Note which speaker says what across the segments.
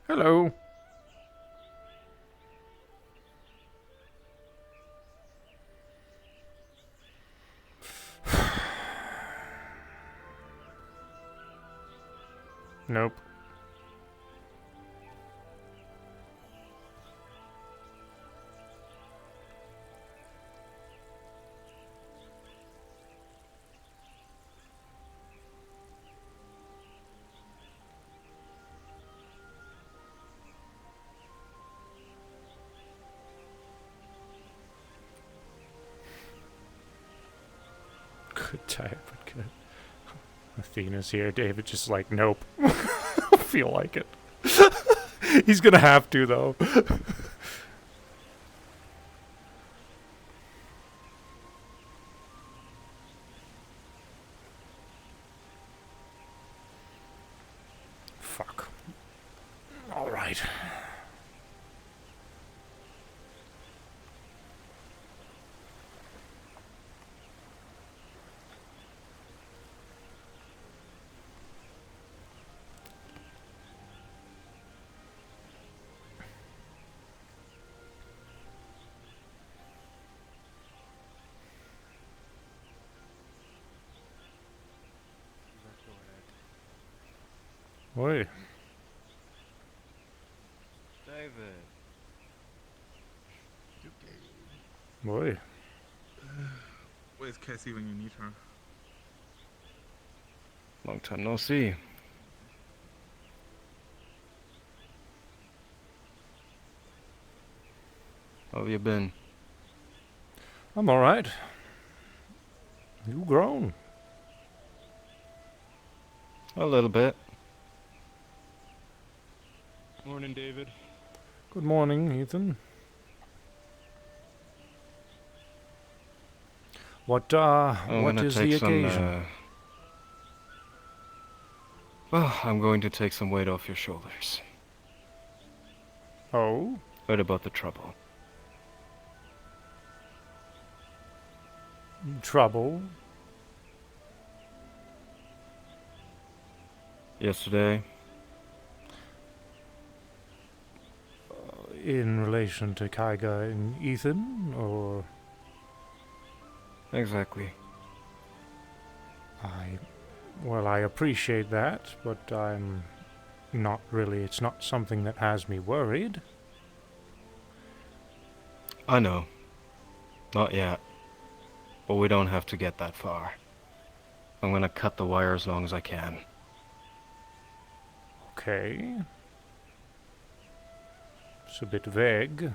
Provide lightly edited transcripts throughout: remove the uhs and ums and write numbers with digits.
Speaker 1: Hello. Nope. Good type, but good. Athena's here. David just like, nope. I feel like it. He's gonna have to, though. Fuck. Alright. Oi.
Speaker 2: David.
Speaker 1: Oi.
Speaker 3: Where's Cassie when you need her?
Speaker 2: Long time no see. How have you been?
Speaker 1: I'm alright. You grown.
Speaker 2: A little bit.
Speaker 4: Morning, David.
Speaker 1: Good morning, Ethan. What is the occasion?
Speaker 2: Well, I'm going to take some weight off your shoulders.
Speaker 1: Oh?
Speaker 2: Heard about the trouble.
Speaker 1: Trouble?
Speaker 2: Yesterday,
Speaker 1: In relation to Kaiga and Ethan, or...
Speaker 2: exactly.
Speaker 1: Well, I appreciate that, but I'm not really... It's not something that has me worried.
Speaker 2: I know. Not yet. But we don't have to get that far. I'm gonna cut the wire as long as I can.
Speaker 1: Okay. It's a bit vague.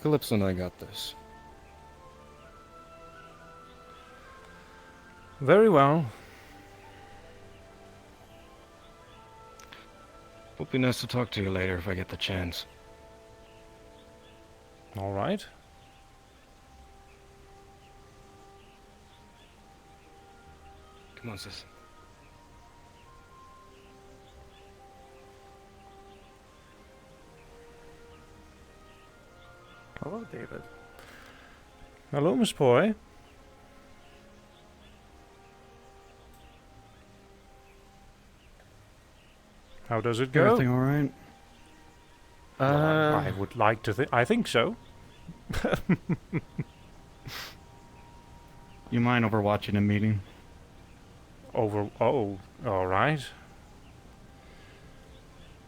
Speaker 2: Calypso and I got this.
Speaker 1: Very well.
Speaker 2: Would be nice to talk to you later if I get the chance.
Speaker 1: All right.
Speaker 2: Come on, sis.
Speaker 5: Hello, David.
Speaker 1: Hello, Miss Poi. How does it go?
Speaker 5: Everything all right?
Speaker 1: Well, I would like to think... I think so.
Speaker 5: You mind overwatching a meeting?
Speaker 1: Oh, all right.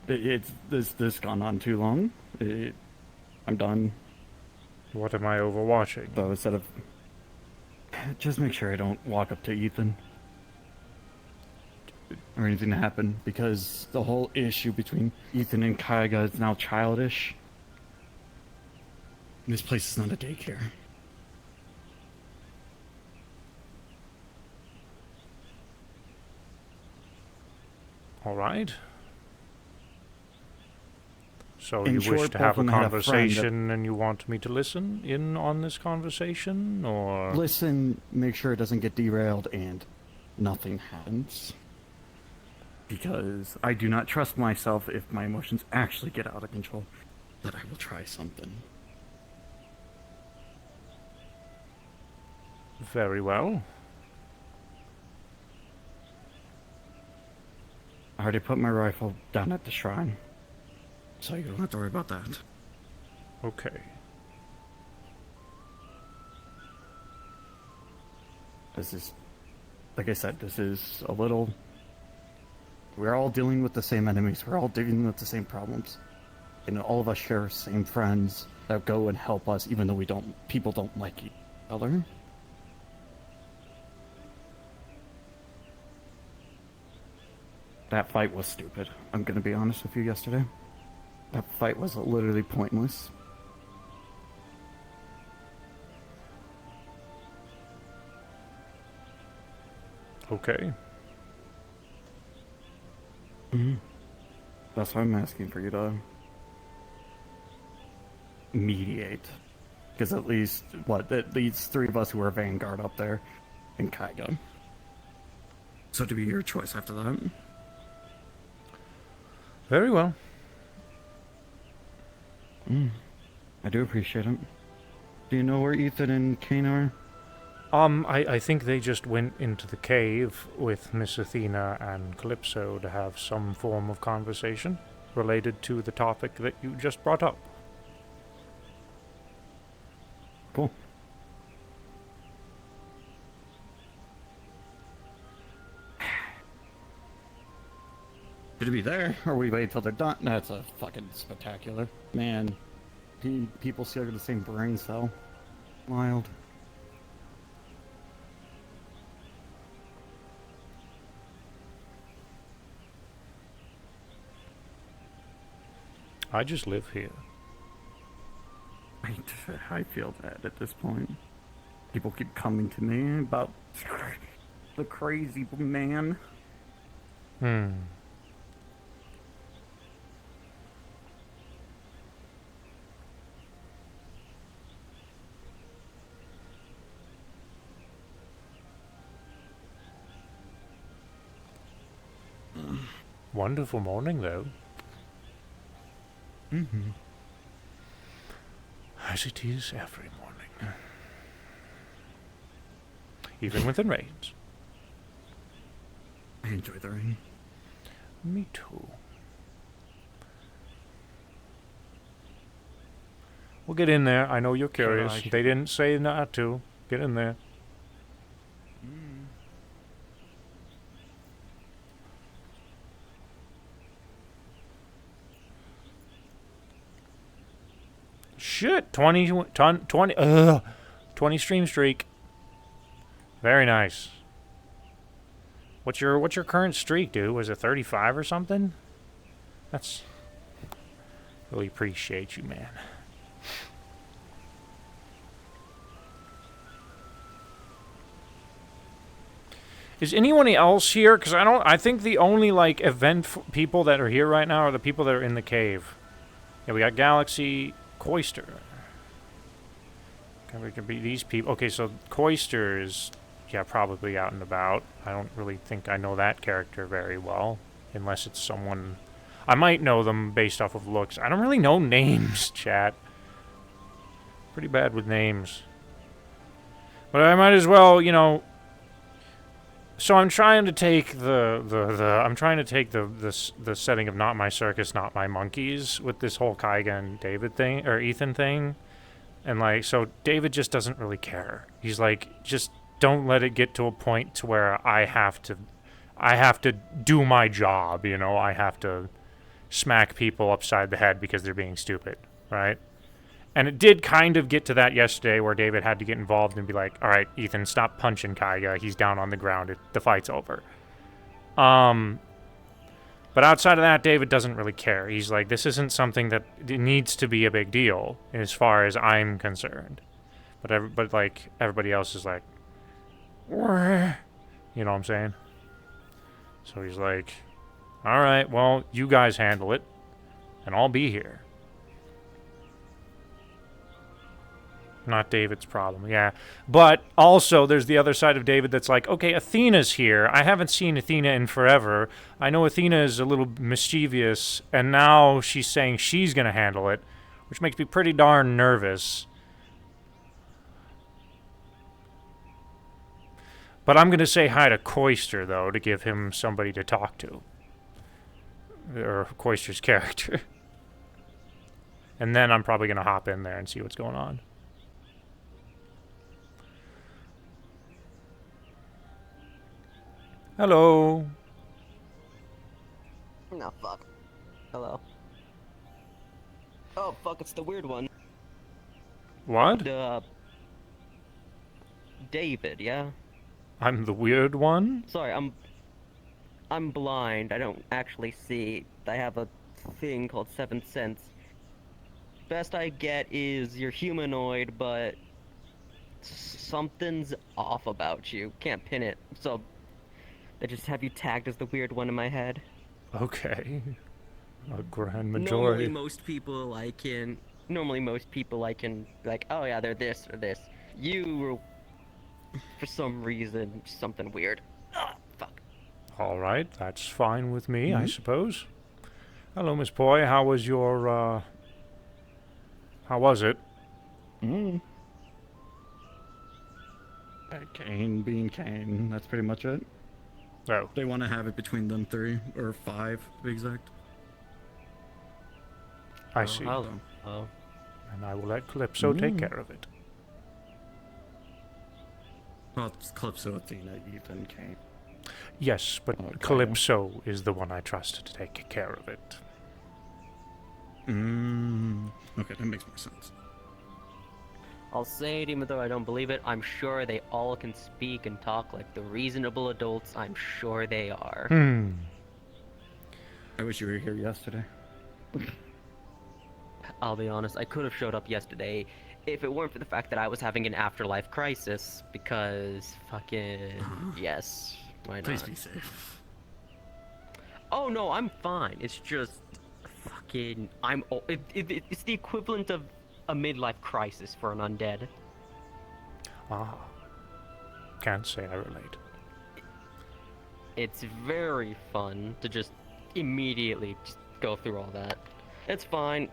Speaker 5: It's this gone on too long. I'm done.
Speaker 1: What am I overwatching?
Speaker 5: So instead of just make sure I don't walk up to Ethan or anything to happen, because the whole issue between Ethan and Kaiga is now childish. This place is not a daycare.
Speaker 1: All right. So
Speaker 5: In
Speaker 1: you wish
Speaker 5: short,
Speaker 1: to have a
Speaker 5: Bolton had a friend that-
Speaker 1: conversation and you want me to listen in on this conversation, or...
Speaker 5: Listen, make sure it doesn't get derailed and nothing happens. Because I do not trust myself if my emotions actually get out of control, that I will try something.
Speaker 1: Very well.
Speaker 5: I already put my rifle down at the shrine, so you don't have to worry about that.
Speaker 1: Okay.
Speaker 5: This is, like I said, this is a little... We're all dealing with the same enemies. We're all dealing with the same problems. And all of us share the same friends that go and help us, even though people don't like each other. That fight was stupid. I'm gonna be honest with you yesterday. That fight was literally pointless.
Speaker 1: Okay.
Speaker 5: That's why I'm asking for you to mediate. Because at least, at least 3 of us who are Vanguard up there in Kaiga. So to be your choice after that.
Speaker 1: Very well.
Speaker 5: I do appreciate it. Do you know where Ethan and Kane are?
Speaker 1: I think they just went into the cave with Miss Athena and Calypso to have some form of conversation related to the topic that you just brought up.
Speaker 5: Cool. Should it be there, or we wait till they're done? That's a fucking spectacular. Man, people share the same brain cell. Wild.
Speaker 1: I just live here.
Speaker 5: I feel that at this point. People keep coming to me about the crazy man.
Speaker 1: Wonderful morning, though. As it is every morning. Even with the rains.
Speaker 5: I enjoy the rain.
Speaker 1: Me too. We'll get in there. I know you're curious.
Speaker 2: I should-
Speaker 1: They didn't say not to. Get in there. Shit, 20 stream streak. Very nice. What's your current streak, dude? Was it 35 or something? That's really appreciate you, man. Is anyone else here? Because I think the only like people that are here right now are the people that are in the cave. Yeah, we got Galaxy. Coister. It could be these people. Okay, so Coister is, yeah, probably out and about. I don't really think I know that character very well, unless it's someone... I might know them based off of looks. I don't really know names, chat. Pretty bad with names. But I might as well, you know... So I'm trying to take the setting of Not My Circus, Not My Monkeys with this whole Kaiga and David thing, or Ethan thing. And like, so David just doesn't really care. He's like, just don't let it get to a point to where I have to do my job, you know? I have to smack people upside the head because they're being stupid, right? And it did kind of get to that yesterday where David had to get involved and be like, all right, Ethan, stop punching Kaiga. He's down on the ground. The fight's over. But outside of that, David doesn't really care. He's like, this isn't something that needs to be a big deal as far as I'm concerned. But like, everybody else is like, wah. You know what I'm saying? So he's like, all right, well, you guys handle it, and I'll be here. Not David's problem, yeah. But also, there's the other side of David that's like, okay, Athena's here. I haven't seen Athena in forever. I know Athena is a little mischievous, and now she's saying she's going to handle it, which makes me pretty darn nervous. But I'm going to say hi to Coister, though, to give him somebody to talk to. or Koister's character. And then I'm probably gonna hop in there and see what's going on. Hello.
Speaker 6: No, fuck. Hello. Oh, fuck, it's the weird one.
Speaker 1: What?
Speaker 6: David, yeah?
Speaker 1: I'm the weird one?
Speaker 6: Sorry, I'm blind. I don't actually see. I have a thing called Seventh Sense. Best I get is you're humanoid, but something's off about you. Can't pin it, so I just have you tagged as the weird one in my head.
Speaker 1: Okay. A grand
Speaker 6: Normally
Speaker 1: majority.
Speaker 6: most people I can like, oh yeah, they're this or this. You were, for some reason, something weird. Ah, fuck.
Speaker 1: Alright, that's fine with me, I suppose. Hello, Miss Poi. How was your, how was it?
Speaker 5: Kane being Kane. That's pretty much it.
Speaker 1: Oh,
Speaker 5: They want to have it between them three, or five, to be exact.
Speaker 1: I see.
Speaker 6: Hello. Oh.
Speaker 1: And I will let Calypso take care of it.
Speaker 5: Well, it's Calypso, Athena, Ethan, Kane.
Speaker 1: Yes, but
Speaker 5: Okay.
Speaker 1: Calypso is the one I trust to take care of it.
Speaker 5: Okay, that makes more sense.
Speaker 6: I'll say it even though I don't believe it. I'm sure they all can speak and talk like the reasonable adults. I'm sure they are.
Speaker 5: I wish you were here yesterday.
Speaker 6: I'll be honest, I could have showed up yesterday if it weren't for the fact that I was having an afterlife crisis, because fucking yes, why not?
Speaker 5: Please be safe.
Speaker 6: Oh no, I'm fine. It's just fucking it's the equivalent of a midlife crisis for an undead.
Speaker 1: Ah. Can't say I relate.
Speaker 6: It's very fun to just immediately just go through all that. It's fine.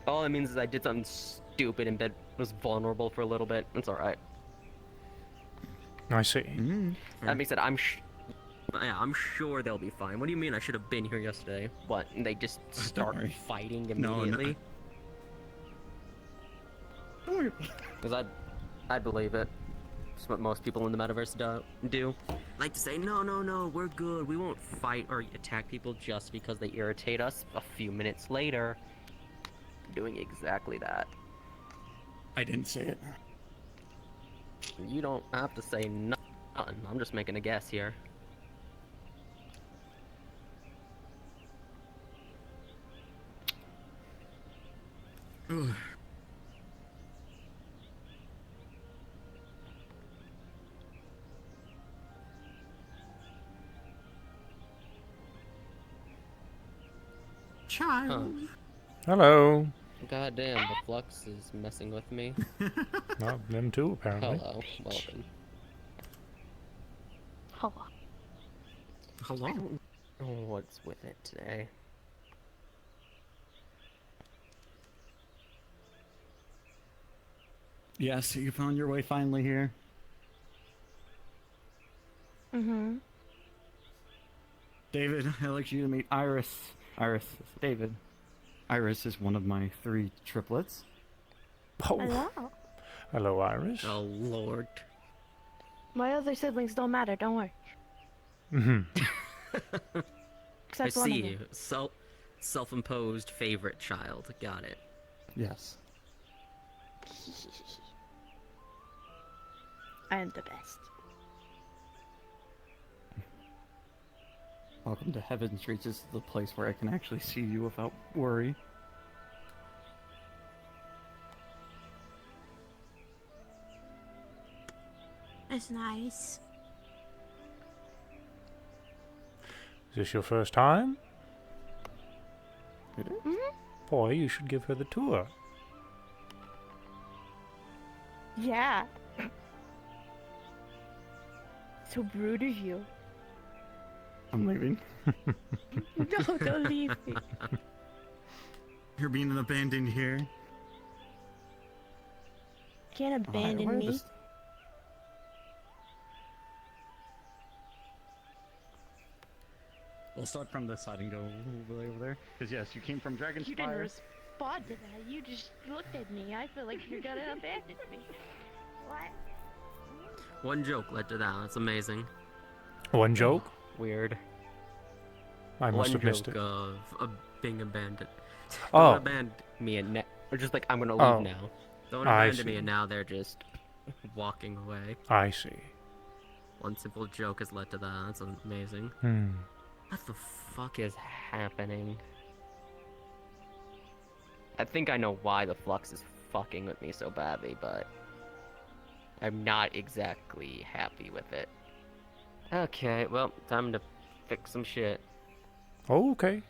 Speaker 6: All it means is I did something stupid and was vulnerable for a little bit. It's alright.
Speaker 1: I see.
Speaker 6: That being said, yeah, I'm sure they'll be fine. What do you mean I should have been here yesterday? What, and they just start
Speaker 5: worry.
Speaker 6: fighting
Speaker 5: No, no.
Speaker 6: immediately?
Speaker 5: Don't worry.
Speaker 6: Because I'd believe it. It's what most people in the metaverse do. Like to say, no, we're good. We won't fight or attack people just because they irritate us. A few minutes later, doing exactly that.
Speaker 5: I didn't say it.
Speaker 6: You don't have to say nothing. I'm just making a guess here.
Speaker 5: Child.
Speaker 1: Hello.
Speaker 6: God damn, the flux is messing with me.
Speaker 1: Well, them too, apparently.
Speaker 6: Hello, welcome.
Speaker 7: Hello.
Speaker 5: Hello.
Speaker 6: I don't know what's with it today.
Speaker 5: Yes, so you found your way finally here.
Speaker 7: Mm-hmm.
Speaker 5: David, I'd like you to meet Iris. Iris, David. Iris is one of my 3 triplets.
Speaker 1: Oh.
Speaker 7: Hello.
Speaker 1: Hello, Iris.
Speaker 6: Oh lord.
Speaker 7: My other siblings don't matter, don't worry.
Speaker 1: Mm-hmm.
Speaker 7: Except
Speaker 6: I
Speaker 7: one
Speaker 6: see.
Speaker 7: of them.
Speaker 6: Self-imposed favorite child. Got it.
Speaker 5: Yes.
Speaker 7: I am the best.
Speaker 5: Welcome to Heaven's Reach. This is the place where I can actually see you without worry.
Speaker 7: It's nice.
Speaker 1: Is this your first time?
Speaker 5: It is?
Speaker 1: Boy, you should give her the tour.
Speaker 7: Yeah. So rude of you.
Speaker 5: I'm leaving.
Speaker 7: No, don't leave me.
Speaker 5: You're being abandoned here.
Speaker 7: Can't abandon
Speaker 5: Where
Speaker 7: me.
Speaker 5: this- We'll start from this side and go all the way over there. Because yes, you came from Dragon's
Speaker 7: You didn't
Speaker 5: Fire.
Speaker 7: respond to that. You just looked at me. I feel like you're gonna abandon me. What?
Speaker 6: One joke led to that. That's amazing.
Speaker 1: One joke?
Speaker 6: Weird.
Speaker 1: I must
Speaker 6: One
Speaker 1: have missed
Speaker 6: joke
Speaker 1: it.
Speaker 6: of being abandoned.
Speaker 1: Oh.
Speaker 6: Don't abandon me and or just like I'm gonna leave
Speaker 1: Oh.
Speaker 6: now. Don't
Speaker 1: I
Speaker 6: abandon me
Speaker 1: see.
Speaker 6: and now they're just walking away.
Speaker 1: I see.
Speaker 6: One simple joke has led to that. That's amazing. What the fuck is happening? I think I know why the Flux is fucking with me so badly, but I'm not exactly happy with it. Okay, well, time to fix some shit.
Speaker 1: Okay.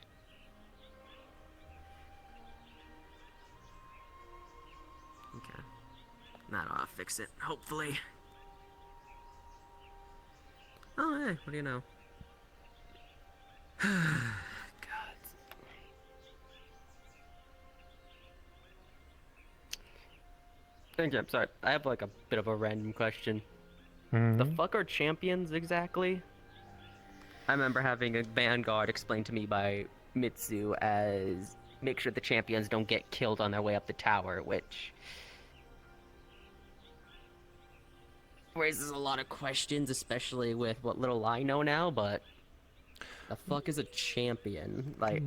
Speaker 6: Okay. That'll fix it, hopefully. Oh, hey, what do you know? God. Thank you, I'm sorry. I have like a bit of a random question. The fuck are champions exactly? I remember having a Vanguard explained to me by Mitsu as make sure the champions don't get killed on their way up the tower, which raises a lot of questions, especially with what little I know now, but the fuck is a champion? Like,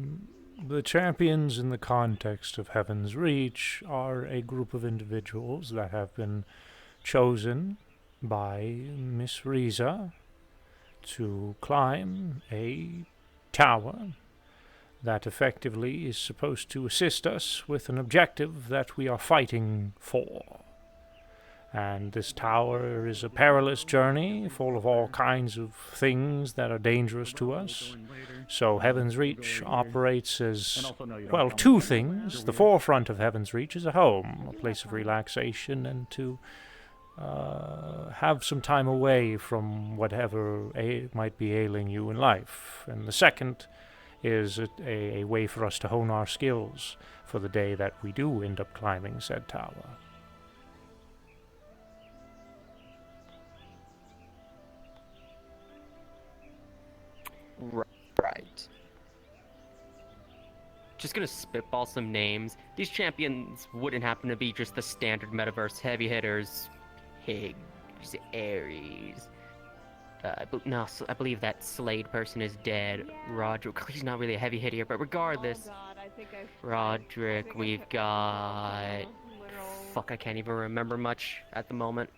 Speaker 1: The champions in the context of Heaven's Reach are a group of individuals that have been chosen by Miss Riza to climb a tower that effectively is supposed to assist us with an objective that we are fighting for. And this tower is a perilous journey, full of all kinds of things that are dangerous to us. So Heaven's Reach operates as, well, two things. The forefront of Heaven's Reach is a home, a place of relaxation, and to have some time away from whatever might be ailing you in life. And the second is a way for us to hone our skills for the day that we do end up climbing said tower.
Speaker 6: right. Just gonna spitball some names. These champions wouldn't happen to be just the standard metaverse heavy hitters. Higgs, Ares. I believe that Slade person is dead. Roderick, he's not really a heavy hitter, but regardless. Roderick, we've got. Fuck, I can't even remember much at the moment.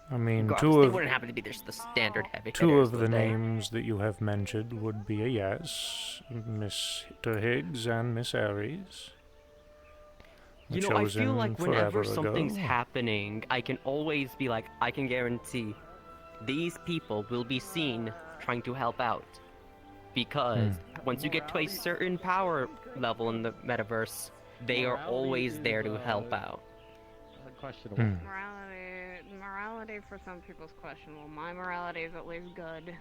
Speaker 1: I mean,
Speaker 6: Regardless,
Speaker 1: two
Speaker 6: they
Speaker 1: of
Speaker 6: wouldn't happen to be just the standard heavy hitters.
Speaker 1: two of the
Speaker 6: would they?
Speaker 1: names that you have mentioned would be a yes, Mr. Higgs and Miss Ares.
Speaker 6: You know, I feel
Speaker 1: Chosen
Speaker 6: like whenever
Speaker 1: forever
Speaker 6: something's
Speaker 1: ago.
Speaker 6: happening, I can always be like, I can guarantee these people will be seen trying to help out. Because once you get to a certain power level in the metaverse, they are always there to help out.
Speaker 5: Questionable.
Speaker 8: Morality for some people's questionable. My morality is at least good.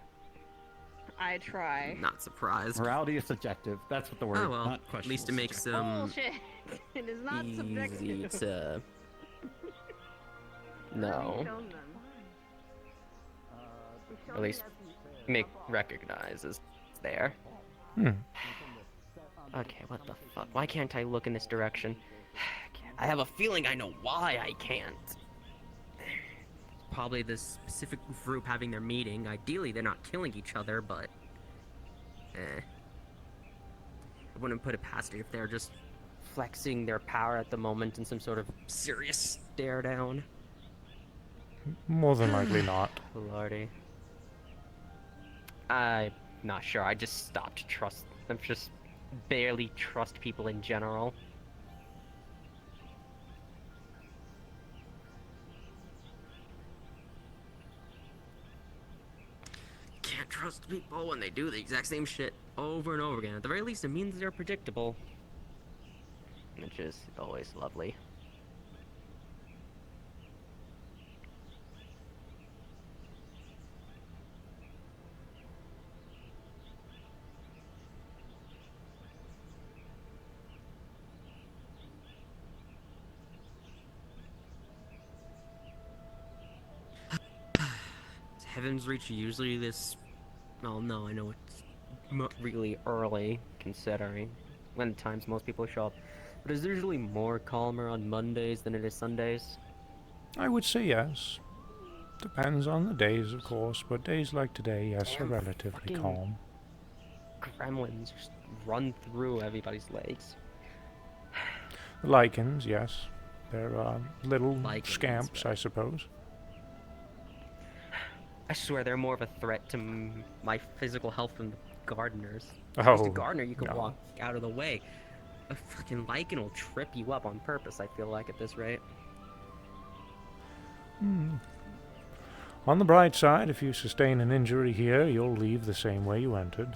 Speaker 8: I try.
Speaker 6: Not surprised.
Speaker 5: Morality is subjective. That's what the word.
Speaker 6: Oh well,
Speaker 5: not
Speaker 6: at least it
Speaker 5: questionable,
Speaker 6: makes
Speaker 5: subjective.
Speaker 8: Bullshit. It is not
Speaker 6: easy
Speaker 8: subjective.
Speaker 6: to
Speaker 8: We've
Speaker 6: know,
Speaker 8: shown them. We've shown
Speaker 6: at least
Speaker 8: them.
Speaker 6: make recognize is there.
Speaker 1: Hmm.
Speaker 6: Okay, what the fuck? Why can't I look in this direction? I have a feeling I know why I can't. Probably this specific group having their meeting. Ideally, they're not killing each other, but... I wouldn't put it past it if they're just flexing their power at the moment in some sort of serious stare down.
Speaker 1: More than likely not.
Speaker 6: Lordy. I'm not sure. I just stopped trust. I'm just barely trust people in general. Can't trust people when they do the exact same shit over and over again. At the very least, it means they're predictable. Which is always lovely. Heaven's Reach usually this... Oh no, I know it's really early, considering when times most people show up. But it's usually more calmer on Mondays than it is Sundays.
Speaker 1: I would say yes. Depends on the days, of course, but days like today, yes, are
Speaker 6: Damn
Speaker 1: relatively
Speaker 6: fucking
Speaker 1: calm.
Speaker 6: Gremlins just run through everybody's legs.
Speaker 1: The lichens, yes. They're little
Speaker 6: Lichens,
Speaker 1: scamps,
Speaker 6: right.
Speaker 1: I suppose.
Speaker 6: I swear they're more of a threat to my physical health than the gardeners.
Speaker 1: Oh,
Speaker 6: As a gardener, you can
Speaker 1: no.
Speaker 6: walk out of the way. A fucking lichen will trip you up on purpose, I feel like, at this rate.
Speaker 1: On the bright side, if you sustain an injury here, you'll leave the same way you entered.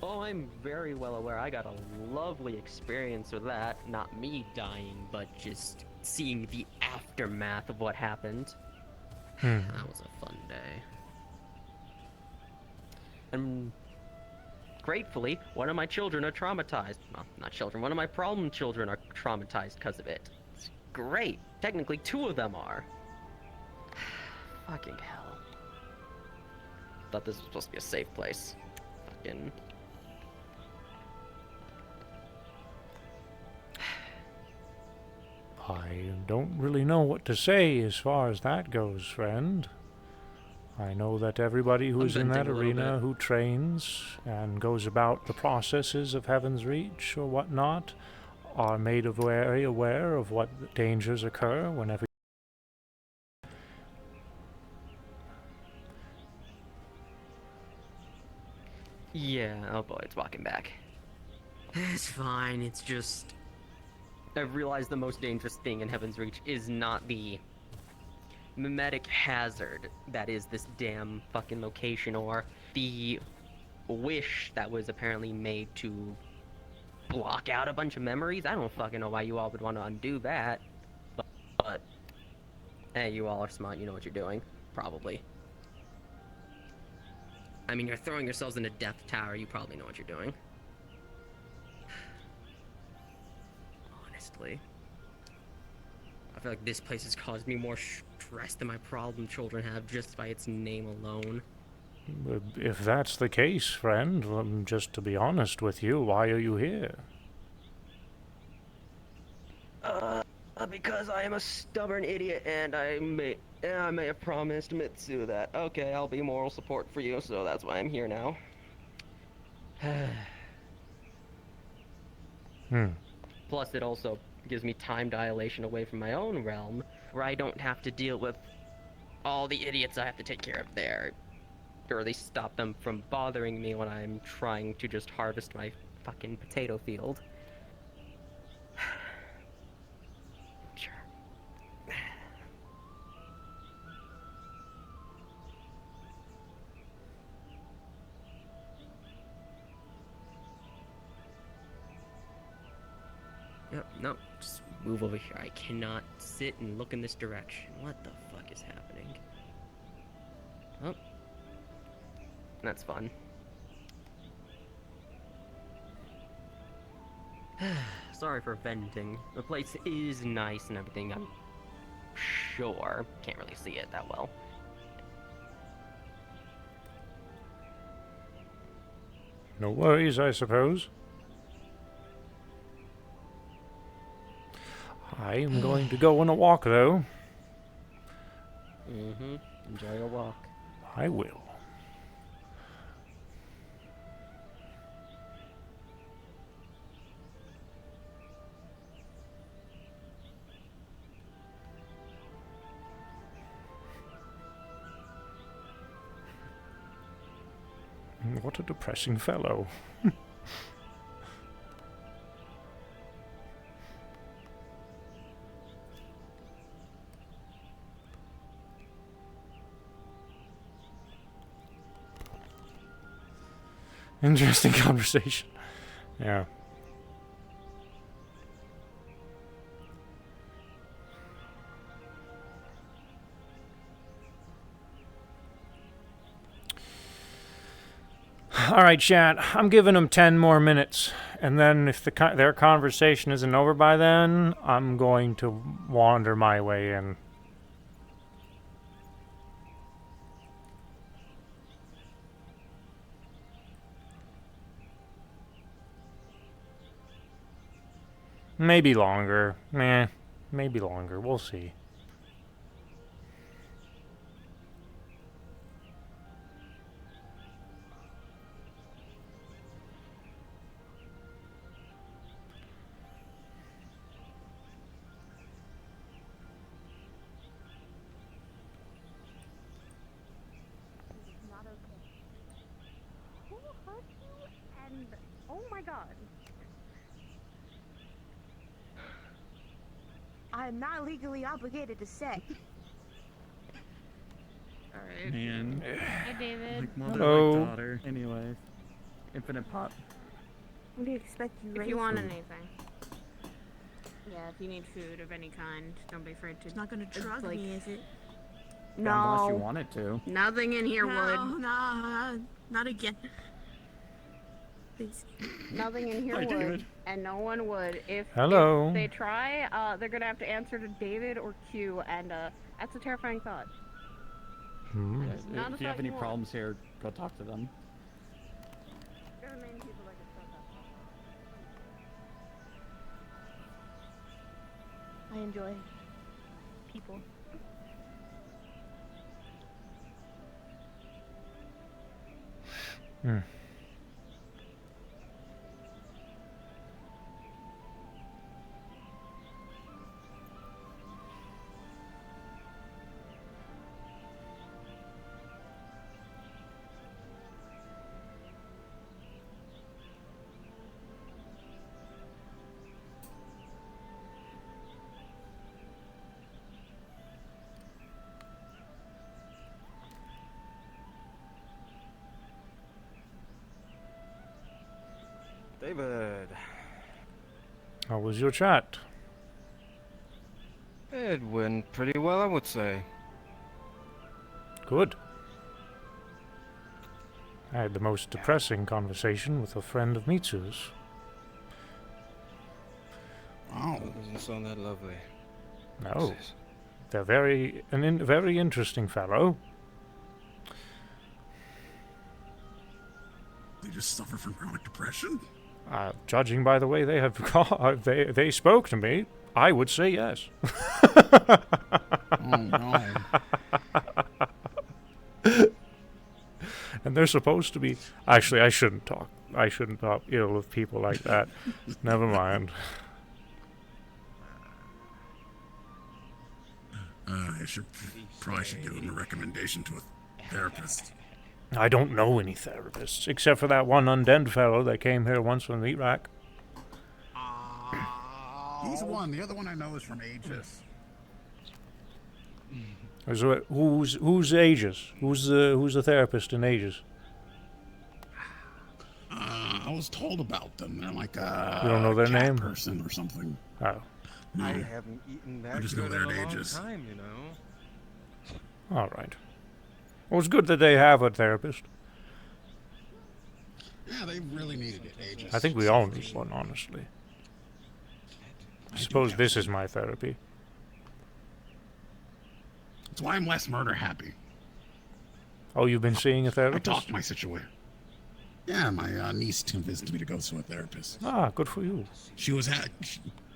Speaker 6: Oh, I'm very well aware. I got a lovely experience with that. Not me dying, but just seeing the aftermath of what happened. That was a fun day. And gratefully, one of my children are traumatized. Well, not children. One of my problem children are traumatized because of it. It's great. Technically, 2 of them are. Fucking hell. Thought this was supposed to be a safe place. Fucking...
Speaker 1: I don't really know what to say as far as that goes, friend. I know that everybody who's in that
Speaker 6: venting a little
Speaker 1: arena
Speaker 6: bit.
Speaker 1: who trains and goes about the processes of Heaven's Reach or whatnot are made very aware of what dangers occur whenever.
Speaker 6: Yeah, oh boy, it's walking back. It's fine, it's just... I've realized the most dangerous thing in Heaven's Reach is not the mimetic hazard that is this damn fucking location, or the wish that was apparently made to block out a bunch of memories. I don't fucking know why you all would want to undo that. But hey, you all are smart, you know what you're doing. Probably. I mean, you're throwing yourselves in a death tower, you probably know what you're doing. Honestly. I feel like this place has caused me more stress than my problem children have just by its name alone.
Speaker 1: If that's the case, friend, just to be honest with you, why are you here?
Speaker 6: Because I am a stubborn idiot and I may have promised Mitsu that, okay, I'll be moral support for you, so that's why I'm here now. Plus, it also gives me time dilation away from my own realm, where I don't have to deal with all the idiots I have to take care of there. Or at least stop them from bothering me when I'm trying to just harvest my fucking potato field. Sure. Yep, no, just move over here. I cannot sit and look in this direction. What the fuck is happening? Oh. That's fun. Sorry for venting. The place is nice and everything, I'm sure. Can't really see it that well.
Speaker 1: No worries, I suppose. I am going to go on a walk, though.
Speaker 6: Enjoy your walk.
Speaker 1: I will. What a depressing fellow. Interesting conversation. Yeah. All right, chat. I'm giving them 10 more minutes, and then if their conversation isn't over by then, I'm going to wander my way in. Maybe longer. Meh. Maybe longer. We'll see.
Speaker 8: Not okay. Who hurt you? And oh my god.
Speaker 9: I'm not legally obligated to say.
Speaker 8: Alright.
Speaker 5: Man,
Speaker 7: Hey, David.
Speaker 5: like mother,
Speaker 1: Hello.
Speaker 5: like daughter. Anyways, infinite pot.
Speaker 9: What do you expect you
Speaker 8: If
Speaker 9: raise
Speaker 8: you want
Speaker 9: them?
Speaker 8: anything. Yeah, if you need food of any kind, don't be afraid to.
Speaker 9: It's not gonna drug
Speaker 8: like-
Speaker 9: me, is it?
Speaker 5: Unless you
Speaker 8: No.
Speaker 5: want it to.
Speaker 8: Nothing in here
Speaker 9: No,
Speaker 8: would.
Speaker 9: no, not again. Please.
Speaker 8: Nothing in here
Speaker 5: Hi,
Speaker 8: would.
Speaker 5: David.
Speaker 8: And no one would. If
Speaker 1: Hello.
Speaker 8: they try, they're gonna have to answer to David or Q, and that's a terrifying thought.
Speaker 1: Hmm.
Speaker 8: It's not a
Speaker 5: If you have
Speaker 8: thought
Speaker 5: any
Speaker 8: you want.
Speaker 5: problems here, go talk to them.
Speaker 8: There are many people that could start that.
Speaker 9: I enjoy people.
Speaker 1: Hmm.
Speaker 2: David.
Speaker 1: How was your chat?
Speaker 2: It went pretty well, I would say.
Speaker 1: Good. I had the most depressing conversation with a friend of Mitsu's.
Speaker 3: Wow.
Speaker 2: That doesn't sound that lovely.
Speaker 1: No, they're very interesting fellow.
Speaker 3: They just suffer from chronic depression?
Speaker 1: Judging by the way they have they spoke to me, I would say yes.
Speaker 3: Oh no.
Speaker 1: And they're supposed to be. Actually, I shouldn't talk. I shouldn't talk ill of people like that. Never mind.
Speaker 3: I probably should give them a recommendation to a therapist.
Speaker 1: I don't know any therapists except for that one undead fellow that came here once from the rack.
Speaker 3: He's one. The other one I know is from Aegis.
Speaker 1: Who's Aegis? Who's the therapist in Aegis?
Speaker 3: I was told about them. They're like a
Speaker 1: You don't know their
Speaker 3: cat
Speaker 1: name?
Speaker 3: person or something.
Speaker 1: Oh,
Speaker 3: No.
Speaker 2: I haven't eaten that
Speaker 3: just know
Speaker 2: good
Speaker 3: they're
Speaker 2: in a
Speaker 3: at
Speaker 2: long
Speaker 3: Aegis.
Speaker 2: time, you know.
Speaker 1: all right. Well, it's good that they have a therapist.
Speaker 3: Yeah, they really needed it. Aegis.
Speaker 1: I think we all need one, honestly. I suppose this is my therapy.
Speaker 3: That's why I'm less murder happy.
Speaker 1: Oh, you've been seeing a
Speaker 3: I
Speaker 1: therapist?
Speaker 3: talked my situation. Yeah, my niece convinced me to go to a therapist.
Speaker 1: Ah, good for you.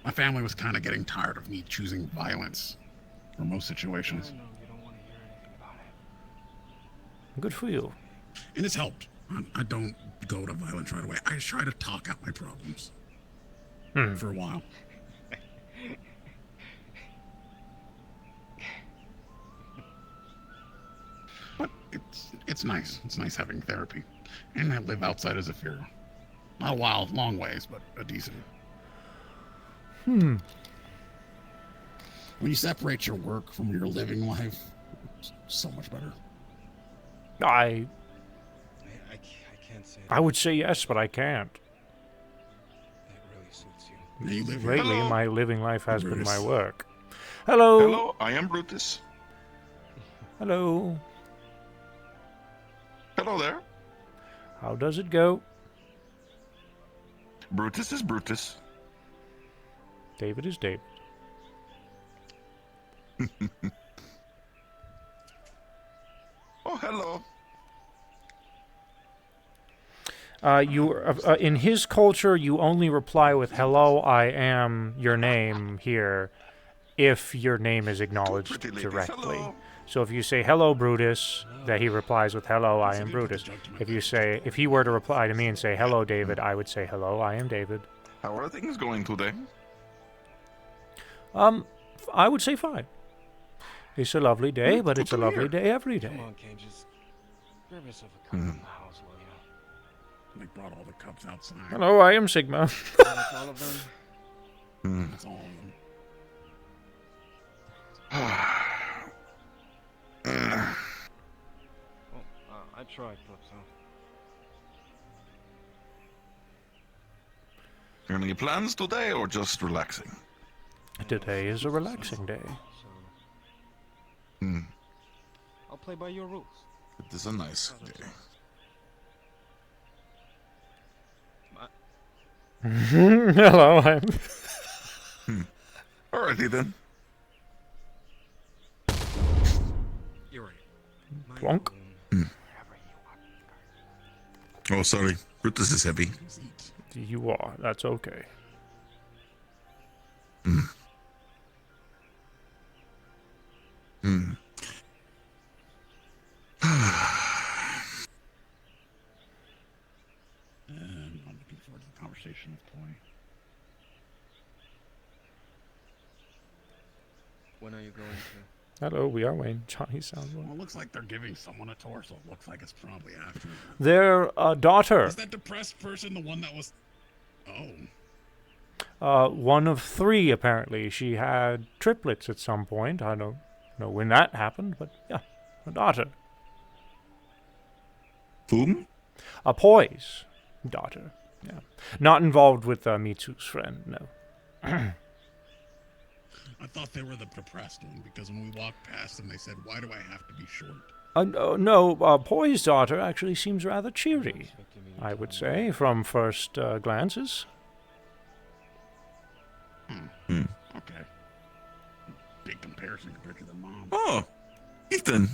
Speaker 3: My family was kind of getting tired of me choosing violence for most situations,
Speaker 2: No, you don't want to hear anything about it.
Speaker 1: Good for you.
Speaker 3: and it's helped. I don't go to violence right away. I try to talk out my problems for a while. But it's nice. It's nice having therapy, and I live outside of Zephyr. Not a wild, long ways, but a decent. When you separate your work from your living life, it's so much better.
Speaker 1: I
Speaker 2: I can't say
Speaker 1: I would say yes, but I can't.
Speaker 2: that really suits you.
Speaker 3: Now you live
Speaker 1: Lately,
Speaker 10: Hello.
Speaker 1: my living life has been my
Speaker 3: Brutus.
Speaker 1: work. Hello.
Speaker 10: Hello, I am Brutus.
Speaker 1: Hello.
Speaker 10: Hello there.
Speaker 1: How does it go?
Speaker 10: Brutus is Brutus.
Speaker 1: David is David.
Speaker 10: Oh, hello.
Speaker 1: In his culture, you only reply with "Hello, I am your name here," if your name is acknowledged
Speaker 10: Pretty lady,
Speaker 1: directly.
Speaker 10: hello.
Speaker 1: So if you say "Hello, Brutus," that he replies with "Hello, I am Brutus." If he were to reply to me and say "Hello, David," I would say "Hello, I am David."
Speaker 10: How are things going today?
Speaker 1: I would say fine. It's a lovely day, but
Speaker 10: good
Speaker 1: it's a
Speaker 10: to
Speaker 1: lovely
Speaker 10: hear.
Speaker 1: day every day.
Speaker 2: Come on, Kane, just grab yourself a cup from the house, will you?
Speaker 3: They brought all the cups outside.
Speaker 1: Hello, I am Sigma.
Speaker 2: That's all of them.
Speaker 3: That's all of them.
Speaker 2: I tried, Calypso.
Speaker 10: Any plans today or just relaxing?
Speaker 1: Today is a relaxing day.
Speaker 2: So, I'll play by your rules.
Speaker 10: It is a nice day.
Speaker 1: Hello, I'm.
Speaker 10: Alrighty then.
Speaker 2: You're right.
Speaker 1: Plonk.
Speaker 10: Oh, sorry. Brutus is heavy.
Speaker 1: You are. That's okay.
Speaker 3: And I'm looking forward to the conversation with Poi.
Speaker 2: When are you going to?
Speaker 1: Hello, we are Wayne. Johnny sounds
Speaker 3: Well,
Speaker 1: well.
Speaker 3: it looks like they're giving someone a tour, so it looks like it's probably after.
Speaker 1: Their daughter.
Speaker 3: Is that depressed person the one that was? Oh,
Speaker 1: One of three, apparently. She had triplets at some point. I don't know when that happened, but yeah, a daughter.
Speaker 10: Whom?
Speaker 1: A Poise daughter. Yeah. Not involved with Mitsu's friend, no.
Speaker 3: I thought they were the depressed one because when we walked past them, they said, "Why do I have to be short?"
Speaker 1: No, Poi's daughter actually seems rather cheery, I would say, from first glances.
Speaker 3: Okay. Big comparison compared to the mom.
Speaker 10: Oh, Ethan.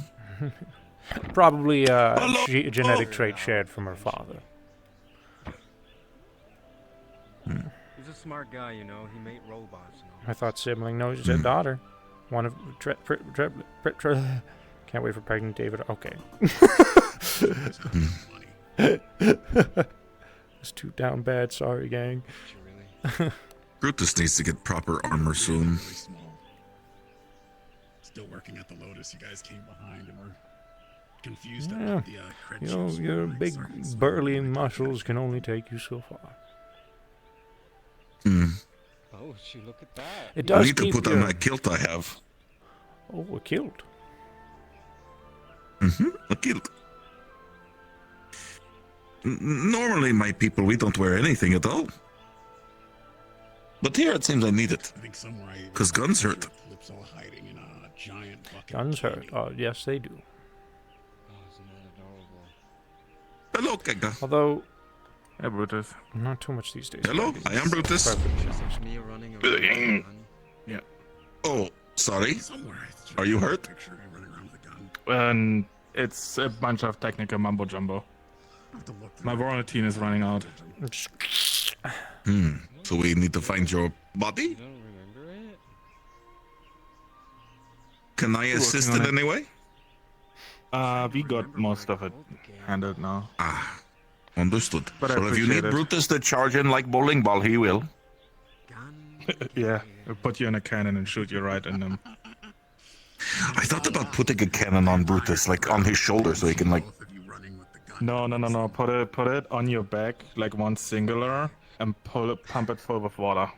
Speaker 1: Probably a
Speaker 10: Hello.
Speaker 1: genetic trait shared from her father.
Speaker 2: He's a smart guy, you know. He made robots. You know.
Speaker 1: I thought sibling. No, she said daughter. One of can't wait for pregnant David. Okay. It's too down bad. Sorry, gang.
Speaker 2: Really?
Speaker 10: Brutus needs to get proper armor soon.
Speaker 3: Really small. Still working at the Lotus. You guys came behind and were confused
Speaker 1: Yeah.
Speaker 3: about the cred
Speaker 1: You know,
Speaker 3: sheets.
Speaker 1: your
Speaker 3: Like,
Speaker 1: big
Speaker 3: sorry, it's
Speaker 1: burly
Speaker 3: not-
Speaker 1: muscles can only take you so far.
Speaker 2: Oh, gee, look at that.
Speaker 1: It
Speaker 10: I
Speaker 1: does
Speaker 10: need to
Speaker 1: keep
Speaker 10: put on
Speaker 1: your...
Speaker 10: my kilt I have.
Speaker 1: Oh, a kilt.
Speaker 10: A kilt. Normally, my people, we don't wear anything at all. But here it seems I need it.
Speaker 3: I think somewhere I even
Speaker 10: 'Cause guns hurt.
Speaker 3: picture Calypso hiding in a giant bucket.
Speaker 1: Guns
Speaker 3: of
Speaker 1: hurt.
Speaker 3: candy.
Speaker 1: Yes, they do.
Speaker 2: Oh, isn't that adorable?
Speaker 10: Hello, Kega.
Speaker 1: Although,
Speaker 11: Hey, Brutus.
Speaker 1: not too much these days.
Speaker 10: Hello, I am Brutus.
Speaker 1: Perfectly
Speaker 2: Just
Speaker 1: honest.
Speaker 2: me running around. man.
Speaker 10: Oh, sorry.
Speaker 3: Somewhere.
Speaker 10: Are you hurt?
Speaker 3: Picture me running around with a gun.
Speaker 11: And it's a bunch of technical mumbo jumbo.
Speaker 3: I have to look through
Speaker 11: My
Speaker 3: it.
Speaker 11: Voronatine is running out.
Speaker 10: So we need to find your body?
Speaker 2: You don't remember it?
Speaker 10: Can I assist
Speaker 11: on
Speaker 10: in
Speaker 11: it.
Speaker 10: any way?
Speaker 11: We got most of it handled now.
Speaker 10: Ah, understood.
Speaker 11: But I
Speaker 10: So if you need
Speaker 11: appreciate it.
Speaker 10: Brutus to charge in like bowling ball, he will.
Speaker 11: Yeah, we'll put you in a cannon and shoot you right in them.
Speaker 10: I thought about putting a cannon on Brutus, like on his shoulder, so he can like.
Speaker 3: Both of you running with the gun.
Speaker 11: No. Put it on your back, like one singular, and pump it full of water.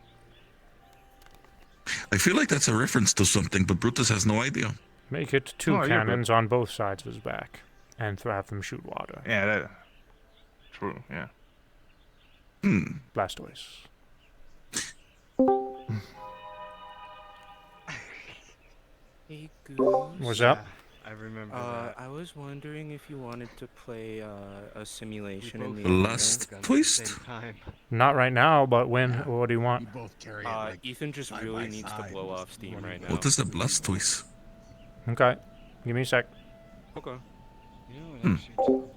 Speaker 10: I feel like that's a reference to something, but Brutus has no idea.
Speaker 1: Make it two
Speaker 11: Oh, you're
Speaker 1: cannons on both sides of his back, and have them shoot water.
Speaker 11: Yeah, that. True. Yeah.
Speaker 1: Blastoise.
Speaker 12: Hey, Goose.
Speaker 1: What's up?
Speaker 2: I remember that.
Speaker 12: I was wondering if you wanted to play a simulation
Speaker 2: We
Speaker 12: in the
Speaker 2: both
Speaker 10: Last
Speaker 2: guns at the
Speaker 10: twist?
Speaker 2: same time.
Speaker 1: Not right now, but when? What do you
Speaker 3: You
Speaker 1: want?
Speaker 3: both carry it like
Speaker 12: Ethan just
Speaker 3: side
Speaker 12: really
Speaker 3: by
Speaker 12: needs to
Speaker 3: side,
Speaker 12: blow
Speaker 3: just
Speaker 12: off steam
Speaker 3: running
Speaker 12: right
Speaker 3: with
Speaker 12: now.
Speaker 10: What is a Blastoise?
Speaker 1: Okay. Give me a sec.
Speaker 12: Okay.
Speaker 2: You know, it actually took a while.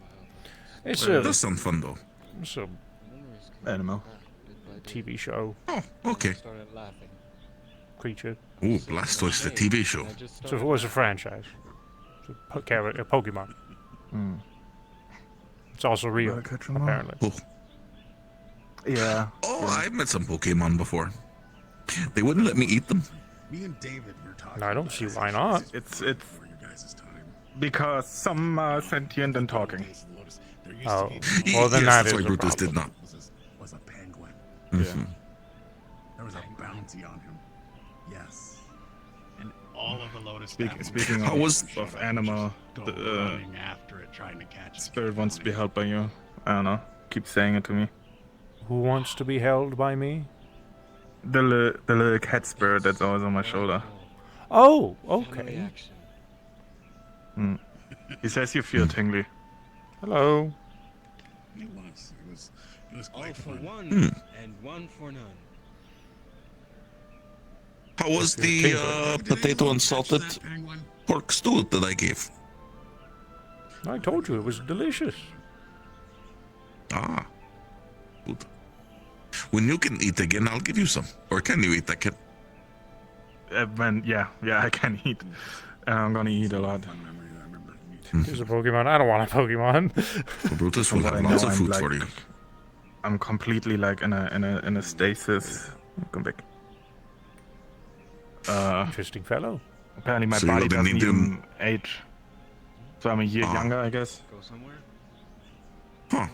Speaker 1: It's
Speaker 10: That does sound fun though.
Speaker 1: It's a
Speaker 11: Animal.
Speaker 1: TV show.
Speaker 10: Oh, okay.
Speaker 1: Creature.
Speaker 10: Ooh, Blastoise, the TV show.
Speaker 1: So it was a franchise. It's a Pokemon.
Speaker 11: Hmm.
Speaker 1: It's also real,
Speaker 11: Gotta catch 'em all.
Speaker 1: apparently.
Speaker 10: Oh,
Speaker 11: Yeah.
Speaker 10: oh, I've met some Pokemon before. They wouldn't let me eat them.
Speaker 3: Me and David were talking.
Speaker 1: I don't see why not.
Speaker 11: It's
Speaker 3: For your guys' time.
Speaker 11: because some are sentient and talking.
Speaker 3: There used
Speaker 1: Oh,
Speaker 3: to be
Speaker 1: well then
Speaker 10: Yes,
Speaker 1: that
Speaker 10: that's
Speaker 1: is
Speaker 10: why
Speaker 1: a
Speaker 10: Brutus
Speaker 1: problem.
Speaker 10: did not.
Speaker 3: was a penguin.
Speaker 10: Mhm.
Speaker 3: There was a bounty on him. Yes. And all of the Lotus.
Speaker 11: Speaking
Speaker 10: How
Speaker 11: of,
Speaker 10: was-
Speaker 11: of animal,
Speaker 3: go
Speaker 11: the
Speaker 3: running after it, trying to catch it.
Speaker 11: spirit wants to be held by you. I don't know. Keep saying it to me.
Speaker 1: Who wants to be held by me?
Speaker 11: The little cat spirit that's always on my shoulder.
Speaker 1: Oh, okay.
Speaker 11: Hmm. He says you feel tingly.
Speaker 1: Hello.
Speaker 3: It was
Speaker 4: All
Speaker 3: quite
Speaker 4: for
Speaker 3: fun.
Speaker 4: one and one for none.
Speaker 10: How was the potato and salted pork stew that I gave?
Speaker 1: I told you it was delicious.
Speaker 10: Ah, good. When you can eat again, I'll give you some. Or can you eat again?
Speaker 11: Yeah, I can eat. And I'm gonna eat a lot.
Speaker 1: There's a Pokemon. I don't want a Pokemon.
Speaker 10: So Brutus
Speaker 11: From
Speaker 10: will
Speaker 11: what
Speaker 10: have
Speaker 11: I
Speaker 10: lots
Speaker 11: know,
Speaker 10: of
Speaker 11: I'm
Speaker 10: food
Speaker 11: like-
Speaker 10: for you.
Speaker 11: I'm completely like in a stasis. Come back.
Speaker 1: Interesting fellow.
Speaker 11: Apparently my
Speaker 10: So you
Speaker 11: body
Speaker 10: don't
Speaker 11: doesn't
Speaker 10: need
Speaker 11: even age. So I'm a year
Speaker 10: Ah.
Speaker 11: younger, I guess.
Speaker 4: Go somewhere?
Speaker 10: Huh.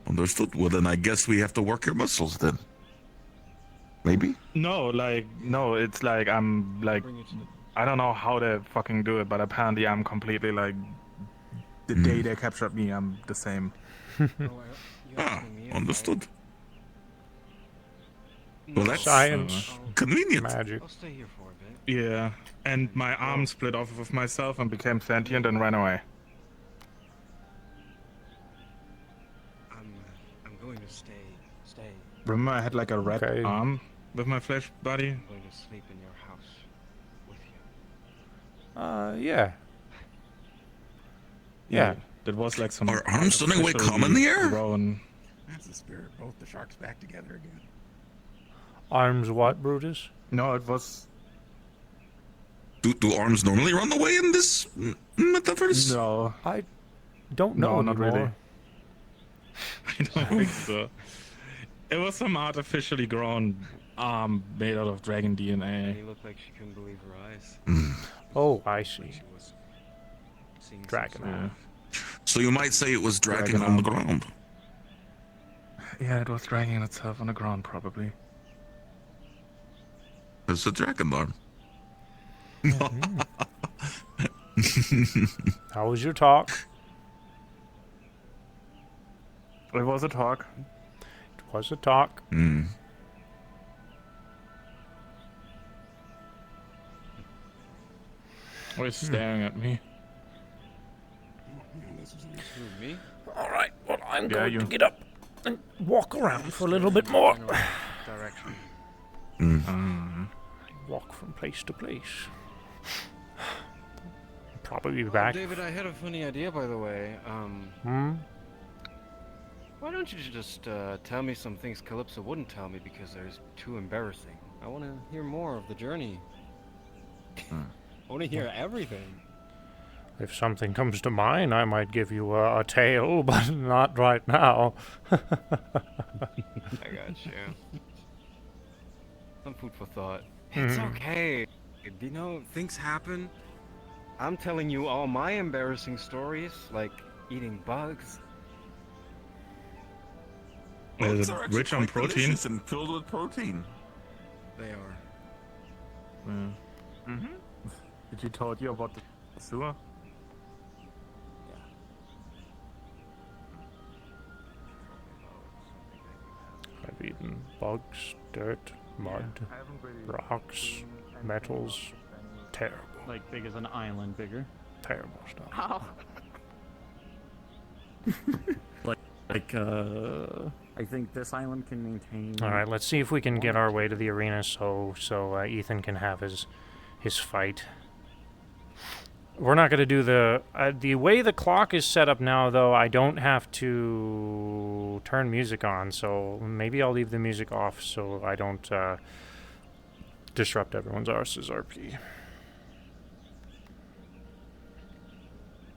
Speaker 10: Understood. Well, then I guess we have to work your muscles then. Maybe?
Speaker 11: No, it's like I'm like
Speaker 4: Bring it to the
Speaker 11: I don't know how they fucking do it, but apparently I'm completely like the day they captured me, I'm the same.
Speaker 4: you
Speaker 10: Ah,
Speaker 4: asking me if I-
Speaker 10: understood. Well, that's
Speaker 1: Science.
Speaker 10: convenient.
Speaker 1: Magic.
Speaker 4: I'll stay here for a bit.
Speaker 11: Yeah, and my arm split off of myself and became sentient and ran away.
Speaker 4: I'm going to stay.
Speaker 11: Remember I had like a red
Speaker 1: Okay.
Speaker 11: arm with my flesh body?
Speaker 4: I'm going to sleep in your house with you.
Speaker 1: Yeah. Yeah.
Speaker 11: That was like some
Speaker 10: Are arms suddenly way common here?
Speaker 11: grown.
Speaker 3: That's the spirit. Both the sharks back together again.
Speaker 1: Arms what, Brutus?
Speaker 11: No, it was
Speaker 10: Do arms normally run away in this metaverse?
Speaker 11: no.
Speaker 1: I don't know
Speaker 11: No, not really.
Speaker 1: anymore.
Speaker 11: I don't think so. It was some artificially grown arm made out of dragon DNA.
Speaker 4: She looked like she couldn't believe her eyes.
Speaker 1: Oh, I see.
Speaker 4: She was seeing some
Speaker 1: Dragon
Speaker 4: sort of-
Speaker 1: arm.
Speaker 10: So you might say it was dragging
Speaker 11: Dragging
Speaker 10: on the
Speaker 11: arm.
Speaker 10: ground.
Speaker 11: Yeah, it was dragging itself on the ground probably.
Speaker 10: It's a dragon arm.
Speaker 1: How was your talk?
Speaker 11: It was a talk.
Speaker 1: It was a talk.
Speaker 10: Hmm.
Speaker 11: Always staring at me.
Speaker 4: Who, me?
Speaker 1: All right. Well, I'm
Speaker 11: Yeah,
Speaker 1: going
Speaker 11: you.
Speaker 1: to get up and walk around for a little bit more.
Speaker 4: General direction.
Speaker 1: Walk from place to place. Probably be
Speaker 4: Oh,
Speaker 1: back.
Speaker 4: David, I had a funny idea, by the way.
Speaker 1: Hmm?
Speaker 4: Why don't you just tell me some things Calypso wouldn't tell me because they're too embarrassing? I want to hear more of the journey. I want to hear everything.
Speaker 1: If something comes to mind, I might give you a tale, but not right now.
Speaker 4: I got you. Some food for thought. It's okay. You know, things happen. I'm telling you all my embarrassing stories, like eating bugs.
Speaker 11: Is it rich on protein?
Speaker 10: And filled with protein.
Speaker 4: They are.
Speaker 11: Did you told you about the sewer?
Speaker 1: I've eaten bugs, dirt, mud, rocks, metals. Terrible,
Speaker 5: Like big as an island, bigger.
Speaker 1: terrible stuff.
Speaker 8: Oh.
Speaker 5: I think this island can maintain.
Speaker 1: All right, let's see if we can get our way to the arena so Ethan can have his fight. We're not going to do the way the clock is set up now, though. I don't have to turn music on, so maybe I'll leave the music off so I don't disrupt everyone's RP.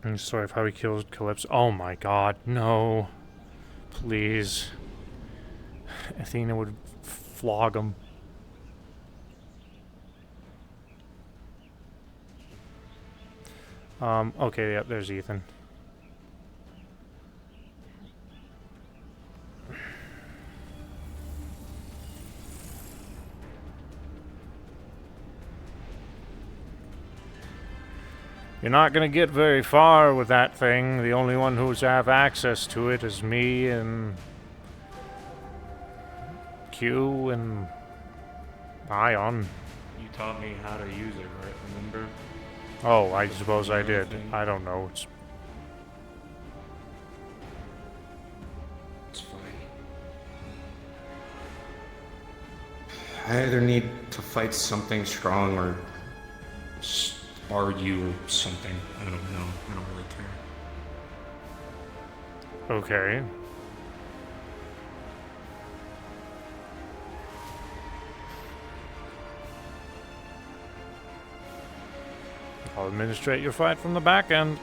Speaker 1: And story of how he kills Calypso. Oh my God, no! Please, Athena would flog him. Okay, yep, there's Ethan. You're not gonna get very far with that thing. The only one who's have access to it is me and Q and Ion.
Speaker 12: You taught me how to use it, right? Remember?
Speaker 1: Oh, I suppose I did. I don't know.
Speaker 13: It's fine. I either need to fight something strong or argue or something. I don't know. I don't really care.
Speaker 1: Okay. I'll administrate your fight from the back end.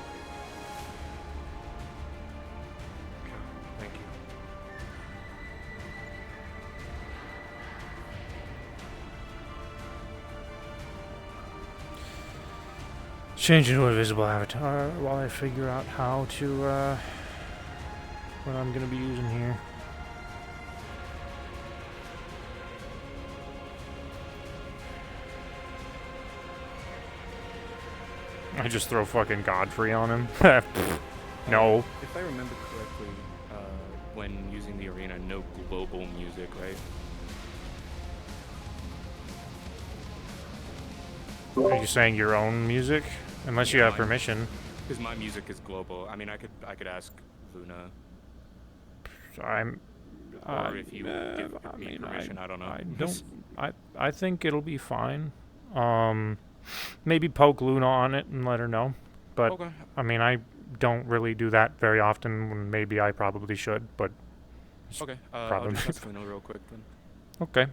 Speaker 12: Thank you.
Speaker 1: Change into a visible avatar while I figure out how to, what I'm gonna be using here. I just throw fucking Godfrey on him. No.
Speaker 12: If I remember correctly, when using the arena, no global music, right?
Speaker 1: Are you saying your own music? Unless you have permission.
Speaker 12: Because my music is global. I mean, I could ask Luna. Or if you give me permission, I don't know.
Speaker 1: I think it'll be fine. Maybe poke Luna on it and let her know. But
Speaker 12: Okay.
Speaker 1: I mean, I don't really do that very often. When maybe I probably should, but
Speaker 12: Okay.
Speaker 1: probably.
Speaker 12: I'll just ask Luna real quick then.
Speaker 1: Okay.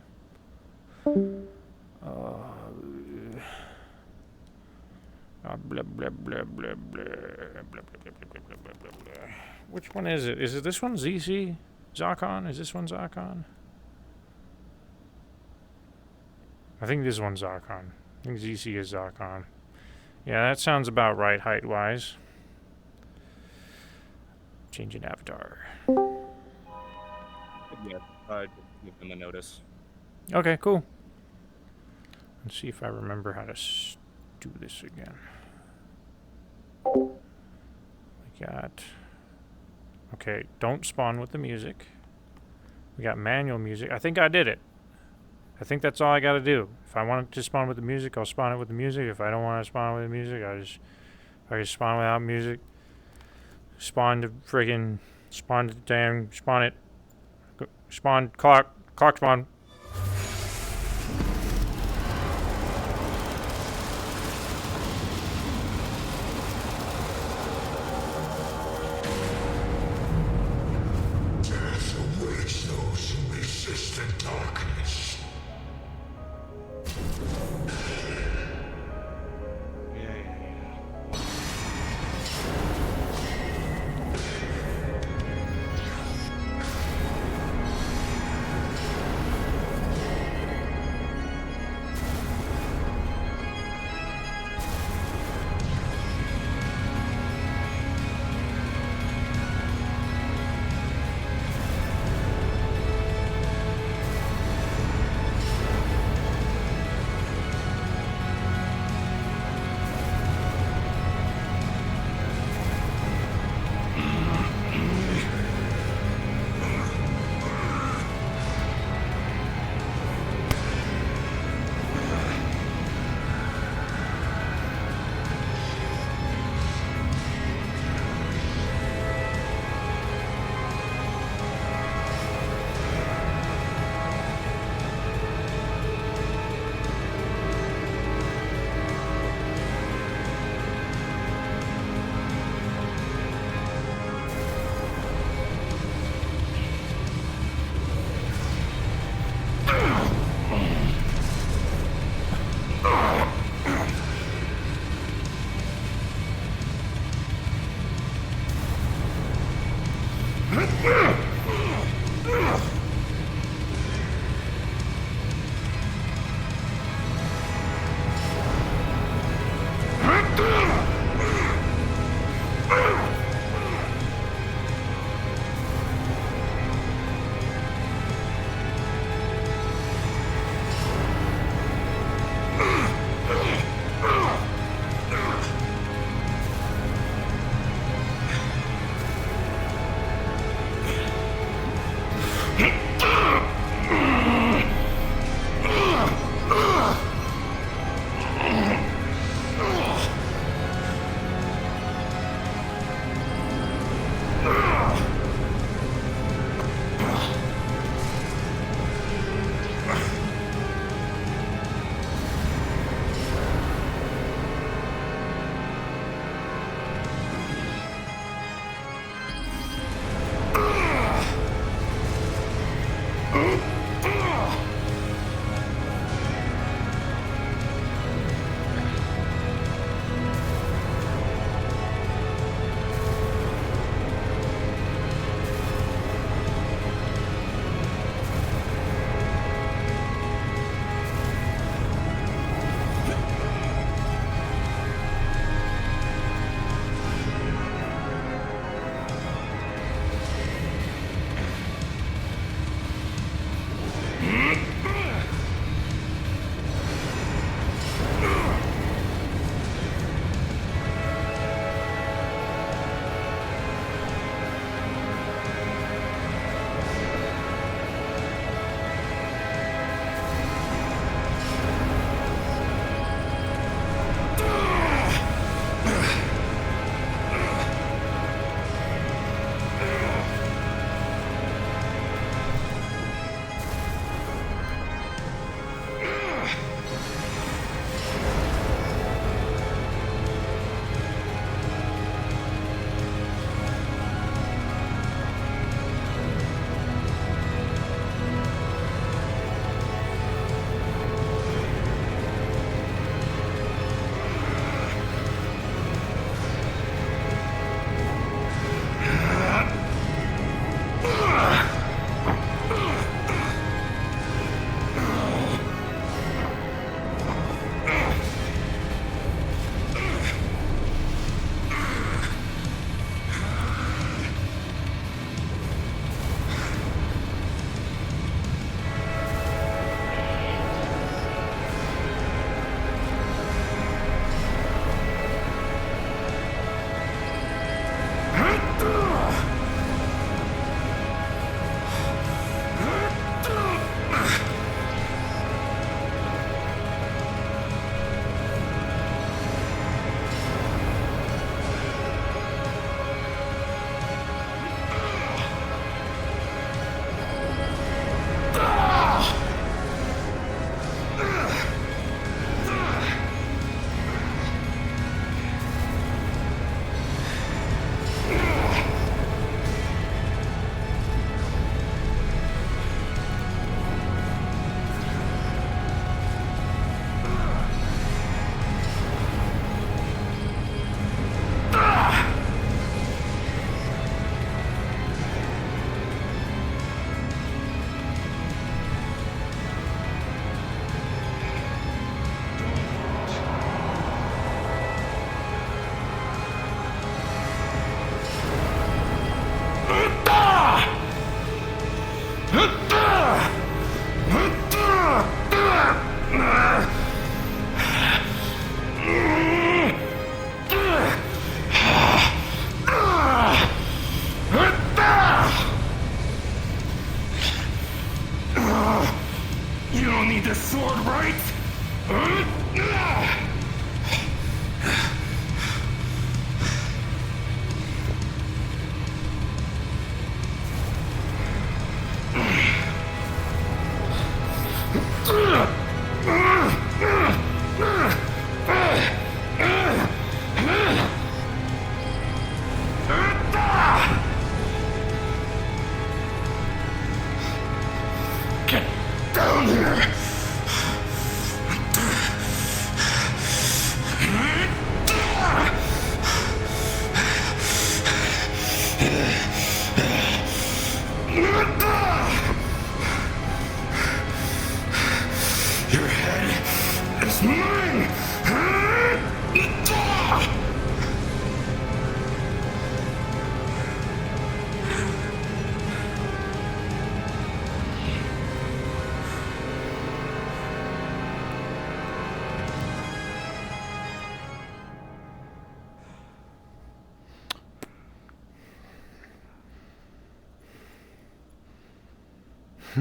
Speaker 1: Blah, blah, blah, blah, blah, blah, blah, blah, blah, blah, blah, blah, blah. Which one is it? Is it this one, ZC? Zarkon? Is this one Zarkon? I think this one's Zarkon. I think ZC is Zarkon. Yeah, that sounds about right height-wise. Changing avatar.
Speaker 12: Yeah, just give them a notice.
Speaker 1: Okay, cool. Let's see if I remember how to do this again. We got... Okay, don't spawn with the music. We got manual music. I think I did it. I think that's all I gotta do. If I want to spawn with the music, I'll spawn it with the music. If I don't want to spawn with the music, I just spawn without music. Spawn the friggin' spawn it. Spawn clock spawn.
Speaker 14: Death awaits those who resist the darkness.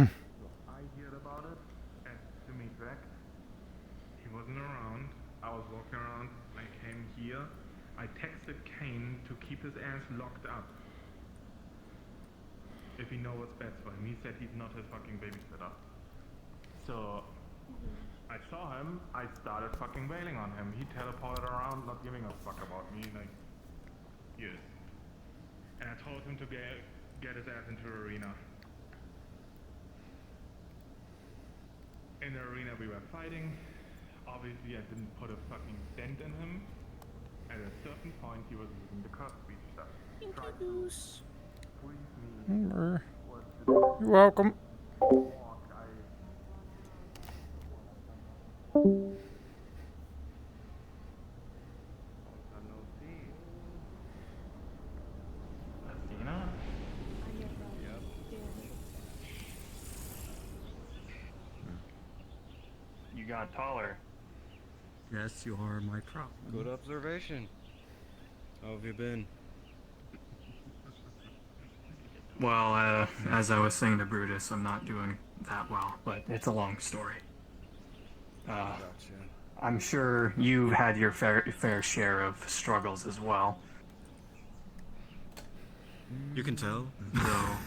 Speaker 15: I heard about it at Dimitrak. He wasn't around. I was walking around. I came here. I texted Kane to keep his ass locked up. If he knows what's best for him. He said he's not his fucking babysitter. So I saw him. I started fucking wailing on him. He teleported around, not giving a fuck about me. Like, yes. And I told him to get his ass into the arena. In the arena we were fighting. Obviously I didn't put a fucking dent in him. At a certain point he was using the curse speech stuff. Tried to squeeze me.
Speaker 1: You're welcome.
Speaker 15: Athena?
Speaker 16: You got taller.
Speaker 4: Yes, you are my problem. Good observation. How have you been?
Speaker 16: Well, as I was saying to Brutus, I'm not doing that well, but it's a long story.
Speaker 4: Gotcha.
Speaker 16: I'm sure you've had your fair share of struggles as well.
Speaker 4: You can tell.
Speaker 16: So,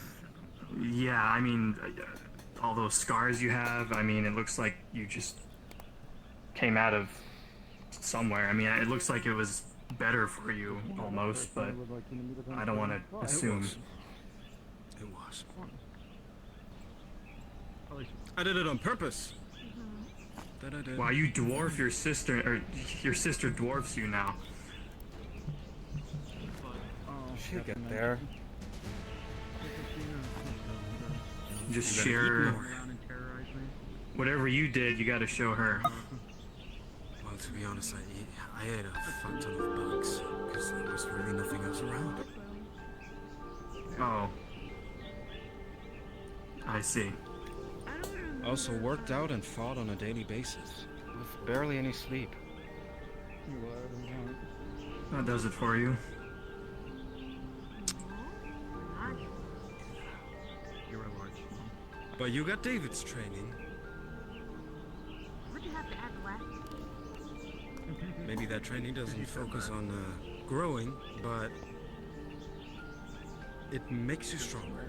Speaker 16: yeah, I mean, all those scars you have, I mean, it looks like you just came out of somewhere. I mean, it looks like it was better for you, almost, but I don't want to assume.
Speaker 4: It was. I did it on purpose. That I did.
Speaker 16: Wow, you dwarf your sister, or your sister dwarfs you now.
Speaker 4: She'll get there.
Speaker 16: Just
Speaker 4: You gotta
Speaker 16: share
Speaker 4: eat more.
Speaker 16: whatever you did. You got to show her.
Speaker 4: Well, to be honest, I ate a fuck ton of bugs because there was really nothing else around.
Speaker 16: Oh, I see.
Speaker 4: I also worked out and fought on a daily basis with barely any sleep.
Speaker 16: That does it for you.
Speaker 4: You're a large. But you got David's training.
Speaker 9: Would you have to add less?
Speaker 4: Maybe that training doesn't focus on growing, but it makes you stronger.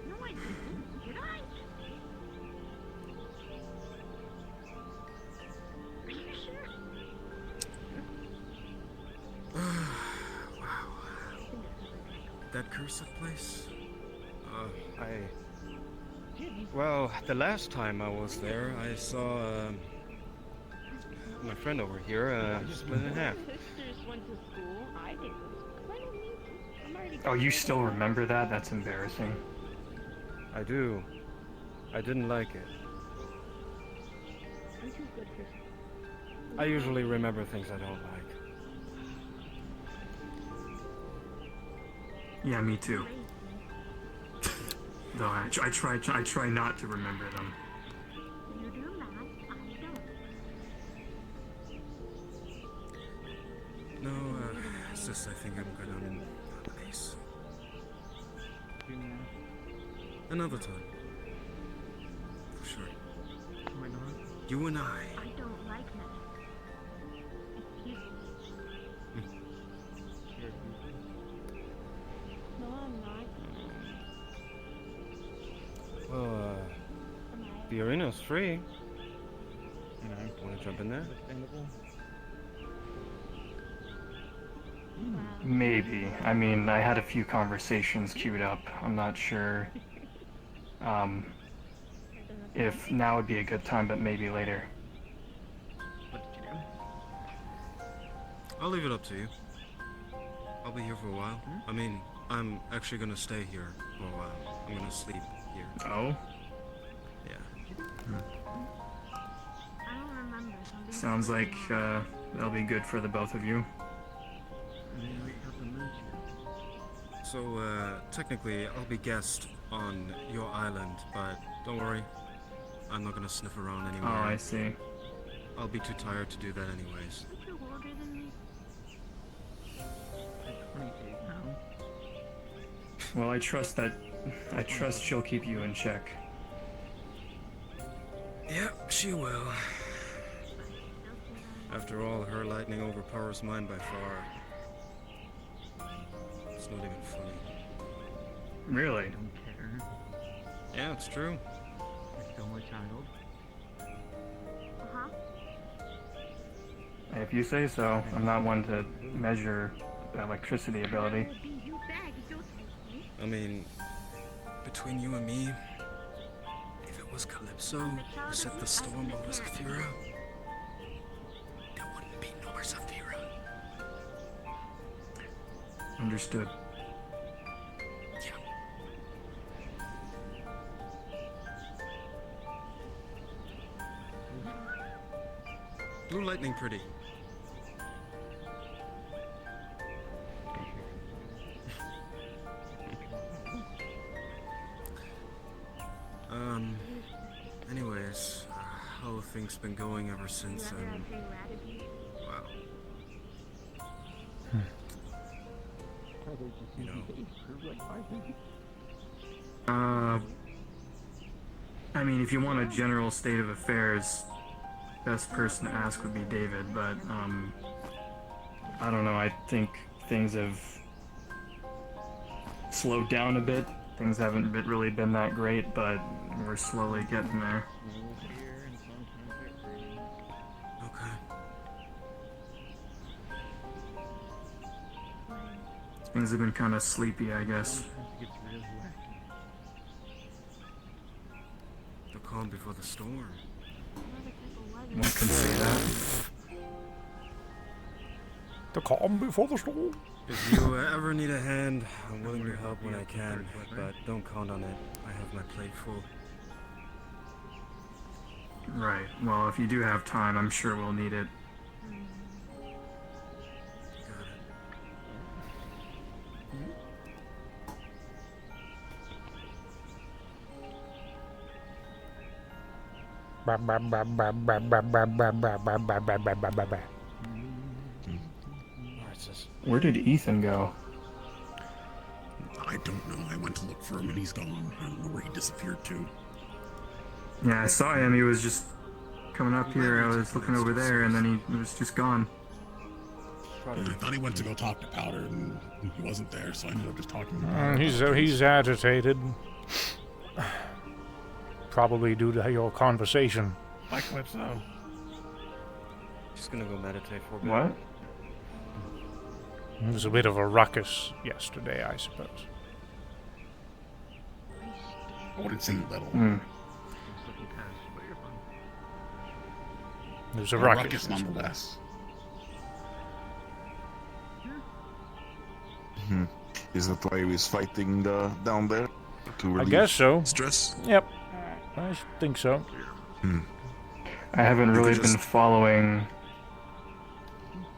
Speaker 9: No, I didn't. Did I? Are you sure?
Speaker 4: Wow. That cursed place? Well, the last time I was there, I saw my friend over here split in half.
Speaker 7: Sisters went to school. I didn't. I don't need to. I'm already.
Speaker 16: Oh, you still remember that? That's embarrassing.
Speaker 4: I do. I didn't like it.
Speaker 7: I'm too good for.
Speaker 4: I usually remember things I don't like.
Speaker 16: Yeah, me too. Though I try not to remember them.
Speaker 9: You do not. I don't.
Speaker 4: No, it's just I think I'm good on pace. Another time. For sure.
Speaker 9: Why not?
Speaker 4: You and I.
Speaker 9: I don't like that. Excuse me.
Speaker 7: No, I'm not.
Speaker 4: Well, the arena's free. You know, wanna jump in there?
Speaker 16: Maybe. I mean, I had a few conversations queued up. I'm not sure if now would be a good time, but maybe later.
Speaker 4: I'll leave it up to you. I'll be here for a while. I mean, I'm actually gonna stay here for a while. I'm gonna sleep here.
Speaker 16: Oh?
Speaker 4: Yeah.
Speaker 9: I don't remember something.
Speaker 16: Sounds like that'll be good for the both of you.
Speaker 4: So, technically, I'll be guest on your island, but don't worry. I'm not gonna sniff around anymore.
Speaker 16: Oh, I see.
Speaker 4: I'll be too tired to do that anyways.
Speaker 9: Aren't you older than me?
Speaker 16: Well, I trust she'll keep you in check.
Speaker 4: Yeah, she will. After all, her lightning overpowers mine by far. It's not even funny.
Speaker 16: Really?
Speaker 17: Don't care.
Speaker 4: Yeah, it's true.
Speaker 17: You're still my child.
Speaker 9: Uh-huh.
Speaker 16: If you say so. I'm not one to measure the electricity ability.
Speaker 4: I mean, between you and me, if it was Calypso who set the storm over Zafira, there wouldn't be no more Zafira.
Speaker 16: Understood.
Speaker 4: Blue lightning pretty. Anyways, how have things been going ever since, wow. You know.
Speaker 16: I mean, if you want a general state of affairs, best person to ask would be David, but, I don't know, I think things have slowed down a bit. Things haven't really been that great, but we're slowly getting there.
Speaker 4: Okay.
Speaker 16: Things have been kind of sleepy, I guess.
Speaker 4: The calm before the storm.
Speaker 16: One can say that.
Speaker 1: The calm before the storm.
Speaker 4: If you ever need a hand, I'm willing to help when I can, but don't count on it. I have my plate full.
Speaker 16: Right. Well, if you do have time, I'm sure we'll need it. Where did Ethan go?
Speaker 3: I don't know. I went to look for him and he's gone. I don't know where he disappeared to.
Speaker 16: Yeah, I saw him. He was just coming up here. I was looking over there, and then he was just gone.
Speaker 3: I thought he went to go talk to Powder, and he wasn't there, so I ended up just talking to Powder.
Speaker 1: He's agitated. Probably due to your conversation.
Speaker 3: By Calypso.
Speaker 4: Just gonna go meditate for a bit.
Speaker 16: What?
Speaker 1: It was a bit of a ruckus yesterday, I suppose.
Speaker 3: I wouldn't say little.
Speaker 1: There was a
Speaker 3: ruckus nonetheless.
Speaker 10: Is that why he's fighting down there? To
Speaker 1: I
Speaker 10: relieve
Speaker 1: guess so.
Speaker 10: Stress?
Speaker 1: Yep. I think so.
Speaker 16: I haven't really been following,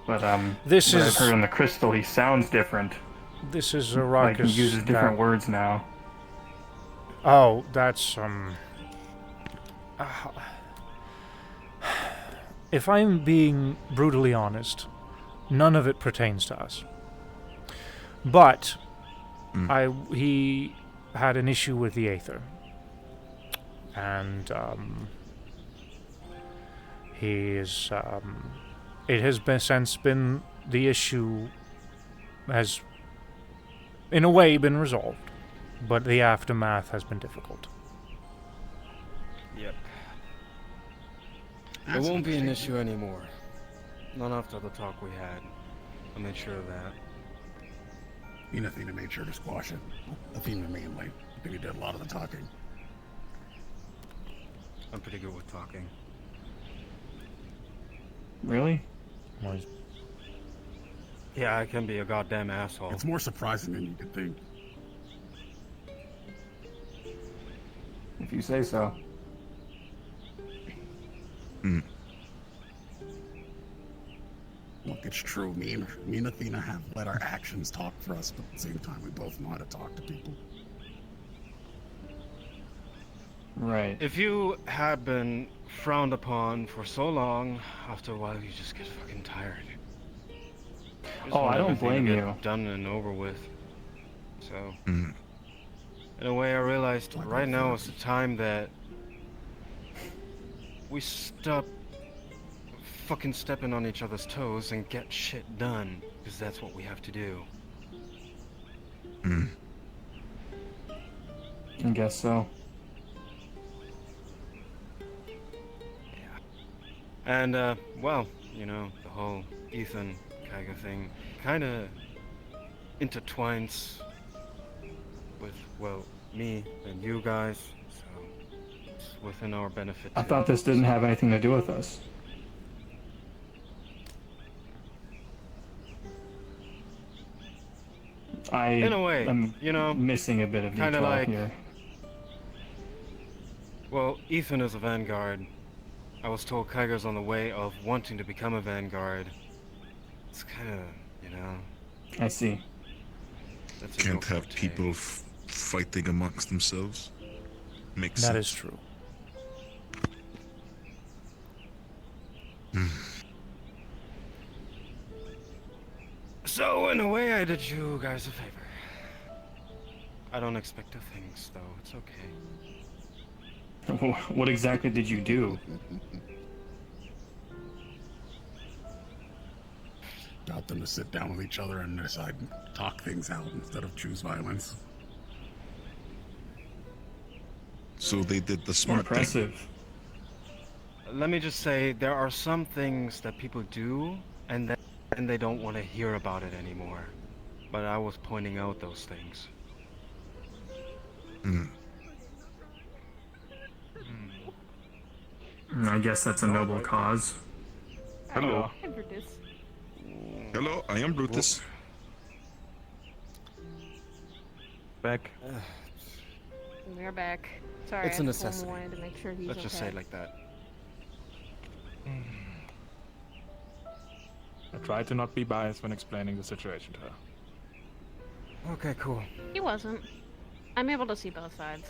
Speaker 16: but
Speaker 1: This
Speaker 16: what
Speaker 1: is-
Speaker 16: I've heard on the crystal, he sounds different.
Speaker 1: This is a
Speaker 16: Like
Speaker 1: ruckus.
Speaker 16: he uses different
Speaker 1: that-
Speaker 16: words now.
Speaker 1: Oh, that's if I'm being brutally honest, none of it pertains to us. But he had an issue with the Aether. And he is it has been since been the issue has in a way been resolved, but the aftermath has been difficult.
Speaker 4: Yep. It won't be an issue anymore. Not after the talk we had. I made sure of that.
Speaker 3: Athena made sure to squash it. Athena mainly. I think he did a lot of the talking.
Speaker 4: I'm pretty good with talking.
Speaker 16: Really?
Speaker 4: Yeah, I can be a goddamn asshole.
Speaker 3: It's more surprising than you could think.
Speaker 16: If you say so.
Speaker 3: Look, it's true. Me and Athena have let our actions talk for us, but at the same time, we both know how to talk to people.
Speaker 16: Right.
Speaker 4: If you had been frowned upon for so long, after a while you just get fucking tired. You just
Speaker 16: Oh,
Speaker 4: want
Speaker 16: I don't
Speaker 4: everything to
Speaker 16: blame
Speaker 4: get
Speaker 16: you.
Speaker 4: Done and over with. So. In a way, I realized right now is the time that we stop fucking stepping on each other's toes and get shit done, because that's what we have to do.
Speaker 16: I guess so.
Speaker 4: And, well, you know, the whole Ethan Kaiga thing kind of intertwines with, well, me and you guys, so it's within our benefit.
Speaker 16: I thought this didn't have anything to do with us.
Speaker 4: In a way,
Speaker 16: am
Speaker 4: you know,
Speaker 16: missing a bit of
Speaker 4: kinda
Speaker 16: detail
Speaker 4: like-
Speaker 16: here.
Speaker 4: Well, Ethan is a Vanguard. I was told Kaiga's on the way of wanting to become a Vanguard. It's kind of, you know.
Speaker 16: I see.
Speaker 4: That's
Speaker 10: Can't have people fighting amongst themselves. Makes
Speaker 1: That
Speaker 10: sense.
Speaker 1: is true.
Speaker 4: So, in a way, I did you guys a favor. I don't expect a things, though. It's okay.
Speaker 16: What exactly did you do?
Speaker 3: Got them to sit down with each other and decide, talk things out instead of choose violence.
Speaker 10: So they did the smart
Speaker 16: Impressive.
Speaker 4: Let me just say, there are some things that people do, and they don't want to hear about it anymore. But I was pointing out those things.
Speaker 16: I guess that's a noble cause.
Speaker 10: Hello.
Speaker 8: Hi, Brutus.
Speaker 10: Hello, I am Brutus.
Speaker 15: Back.
Speaker 8: We're back. Sorry,
Speaker 4: It's a
Speaker 8: I
Speaker 4: necessity.
Speaker 8: wanted to make sure he's
Speaker 4: Let's just say
Speaker 8: okay.
Speaker 4: it like that.
Speaker 15: I try to not be biased when explaining the situation to her.
Speaker 4: Okay, cool.
Speaker 8: He wasn't. I'm able to see both sides.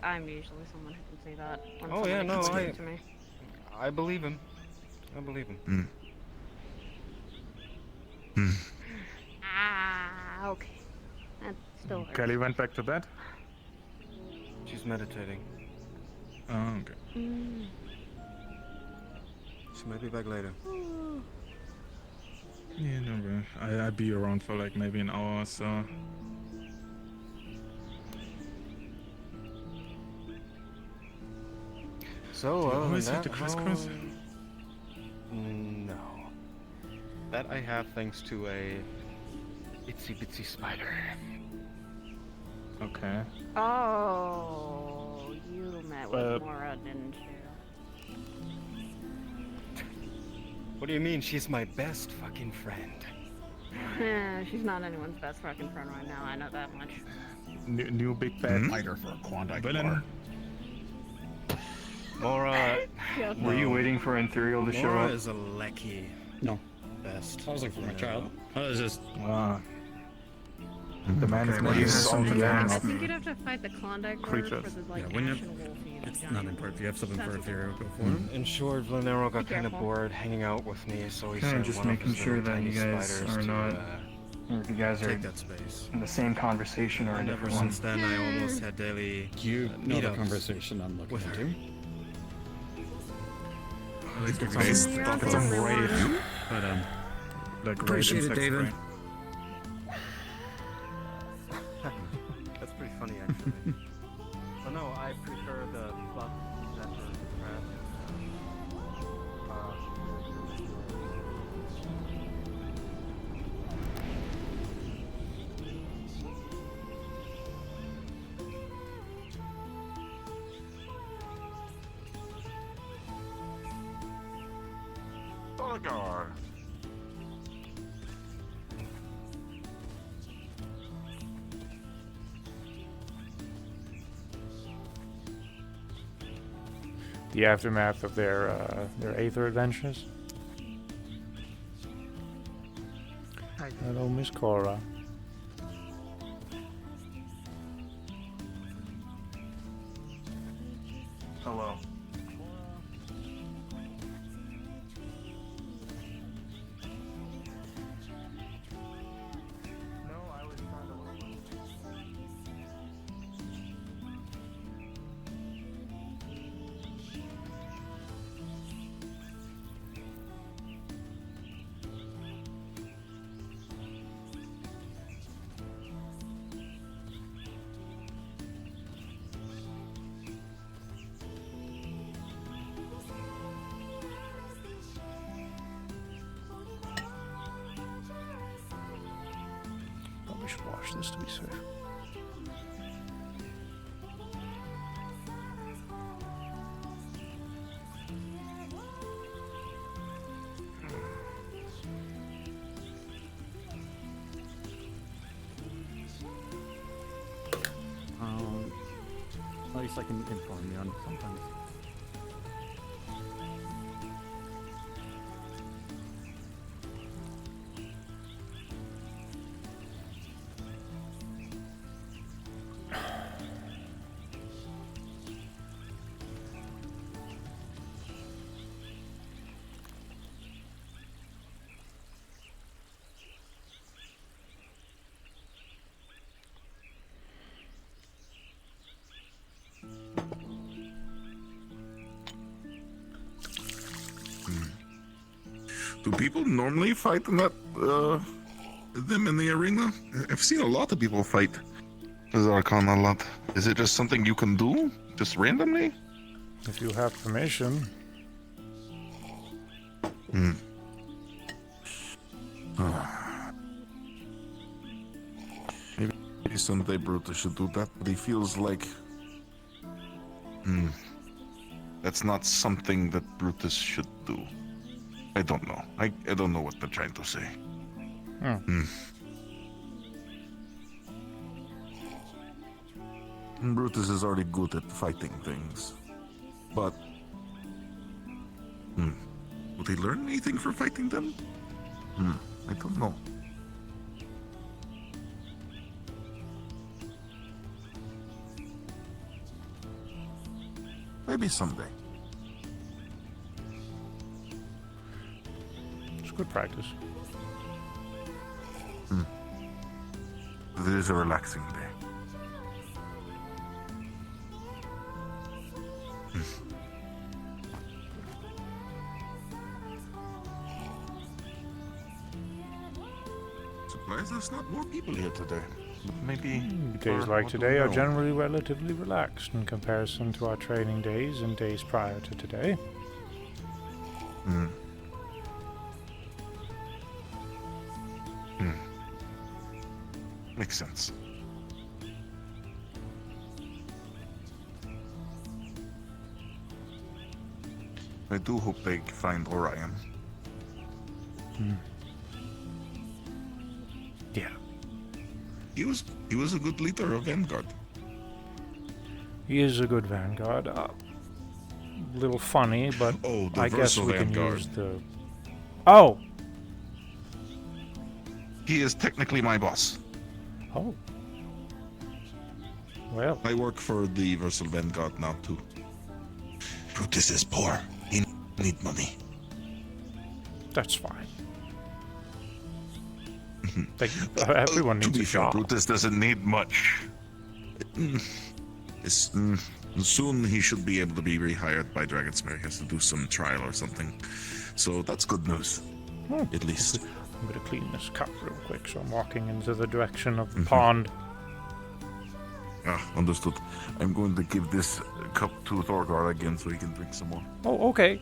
Speaker 8: I'm usually someone who can see that. When
Speaker 4: Oh yeah,
Speaker 8: somebody
Speaker 4: no,
Speaker 8: explains to me.
Speaker 4: I believe him. I believe him.
Speaker 8: Ah, okay. That still hurts.
Speaker 15: Kelly went back to bed.
Speaker 4: She's meditating.
Speaker 15: Oh, okay.
Speaker 8: Mm.
Speaker 4: She might be back later.
Speaker 11: Yeah, no, bro. I'd be around for like maybe an hour or so.
Speaker 4: So,
Speaker 11: Do you
Speaker 4: other than
Speaker 11: always
Speaker 4: that,
Speaker 11: have to crisscross?
Speaker 4: No. That I have thanks to a itsy bitsy spider.
Speaker 11: Okay.
Speaker 8: Oh, you met with Mora, didn't you?
Speaker 4: What do you mean? She's my best fucking friend.
Speaker 8: She's not anyone's best fucking friend right now. I know that much.
Speaker 15: New big bad
Speaker 3: Fighter for a Klondike
Speaker 15: villain.
Speaker 3: bar.
Speaker 4: Mora.
Speaker 16: Were you waiting for Ethereal to show
Speaker 4: Mora
Speaker 16: up?
Speaker 4: is a lecky.
Speaker 5: No.
Speaker 4: Best.
Speaker 5: I was looking for my child. I was just.
Speaker 11: The man is
Speaker 16: Okay,
Speaker 11: more
Speaker 16: well, you have
Speaker 11: used
Speaker 16: something
Speaker 11: to
Speaker 16: to
Speaker 8: I
Speaker 16: ask
Speaker 8: think
Speaker 16: me.
Speaker 8: you'd have to fight the Klondike bird for
Speaker 11: Creatures.
Speaker 8: the like
Speaker 5: Yeah, when you-
Speaker 8: action wolfie.
Speaker 5: It's not important. If you have something for
Speaker 8: That's
Speaker 5: Ethereal, go for
Speaker 16: Mm-hmm.
Speaker 5: it.
Speaker 4: In short, Vlanero got
Speaker 8: Be
Speaker 4: kind of
Speaker 8: careful.
Speaker 4: bored hanging out with me, so he
Speaker 16: Okay,
Speaker 4: sent
Speaker 16: just
Speaker 4: one of
Speaker 16: making
Speaker 4: his
Speaker 16: sure
Speaker 4: little
Speaker 16: that you
Speaker 4: tiny
Speaker 16: guys
Speaker 4: spiders
Speaker 16: are
Speaker 4: to,
Speaker 16: not, or if you guys are
Speaker 5: Take that space.
Speaker 16: in the same conversation or a
Speaker 13: And ever
Speaker 16: different one.
Speaker 13: since then, I almost had daily
Speaker 5: You know the
Speaker 13: meetups
Speaker 5: conversation I'm looking
Speaker 13: with her.
Speaker 5: into.
Speaker 13: At least
Speaker 11: It's
Speaker 13: every
Speaker 11: some-
Speaker 13: day.
Speaker 11: it's some rave.
Speaker 5: But
Speaker 11: Like
Speaker 13: Appreciate it,
Speaker 11: rave
Speaker 13: David.
Speaker 11: insect
Speaker 4: That's pretty funny, actually. But no, I prefer the fluff zephyr crab.
Speaker 10: Boligar.
Speaker 1: The aftermath of their Aether adventures. Hello, Miss Cora.
Speaker 16: Hello.
Speaker 1: push this to be safe.
Speaker 5: At least I can inform you on sometimes.
Speaker 10: Do people normally fight in that, them in the arena? I've seen a lot of people fight Zarkon a lot. Is it just something you can do? Just randomly?
Speaker 1: If you have permission.
Speaker 10: Hmm. Maybe someday Brutus should do that, but he feels like... That's not something that Brutus should do. I don't know. I don't know what they're trying to say. Brutus is already good at fighting things. But... Would he learn anything for fighting them? I don't know. Maybe someday.
Speaker 1: It's good practice.
Speaker 10: It is a relaxing day. Surprised there's not more people here today. Maybe...
Speaker 1: Days like today are generally relatively relaxed in comparison to our training days and days prior to today.
Speaker 10: Makes sense. I do hope they find Orion.
Speaker 1: Yeah.
Speaker 10: He was a good leader of Vanguard.
Speaker 1: He is a good Vanguard. Little funny, but
Speaker 10: Oh, the
Speaker 1: I guess
Speaker 10: Versal
Speaker 1: we can
Speaker 10: Vanguard.
Speaker 1: use the... Oh!
Speaker 10: He is technically my boss.
Speaker 1: Oh. Well.
Speaker 10: I work for the Versal Vanguard now too. Brutus is poor. He need money.
Speaker 1: That's fine. Everyone
Speaker 10: To
Speaker 1: needs
Speaker 10: be
Speaker 1: a
Speaker 10: fair,
Speaker 1: job.
Speaker 10: Brutus doesn't need much. Soon he should be able to be rehired by Dragonsmere. He has to do some trial or something. So that's good news. At least.
Speaker 1: I'm going to clean this cup real quick, so I'm walking into the direction of the pond.
Speaker 10: Understood. I'm going to give this cup to Thorgar again so he can drink some more.
Speaker 1: Oh, okay.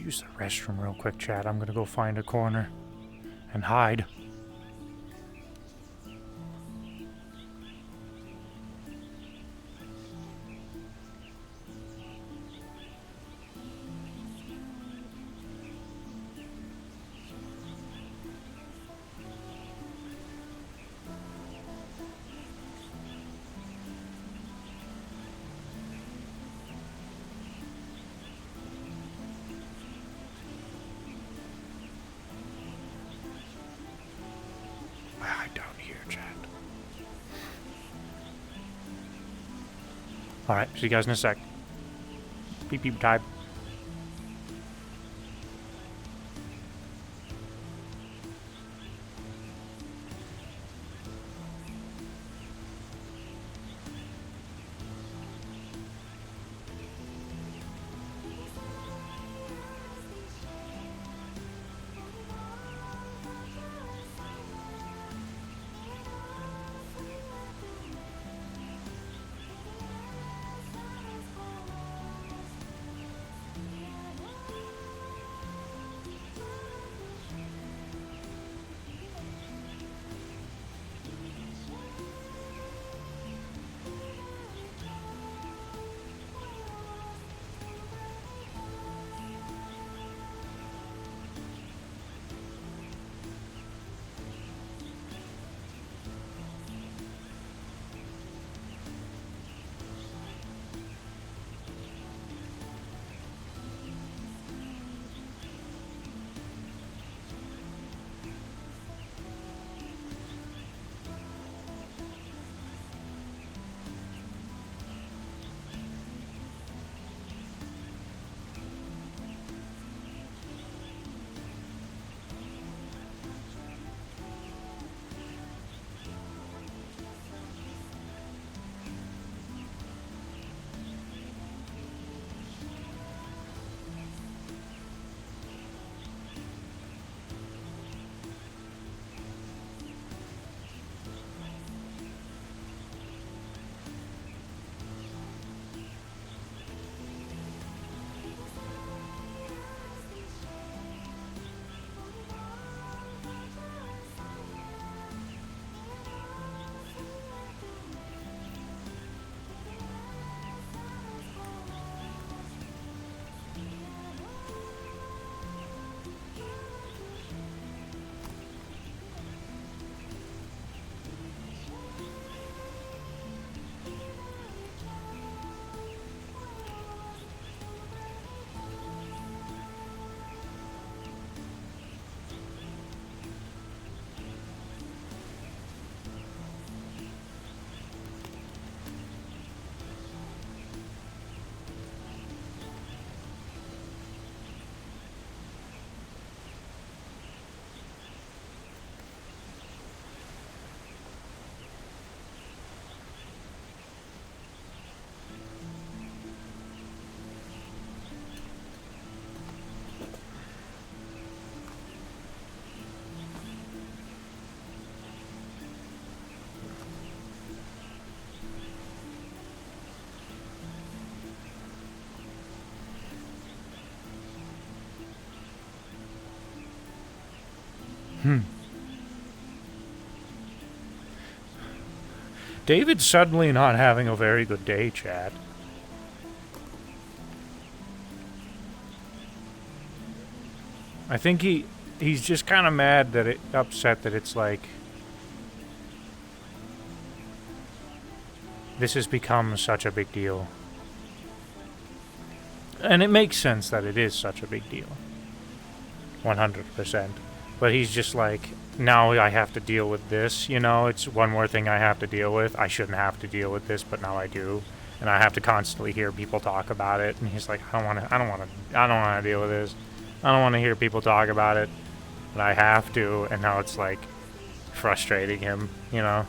Speaker 1: Use the restroom real quick, Chad. I'm gonna go find a corner and hide. Alright, see you guys in a sec. Beep beep time. David's suddenly not having a very good day, chat. I think he's just kind of mad that upset that it's like this has become such a big deal. And it makes sense that it is such a big deal. 100%. But he's just like, now I have to deal with this, you know, it's one more thing I have to deal with. I shouldn't have to deal with this, but now I do. And I have to constantly hear people talk about it. And he's like, I don't want to deal with this. I don't want to hear people talk about it, but I have to. And now it's like frustrating him, you know.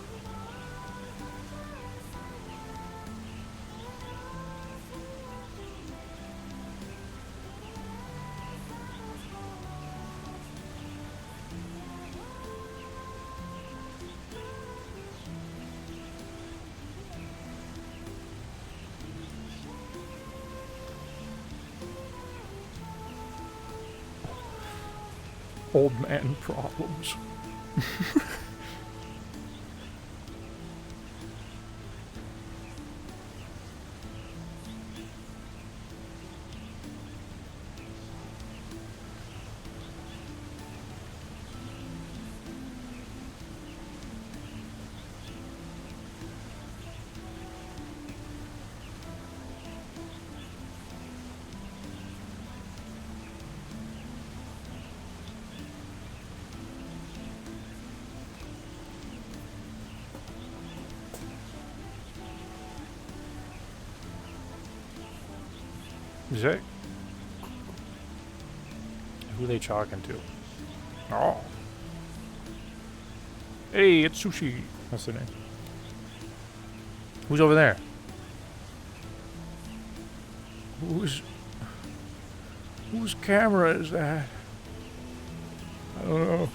Speaker 1: Old man problems. Is that... Who are they talking to? Oh. Hey, it's Sushi. What's their name? Who's over there? Whose camera is that? I don't know.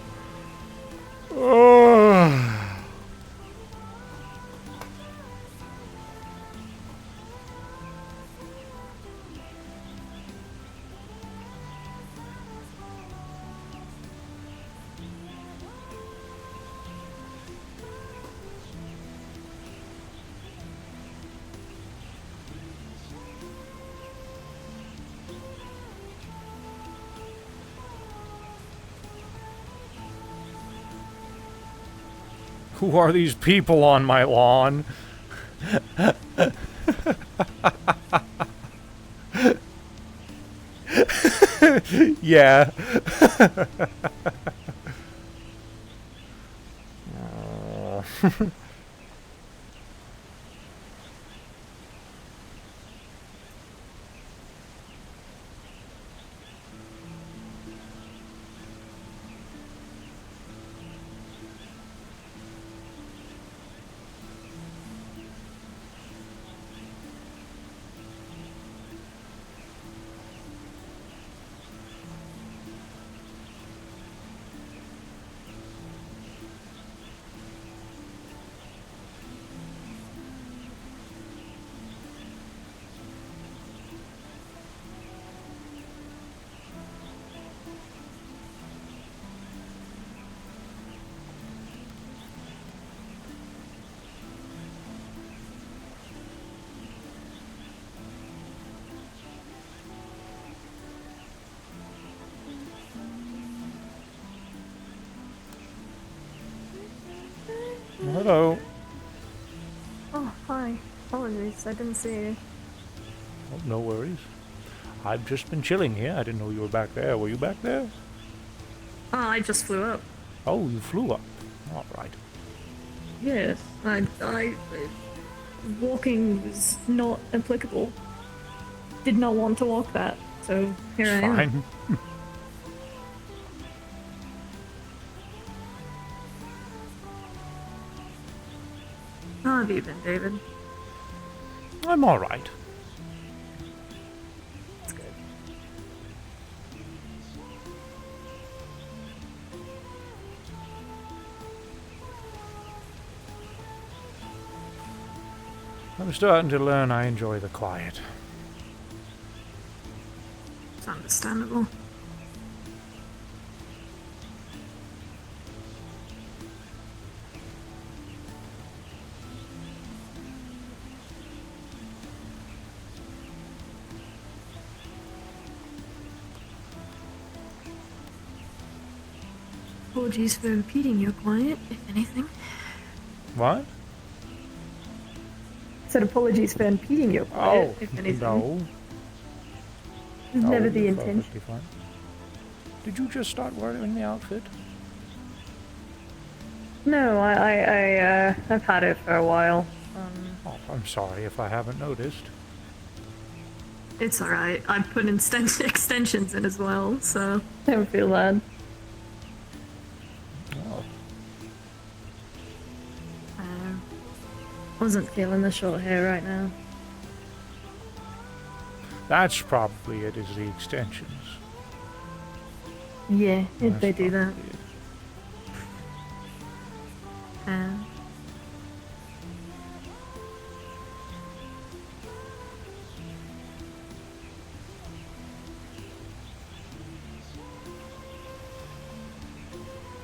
Speaker 1: Oh. Who are these people on my lawn? Yeah. Hello.
Speaker 18: Oh, hi. Apologies, I didn't see you.
Speaker 1: Oh, no worries. I've just been chilling here. I didn't know you were back there. Were you back there?
Speaker 18: Oh, I just flew up.
Speaker 1: Oh, you flew up. All right.
Speaker 18: Yes, walking was not applicable. Did not want to walk that, so here I am.
Speaker 1: Fine.
Speaker 18: How have you been, David?
Speaker 1: I'm all right.
Speaker 18: That's good.
Speaker 1: I'm starting to learn I enjoy the quiet.
Speaker 18: It's understandable. Apologies for impeding your quiet, if anything.
Speaker 1: What?
Speaker 18: Said apologies for impeding your quiet, if anything.
Speaker 1: No.
Speaker 18: It's never
Speaker 1: No,
Speaker 18: the
Speaker 1: you're
Speaker 18: intention.
Speaker 1: perfectly fine. Did you just start wearing the outfit?
Speaker 18: No, I've had it for a while.
Speaker 1: Oh, I'm sorry if I haven't noticed.
Speaker 18: It's alright. I put extensions in as well, so don't feel bad.
Speaker 1: Oh.
Speaker 18: Wasn't feeling the short hair right now.
Speaker 1: That's probably it, is the extensions.
Speaker 18: Yeah, if
Speaker 1: That's
Speaker 18: they do that.
Speaker 1: probably it.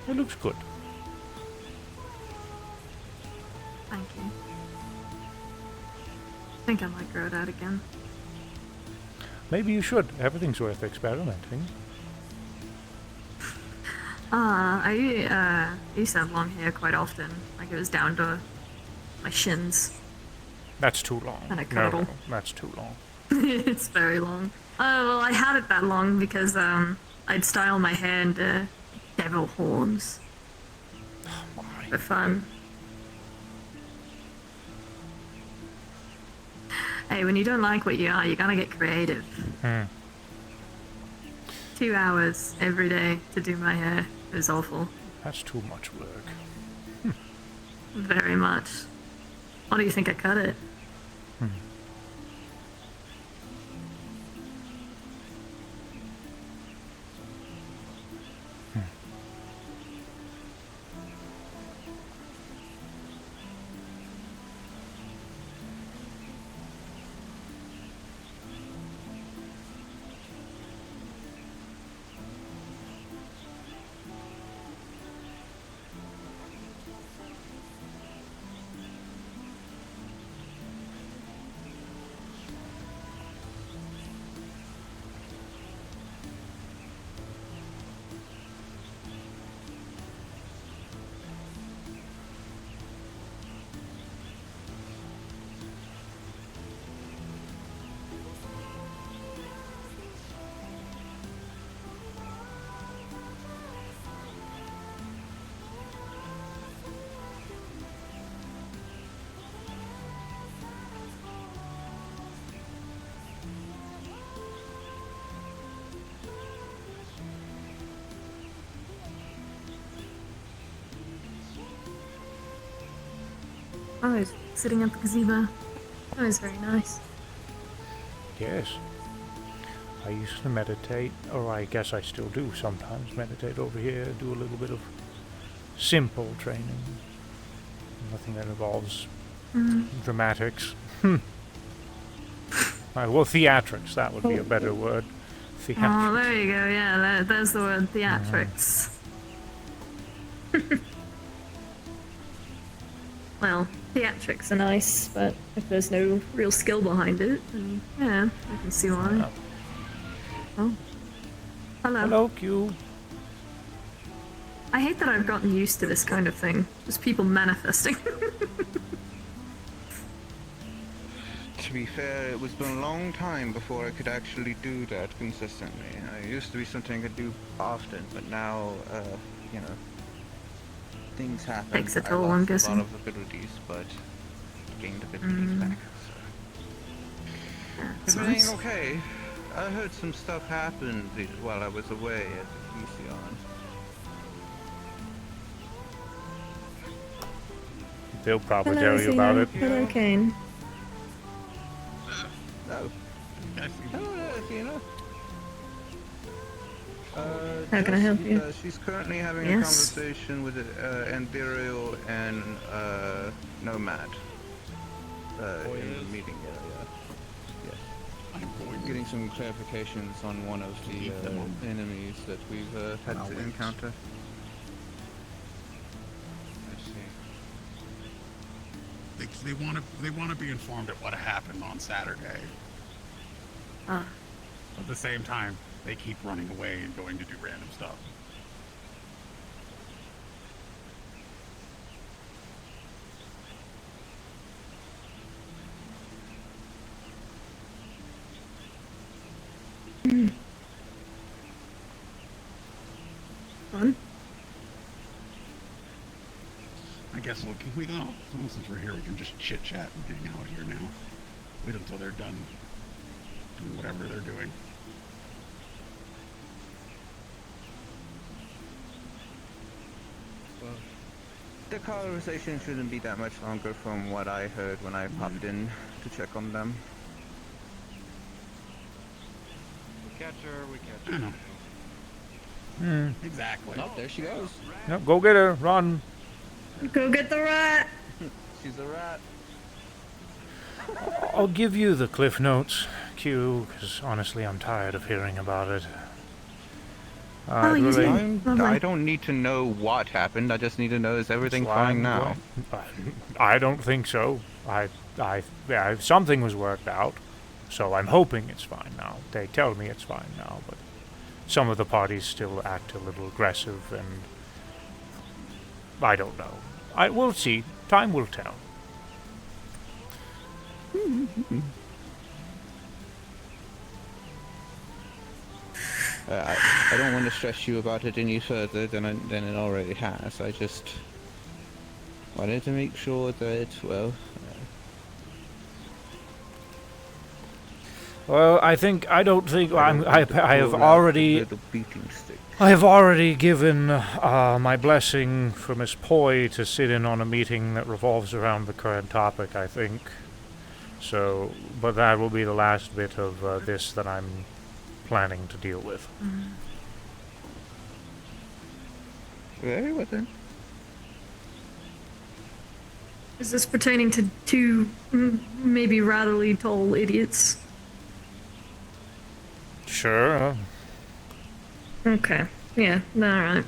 Speaker 1: It looks good.
Speaker 18: Thank you. I think I might grow it out again.
Speaker 1: Maybe you should. Everything's worth experimenting.
Speaker 18: I used to have long hair quite often. Like it was down to my shins.
Speaker 1: That's too long.
Speaker 18: And a
Speaker 1: No,
Speaker 18: cuddle.
Speaker 1: no, that's too long.
Speaker 18: It's very long. Well, I had it that long because I'd style my hair into devil horns. For fun. Hey, when you don't like what you are, you gotta get creative. 2 hours every day to do my hair is awful.
Speaker 1: That's too much work.
Speaker 18: Very much. Why do you think I cut it? Oh, he's sitting at the gazebo. That was very nice.
Speaker 1: Yes. I used to meditate, or I guess I still do sometimes meditate over here, do a little bit of simple training. Nothing that involves dramatics. Well, theatrics, that would be a better word. Theatrics.
Speaker 18: Oh, there you go. Yeah, there's the word theatrics. Well, theatrics are nice, but if there's no real skill behind it, then yeah, I can see why. Oh. Hello.
Speaker 1: Hello, Q.
Speaker 18: I hate that I've gotten used to this kind of thing. Just people manifesting.
Speaker 19: To be fair, it was been a long time before I could actually do that consistently. It used to be something I could do often, but now, you know, things happen.
Speaker 18: Takes a
Speaker 19: I
Speaker 18: toll,
Speaker 19: lost
Speaker 18: I'm
Speaker 19: a
Speaker 18: guessing.
Speaker 19: lot of abilities, but gained abilities back.
Speaker 18: That's
Speaker 19: So. Everything
Speaker 18: nice.
Speaker 19: okay? I heard some stuff happened while I was away at Elysion.
Speaker 1: They'll probably
Speaker 18: Hello,
Speaker 1: tell you about
Speaker 18: Zeno.
Speaker 1: it.
Speaker 18: Hello, Kane.
Speaker 19: Oh. Hello, Athena.
Speaker 18: How can I help you?
Speaker 19: She's currently having
Speaker 18: Yes.
Speaker 19: a conversation with Andiriel and Nomad. In the meeting area. Yes. Getting some clarifications on one of the enemies that we've had to encounter.
Speaker 3: They want to be informed of what happened on Saturday.
Speaker 18: Ah.
Speaker 3: At the same time, they keep running away and going to do random stuff.
Speaker 18: Fun.
Speaker 3: I guess we go. Since we're here, we can just chit chat and hang out here now. Wait until they're done doing whatever they're doing.
Speaker 19: Well, the conversation shouldn't be that much longer from what I heard when I popped in to check on them.
Speaker 4: We catch her, we catch her.
Speaker 3: I know. Exactly.
Speaker 19: Oh, there she goes.
Speaker 1: Yep, go get her, run.
Speaker 18: Go get the rat.
Speaker 19: She's a rat.
Speaker 1: I'll give you the cliff notes, Q, because honestly I'm tired of hearing about it.
Speaker 19: I don't need to know what happened. I just need to know, is everything fine now?
Speaker 1: I don't think so. Something was worked out, so I'm hoping it's fine now. They tell me it's fine now, but some of the parties still act a little aggressive, and I don't know. We'll see. Time will tell.
Speaker 19: I don't want to stress you about it any further than it already has. I just wanted to make sure that, well,
Speaker 1: Well, I don't think I have already.
Speaker 19: Little beating stick.
Speaker 1: I have already given my blessing for Miss Poi to sit in on a meeting that revolves around the current topic, I think. So, but that will be the last bit of this that I'm planning to deal with.
Speaker 19: Very well then.
Speaker 18: Is this pertaining to two maybe ratherly tall idiots?
Speaker 1: Sure.
Speaker 18: Okay. Yeah. Alright.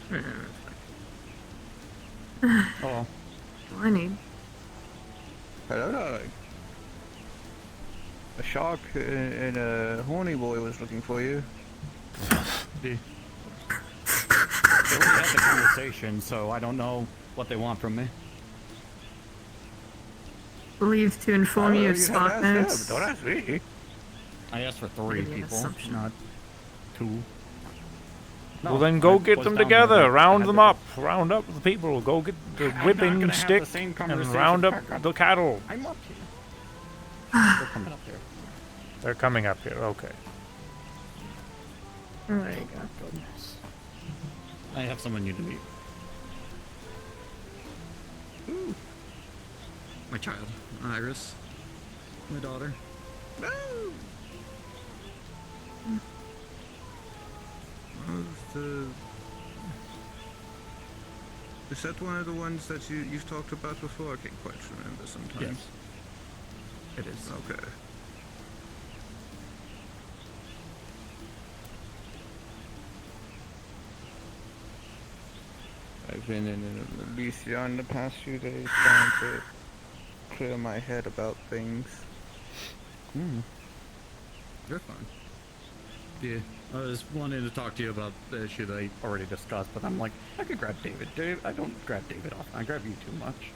Speaker 5: Oh.
Speaker 18: What do I need?
Speaker 19: Hello, darling. A shark and a horny boy was looking for you.
Speaker 5: We already had the conversation, so I don't know what they want from me.
Speaker 18: Believe to inform you of
Speaker 19: you
Speaker 18: stock
Speaker 19: have to ask
Speaker 18: notes.
Speaker 19: them, don't ask me.
Speaker 5: I asked for 3
Speaker 18: Maybe an
Speaker 5: people,
Speaker 18: assumption.
Speaker 5: not 2.
Speaker 1: Well, then go get
Speaker 5: was
Speaker 1: them
Speaker 5: down
Speaker 1: together.
Speaker 5: there. I
Speaker 1: Round
Speaker 5: had
Speaker 1: them
Speaker 5: to-
Speaker 1: up. Round up the people. Go get the
Speaker 5: I'm not
Speaker 1: whipping
Speaker 5: gonna have
Speaker 1: stick
Speaker 5: the same
Speaker 1: and
Speaker 5: conversation.
Speaker 1: round up the cattle.
Speaker 5: I'm up here. They're coming up here.
Speaker 1: They're coming up here. Okay.
Speaker 18: Alright.
Speaker 5: God goodness. I have someone you to meet. Ooh. My child, Iris. My daughter.
Speaker 19: Is that one of the ones that you've talked about before? I can't quite remember sometimes.
Speaker 5: Yes. It is.
Speaker 19: Okay. I've been in Alicia in the past few days trying to clear my head about things.
Speaker 5: You're fine. Yeah, I was wanting to talk to you about the issue that I already discussed, but I'm like, I could grab David. I don't grab David off. I grab you too much.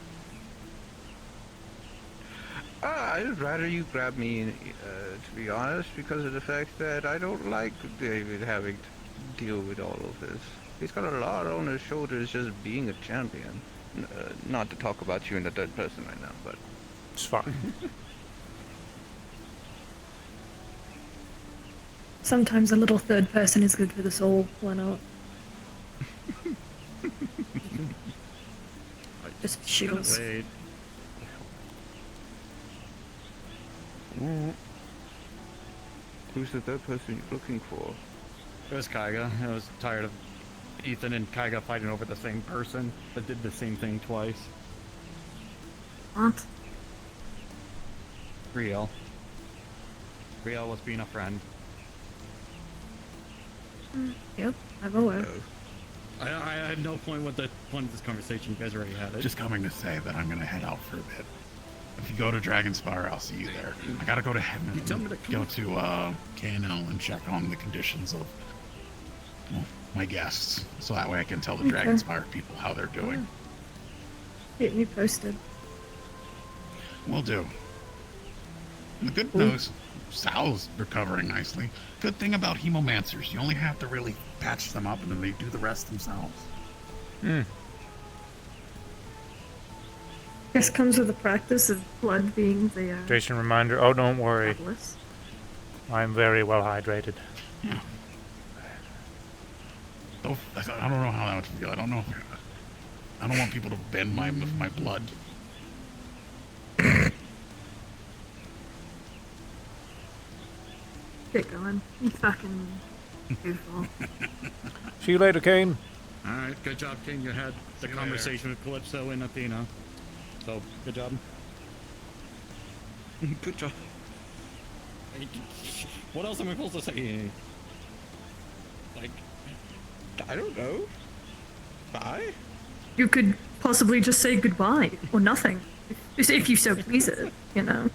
Speaker 19: I'd rather you grab me, to be honest, because of the fact that I don't like David having to deal with all of this. He's got a lot on his shoulders just being a champion. Not to talk about you in the third person right now, but...
Speaker 1: It's fine.
Speaker 18: Sometimes a little third person is good for the soul. Why not? Just shiggles.
Speaker 5: Wait.
Speaker 19: Who's the third person you're looking for?
Speaker 5: It was Kaiga. I was tired of Ethan and Kaiga fighting over the same person that did the same thing twice.
Speaker 18: What?
Speaker 5: Riel. Riel was being a friend.
Speaker 18: Yep, I'm aware.
Speaker 5: I had no point with the point of this conversation. You guys already had it.
Speaker 3: Just coming to say that I'm gonna head out for a bit. If you go to Dragonspire, I'll see you there. I gotta go to heaven. Go to KNL and check on the conditions of my guests, so that way I can tell the
Speaker 18: Okay.
Speaker 3: Dragonspire people how they're doing.
Speaker 18: Get me posted.
Speaker 3: Will do. And the good news, Sal's recovering nicely. Good thing about hemomancers, you only have to really patch them up and then they do the rest themselves.
Speaker 18: This comes with the practice of blood being the
Speaker 1: Jason reminder. Oh, don't worry.
Speaker 18: catalyst.
Speaker 1: I'm very well hydrated.
Speaker 3: Yeah. I don't know how that would feel. I don't know. I don't want people to bend my blood.
Speaker 18: Get going. You fucking beautiful.
Speaker 1: See you later, Kane.
Speaker 5: Alright, good job, King. You had the conversation with Calypso and Athena. So, good job.
Speaker 19: Good job.
Speaker 5: What else am I supposed to say? Like,
Speaker 19: I don't know. Bye?
Speaker 18: You could possibly just say goodbye or nothing, if you so please it. You know.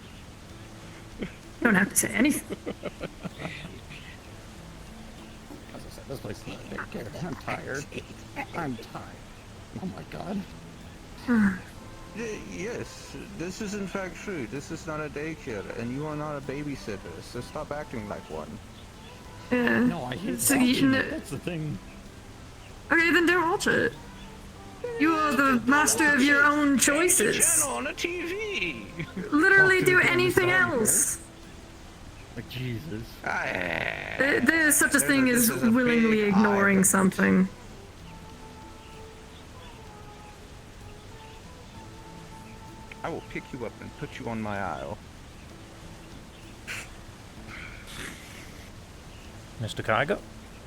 Speaker 18: You don't have to say anything.
Speaker 5: as I said, this place is not a daycare. I'm tired. I'm tired. Oh my god.
Speaker 19: Yes, this is in fact true. This is not a daycare, and you are not a babysitter, so stop acting like one.
Speaker 5: No, I hate
Speaker 18: so
Speaker 5: watching it. That's the thing.
Speaker 18: Okay, then don't watch it. You are the master of your own choices.
Speaker 19: Channel on a TV.
Speaker 18: Literally do anything else.
Speaker 5: Like, Jesus.
Speaker 18: There's such a thing as
Speaker 19: this is a
Speaker 18: willingly
Speaker 19: big
Speaker 18: ignoring
Speaker 19: eye.
Speaker 18: something.
Speaker 19: I will pick you up and put you on my aisle.
Speaker 1: Mr. Kygo?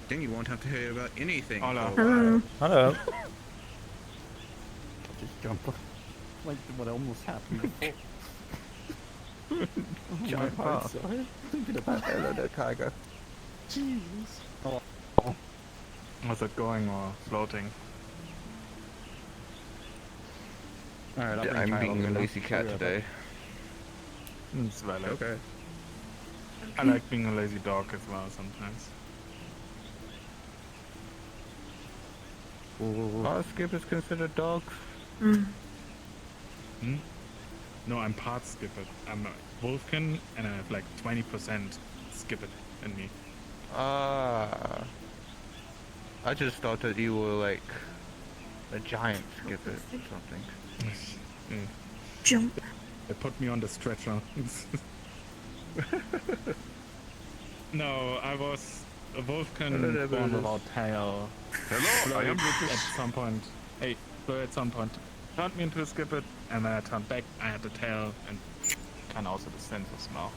Speaker 19: Then you won't have to hear about anything.
Speaker 11: Hello.
Speaker 19: for a while.
Speaker 1: Hello.
Speaker 5: Just jump up. Like what almost happened before.
Speaker 19: Jump
Speaker 5: my
Speaker 19: off.
Speaker 5: heart, sorry.
Speaker 19: Thinking about hello there, Kygo.
Speaker 5: Jesus.
Speaker 11: Was it going or floating?
Speaker 5: Alright, I'll
Speaker 19: Yeah,
Speaker 5: bring
Speaker 19: I'm
Speaker 5: Tyler
Speaker 19: being a
Speaker 5: over.
Speaker 19: lazy cat
Speaker 5: Yeah,
Speaker 19: today.
Speaker 11: It's valid.
Speaker 19: Okay.
Speaker 11: I like being a lazy dog as well sometimes.
Speaker 19: Are skippers considered dogs?
Speaker 11: Hmm? No, I'm part skipper. I'm a wolfkin and I have like 20% skipper in me.
Speaker 19: I just thought that you were like a giant skipper or something.
Speaker 18: Jump.
Speaker 11: They put me on the stretcher. No, I was a wolfkin born without tail.
Speaker 10: Hello, I am
Speaker 11: At some point, hey, so at some point, turned me into a skipper, and then I turned back. I had the tail and also the sense of smell.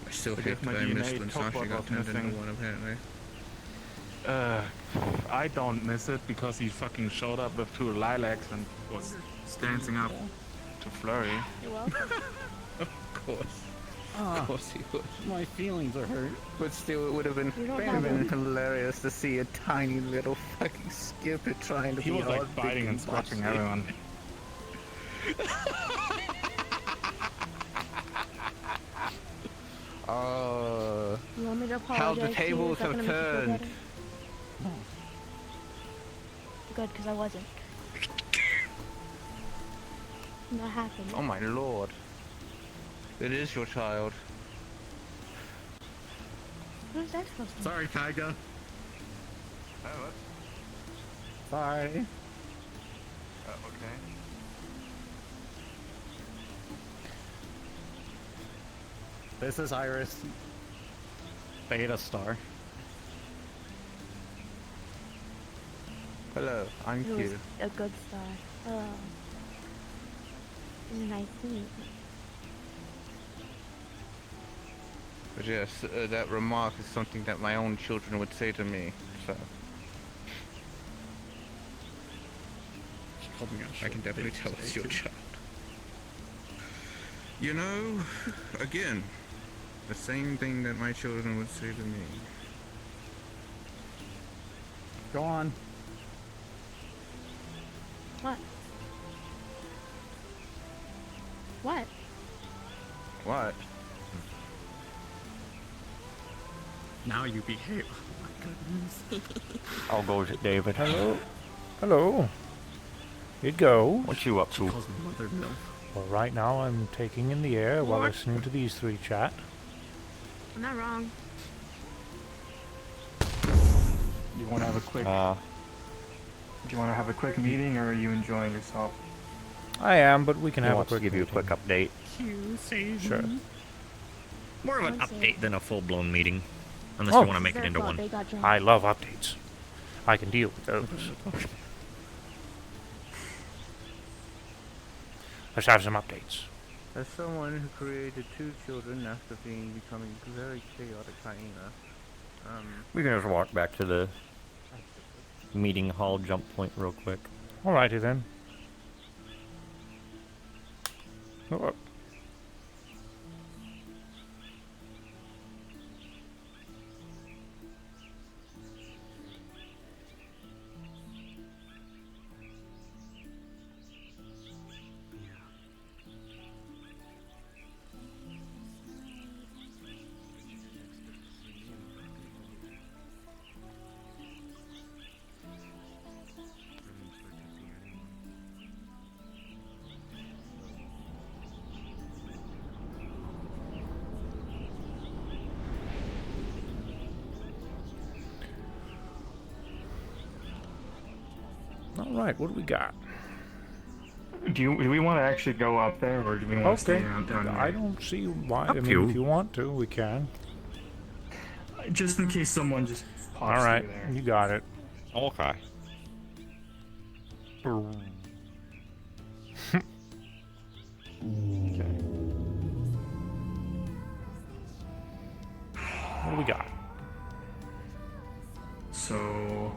Speaker 19: I still
Speaker 11: I
Speaker 19: hate
Speaker 11: guess my
Speaker 19: that I missed
Speaker 11: DNA
Speaker 19: when
Speaker 11: top
Speaker 19: Sasha got
Speaker 11: was
Speaker 19: turned into
Speaker 11: missing.
Speaker 19: one apparently.
Speaker 11: I don't miss it because he fucking showed up with 2 lilacs and was dancing up to Flurry.
Speaker 7: You're welcome.
Speaker 19: Of course. Of course he would.
Speaker 5: My feelings are hurt.
Speaker 19: But still, it would have been,
Speaker 7: You don't
Speaker 19: been
Speaker 7: have them.
Speaker 19: hilarious to see a tiny little fucking skipper trying to
Speaker 11: He
Speaker 19: be
Speaker 11: was like
Speaker 19: all big
Speaker 11: biting and scratching
Speaker 19: bossy.
Speaker 11: everyone.
Speaker 7: You want me to apologize
Speaker 19: how the
Speaker 7: to you?
Speaker 19: tables
Speaker 7: Is that
Speaker 19: have
Speaker 7: gonna make you feel
Speaker 19: turned.
Speaker 7: better? Good, because I wasn't. And that happened.
Speaker 19: Oh my lord. It is your child.
Speaker 7: Who's that supposed to be?
Speaker 5: Sorry, Kyga.
Speaker 19: Oh,
Speaker 5: Sorry.
Speaker 19: okay.
Speaker 5: This is Iris. Beta Star.
Speaker 19: Hello, I'm
Speaker 7: It was
Speaker 19: Q.
Speaker 7: a good start. Oh. It was nice to meet you.
Speaker 19: But yes, that remark is something that my own children would say to me, so. I can definitely tell it's your child. You know, again, the same thing that my children would say to me.
Speaker 5: Go on.
Speaker 7: What? What?
Speaker 19: What?
Speaker 5: Now you behave. Oh my goodness.
Speaker 2: I'll go to David.
Speaker 1: Hello. Hello. You'd go.
Speaker 2: What you up to?
Speaker 5: Calls me Mother Milf.
Speaker 1: Well, right now I'm taking in the air while
Speaker 7: What?
Speaker 1: listening to these 3 chat.
Speaker 7: I'm not wrong.
Speaker 16: You want to have a quick? Do you want to have a quick meeting, or are you enjoying yourself?
Speaker 1: I am, but we can
Speaker 2: He
Speaker 1: have a
Speaker 2: wants to
Speaker 1: quick
Speaker 2: give you a quick update.
Speaker 1: Sure.
Speaker 20: More of an
Speaker 7: One
Speaker 20: update than a full-blown meeting, unless
Speaker 1: Oh.
Speaker 20: you want to make it
Speaker 7: Their
Speaker 20: into
Speaker 7: fault
Speaker 20: one.
Speaker 7: they got drunk.
Speaker 1: I love updates. I can deal with those. Let's have some updates.
Speaker 19: As someone who created 2 children after becoming very chaotic hyena,
Speaker 2: We can just walk back to the meeting hall jump point real quick.
Speaker 1: Alrighty then. Oh, Alright, what do we got?
Speaker 16: Do we want to actually go up there, or do we want to stay
Speaker 1: Okay.
Speaker 16: down here?
Speaker 1: I don't see why.
Speaker 16: Up
Speaker 1: I mean,
Speaker 16: you.
Speaker 1: if you want to, we can.
Speaker 16: Just in case someone just pops
Speaker 1: All right,
Speaker 16: through there.
Speaker 1: you got it.
Speaker 20: Okay.
Speaker 1: What do we got?
Speaker 16: So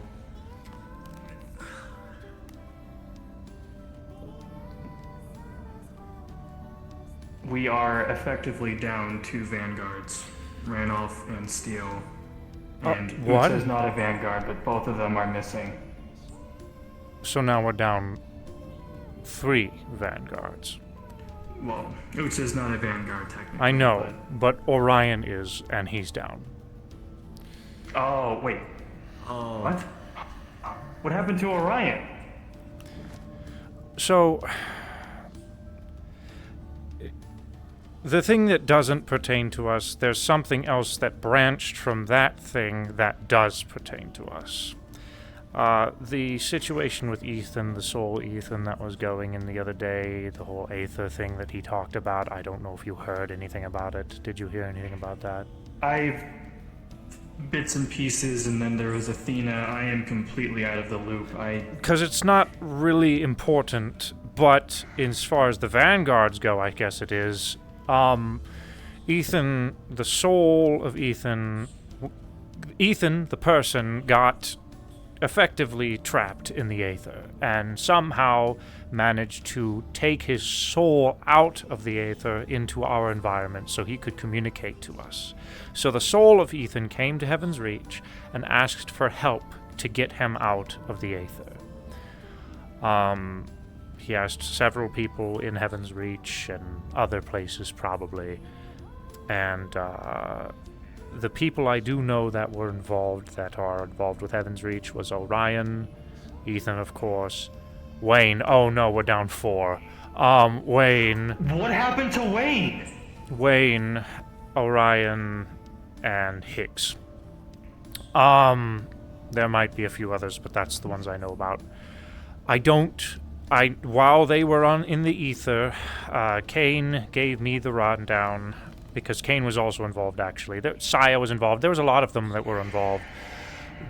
Speaker 16: we are effectively down 2 vanguards, Ranulph and Steele. And
Speaker 1: what?
Speaker 16: Ucha is not a vanguard, but both of them are missing.
Speaker 1: So now we're down 3 vanguards.
Speaker 16: Well, Ucha is not a vanguard technically.
Speaker 1: I know, but Orion is, and he's down.
Speaker 16: Oh, wait.
Speaker 20: Oh.
Speaker 16: What? What happened to Orion?
Speaker 1: So, the thing that doesn't pertain to us, there's something else that branched from that thing that does pertain to us. The situation with Ethan, the soul Ethan that was going in the other day, the whole Aether thing that he talked about, I don't know if you heard anything about it. Did you hear anything about that?
Speaker 16: I've bits and pieces, and then there was Athena. I am completely out of the loop.
Speaker 1: Because it's not really important, but as far as the vanguards go, I guess it is. Ethan, the soul of Ethan, the person, got effectively trapped in the Aether, and somehow managed to take his soul out of the Aether into our environment so he could communicate to us. So the soul of Ethan came to Heaven's Reach and asked for help to get him out of the Aether. He asked several people in Heaven's Reach and other places probably, and the people I do know that were involved, that are involved with Heaven's Reach, was Orion, Ethan, of course, Wayne. Oh no, we're down 4. Wayne.
Speaker 16: What happened to Wayne?
Speaker 1: Wayne, Orion, and Hicks. There might be a few others, but that's the ones I know about. While they were in the ether, Kane gave me the rundown, because Kane was also involved, actually. Saya was involved. There was a lot of them that were involved.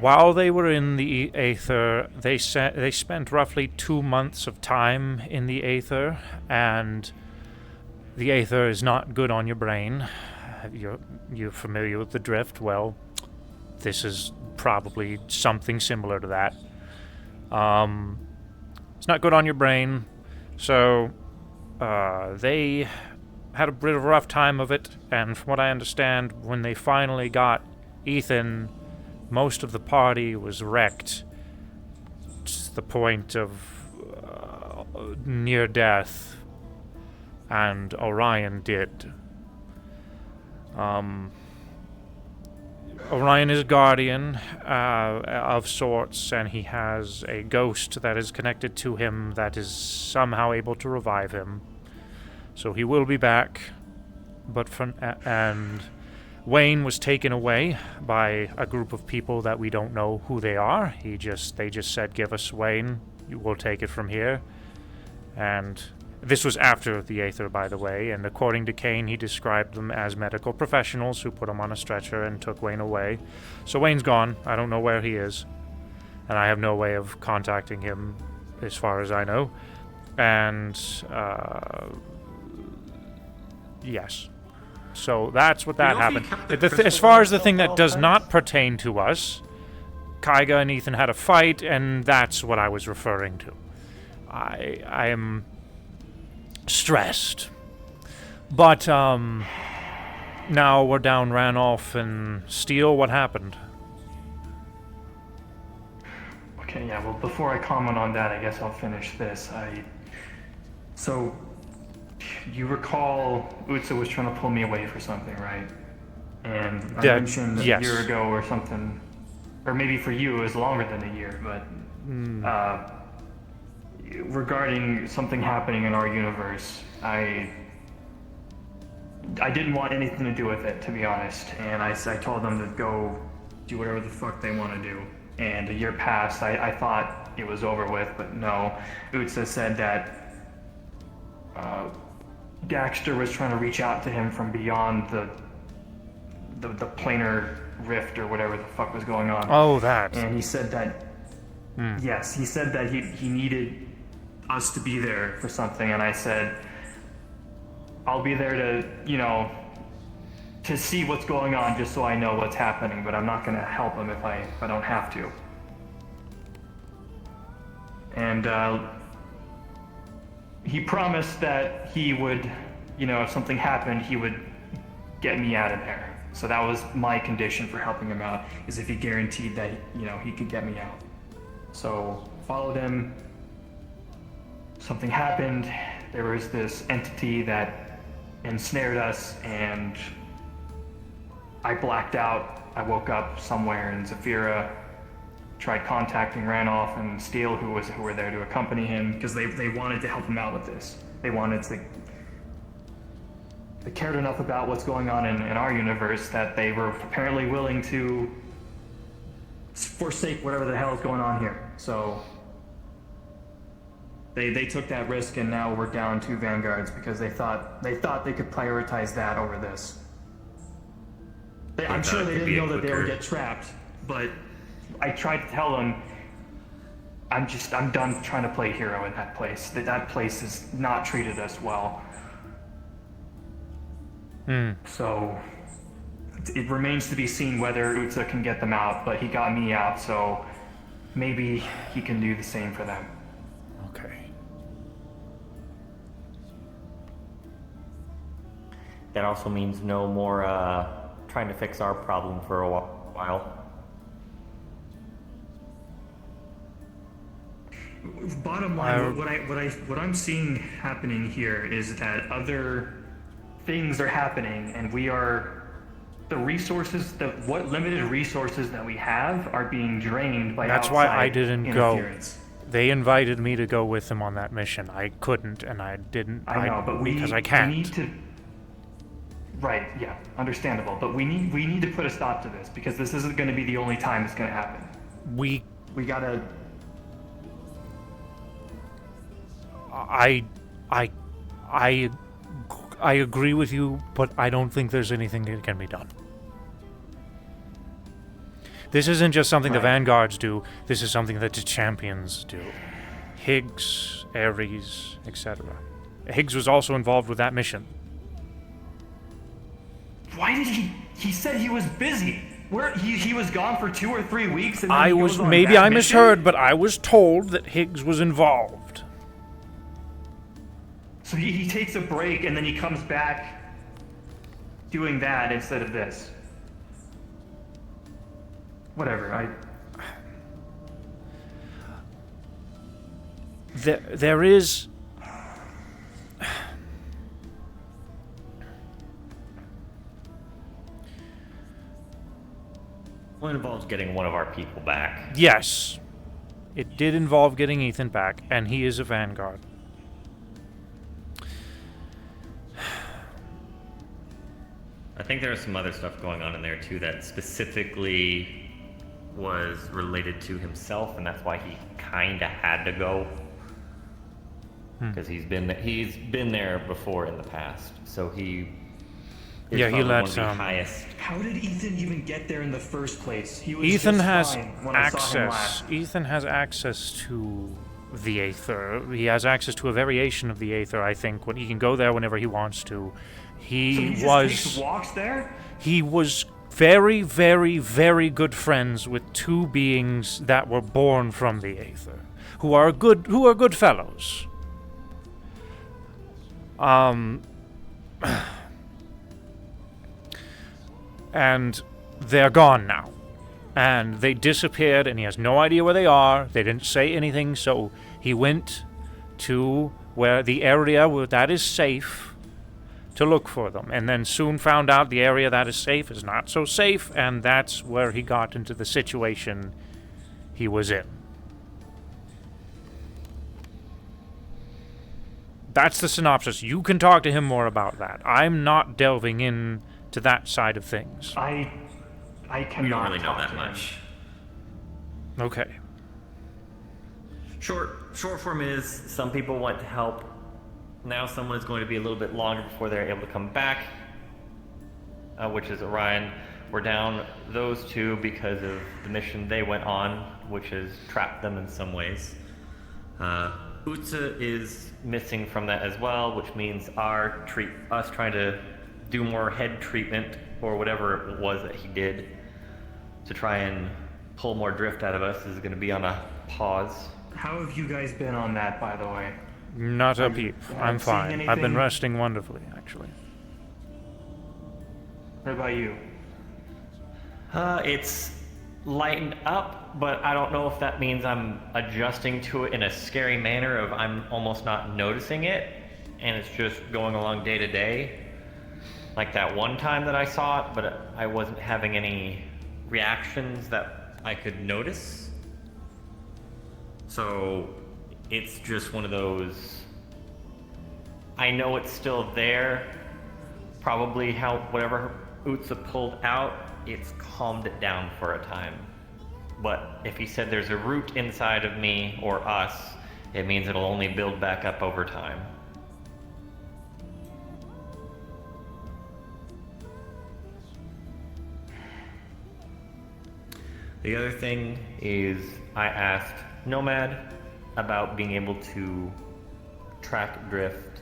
Speaker 1: While they were in the Aether, they spent roughly 2 months of time in the Aether, and the Aether is not good on your brain. You're familiar with the Drift? Well, this is probably something similar to that. It's not good on your brain, so they had a bit of a rough time of it, and from what I understand, when they finally got Ethan, most of the party was wrecked to the point of near death, and Orion did. Orion is a guardian of sorts, and he has a ghost that is connected to him that is somehow able to revive him. So he will be back, and Wayne was taken away by a group of people that we don't know who they are. They just said, "Give us Wayne, we'll take it from here." And this was after the Aether, by the way, and according to Kane, he described them as medical professionals who put him on a stretcher and took Wayne away. So Wayne's gone. I don't know where he is, and I have no way of contacting him as far as I know. And yes. So that's what that happened. As far as the thing that does not pertain to us, Kaiga and Ethan had a fight, and that's what I was referring to. I am stressed. But now we're down Ranulph and Steele. What happened?
Speaker 16: Okay, yeah, well, before I comment on that, I guess I'll finish this. So, you recall Utsa was trying to pull me away for something, right? And I mentioned a year ago or something, or maybe for you it was longer than a year, but regarding something happening in our universe, I didn't want anything to do with it, to be honest, and I told them to go do whatever the fuck they want to do. And a year passed. I thought it was over with, but no. Utsa said that Daxter was trying to reach out to him from beyond the planar rift or whatever the fuck was going on.
Speaker 1: Oh, that.
Speaker 16: And he said that. Yes, he said that he needed us to be there for something, and I said, I'll be there to, to see what's going on just so I know what's happening, but I'm not going to help him if I don't have to. And he promised that he would, if something happened, he would get me out of there. So that was my condition for helping him out, is if he guaranteed that, he could get me out. So followed him. Something happened. There was this entity that ensnared us, and I blacked out. I woke up somewhere in Zafira, tried contacting Ranoff and Steele, who were there to accompany him, because they wanted to help him out with this. They cared enough about what's going on in our universe that they were apparently willing to forsake whatever the hell is going on here. So they took that risk, and now we're down 2 vanguards because they thought they could prioritize that over this. I'm sure they didn't know that they would get trapped, but I tried to tell them, I'm done trying to play hero in that place. That place has not treated us well. So it remains to be seen whether Utsa can get them out, but he got me out, so maybe he can do the same for them.
Speaker 1: Okay.
Speaker 21: That also means no more trying to fix our problem for a while.
Speaker 16: Bottom line, what I'm seeing happening here is that other things are happening, and the limited resources that we have are being drained by
Speaker 1: That's
Speaker 16: outside
Speaker 1: why I didn't go.
Speaker 16: interference.
Speaker 1: They invited me to go with them on that mission. I couldn't, and I didn't.
Speaker 16: I know, but
Speaker 1: because I can't.
Speaker 16: We need to. Right, yeah, understandable. But we need to put a stop to this, because this isn't going to be the only time it's going to happen. We gotta.
Speaker 1: I agree with you, but I don't think there's anything that can be done. This isn't just something the Vanguards do. This is something that the champions do. Higgs, Ares, etc. Higgs was also involved with that mission.
Speaker 16: Why did he said he was busy. He was gone for 2 or 3 weeks, and then he goes on
Speaker 1: maybe
Speaker 16: that
Speaker 1: I
Speaker 16: mission?
Speaker 1: misheard, but I was told that Higgs was involved.
Speaker 16: So he takes a break, and then he comes back doing that instead of this. Whatever,
Speaker 1: There is...
Speaker 21: Well, it involves getting one of our people back.
Speaker 1: Yes. It did involve getting Ethan back, and he is a Vanguard.
Speaker 21: I think there was some other stuff going on in there too that specifically was related to himself, and that's why he kind of had to go. Because he's been there before in the past, so he. He let highest.
Speaker 16: How did Ethan even get there in the first place? He was
Speaker 1: Ethan
Speaker 16: just
Speaker 1: has
Speaker 16: fine when I saw him
Speaker 1: access.
Speaker 16: last.
Speaker 1: Ethan has access to the Aether. He has access to a variation of the Aether, I think. When he can go there whenever he wants to.
Speaker 16: So he just takes walks there?
Speaker 1: He was very, very, very good friends with 2 beings that were born from the Aether, who are good fellows. And they're gone now. And they disappeared, and he has no idea where they are. They didn't say anything, so he went to where the area that is safe to look for them, and then soon found out the area that is safe is not so safe, and that's where he got into the situation he was in. That's the synopsis. You can talk to him more about that. I'm not delving in to that side of things.
Speaker 16: I cannot.
Speaker 21: We don't really know
Speaker 16: talk
Speaker 21: that
Speaker 16: to
Speaker 21: much.
Speaker 1: Okay.
Speaker 21: Short form is some people want to help now someone is going to be a little bit longer before they're able to come back, which is Orion. We're down those two because of the mission they went on, which has trapped them in some ways. Utsa is missing from that as well, which means us trying to do more head treatment or whatever it was that he did to try and pull more drift out of us is going to be on a pause.
Speaker 16: How have you guys been on that, by the way?
Speaker 1: Not a peep. I'm
Speaker 16: seen
Speaker 1: fine. I've been
Speaker 16: anything?
Speaker 1: resting wonderfully, actually.
Speaker 16: What about you?
Speaker 21: It's lightened up, but I don't know if that means I'm adjusting to it in a scary manner of I'm almost not noticing it, and it's just going along day to day. Like that one time that I saw it, but I wasn't having any reactions that I could notice. So it's just one of those, I know it's still there. Probably whatever Utsa pulled out, it's calmed it down for a time. But if he said there's a root inside of me or us, it means it'll only build back up over time. The other thing is I asked Nomad about being able to track drift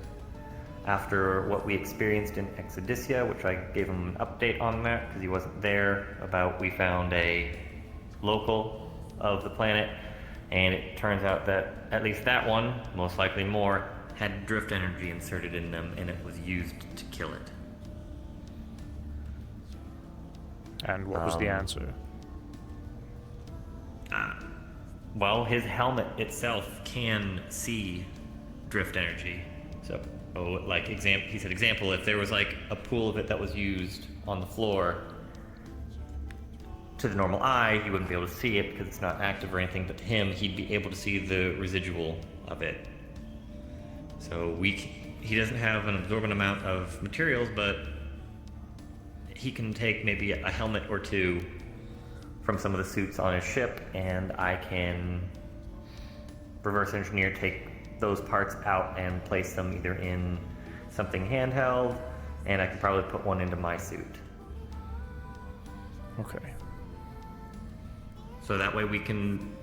Speaker 21: after what we experienced in Exodicia, which I gave him an update on that because he wasn't there. We found a local of the planet, and it turns out that at least that one, most likely more, had drift energy inserted in them, and it was used to kill it.
Speaker 1: And what was the answer?
Speaker 21: Well, his helmet itself can see drift energy. So, he said, example, if there was like a pool of it that was used on the floor, to the normal eye, he wouldn't be able to see it because it's not active or anything, but to him, he'd be able to see the residual of it. So he doesn't have an absorbent amount of materials, but he can take maybe a helmet or two from some of the suits on his ship, and I can reverse engineer, take those parts out and place them either in something handheld, and I can probably put one into my suit.
Speaker 1: Okay.
Speaker 21: So that way we can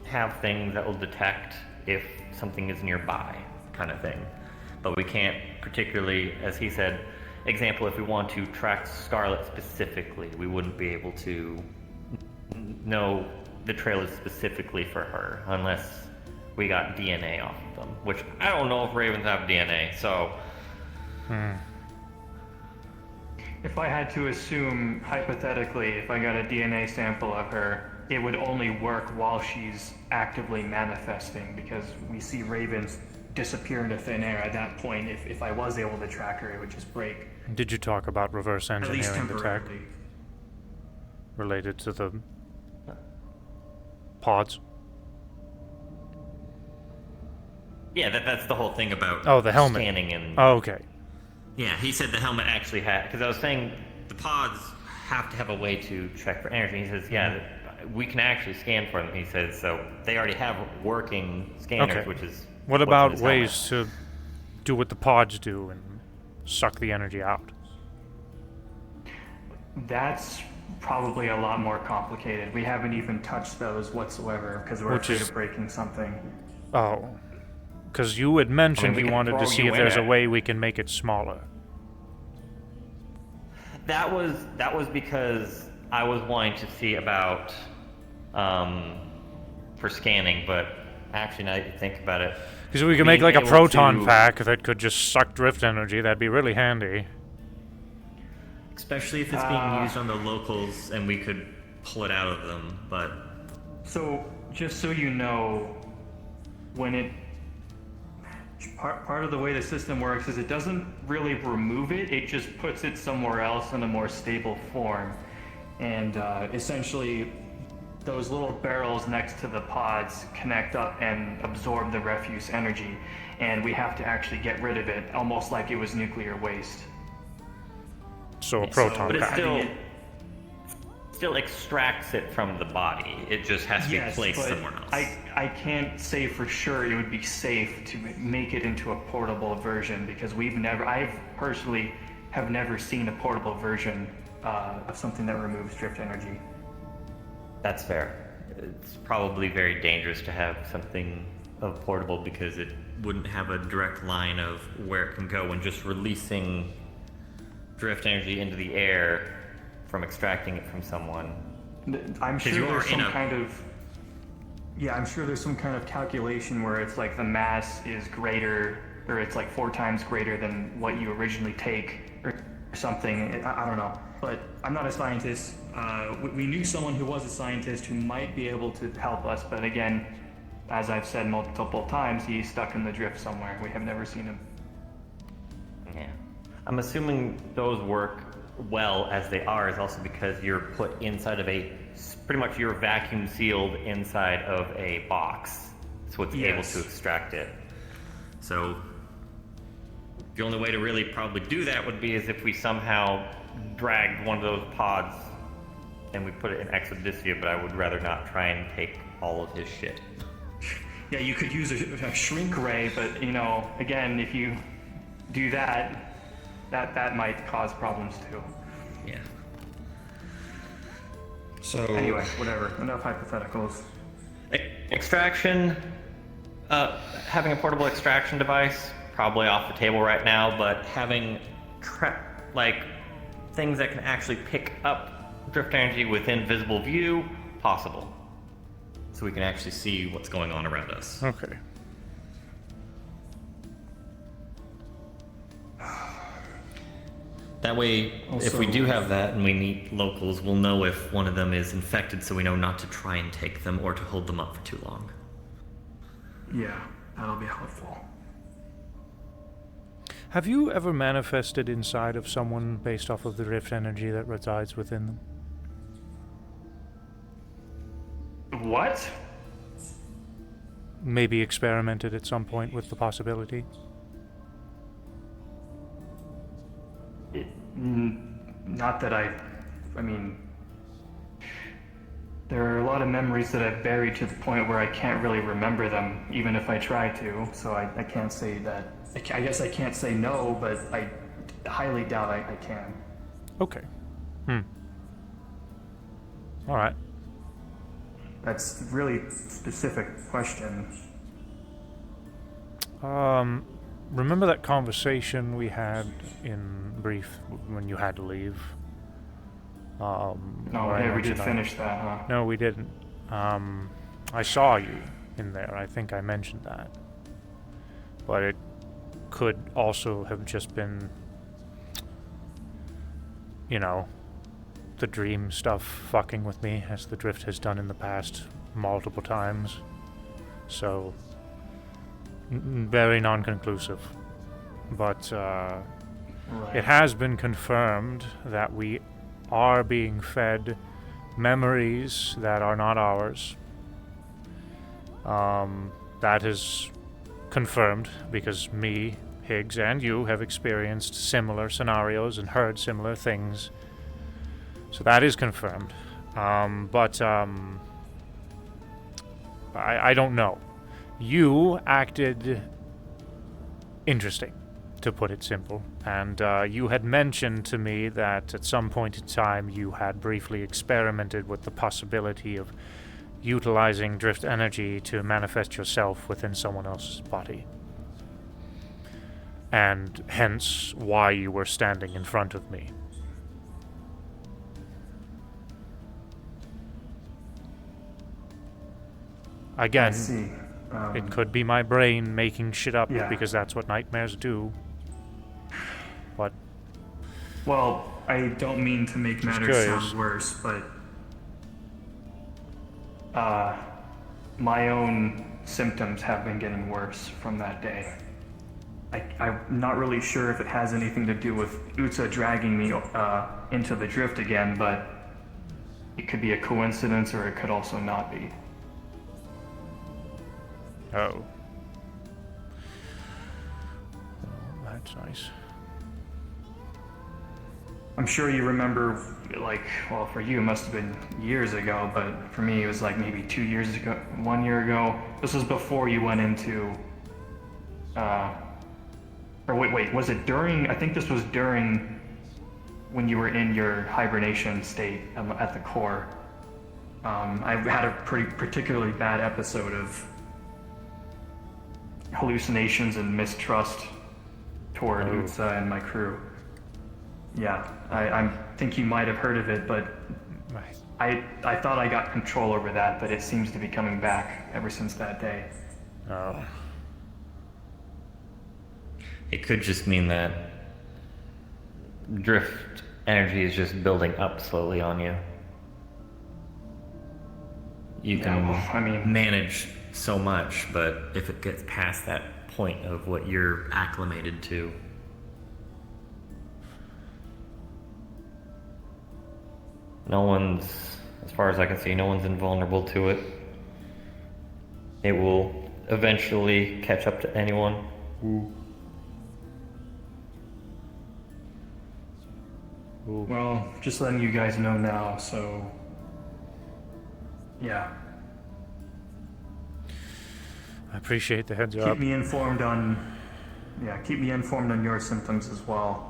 Speaker 21: have things that will detect if something is nearby, kind of thing. But we can't particularly, as he said, example, if we want to track Scarlet specifically, we wouldn't be able to know the trail is specifically for her unless we got DNA off of them, which I don't know if ravens have DNA, so...
Speaker 16: If I had to assume, hypothetically, if I got a DNA sample of her, it would only work while she's actively manifesting, because we see ravens disappear into thin air. At that point, if I was able to track her, it would just break.
Speaker 1: Did you talk about reverse
Speaker 16: At least
Speaker 1: engineering the tech
Speaker 16: temporarily.
Speaker 1: related to the pods?
Speaker 21: Yeah, that's the whole thing about
Speaker 1: Oh, the helmet.
Speaker 21: scanning and...
Speaker 1: Oh, okay.
Speaker 21: Yeah, he said the helmet actually had... Because I was saying the pods have to have a way to check for energy. He says, yeah, we can actually scan for them. He says, so they already have working scanners,
Speaker 1: Okay.
Speaker 21: which is...
Speaker 1: What
Speaker 21: what's in
Speaker 1: about
Speaker 21: his
Speaker 1: ways to do what the pods do and suck the energy out?
Speaker 16: That's probably a lot more complicated. We haven't even touched those whatsoever because we're
Speaker 1: Which
Speaker 16: afraid
Speaker 1: is-
Speaker 16: of breaking something.
Speaker 1: Oh. Because you had mentioned
Speaker 21: we
Speaker 1: you
Speaker 21: can
Speaker 1: wanted to
Speaker 21: throw
Speaker 1: see
Speaker 21: you
Speaker 1: if
Speaker 21: in
Speaker 1: there's a
Speaker 21: it.
Speaker 1: way we can make it smaller.
Speaker 21: That was because I was wanting to see about for scanning, but actually now that you think about it,
Speaker 1: Because we could make like a
Speaker 21: being able
Speaker 1: proton
Speaker 21: to-
Speaker 1: pack that could just suck drift energy. That'd be really handy.
Speaker 21: especially if it's being used on the locals and we could pull it out of them, but
Speaker 16: So, just so you know, when it... Part of the way the system works is it doesn't really remove it, it just puts it somewhere else in a more stable form. And essentially, those little barrels next to the pods connect up and absorb the refuse energy, and we have to actually get rid of it, almost like it was nuclear waste.
Speaker 1: So a proton
Speaker 21: but it's
Speaker 1: pack.
Speaker 21: still still extracts it from the body. It just has to be placed
Speaker 16: but
Speaker 21: somewhere else.
Speaker 16: I can't say for sure it would be safe to make it into a portable version because I've personally have never seen a portable version of something that removes drift energy.
Speaker 21: That's fair. It's probably very dangerous to have something of portable because it wouldn't have a direct line of where it can go, and just releasing drift energy into the air from extracting it from someone.
Speaker 16: I'm sure there's some kind of I'm sure there's some kind of calculation where it's like the mass is greater, or it's like 4 times greater than what you originally take, or something. I don't know, but I'm not a scientist. We knew someone who was a scientist who might be able to help us, but again, as I've said multiple times, he's stuck in the drift somewhere. We have never seen him.
Speaker 21: Yeah. I'm assuming those work well as they are is also because you're put inside of pretty much you're vacuum sealed inside of a box. So it's able to extract it. So the only way to really probably do that would be is if we somehow dragged one of those pods and we put it in Exodysia, but I would rather not try and take all of his shit.
Speaker 16: Yeah, you could use a shrink ray, but again, if you do that might cause problems too.
Speaker 21: Yeah.
Speaker 16: So anyway, whatever. Enough hypotheticals.
Speaker 21: Extraction. Having a portable extraction device, probably off the table right now, but having things that can actually pick up drift energy within visible view, possible. So we can actually see what's going on around us.
Speaker 1: Okay.
Speaker 21: That way, if we do have that and we meet locals, we'll know if one of them is infected, so we know not to try and take them or to hold them up for too long.
Speaker 16: Yeah, that'll be helpful.
Speaker 1: Have you ever manifested inside of someone based off of the drift energy that resides within them?
Speaker 16: What?
Speaker 1: Maybe experimented at some point with the possibility?
Speaker 16: Not that I mean, there are a lot of memories that I've buried to the point where I can't really remember them, even if I try to, so I can't say that. I guess I can't say no, but I highly doubt I can.
Speaker 1: Okay. Alright.
Speaker 16: That's a really specific question.
Speaker 1: Remember that conversation we had in brief when you had to leave?
Speaker 16: No, yeah, we did finish that, huh?
Speaker 1: No, we didn't. I saw you in there. I think I mentioned that. But it could also have just been, the dream stuff fucking with me, as the drift has done in the past multiple times. So, very non-conclusive. But it has been confirmed that we are being fed memories that are not ours. That is confirmed because me, Higgs, and you have experienced similar scenarios and heard similar things. So that is confirmed. But I don't know. You acted interesting, to put it simple. And you had mentioned to me that at some point in time you had briefly experimented with the possibility of utilizing drift energy to manifest yourself within someone else's body. And hence why you were standing in front of me. Again, it could be my brain making shit up because that's what nightmares do. But
Speaker 16: well, I don't mean to make matters sound worse, but my own symptoms have been getting worse from that day. I'm not really sure if it has anything to do with Utsa dragging me into the drift again, but it could be a coincidence or it could also not be.
Speaker 1: Oh. Well, that's nice.
Speaker 16: I'm sure you remember, like, well, for you it must have been years ago, but for me it was like maybe 2 years ago, 1 year ago. This was before you went into, or wait, was it during? I think this was during when you were in your hibernation state at the core. I had a particularly bad episode of hallucinations and mistrust toward Utsa and my crew. Yeah, I think you might have heard of it, but I thought I got control over that, but it seems to be coming back ever since that day.
Speaker 21: Oh. It could just mean that drift energy is just building up slowly on you. You can manage so much, but if it gets past that point of what you're acclimated to, no one's, as far as I can see, no one's invulnerable to it. It will eventually catch up to anyone.
Speaker 16: Well, just letting you guys know now, so yeah.
Speaker 1: I appreciate the heads up.
Speaker 16: Keep me informed on your symptoms as well.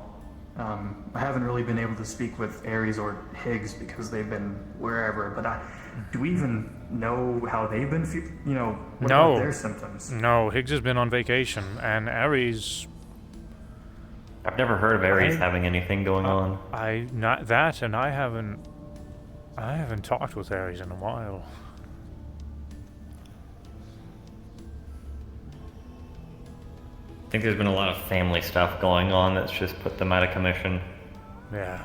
Speaker 16: I haven't really been able to speak with Ares or Higgs because they've been wherever, but do we even know how they've been, what about their symptoms?
Speaker 1: No, Higgs has been on vacation, and Ares...
Speaker 21: I've never heard of Ares having anything going on.
Speaker 1: I haven't talked with Ares in a while.
Speaker 21: I think there's been a lot of family stuff going on that's just put them out of commission.
Speaker 1: Yeah.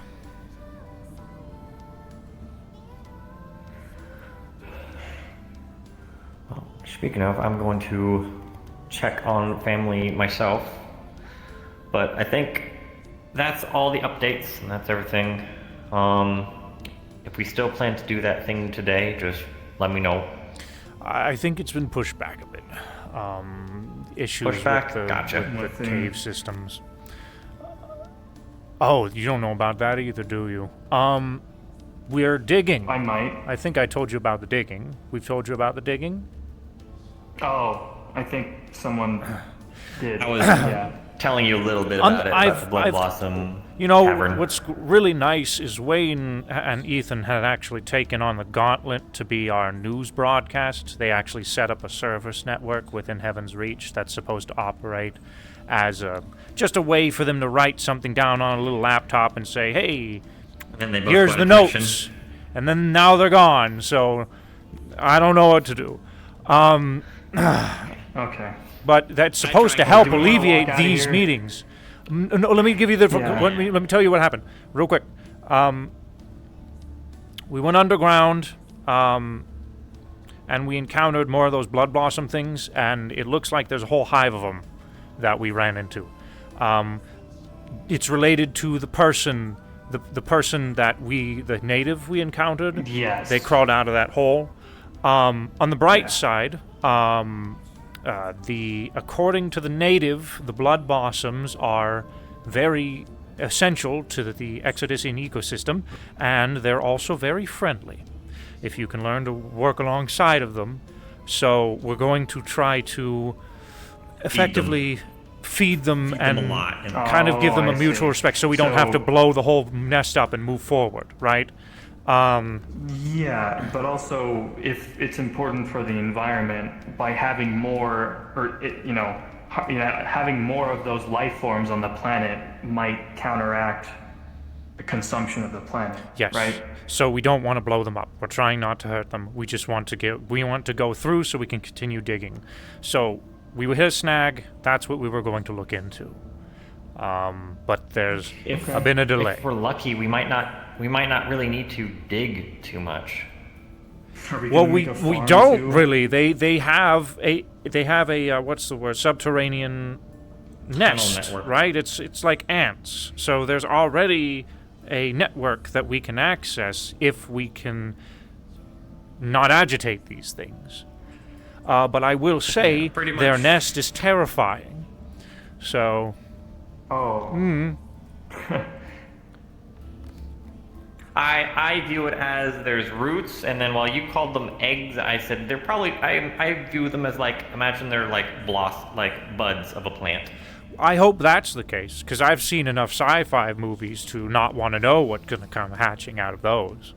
Speaker 21: Well, speaking of, I'm going to check on family myself. But I think that's all the updates, and that's everything. If we still plan to do that thing today, just let me know.
Speaker 1: I think it's been pushed back a bit. Issues
Speaker 21: Pushback?
Speaker 1: with
Speaker 21: Gotcha.
Speaker 1: with the cave systems. Oh, you don't know about that either, do you? We're digging.
Speaker 16: I might.
Speaker 1: I think I told you about the digging. We've told you about the digging?
Speaker 16: Oh, I think someone did.
Speaker 21: I was telling you a little bit about it, about the Blood Blossom Cavern.
Speaker 1: What's really nice is Wayne and Ethan had actually taken on the Gauntlet to be our news broadcast. They actually set up a service network within Heaven's Reach that's supposed to operate as just a way for them to write something down on a little laptop and say, hey, here's the notes. And then now they're gone, so I don't know what to do.
Speaker 16: Okay.
Speaker 1: But that's supposed to help alleviate these meetings. No, let me give you the. Let me tell you what happened, real quick. We went underground, and we encountered more of those Blood Blossom things, and it looks like there's a whole hive of them that we ran into. It's related to the person, the person that the native we encountered.
Speaker 16: Yes.
Speaker 1: They crawled out of that hole. On the bright side, according to the native, the Blood Blossoms are very essential to the Exodician ecosystem, and they're also very friendly, if you can learn to work alongside of them. So we're going to try to effectively feed them and
Speaker 21: a lot.
Speaker 1: kind of give them a mutual respect, so we don't have to blow the whole nest up and move forward, right?
Speaker 16: Yeah, but also if it's important for the environment, by having more, having more of those life forms on the planet might counteract the consumption of the planet.
Speaker 1: Yes.
Speaker 16: Right.
Speaker 1: So we don't want to blow them up. We're trying not to hurt them. We just want to go through so we can continue digging. So we hit a snag. That's what we were going to look into. But there's been a delay.
Speaker 21: If we're lucky, we might not really need to dig too much.
Speaker 1: Well, we don't really. They have a what's the word, subterranean nest, right? It's like ants. So there's already a network that we can access if we can not agitate these things. But I will say their nest is terrifying. So.
Speaker 16: Oh.
Speaker 21: I view it as there's roots, and then while you called them eggs, I said they're probably, I view them as like, imagine they're like like buds of a plant.
Speaker 1: I hope that's the case, because I've seen enough sci-fi movies to not want to know what's going to come hatching out of those.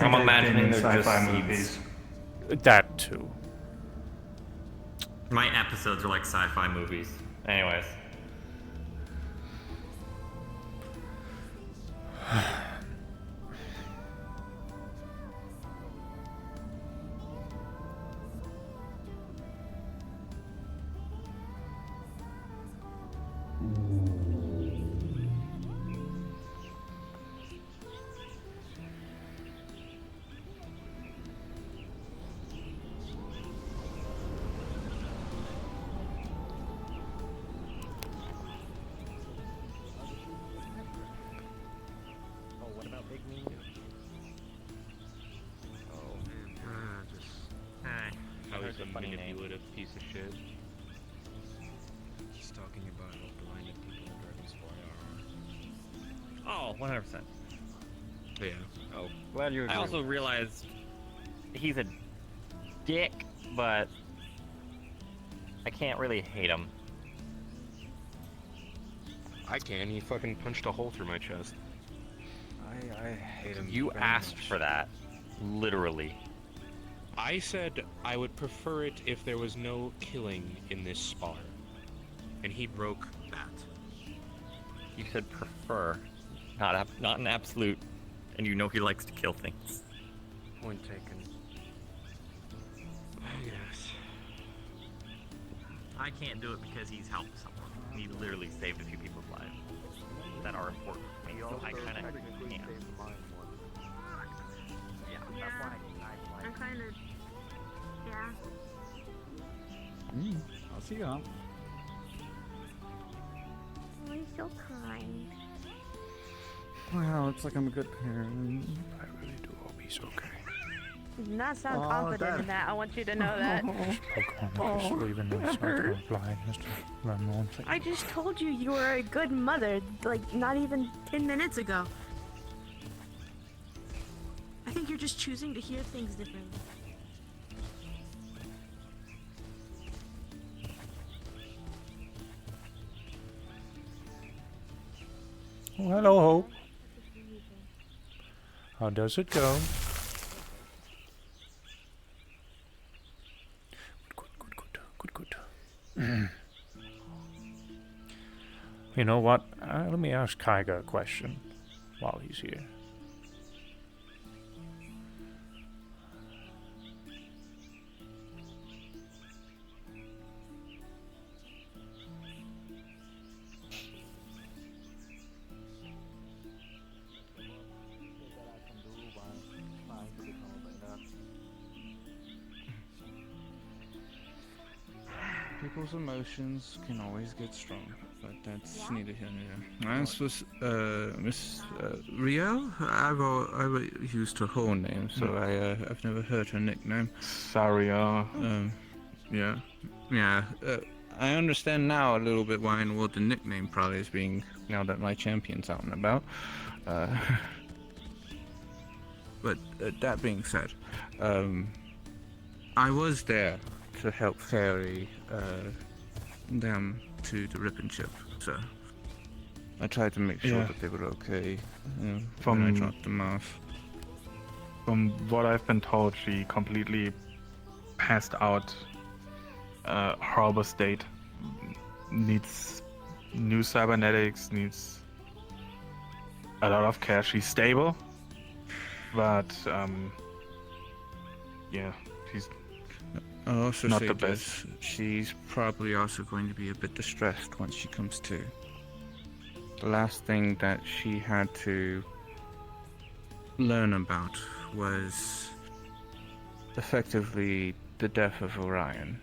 Speaker 21: I'm imagining they're
Speaker 5: sci-fi
Speaker 21: just
Speaker 5: movies.
Speaker 1: That too.
Speaker 21: My episodes are like sci-fi movies. Anyways.
Speaker 12: How he's a manipulative piece of shit.
Speaker 13: He's talking about how blinded people in Dragon's Fire are.
Speaker 21: Oh, 100%.
Speaker 13: Yeah.
Speaker 21: Oh,
Speaker 4: glad you agree.
Speaker 21: I also realized he's a dick, but I can't really hate him.
Speaker 12: I can. He fucking punched a hole through my chest.
Speaker 4: I hate him.
Speaker 21: You
Speaker 4: very
Speaker 21: asked
Speaker 4: much.
Speaker 21: for that. Literally.
Speaker 12: I said I would prefer it if there was no killing in this spar. And he broke that.
Speaker 21: You said prefer, not an absolute, and you know he likes to kill things.
Speaker 12: Point taken. Yes.
Speaker 21: I can't do it because he's helped someone. He literally saved a few people's lives that are important to me, so I kind of can't. Yeah, that's why
Speaker 9: I'm kind of. Yeah.
Speaker 5: I'll see you, huh?
Speaker 9: Oh, you're so kind.
Speaker 5: Wow, looks like I'm a good parent.
Speaker 1: I really do hope he's okay.
Speaker 7: You do not sound
Speaker 5: Oh,
Speaker 7: confident
Speaker 5: Dad.
Speaker 7: in that. I want you to know that.
Speaker 1: Pokemon, just leaving me so blind, just to learn more things.
Speaker 7: I just told you you were a good mother, like not even 10 minutes ago. I think you're just choosing to hear things differently.
Speaker 1: Oh, hello, Hope. How does it go? Good. You know what? Let me ask Kaiga a question while he's here.
Speaker 19: People's emotions can always get strong, but that's neither here nor there. As was Miss Riel, I've used her whole name, so I've never heard her nickname.
Speaker 15: Saria.
Speaker 19: Yeah. I understand now a little bit why in the world the nickname probably is being, now that my champion's out and about. But that being said, I was there to help ferry them to the Ripon ship, so I tried to make sure
Speaker 15: Yeah.
Speaker 19: that they were okay when I
Speaker 15: From-
Speaker 19: dropped them off.
Speaker 15: From what I've been told, she completely passed out. Horrible state. Needs new cybernetics, needs a lot of care. She's stable, but yeah, she's
Speaker 19: I'll also
Speaker 15: not
Speaker 19: say
Speaker 15: the
Speaker 19: this, she's probably also going to be a bit distressed once she comes to. The last thing that she had to learn about was effectively the death of Orion.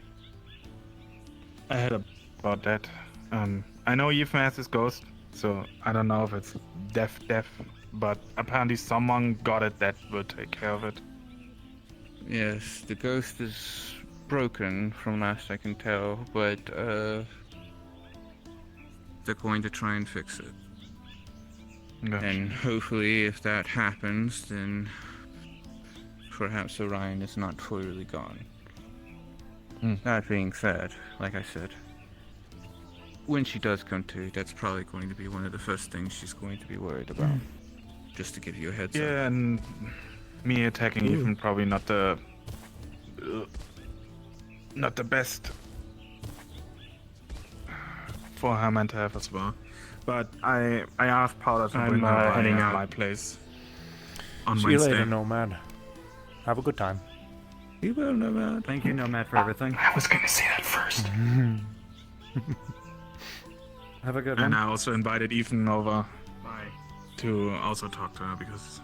Speaker 15: I heard about that. I know Yves is ghost, so I don't know if it's death, but apparently someone got it that will take care of it.
Speaker 19: Yes, the ghost is broken from last I can tell, but they're going to try and fix it. And hopefully, if that happens, then perhaps Orion is not fully gone. That being said, like I said, when she does come to, that's probably going to be one of the first things she's going to be worried about. Just to give you a heads up.
Speaker 15: Yeah, and me attacking Ethan probably not the best for her mental health as well. But I asked Paula to bring her
Speaker 11: heading
Speaker 15: by
Speaker 11: out.
Speaker 15: my place on
Speaker 1: See
Speaker 15: Wednesday.
Speaker 1: you later, Nomad. Have a good time.
Speaker 19: You will, Nomad.
Speaker 5: Thank you, Nomad, for everything.
Speaker 15: I was gonna say that first.
Speaker 5: Have a good one.
Speaker 15: And I also invited Ethan over to also talk to her because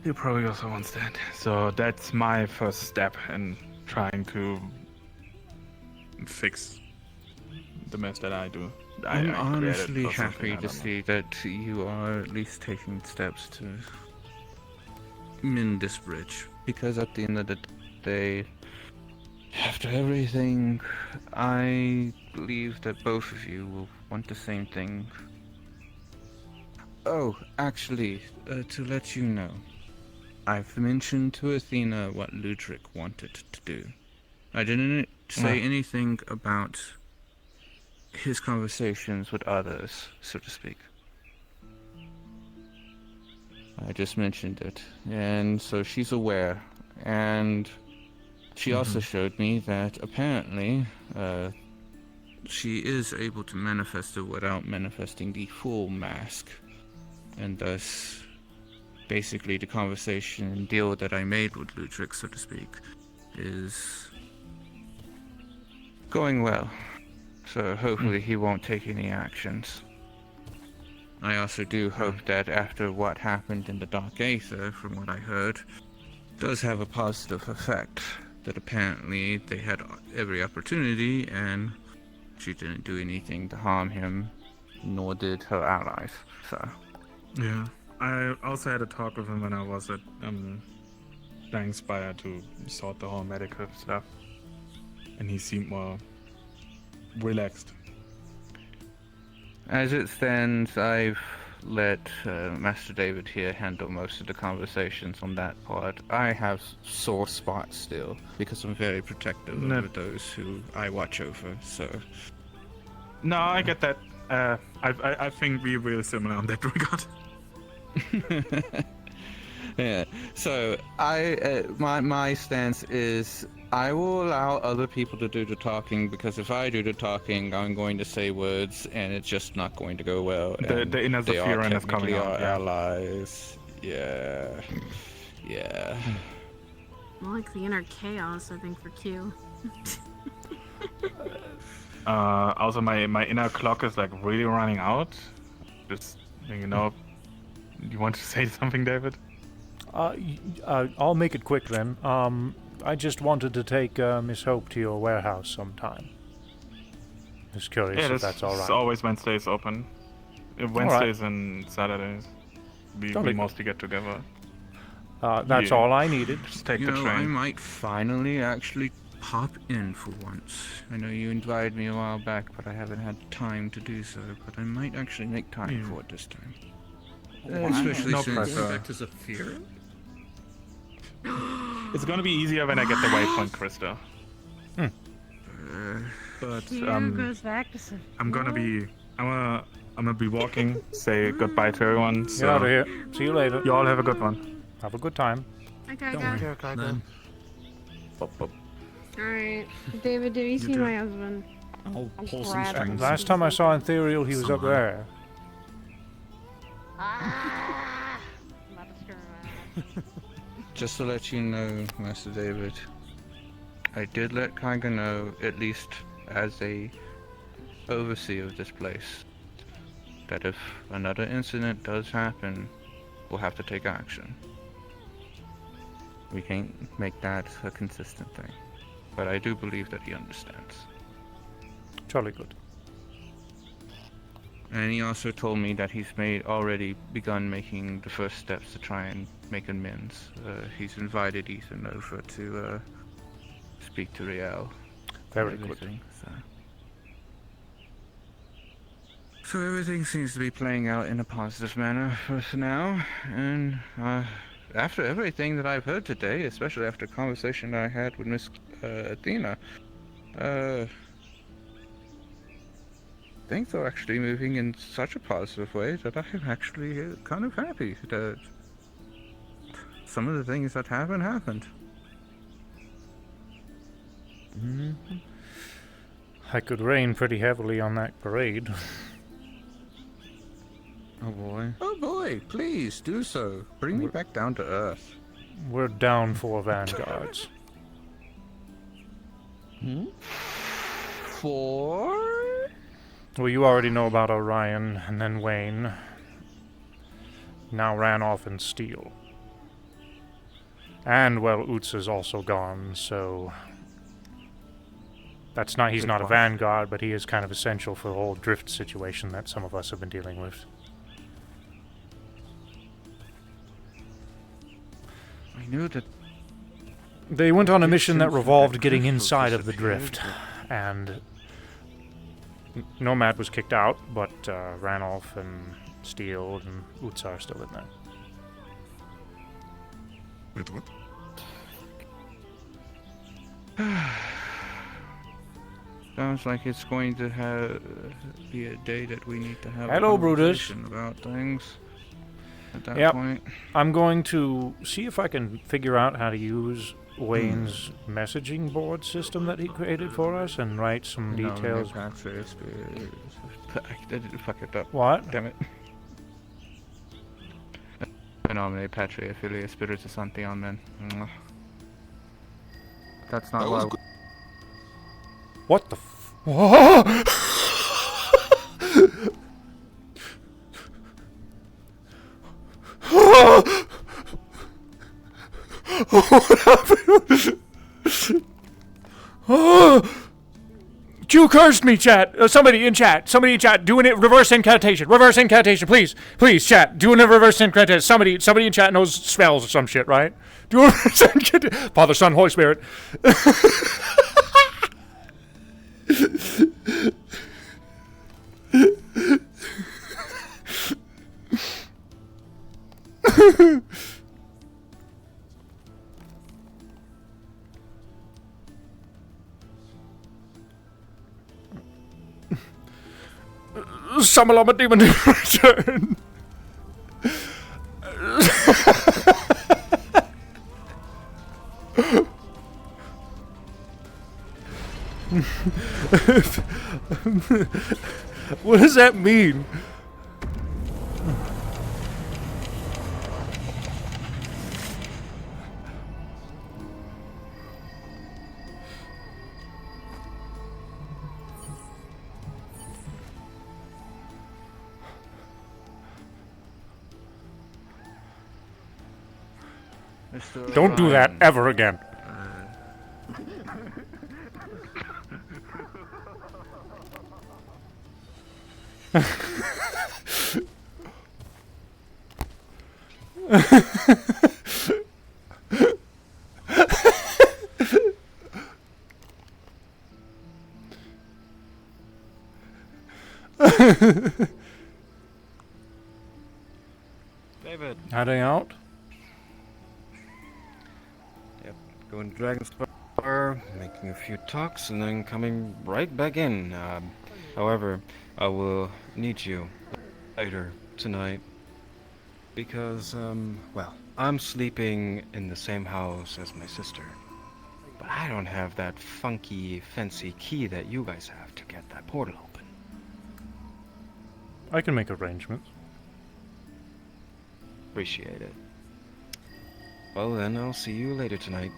Speaker 15: he probably also wants that. So that's my first step in trying to fix the mess that I do.
Speaker 19: I'm
Speaker 15: I
Speaker 19: honestly
Speaker 15: created or something,
Speaker 19: happy
Speaker 15: I
Speaker 19: to
Speaker 15: don't know.
Speaker 19: see that you are at least taking steps to mend this bridge. Because at the end of the day, after everything, I believe that both of you will want the same thing. Oh, actually, to let you know, I've mentioned to Athena what Ludric wanted to do. I didn't say anything about his conversations with others, so to speak. I just mentioned it, and so she's aware. And she also showed me that apparently she is able to manifest it without manifesting the full mask. And thus, basically the conversation and deal that I made with Ludric, so to speak, is going well. So hopefully he won't take any actions. I also do hope that after what happened in the Dark Aether, from what I heard, does have a positive effect. That apparently they had every opportunity and she didn't do anything to harm him, nor did her allies. So.
Speaker 15: Yeah, I also had a talk with him when I was at Dying Spire to sort the whole medical stuff, and he seemed more relaxed.
Speaker 19: As it stands, I've let Master David here handle most of the conversations on that part. I have sore spots still, because I'm very protective over those who I watch over, so...
Speaker 15: No, I get that. I think we're really similar on that regard.
Speaker 19: Yeah, so my stance is I will allow other people to do the talking, because if I do the talking, I'm going to say words and it's just not going to go well.
Speaker 15: The inner Zephyrin is coming out.
Speaker 19: Our allies. Yeah. Yeah.
Speaker 8: More like the inner chaos, I think, for Q.
Speaker 15: Also, my inner clock is like really running out. Just, you know, you want to say something, David?
Speaker 1: I'll make it quick then. I just wanted to take Miss Hope to your warehouse sometime. Just curious if that's all right.
Speaker 15: It's always Wednesdays open. Wednesdays and Saturdays. We mostly get together.
Speaker 1: That's all I needed.
Speaker 15: Just take
Speaker 19: You
Speaker 15: the
Speaker 19: know,
Speaker 15: train.
Speaker 19: I might finally actually pop in for once. I know you invited me a while back, but I haven't had time to do so. But I might actually make time for it this time. Especially
Speaker 15: No
Speaker 19: since
Speaker 15: pressure.
Speaker 13: Back to Zephyr?
Speaker 15: It's gonna be easier when I get the waypoint crystal. But
Speaker 7: goes back to some.
Speaker 15: I'm gonna be walking. Say goodbye to everyone. So
Speaker 1: Get out of here. See you later.
Speaker 15: You all have a good one.
Speaker 1: Have a good time.
Speaker 8: Okay,
Speaker 1: Don't
Speaker 8: guys.
Speaker 1: worry.
Speaker 8: Alright. David, did you see my husband?
Speaker 20: I'll
Speaker 8: pull some strings.
Speaker 1: Last time I saw Ethereal, he was up there.
Speaker 8: Ah! I'm about to scream at
Speaker 19: Just to let you know, Master David, I did let Kaiga know, at least as a overseer of this place, that if another incident does happen, we'll have to take action. We can't make that a consistent thing. But I do believe that he understands.
Speaker 1: Jolly good.
Speaker 19: And he also told me that he's already begun making the first steps to try and make amends. He's invited Ethan over to speak to Riel.
Speaker 1: Very good.
Speaker 19: So everything seems to be playing out in a positive manner for us now, and after everything that I've heard today, especially after the conversation I had with Miss Athena, things are actually moving in such a positive way that I'm actually kind of happy that some of the things that happened.
Speaker 1: I could rain pretty heavily on that parade.
Speaker 19: Oh boy. Oh boy, please do so. Bring me back down to earth.
Speaker 1: We're down 4 vanguards.
Speaker 19: 4?
Speaker 1: Well, you already know about Orion, and then Wayne. Now Ranoff and Steele. And, well, Utz is also gone, so... he's not a vanguard, but he is kind of essential for the whole drift situation that some of us have been dealing with.
Speaker 19: I knew that...
Speaker 1: They went on a mission that revolved getting inside of the drift, and... Nomad was kicked out, but Ranoff and Steele and Utz are still in there.
Speaker 10: Wait, what?
Speaker 19: Sounds like it's going to be a day that we need to have
Speaker 1: Hello,
Speaker 19: a
Speaker 1: Brutus.
Speaker 19: conversation about things at that
Speaker 1: Yep.
Speaker 19: point.
Speaker 1: I'm going to see if I can figure out how to use Wayne's messaging board system that he created for us and write some details.
Speaker 19: I did fuck it up.
Speaker 1: What?
Speaker 19: Damn it. Nomine Patria Filia Spiritus Sancti Amen. That's not what
Speaker 1: What the f... Oh! What happened? Q cursed me, chat. Somebody in chat, doing it. Reverse incantation, please, chat, doing a reverse incantation. Somebody in chat knows spells or some shit, right? Do a reverse incantation. Father, Son, Holy Spirit. Summon demon return. What does that mean? Don't do that ever again.
Speaker 2: David.
Speaker 1: Heading out?
Speaker 2: Yep, going to Dragonspire, making a few talks, and then coming right back in. However, I will need you later tonight. Because, well, I'm sleeping in the same house as my sister. But I don't have that funky, fancy key that you guys have to get that portal open.
Speaker 1: I can make arrangements.
Speaker 2: Appreciate it. Well then, I'll see you later tonight.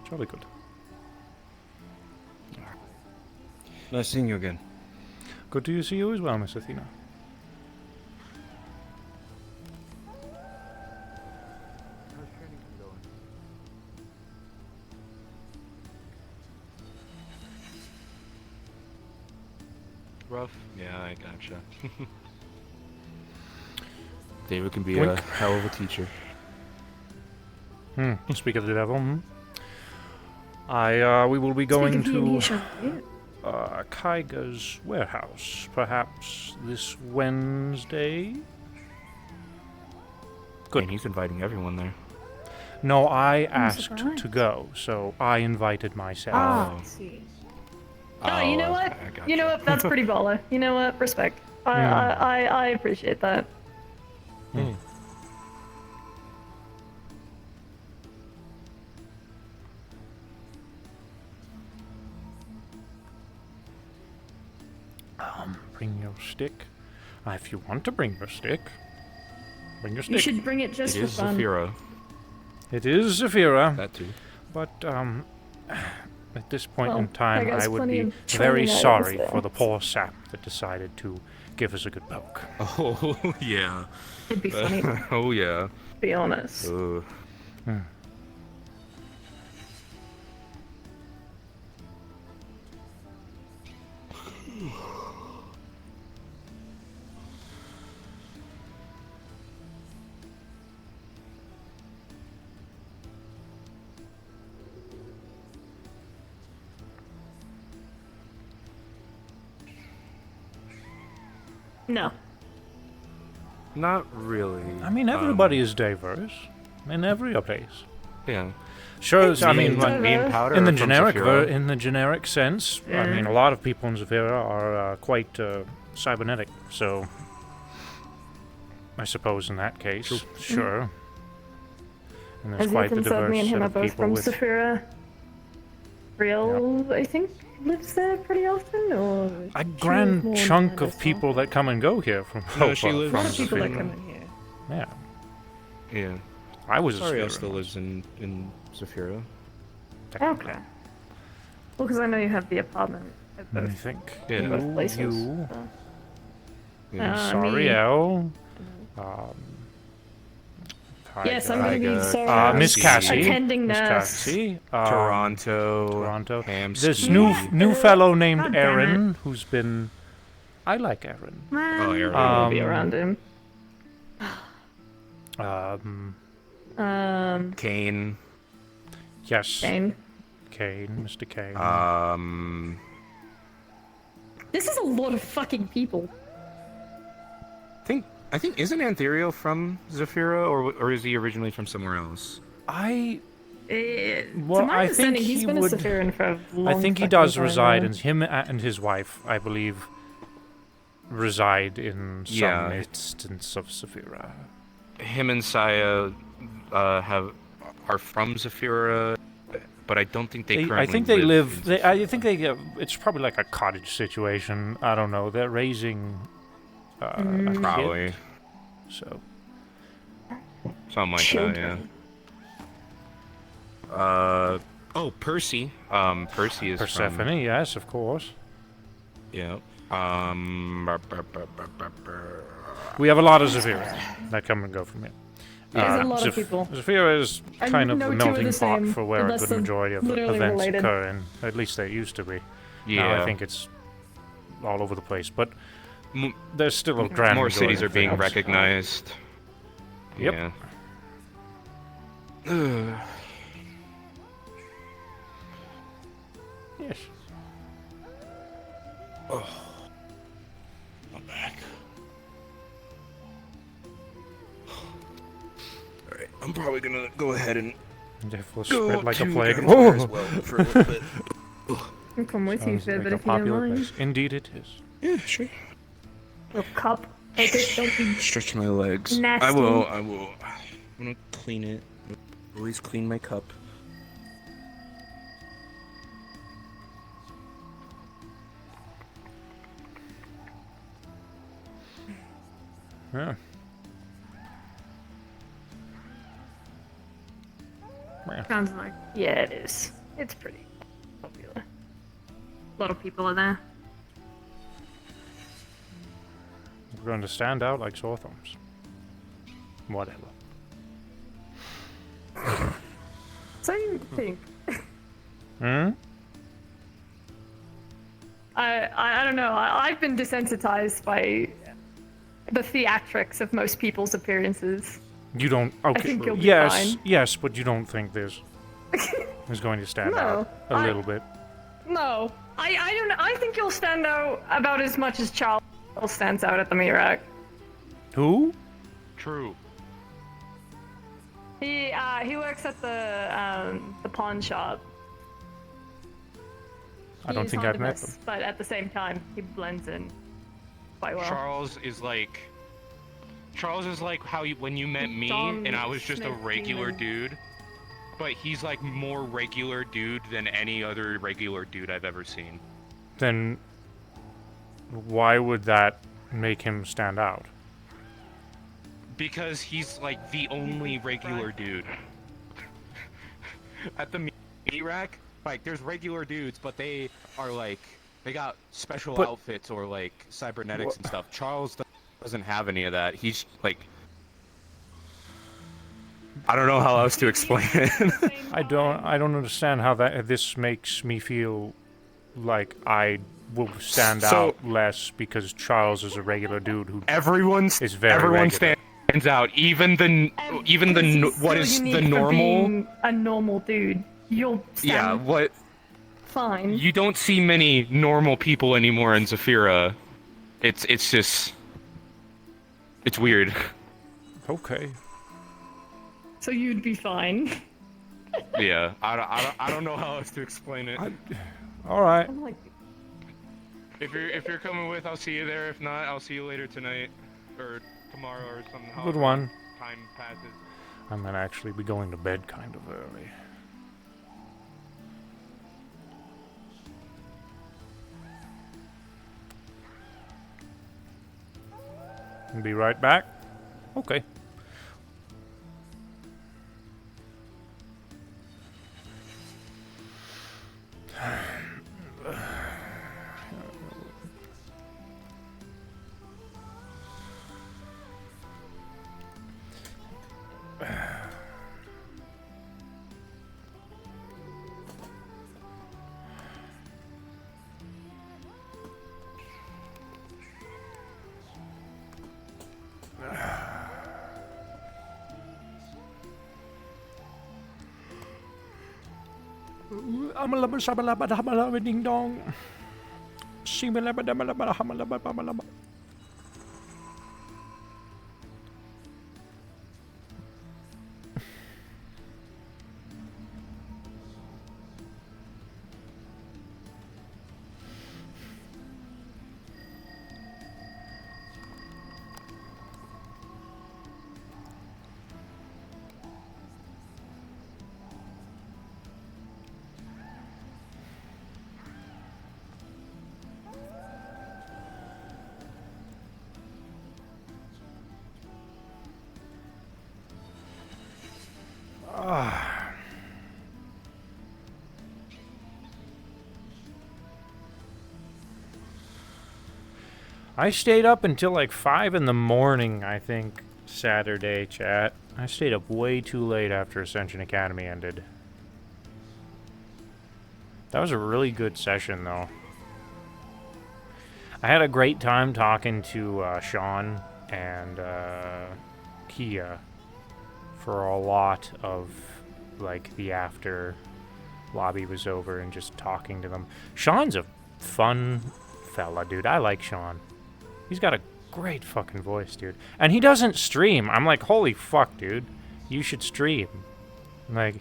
Speaker 1: Jolly good.
Speaker 2: Nice seeing you again.
Speaker 1: Good to see you as well, Miss Athena.
Speaker 2: Rough? Yeah, I gotcha.
Speaker 6: David can be
Speaker 1: Wink.
Speaker 6: a hell of a teacher.
Speaker 1: Speak of the devil. We will be going to Kaiga's warehouse, perhaps this Wednesday? Good.
Speaker 6: And he's inviting everyone there.
Speaker 1: No, I
Speaker 18: I'm
Speaker 1: asked
Speaker 18: surprised.
Speaker 1: to go, so I invited myself.
Speaker 18: Ah, I see. Oh, you know what? You know what? That's pretty baller. You know what? Respect. I appreciate that.
Speaker 1: Bring your stick. If you want to bring your stick, bring your stick.
Speaker 18: You should bring it just for fun.
Speaker 1: It is Zafira.
Speaker 6: That too.
Speaker 1: But at this point
Speaker 18: Well,
Speaker 1: in time,
Speaker 18: I guess
Speaker 1: I would
Speaker 18: plenty
Speaker 1: be
Speaker 18: of
Speaker 1: very
Speaker 18: training
Speaker 1: sorry
Speaker 18: items
Speaker 1: for
Speaker 18: there.
Speaker 1: the poor sap that decided to give us a good poke.
Speaker 6: Oh yeah.
Speaker 18: It'd be funny.
Speaker 6: Oh yeah.
Speaker 18: To be honest. No.
Speaker 6: Not really.
Speaker 1: I mean, everybody is diverse in every place.
Speaker 6: Yeah.
Speaker 1: Sure,
Speaker 6: It's
Speaker 1: I mean,
Speaker 6: like bean powder
Speaker 1: in the
Speaker 6: from
Speaker 1: generic
Speaker 6: Zafira?
Speaker 1: in the generic sense, I
Speaker 18: Yeah.
Speaker 1: mean, a lot of people in Zafira are quite cybernetic, so I suppose in that case, sure. And there's
Speaker 18: As
Speaker 1: quite the
Speaker 18: Ethan said, me
Speaker 1: diverse
Speaker 18: and him
Speaker 1: set
Speaker 18: are
Speaker 1: of
Speaker 18: both
Speaker 1: people
Speaker 18: from
Speaker 1: with.
Speaker 18: Saphira. Real, I think, lives there pretty often, or
Speaker 1: A
Speaker 18: she lives
Speaker 1: grand
Speaker 18: more in
Speaker 1: chunk
Speaker 18: Canada,
Speaker 1: of
Speaker 18: so-
Speaker 1: people that come and go here from
Speaker 12: No, she lives-
Speaker 1: from
Speaker 18: A lot of people that
Speaker 1: Zafira.
Speaker 18: come in here.
Speaker 1: Yeah,
Speaker 6: Yeah.
Speaker 1: I was a
Speaker 6: Saria
Speaker 1: Zafira
Speaker 6: still
Speaker 1: once.
Speaker 6: lives in Zafira.
Speaker 18: Okay. Well, because I know you have the apartment at
Speaker 1: Let me
Speaker 18: both,
Speaker 1: think.
Speaker 18: in both places.
Speaker 1: You,
Speaker 18: so.
Speaker 1: Sariel,
Speaker 18: Yes, I'm gonna be
Speaker 6: Tyga,
Speaker 18: Sariel.
Speaker 1: Miss Cassie,
Speaker 18: Attending
Speaker 1: Miss
Speaker 18: nurse.
Speaker 1: Cassie,
Speaker 6: Toronto.
Speaker 1: This
Speaker 6: Hamsky.
Speaker 1: new fellow named
Speaker 18: God damn it.
Speaker 1: Aaron, who's been. I like Aaron.
Speaker 18: Man,
Speaker 6: Oh, Aaron.
Speaker 18: I'll be around him.
Speaker 6: Kane.
Speaker 1: Yes.
Speaker 18: Kane.
Speaker 1: Mr. Kane.
Speaker 18: This is a lot of fucking people.
Speaker 6: I think isn't Antherio from Zafira, or is he originally from somewhere else?
Speaker 1: Well,
Speaker 18: to my
Speaker 1: I think
Speaker 18: understanding, he's
Speaker 1: he
Speaker 18: been
Speaker 1: would.
Speaker 18: a Sephiran for a long
Speaker 1: I think he
Speaker 18: fucking
Speaker 1: does
Speaker 18: time
Speaker 1: reside,
Speaker 18: now.
Speaker 1: and him and his wife, I believe, reside in some instance of Saphira.
Speaker 6: Him and Saya are from Zafira, but I don't think they currently
Speaker 1: I think they live.
Speaker 6: in
Speaker 1: I think they. It's probably like a cottage situation. I don't know. They're raising. A kid,
Speaker 6: Probably.
Speaker 1: So.
Speaker 6: Something like
Speaker 18: Children.
Speaker 6: that, yeah. Percy. Percy is
Speaker 1: Persephone, yes, of course.
Speaker 6: Yeah.
Speaker 1: We have a lot of Zafira that come and go from here.
Speaker 18: There's a lot of people.
Speaker 1: Zafira is
Speaker 18: And
Speaker 1: kind of
Speaker 18: no
Speaker 1: the
Speaker 18: two are
Speaker 1: melting
Speaker 18: the
Speaker 1: pot
Speaker 18: same,
Speaker 1: for where a
Speaker 18: unless
Speaker 1: good
Speaker 18: they're
Speaker 1: majority of
Speaker 18: literally
Speaker 1: events
Speaker 18: related.
Speaker 1: occur in. At least they used to be. Now
Speaker 6: Yeah.
Speaker 1: I think it's all over the place, but there's still a grand
Speaker 6: More
Speaker 1: majority
Speaker 6: cities are
Speaker 1: of
Speaker 6: being
Speaker 1: things.
Speaker 6: recognized.
Speaker 1: Yep.
Speaker 6: Yeah.
Speaker 1: Yes.
Speaker 10: Oh, I'm back. Alright, I'm probably gonna go ahead and
Speaker 1: Therefore
Speaker 10: go
Speaker 1: spread like a
Speaker 10: to
Speaker 1: plague.
Speaker 10: Dragonfire as well for a little bit.
Speaker 18: I'll come with you,
Speaker 1: Sounds
Speaker 18: Fib,
Speaker 1: like
Speaker 18: but
Speaker 1: a
Speaker 18: if you don't
Speaker 1: popular
Speaker 18: mind.
Speaker 1: place. Indeed it is.
Speaker 10: Yeah, sure.
Speaker 18: A cup. Take it, don't be
Speaker 6: Stretch my legs.
Speaker 18: nasty.
Speaker 6: I will. I'm gonna clean it. Always clean my cup.
Speaker 1: Yeah.
Speaker 18: Sounds like. Yeah, it is. It's pretty popular. A lot of people are there.
Speaker 1: We're going to stand out like sore thumbs. Whatever.
Speaker 18: So you think?
Speaker 1: Hmm?
Speaker 18: I don't know. I've been desensitized by the theatrics of most people's appearances.
Speaker 1: You don't. Okay.
Speaker 18: think you'll be
Speaker 1: yes.
Speaker 18: fine.
Speaker 1: Yes, but you don't think there's going to stand
Speaker 18: No,
Speaker 1: out a little bit.
Speaker 18: No, I don't know. I think you'll stand out about as much as Charles stands out at the meat rack.
Speaker 1: Who?
Speaker 12: True.
Speaker 18: He works at the pawn shop.
Speaker 1: I don't
Speaker 18: He's
Speaker 1: think I've met
Speaker 18: Hondimus,
Speaker 1: them.
Speaker 18: but at the same time, he blends in quite well.
Speaker 12: Charles is like how you, when you met me
Speaker 18: Dom
Speaker 12: and I was just a
Speaker 18: Smith
Speaker 12: regular
Speaker 18: Demon.
Speaker 12: dude, but he's like more regular dude than any other regular dude I've ever seen.
Speaker 1: Then why would that make him stand out?
Speaker 12: Because he's like the only regular dude. At the meat rack, like there's regular dudes, but they are like, they got special
Speaker 1: But-
Speaker 12: outfits or like cybernetics and stuff. Charles doesn't have any of that. He's like, I don't know how else to explain it.
Speaker 1: I don't understand how this makes me feel like I will stand
Speaker 12: So-
Speaker 1: out less because Charles is a regular dude who
Speaker 12: everyone
Speaker 1: is very
Speaker 12: everyone
Speaker 1: regular.
Speaker 12: stands out. Even the what is the normal?
Speaker 18: A normal dude. You'll stand
Speaker 12: Yeah, what?
Speaker 18: fine.
Speaker 12: You don't see many normal people anymore in Zafira. It's just, it's weird.
Speaker 1: Okay.
Speaker 18: So you'd be fine.
Speaker 12: Yeah, I don't know how else to explain it.
Speaker 1: All right.
Speaker 18: I'm like,
Speaker 12: If you're coming with, I'll see you there. If not, I'll see you later tonight or tomorrow or something.
Speaker 1: Good
Speaker 12: however
Speaker 1: one.
Speaker 12: Time passes.
Speaker 1: I'm gonna actually be going to bed kind of early. Be right back. Okay. Amalaba shabalaba hamalaba ding dong. Shimalaba damalaba hamalaba bamalaba. I stayed up until like 5 in the morning, I think, Saturday, chat. I stayed up way too late after Ascension Academy ended. That was a really good session, though. I had a great time talking to Sean and Kia for a lot of, like, the after lobby was over and just talking to them. Sean's a fun fella, dude. I like Sean. He's got a great fucking voice, dude. And he doesn't stream. I'm like, holy fuck, dude. You should stream. Like,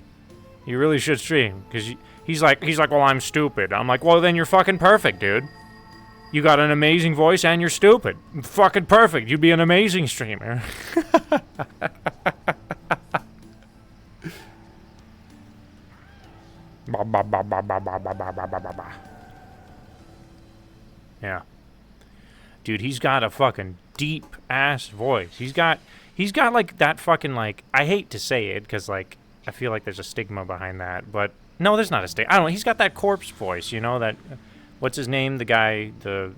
Speaker 1: you really should stream. Because he's like, well, I'm stupid. I'm like, well, then you're fucking perfect, dude. You got an amazing voice and you're stupid. Fucking perfect. You'd be an amazing streamer. Yeah. Dude, he's got a fucking deep ass voice. He's got like that fucking, like, I hate to say it because, like, I feel like there's a stigma behind that, but no, there's not a stigma. I don't know. He's got that corpse voice, you know, that what's his name? The guy, the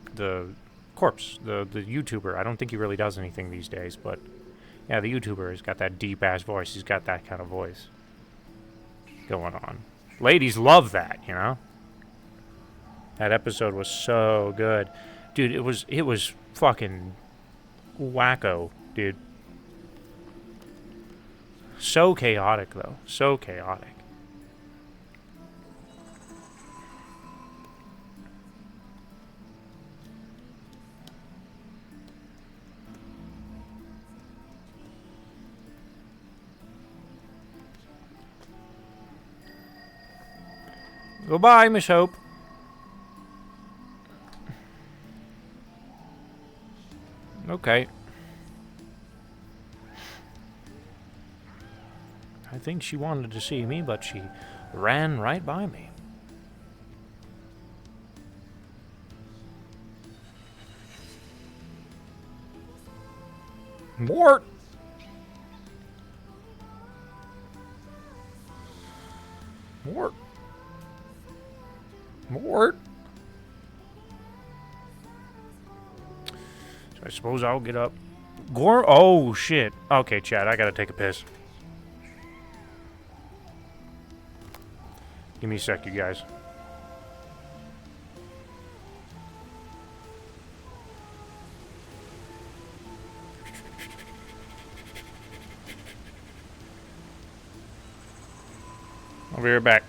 Speaker 1: corpse, the YouTuber. I don't think he really does anything these days, but yeah, the YouTuber has got that deep ass voice. He's got that kind of voice going on. Ladies love that, you know? That episode was so good. Dude, it was fucking wacko, dude. So chaotic, though. So chaotic. Goodbye, Miss Hope. Okay. I think she wanted to see me, but she ran right by me. Mort! Mort! Mort! So I suppose I'll get up. Oh, shit. Okay, Chad, I gotta take a piss. Give me a sec, you guys. I'll be right back.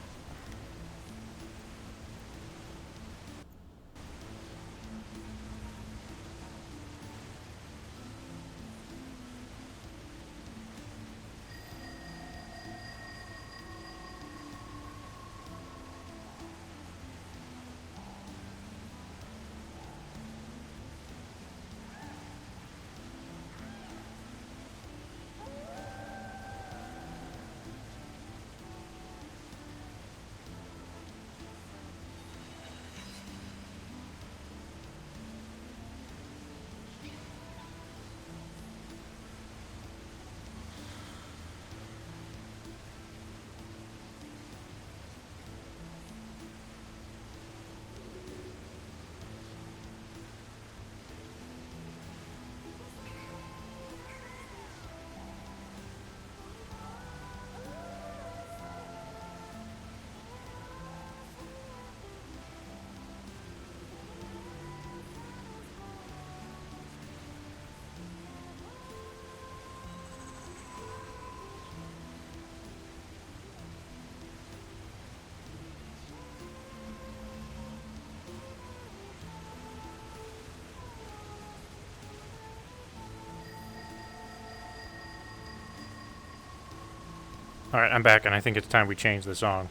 Speaker 1: Alright, I'm back, and I think it's time we change the song.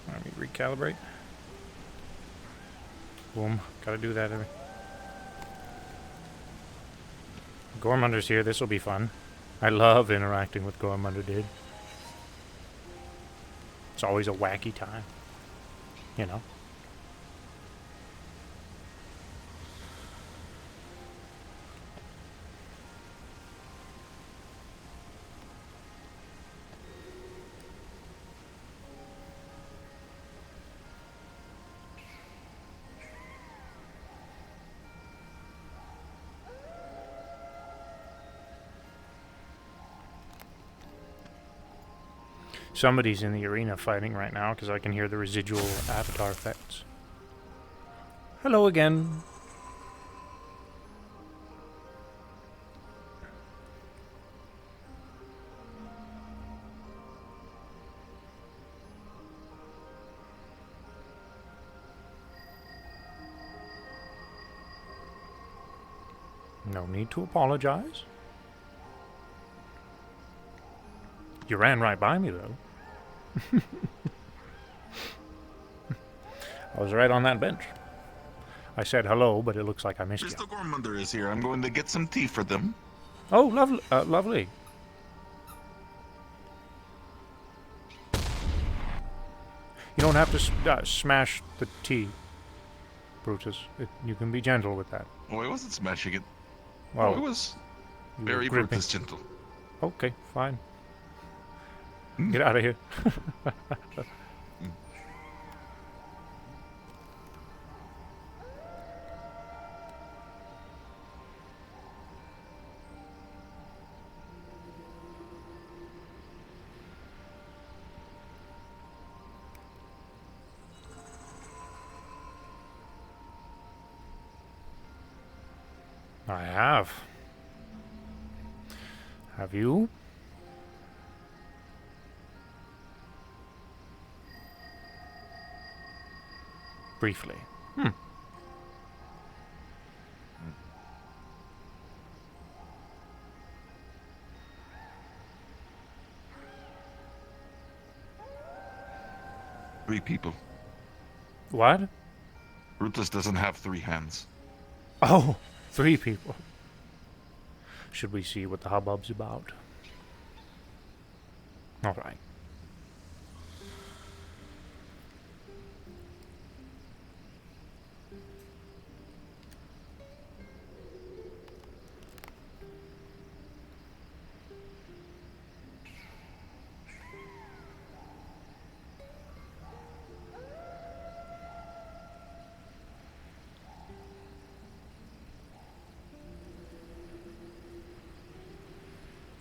Speaker 1: Let me recalibrate. Boom. Gotta do that. Gormunder's here. This will be fun. I love interacting with Gormunder, dude. It's always a wacky time. You know? Somebody's in the arena fighting right now because I can hear the residual avatar effects. Hello again. No need to apologize. You ran right by me, though. I was right on that bench. I said hello, but it looks like I missed you.
Speaker 10: Mr. Gormunder is here. I'm going to get some tea for them.
Speaker 1: Oh, lovely. Lovely. You don't have to smash the tea, Brutus. You can be gentle with that.
Speaker 10: Oh, I wasn't smashing it.
Speaker 1: Well,
Speaker 10: it was
Speaker 1: you
Speaker 10: very
Speaker 1: were gripping.
Speaker 10: Brutus gentle.
Speaker 1: Okay, fine. Get out of here. I have. Have you? Briefly.
Speaker 10: 3 people.
Speaker 1: What?
Speaker 10: Brutus doesn't have 3 hands.
Speaker 1: Oh, 3 people. Should we see what the hubbub's about? Alright.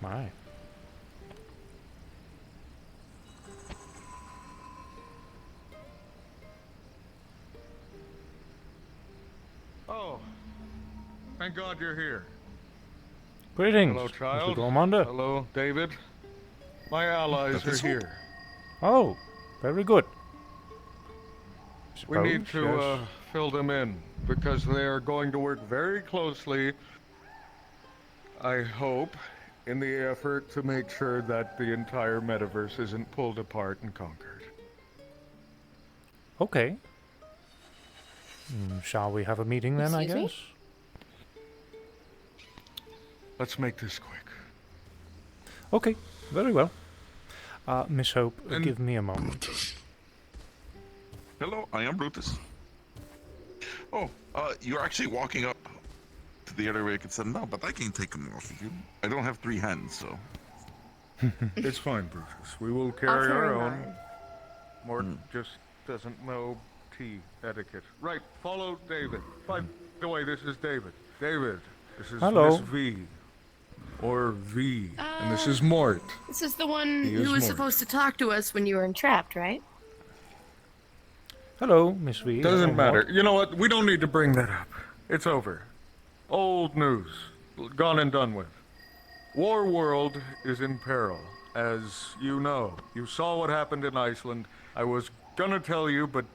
Speaker 1: My.
Speaker 14: Oh, thank God you're here.
Speaker 1: Greetings,
Speaker 14: Hello, child.
Speaker 1: Mr. Gormander.
Speaker 14: Hello, David. My allies
Speaker 1: That is
Speaker 14: are here.
Speaker 1: Oh, very good.
Speaker 14: We need
Speaker 1: Suppose,
Speaker 14: to
Speaker 1: yes.
Speaker 14: fill them in because they are going to work very closely, I hope, in the effort to make sure that the entire metaverse isn't pulled apart and conquered.
Speaker 1: Okay. Shall we have a meeting then,
Speaker 14: Excuse
Speaker 1: I
Speaker 14: me?
Speaker 1: guess?
Speaker 14: Let's make this quick.
Speaker 1: Okay, very well. Miss Hope,
Speaker 14: And-
Speaker 1: give me a moment.
Speaker 10: Hello, I am Brutus. Oh, you're actually walking up to the other way. I could say, no, but I can't take them off of you. I don't have 3 hands, so.
Speaker 14: It's fine, Brutus. We will
Speaker 9: I'll
Speaker 14: carry our
Speaker 9: carry
Speaker 14: own.
Speaker 9: mine.
Speaker 14: Mort just doesn't know tea etiquette. Right, follow David. By the way, this is David. David, this is
Speaker 1: Hello.
Speaker 14: Miss V. Or V. And this is Mort.
Speaker 22: This is the one
Speaker 14: He is
Speaker 22: who was
Speaker 14: Mort.
Speaker 22: supposed to talk to us when you were entrapped, right?
Speaker 1: Hello, Miss V.
Speaker 14: Doesn't
Speaker 1: Hello,
Speaker 14: matter.
Speaker 1: Mort.
Speaker 14: You know what? We don't need to bring that up. It's over. Old news. Gone and done with. War World is in peril, as you know. You saw what happened in Iceland. I was gonna tell you, but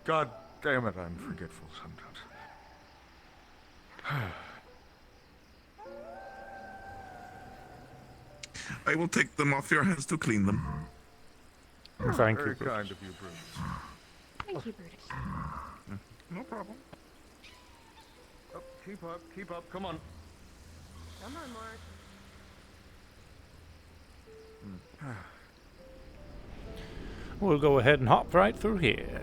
Speaker 14: god damn it, I'm forgetful sometimes.
Speaker 10: I will take them off your hands to clean them.
Speaker 1: Thank
Speaker 14: Very
Speaker 1: you, Brutus.
Speaker 14: kind of you, Brutus.
Speaker 22: Thank you, Brutus.
Speaker 10: No problem.
Speaker 14: Oh, keep up, come on.
Speaker 9: Come on, Mark.
Speaker 1: We'll go ahead and hop right through here.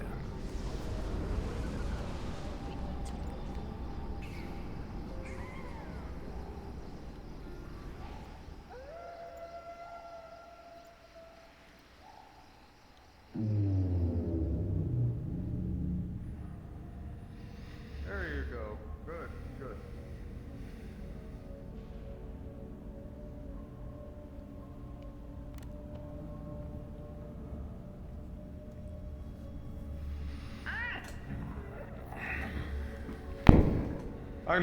Speaker 14: There you go. Good, good. I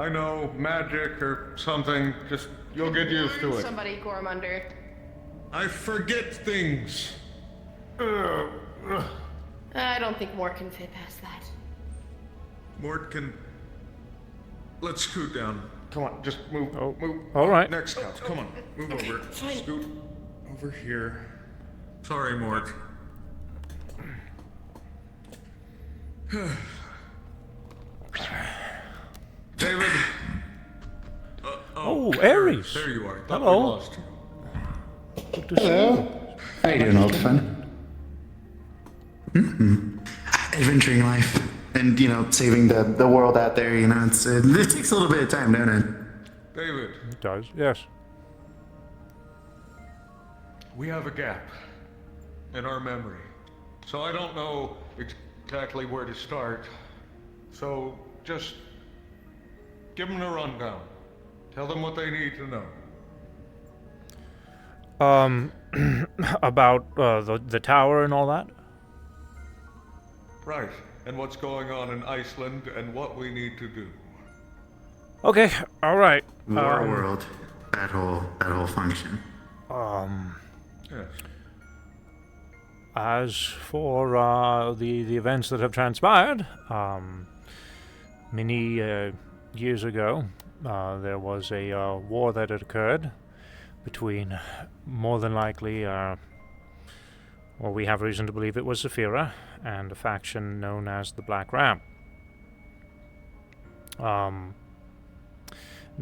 Speaker 14: know, magic or something. Just, you'll get used to it.
Speaker 22: Somebody, Gormunder.
Speaker 14: I forget things.
Speaker 22: I don't think Mort can fit past that.
Speaker 14: Mort can. Let's scoot down. Come on, just move. Move.
Speaker 1: All right.
Speaker 14: Next couch. Come on, move
Speaker 22: Okay,
Speaker 14: over.
Speaker 22: fine.
Speaker 14: Scoot over here. Sorry, Mort. David.
Speaker 1: Oh, Ares.
Speaker 14: There you are. Thought
Speaker 1: Hello.
Speaker 14: we lost you.
Speaker 1: Good to see you.
Speaker 5: How you doing, old friend? Adventuring life, and saving the world out there. It takes a little bit of time, don't it?
Speaker 14: David,
Speaker 1: It does, yes.
Speaker 14: we have a gap in our memory. So I don't know exactly where to start. So just give them a rundown. Tell them what they need to know.
Speaker 1: About the tower and all that?
Speaker 14: Right. And what's going on in Iceland and what we need to do.
Speaker 1: Okay, all right.
Speaker 5: War world, that whole function.
Speaker 14: Yes.
Speaker 1: As for the events that have transpired, many years ago, there was a war that had occurred between, more than likely, Well, we have reason to believe it was Zafira and a faction known as the Black Ram.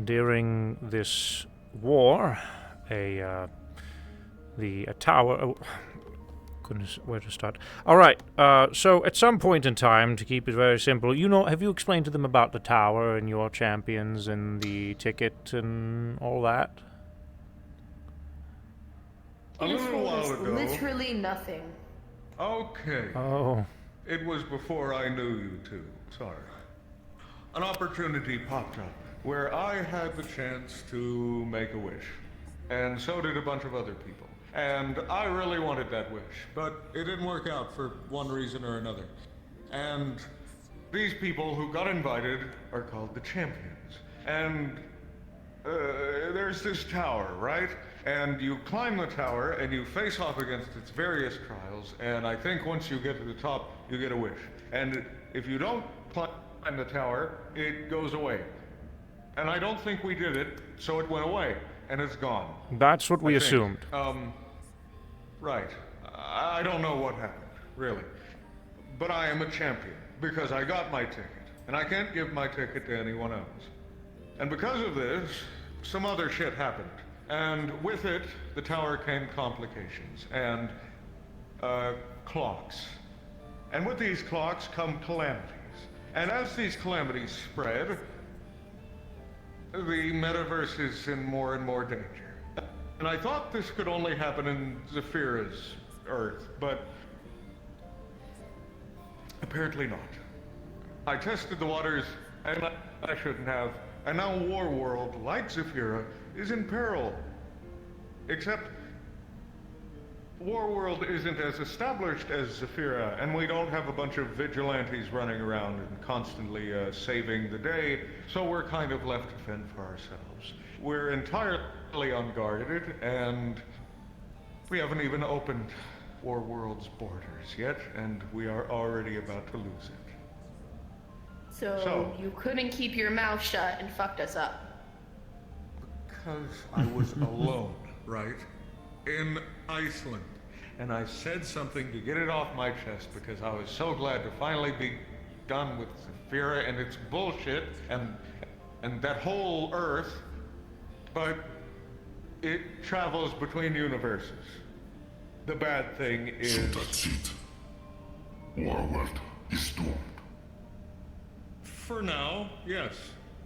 Speaker 1: During this war, the tower... Oh, goodness, where to start? All right, so at some point in time, to keep it very simple, have you explained to them about the tower and your champions and the ticket and all that?
Speaker 14: A little while ago.
Speaker 22: Literally nothing.
Speaker 14: Okay.
Speaker 1: Oh.
Speaker 14: It was before I knew you two. Sorry. An opportunity popped up where I had the chance to make a wish. And so did a bunch of other people. And I really wanted that wish, but it didn't work out for one reason or another. And these people who got invited are called the champions. And there's this tower, right? And you climb the tower and you face off against its various trials, and I think once you get to the top, you get a wish. And if you don't climb the tower, it goes away. And I don't think we did it, so it went away, and it's gone.
Speaker 1: That's what we
Speaker 14: I think.
Speaker 1: assumed.
Speaker 14: Right. I don't know what happened, really. But I am a champion, because I got my ticket, and I can't give my ticket to anyone else. And because of this, some other shit happened. And with it, the tower came complications, and, clocks. And with these clocks come calamities. And as these calamities spread, the metaverse is in more and more danger. And I thought this could only happen in Zafira's Earth, but apparently not. I tested the waters, and I shouldn't have. And now Warworld, like Zafira, is in peril. Except Warworld isn't as established as Zafira, and we don't have a bunch of vigilantes running around and constantly saving the day, so we're kind of left to fend for ourselves. We're entirely unguarded, and we haven't even opened Warworld's borders yet, and we are already about to lose it.
Speaker 22: So you couldn't keep your mouth shut and fucked us up.
Speaker 14: Because I was alone, right? In Iceland. And I said something to get it off my chest because I was so glad to finally be done with Zafira and its bullshit and that whole Earth, but it travels between universes. The bad thing is...
Speaker 10: So that's it. Warworld is doomed.
Speaker 14: For now, yes.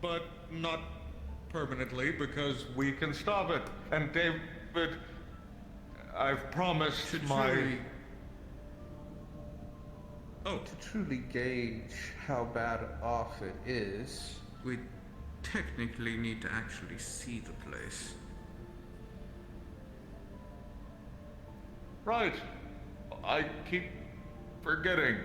Speaker 14: But not permanently, because we can stop it. And David, I've promised
Speaker 19: To truly gauge how bad off it is, we technically need to actually see the place.
Speaker 14: Right. I keep forgetting.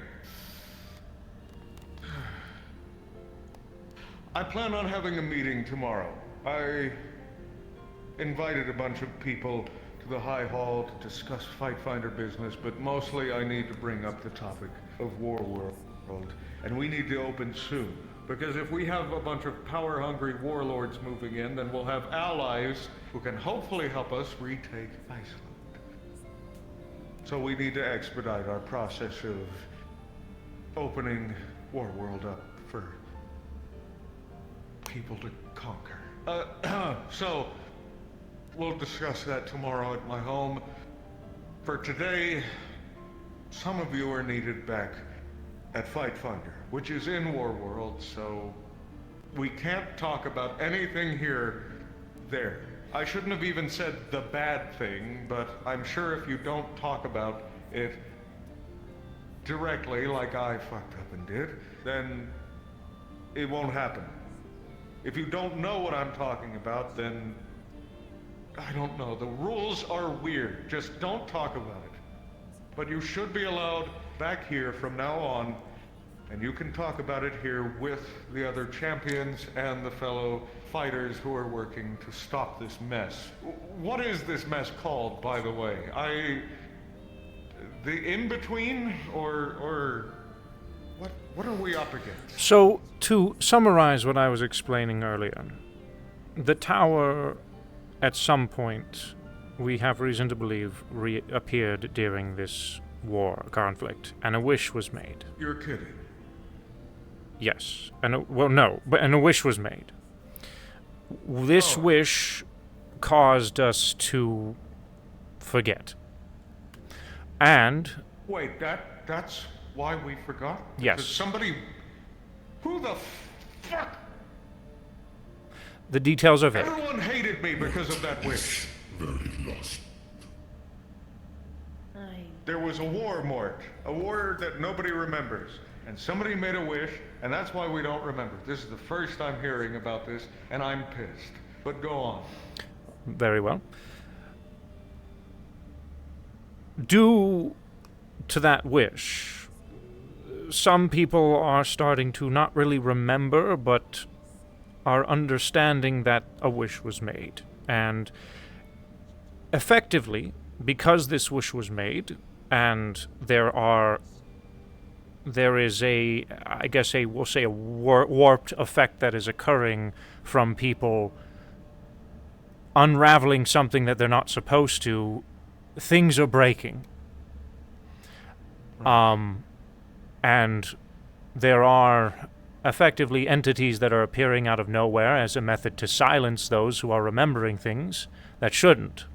Speaker 14: I plan on having a meeting tomorrow. I invited a bunch of people to the High Hall to discuss Fightfinder business, but mostly I need to bring up the topic of Warworld. And we need to open soon, because if we have a bunch of power-hungry warlords moving in, then we'll have allies who can hopefully help us retake Iceland. So we need to expedite our process of opening Warworld up for people to conquer. So, we'll discuss that tomorrow at my home. For today, some of you are needed back at Fightfinder, which is in Warworld, so we can't talk about anything here there. I shouldn't have even said the bad thing, but I'm sure if you don't talk about it directly like I fucked up and did, then it won't happen. If you don't know what I'm talking about, then I don't know. The rules are weird. Just don't talk about it. But you should be allowed back here from now on, and you can talk about it here with the other champions and the fellow fighters who are working to stop this mess. What is this mess called, by the way? The in-between, or what are we up against?
Speaker 1: So, to summarize what I was explaining earlier, the tower at some point we have reason to believe reappeared during this war conflict, and a wish was made.
Speaker 14: You're kidding.
Speaker 1: Yes. And a wish was made. This wish caused us to forget. And
Speaker 14: Wait, that's why we forgot?
Speaker 1: Yes.
Speaker 14: Because somebody... Who the fuck?
Speaker 1: the details are vague.
Speaker 14: Everyone hated me because of that wish.
Speaker 10: Very lost.
Speaker 14: There was a war, Mort. A war that nobody remembers. And somebody made a wish, and that's why we don't remember. This is the first I'm hearing about this, and I'm pissed. But go on.
Speaker 1: Very well. Due to that wish, some people are starting to not really remember, but are understanding that a wish was made. And effectively, because this wish was made, and there is we'll say a warped effect that is occurring from people unraveling something that they're not supposed to, things are breaking. And there are effectively entities that are appearing out of nowhere as a method to silence those who are remembering things that shouldn't.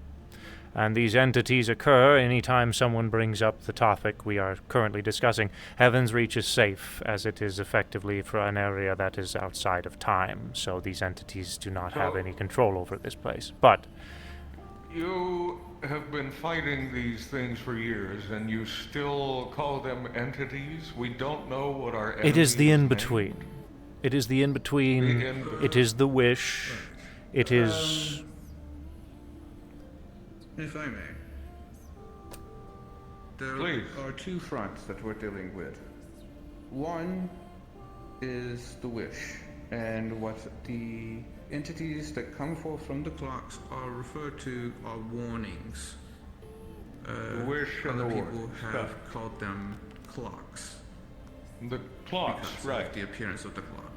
Speaker 1: And these entities occur anytime someone brings up the topic we are currently discussing. Heaven's Reach is safe, as it is effectively for an area that is outside of time, so these entities do not have any control over this place. But
Speaker 14: You have been fighting these things for years, and you still call them entities? We don't know what our
Speaker 1: it is the
Speaker 14: enemies
Speaker 1: in-between. It is the in-between. It is the wish. It is...
Speaker 19: If I may. There are two fronts that we're dealing with. One is the wish, and what the entities that come forth from the clocks are referred to are warnings.
Speaker 14: The wish and
Speaker 19: other
Speaker 14: the
Speaker 19: people
Speaker 14: warnings.
Speaker 19: have called them clocks.
Speaker 14: The clocks,
Speaker 19: because
Speaker 14: right.
Speaker 19: Of the appearance of the clock.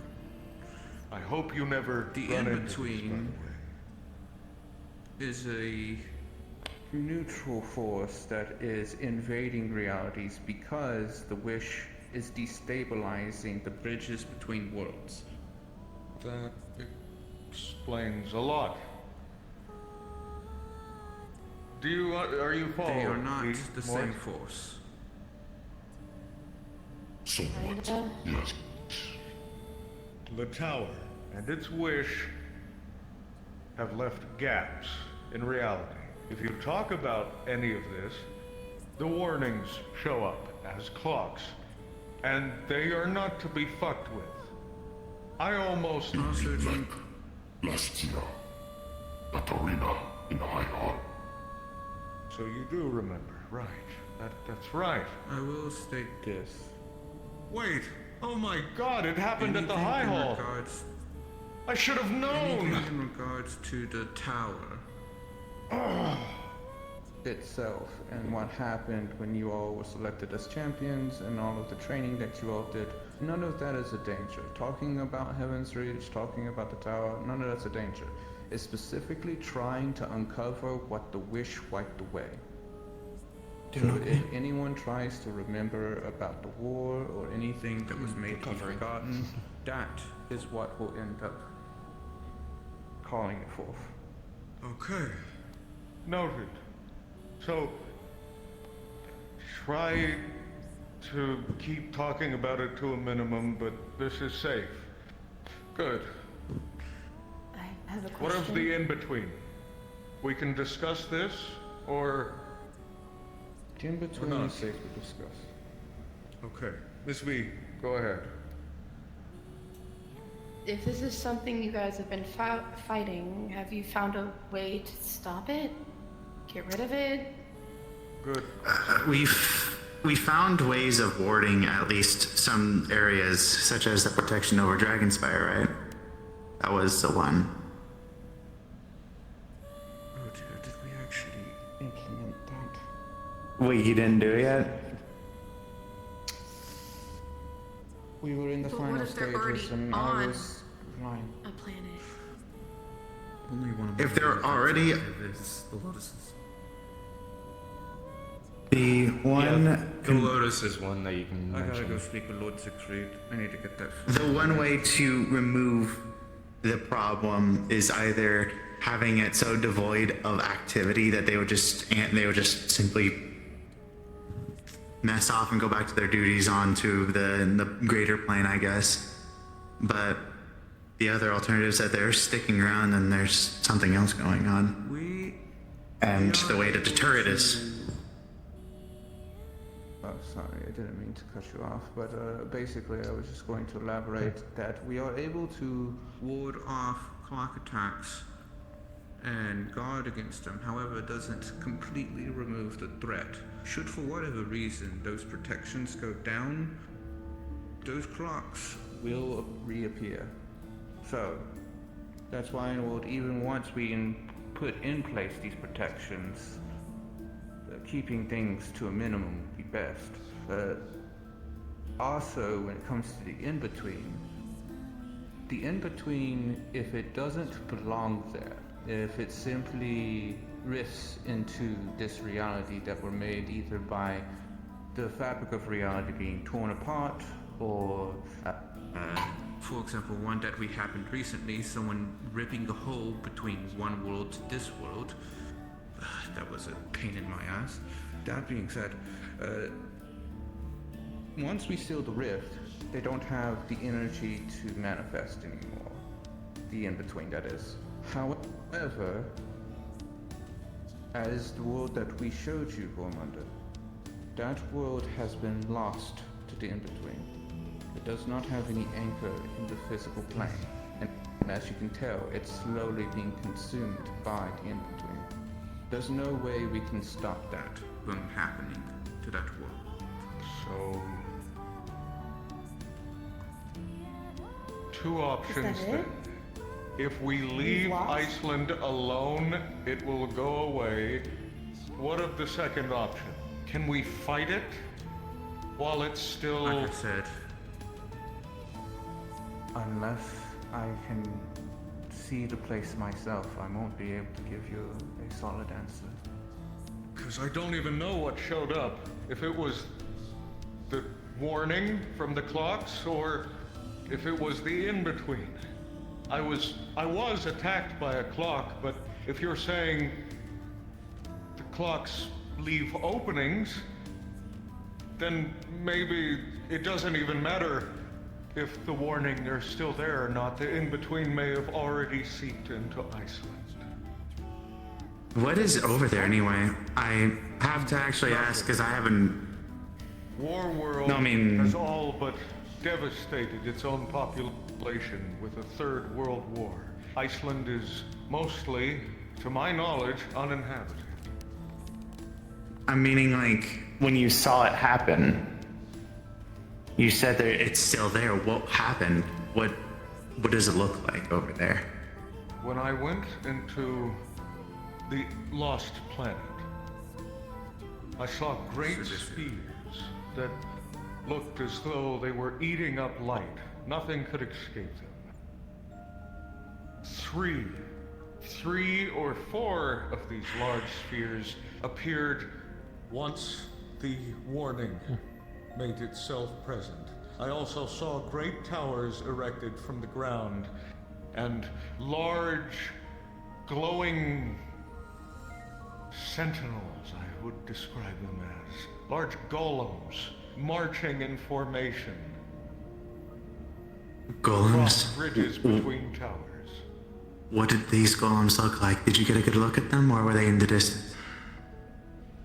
Speaker 14: I hope you never
Speaker 19: The
Speaker 14: run into
Speaker 19: in-between is a neutral force that is invading realities because the wish is destabilizing the bridges between worlds.
Speaker 14: That explains a lot. Are you following?
Speaker 19: They are not
Speaker 14: me,
Speaker 19: the
Speaker 14: Mort?
Speaker 19: same force.
Speaker 10: Somewhat, yes.
Speaker 14: The tower and its wish have left gaps in reality. If you talk about any of this, the warnings show up as clocks, and they are not to be fucked with. I almost...
Speaker 10: Last year, that arena in High Hall.
Speaker 14: So you do remember, right? That's right.
Speaker 19: I will state this.
Speaker 14: Wait! Oh my god, it happened at the
Speaker 19: Anything
Speaker 14: High
Speaker 19: in
Speaker 14: Hall!
Speaker 19: regards-
Speaker 14: I should have known!
Speaker 19: Anything in regards to the tower itself and what happened when you all were selected as champions and all of the training that you all did, none of that is a danger. Talking about Heaven's Reach, talking about the tower, none of that's a danger. It's specifically trying to uncover what the wish wiped away. So if anyone tries to remember about the war or anything that was made to be forgotten, that is what will end up calling it forth.
Speaker 14: Okay. Noted. So, try to keep talking about it to a minimum, but this is safe. Good.
Speaker 9: I have a question.
Speaker 14: What of the in-between? We can discuss this, or...
Speaker 19: The in-between
Speaker 14: not?
Speaker 19: is safe to discuss.
Speaker 14: Okay. Miss V, go ahead.
Speaker 22: If this is something you guys have been fighting, have you found a way to stop it? Get rid of it?
Speaker 14: Good.
Speaker 3: We found ways of warding at least some areas, such as the protection over Dragonspire, right? That was the one.
Speaker 19: Oh dear, did we actually implement that?
Speaker 3: Wait, you didn't do it yet?
Speaker 19: We were in the
Speaker 18: But what
Speaker 19: final
Speaker 18: if they're
Speaker 19: stages
Speaker 18: already
Speaker 19: and I
Speaker 18: on
Speaker 19: was flying.
Speaker 18: a planet?
Speaker 3: Only one. If they're already
Speaker 13: the lotuses.
Speaker 3: The one.
Speaker 12: The lotus is one that you can.
Speaker 19: I gotta
Speaker 12: mention.
Speaker 19: go speak with Lord Siegfried. I need to get that.
Speaker 3: The one way to remove the problem is either having it so devoid of activity that they would just simply mess off and go back to their duties onto the greater plane, I guess. But the other alternative is that they're sticking around and there's something else going on. And the way to deter it is.
Speaker 19: Oh, sorry, I didn't mean to cut you off, but basically I was just going to elaborate that we are able to ward off clock attacks and guard against them. However, it doesn't completely remove the threat. Should for whatever reason those protections go down, those clocks will reappear. So, that's why even once we put in place these protections, keeping things to a minimum would be best. Also, when it comes to the in-between, if it doesn't belong there, if it simply rifts into this reality that we're made either by the fabric of reality being torn apart or, for example, one that we happened recently, someone ripping a hole between one world to this world. That was a pain in my ass. That being said, once we seal the rift, they don't have the energy to manifest anymore. The in-between, that is. However, as the world that we showed you, Gormunda, that world has been lost to the in-between. It does not have any anchor in the physical plane. And as you can tell, it's slowly being consumed by the in-between. There's no way we can stop that from happening to that world.
Speaker 14: So, two options then. If we leave Iceland alone, it will go away. What of the second option? Can we fight it while it's still...
Speaker 19: Like I said, unless I can see the place myself, I won't be able to give you a solid answer.
Speaker 14: Because I don't even know what showed up. If it was the warning from the clocks, or if it was the in-between. I was attacked by a clock, but if you're saying the clocks leave openings, then maybe it doesn't even matter if the warning are still there or not. The in-between may have already seeped into Iceland.
Speaker 3: What is over there anyway? I have to actually ask because I haven't.
Speaker 14: Warworld
Speaker 3: No, I mean-
Speaker 14: has all but devastated its own population with a third world war. Iceland is mostly, to my knowledge, uninhabited.
Speaker 3: I'm meaning like when you saw it happen. You said that it's still there. What happened? What does it look like over there?
Speaker 14: When I went into the Lost Planet, I saw great spheres that looked as though they were eating up light. Nothing could escape them. Three or four of these large spheres appeared once the warning made itself present. I also saw great towers erected from the ground and large glowing sentinels, I would describe them as. Large golems marching in formation.
Speaker 3: Golems?
Speaker 14: Across bridges between towers.
Speaker 3: What did these golems look like? Did you get a good look at them, or were they in the distance?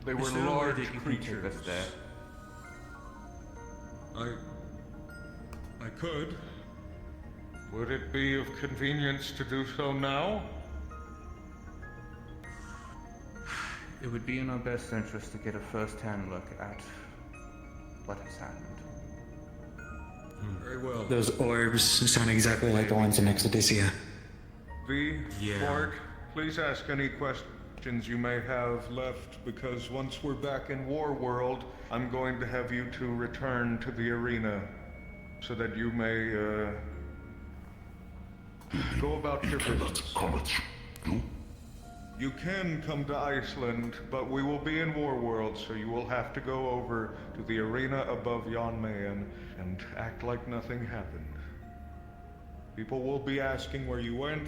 Speaker 14: They were large creatures. I could. Would it be of convenience to do so now?
Speaker 19: It would be in our best interest to get a first-hand look at what has happened.
Speaker 14: Very well.
Speaker 3: Those orbs sound exactly like the ones in Exodysia.
Speaker 14: Mark, please ask any questions you may have left, because once we're back in Warworld, I'm going to have you two return to the arena so that you may go about your business.
Speaker 10: do?
Speaker 14: You can come to Iceland, but we will be in Warworld, so you will have to go over to the arena above Jan Mayen and act like nothing happened. People will be asking where you went,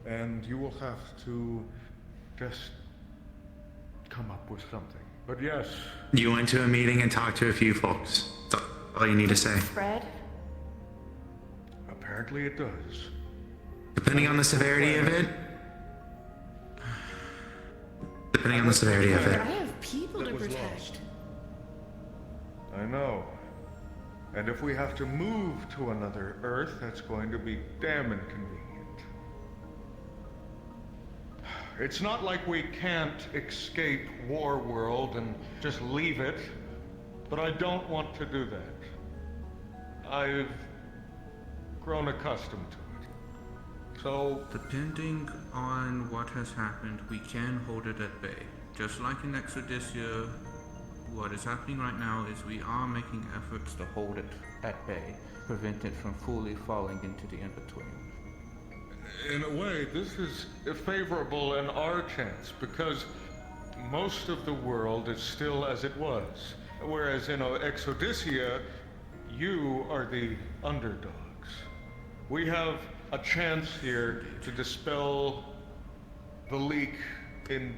Speaker 14: and you will have to just come up with something. But yes.
Speaker 3: You went to a meeting and talked to a few folks. That's all you need to say.
Speaker 22: Fred?
Speaker 14: Apparently it does.
Speaker 3: Depending on the severity of it. Depending on the severity of it.
Speaker 22: I have people to protect.
Speaker 14: I know. And if we have to move to another Earth, that's going to be damn inconvenient. It's not like we can't escape Warworld and just leave it, but I don't want to do that. I've grown accustomed to it. So,
Speaker 19: depending on what has happened, we can hold it at bay. Just like in Exodysia, what is happening right now is we are making efforts to hold it at bay, prevent it from fully falling into the in-between.
Speaker 14: in a way, this is favorable in our chance, because most of the world is still as it was. Whereas in Exodysia, you are the underdogs. We have a chance here to dispel the leak in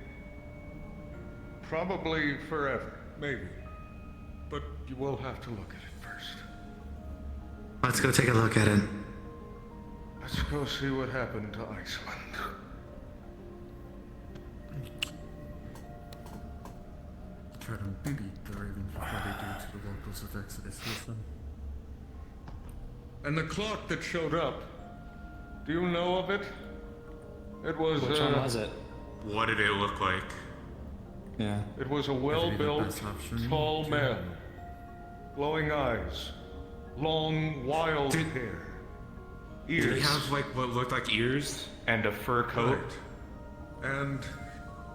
Speaker 14: probably forever, maybe. But you will have to look at it first.
Speaker 3: Let's go take a look at it.
Speaker 14: Let's go see what happened to Iceland.
Speaker 5: Try to beat the Ravens before they do to the locals of Exodus. Listen.
Speaker 14: And the clock that showed up, do you know of it? It was,
Speaker 16: Which one was it?
Speaker 12: What did it look like?
Speaker 16: Yeah.
Speaker 14: It was a well-built, tall man. Glowing eyes. Long, wild hair. Ears.
Speaker 12: Did he have like what looked like ears and a fur coat?
Speaker 14: Right. And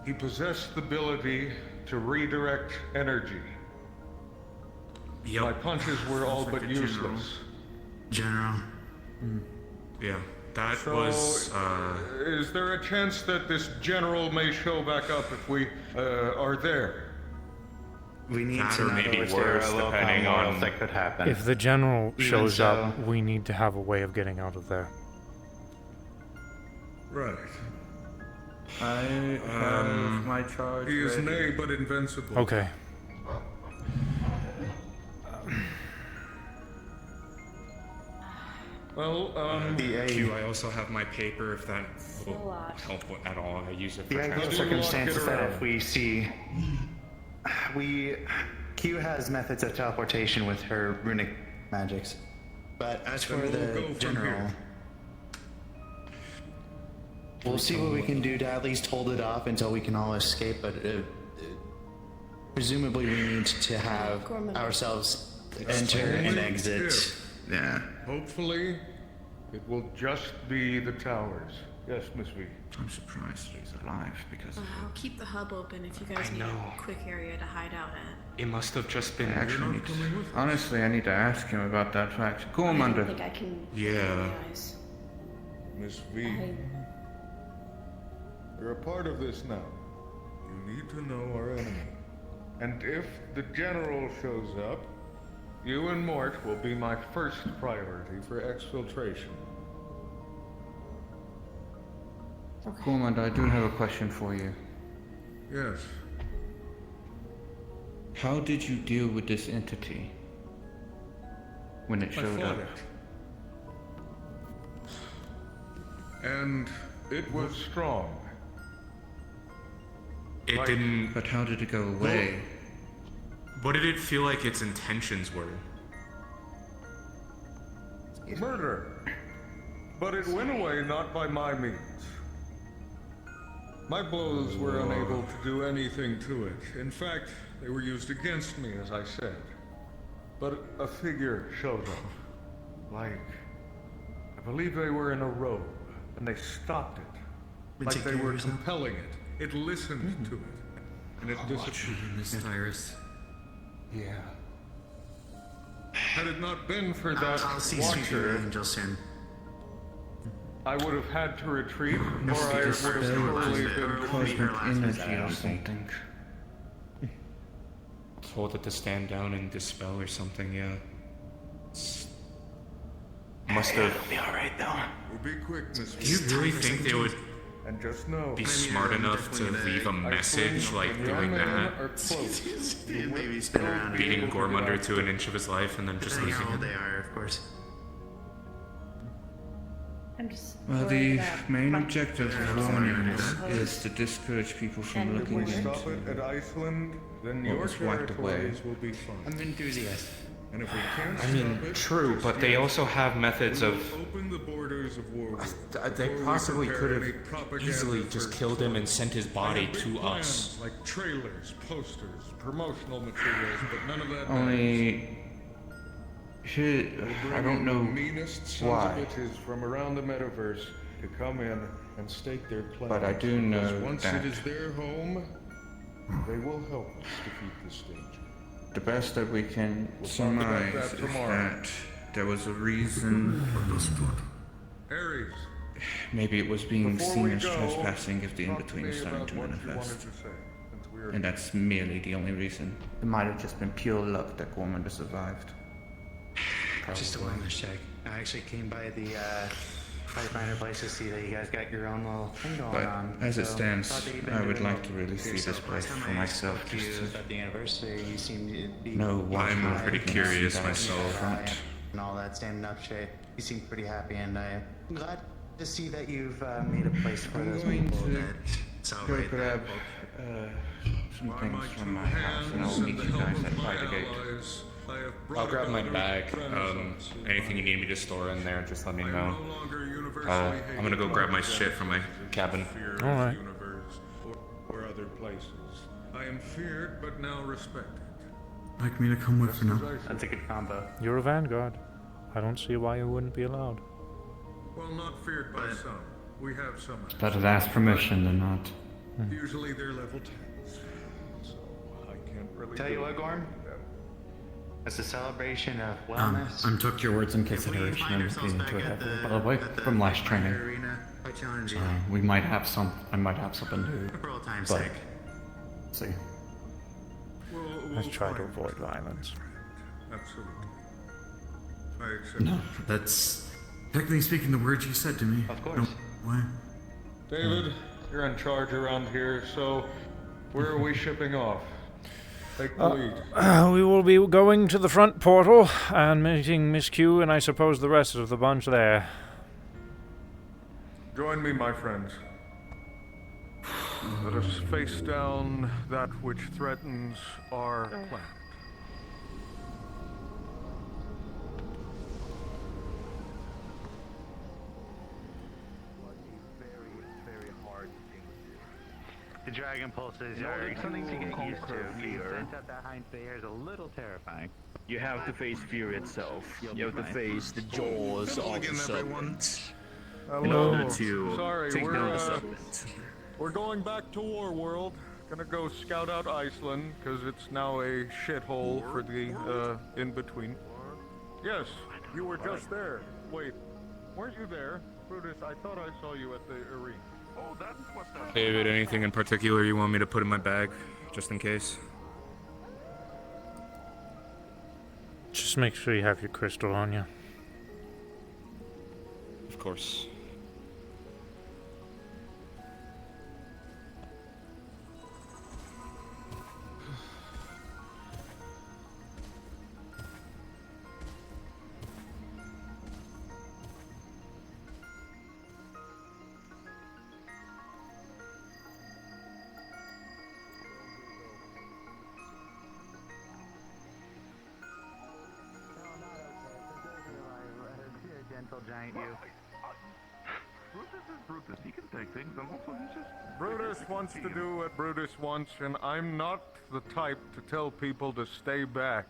Speaker 14: he possessed the ability to redirect energy.
Speaker 12: Yep.
Speaker 14: My punches were all but useless.
Speaker 3: General.
Speaker 12: Yeah, that
Speaker 14: So,
Speaker 12: was.
Speaker 14: Is there a chance that this general may show back up if we are there?
Speaker 3: We need
Speaker 12: That
Speaker 3: to
Speaker 12: or
Speaker 3: know
Speaker 12: maybe
Speaker 3: if
Speaker 12: worse,
Speaker 3: there are
Speaker 12: depending
Speaker 3: local
Speaker 12: on-
Speaker 3: that could happen.
Speaker 1: If the general
Speaker 3: Even
Speaker 1: shows
Speaker 3: so-
Speaker 1: up, we need to have a way of getting out of there.
Speaker 14: Right.
Speaker 19: I have my charge.
Speaker 14: He is
Speaker 19: ready.
Speaker 14: nay but invincible.
Speaker 1: Okay.
Speaker 14: Well,
Speaker 12: Q, I also have my paper if that will help at all. I use it for
Speaker 3: The ideal
Speaker 12: translation.
Speaker 3: circumstance is that if we see, Q has methods of teleportation with her runic magics, but as for
Speaker 14: Then we'll go
Speaker 3: the
Speaker 14: from
Speaker 3: general,
Speaker 14: here.
Speaker 3: we'll see what we can do to at least hold it off until we can all escape. But presumably, we need to have ourselves enter and exit. Yeah.
Speaker 14: Hopefully, it will just be the towers. Yes, Miss V.
Speaker 19: I'm surprised he's alive because.
Speaker 9: I'll keep the hub open if you guys
Speaker 12: I
Speaker 9: need
Speaker 12: know.
Speaker 9: a quick area to hide out at.
Speaker 12: It must have just been.
Speaker 19: I actually need to, honestly, I need to ask him about that fact. Cool,
Speaker 22: I don't
Speaker 19: Amanda.
Speaker 22: think I can.
Speaker 12: Yeah.
Speaker 22: Guys.
Speaker 14: Miss V. You're a part of this now. You need to know our enemy. And if the general shows up, you and Mort will be my first priority for exfiltration.
Speaker 19: Cool, Amanda, I do have a question for you.
Speaker 14: Yes.
Speaker 19: How did you deal with this entity when it
Speaker 14: I
Speaker 19: showed
Speaker 14: fought
Speaker 19: up?
Speaker 14: it. And it was strong.
Speaker 12: It
Speaker 14: Like-
Speaker 12: didn't.
Speaker 19: But how did it go away?
Speaker 12: What did it feel like its intentions were?
Speaker 14: Murder. But it went away not by my means. My blows were unable to do anything to it. In fact, they were used against me, as I said. But a figure showed up. I believe they were in a robe, and they stopped it. Like they were compelling it. It listened to it. And it disappeared.
Speaker 5: Miss Tyrus.
Speaker 14: Yeah. Had it not been for that
Speaker 3: I'll see
Speaker 14: watcher,
Speaker 3: Angel soon.
Speaker 14: I would have had to retreat, or
Speaker 19: Must
Speaker 14: I
Speaker 19: be
Speaker 14: would have
Speaker 19: dispelled
Speaker 14: totally
Speaker 19: with
Speaker 14: been
Speaker 19: cosmic energy or something.
Speaker 12: Told it to stand down and dispel or something, yeah. Must have.
Speaker 3: It'll be alright though.
Speaker 14: We'll be quick, Mr.
Speaker 12: Do you really think they would
Speaker 14: And just know,
Speaker 12: be smart enough to leave a message like doing that?
Speaker 3: Maybe spin around.
Speaker 12: Beating Gormunder to an inch of his life and then just
Speaker 3: Depending
Speaker 12: losing
Speaker 3: how old
Speaker 12: him?
Speaker 3: they are, of course.
Speaker 22: I'm just.
Speaker 19: Well,
Speaker 22: worried
Speaker 19: the
Speaker 22: about
Speaker 19: main
Speaker 22: my-
Speaker 19: objective of warning is to discourage people from
Speaker 22: And
Speaker 19: looking
Speaker 22: the
Speaker 14: If we
Speaker 22: war.
Speaker 14: stop it at Iceland, then
Speaker 19: What
Speaker 14: your
Speaker 19: was wiped away.
Speaker 14: territories will be fine.
Speaker 12: I'm an enthusiast.
Speaker 14: And if we can't
Speaker 12: I mean,
Speaker 14: stop it,
Speaker 12: true,
Speaker 14: just
Speaker 12: but they
Speaker 14: yet,
Speaker 12: also have methods
Speaker 14: we will
Speaker 12: of.
Speaker 14: open the borders of Warworld
Speaker 12: They
Speaker 14: before we
Speaker 12: possibly
Speaker 14: prepare
Speaker 12: could
Speaker 14: any
Speaker 12: have
Speaker 14: propaganda
Speaker 12: easily just
Speaker 14: for
Speaker 12: killed him and
Speaker 14: storm.
Speaker 12: sent his
Speaker 14: I
Speaker 12: body
Speaker 14: have big
Speaker 12: to
Speaker 14: plans,
Speaker 12: us.
Speaker 14: like trailers, posters, promotional materials, but none of that matters.
Speaker 19: Only. Should.
Speaker 14: We'll
Speaker 19: I
Speaker 14: bring
Speaker 19: don't
Speaker 14: in
Speaker 19: know
Speaker 14: the meanest sons
Speaker 19: why.
Speaker 14: of bitches from around the metaverse to come in and stake their claim.
Speaker 19: But I do know
Speaker 14: Because once
Speaker 19: that-
Speaker 14: it is their home, they will help us defeat this danger.
Speaker 19: The best that we can
Speaker 14: We'll talk about
Speaker 19: surmise
Speaker 14: that
Speaker 19: is
Speaker 14: tomorrow.
Speaker 19: that there was a reason.
Speaker 14: Ares,
Speaker 19: Maybe it was being
Speaker 14: before
Speaker 19: seen
Speaker 14: we
Speaker 19: as
Speaker 14: go,
Speaker 19: trespassing if the
Speaker 14: talk to
Speaker 19: in-between
Speaker 14: me
Speaker 19: is starting
Speaker 14: about
Speaker 19: to
Speaker 14: what you wanted
Speaker 19: manifest.
Speaker 14: to say, since we are
Speaker 19: And that's merely the only reason. It might have just been pure luck that Gormander survived.
Speaker 3: Just a wellness check. I actually came by the Pathfinder place to see that you guys got your own little thing going
Speaker 19: But
Speaker 3: on.
Speaker 19: as it
Speaker 3: So,
Speaker 19: stands,
Speaker 3: thought that you'd been
Speaker 19: I would
Speaker 3: doing
Speaker 19: like
Speaker 3: well
Speaker 19: to really
Speaker 3: for
Speaker 19: see this
Speaker 3: yourself.
Speaker 19: place
Speaker 3: Last time
Speaker 19: for
Speaker 3: I
Speaker 19: myself.
Speaker 3: spoke to
Speaker 19: Just
Speaker 3: you
Speaker 19: to
Speaker 3: about the anniversary, you seemed to be
Speaker 19: know why
Speaker 12: I'm
Speaker 3: high
Speaker 12: pretty
Speaker 3: and
Speaker 12: curious
Speaker 3: that
Speaker 12: myself.
Speaker 3: high and all that, standing up straight. You seem pretty happy, and I'm glad to see that you've made a place for those people that it's all
Speaker 19: go
Speaker 3: right there.
Speaker 19: grab some things from my house and I'll meet you guys at by the gate.
Speaker 12: I'll grab my bag. Anything you need me to store in there, just let me know. I'm gonna go grab my shit from my cabin.
Speaker 1: Alright.
Speaker 14: or other places. I am feared, but now respected.
Speaker 3: Like me to come with for now?
Speaker 22: That's a good combo.
Speaker 1: You're a vanguard. I don't see why you wouldn't be allowed.
Speaker 14: Well, not feared by some. We have some.
Speaker 16: Better to ask permission than not.
Speaker 14: Usually they're level 10s. So I can't really.
Speaker 22: Tell you
Speaker 14: do
Speaker 22: what,
Speaker 14: anything
Speaker 22: Gorm?
Speaker 14: with them.
Speaker 22: It's a celebration of wellness.
Speaker 16: I took your words in
Speaker 3: If we
Speaker 16: consideration
Speaker 3: find
Speaker 16: and
Speaker 3: ourselves
Speaker 16: being
Speaker 3: back
Speaker 16: too
Speaker 3: at
Speaker 16: heavily.
Speaker 3: the,
Speaker 16: By the way,
Speaker 3: at the
Speaker 16: from last
Speaker 3: Pathfinder
Speaker 16: training,
Speaker 3: arena, I challenge you.
Speaker 16: we might have some. I might have something new.
Speaker 3: For all time's
Speaker 16: but-
Speaker 3: sake.
Speaker 16: See.
Speaker 1: Let's try to avoid violence.
Speaker 14: Absolutely. I accept.
Speaker 3: No, that's technically speaking the words you said to me.
Speaker 22: Of course.
Speaker 3: No way.
Speaker 14: David, you're in charge around here, so where are we shipping off? Take the lead.
Speaker 1: We will be going to the front portal and meeting Miss Q and I suppose the rest of the bunch there.
Speaker 14: Join me, my friends. Let us face down that which threatens our planet.
Speaker 4: The Dragon Pulses are something to get used to. Being sent up that high into the air is a little terrifying.
Speaker 17: You have to face fear itself. You have to face the jaws of the serpent. In order to
Speaker 14: Sorry,
Speaker 17: take
Speaker 14: we're,
Speaker 17: down the serpent.
Speaker 14: we're going back to Warworld. Gonna go scout out Iceland, because it's now a shithole for the in-between. Yes, you were just there. Wait, weren't you there? Brutus, I thought I saw you at the arena. Oh, that was that.
Speaker 12: David, anything in particular you want me to put in my bag, just in case?
Speaker 1: Just make sure you have your crystal on you.
Speaker 12: Of course.
Speaker 4: Gentle giant you.
Speaker 14: Brutus is Brutus. He can take things, and also he's just. Brutus wants to do what Brutus wants, and I'm not the type to tell people to stay back.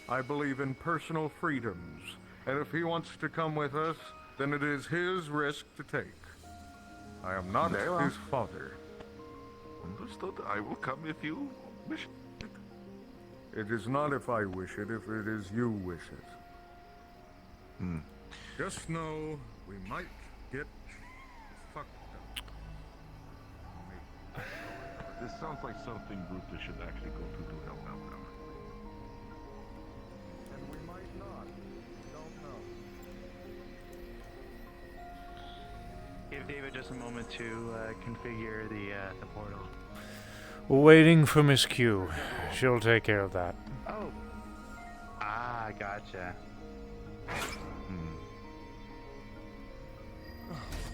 Speaker 14: I believe in personal freedoms, and if he wants to come with us, then it is his risk to take. I am not
Speaker 10: Very well.
Speaker 14: his father.
Speaker 10: Understood. I will come if you wish.
Speaker 14: It is not if I wish it, if it is you wish it. Just know we might get fucked up.
Speaker 15: This sounds like something Brutus should actually go to help out them.
Speaker 14: And we might not. We don't know.
Speaker 4: Give David just a moment to configure the portal.
Speaker 1: Waiting for Miss Q. She'll take care of that.
Speaker 4: Oh. Ah, gotcha.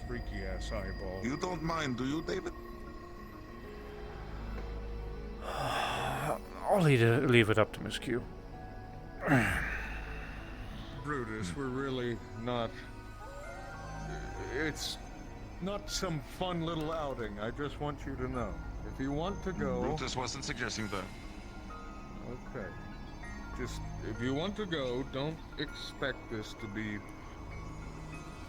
Speaker 14: Freaky ass eyeball.
Speaker 10: You don't mind, do you, David?
Speaker 1: I'll leave it up to Miss Q.
Speaker 14: Brutus, we're really not. It's not some fun little outing. I just want you to know. If you want to go.
Speaker 10: Brutus wasn't suggesting that.
Speaker 14: Okay. Just, if you want to go, don't expect this to be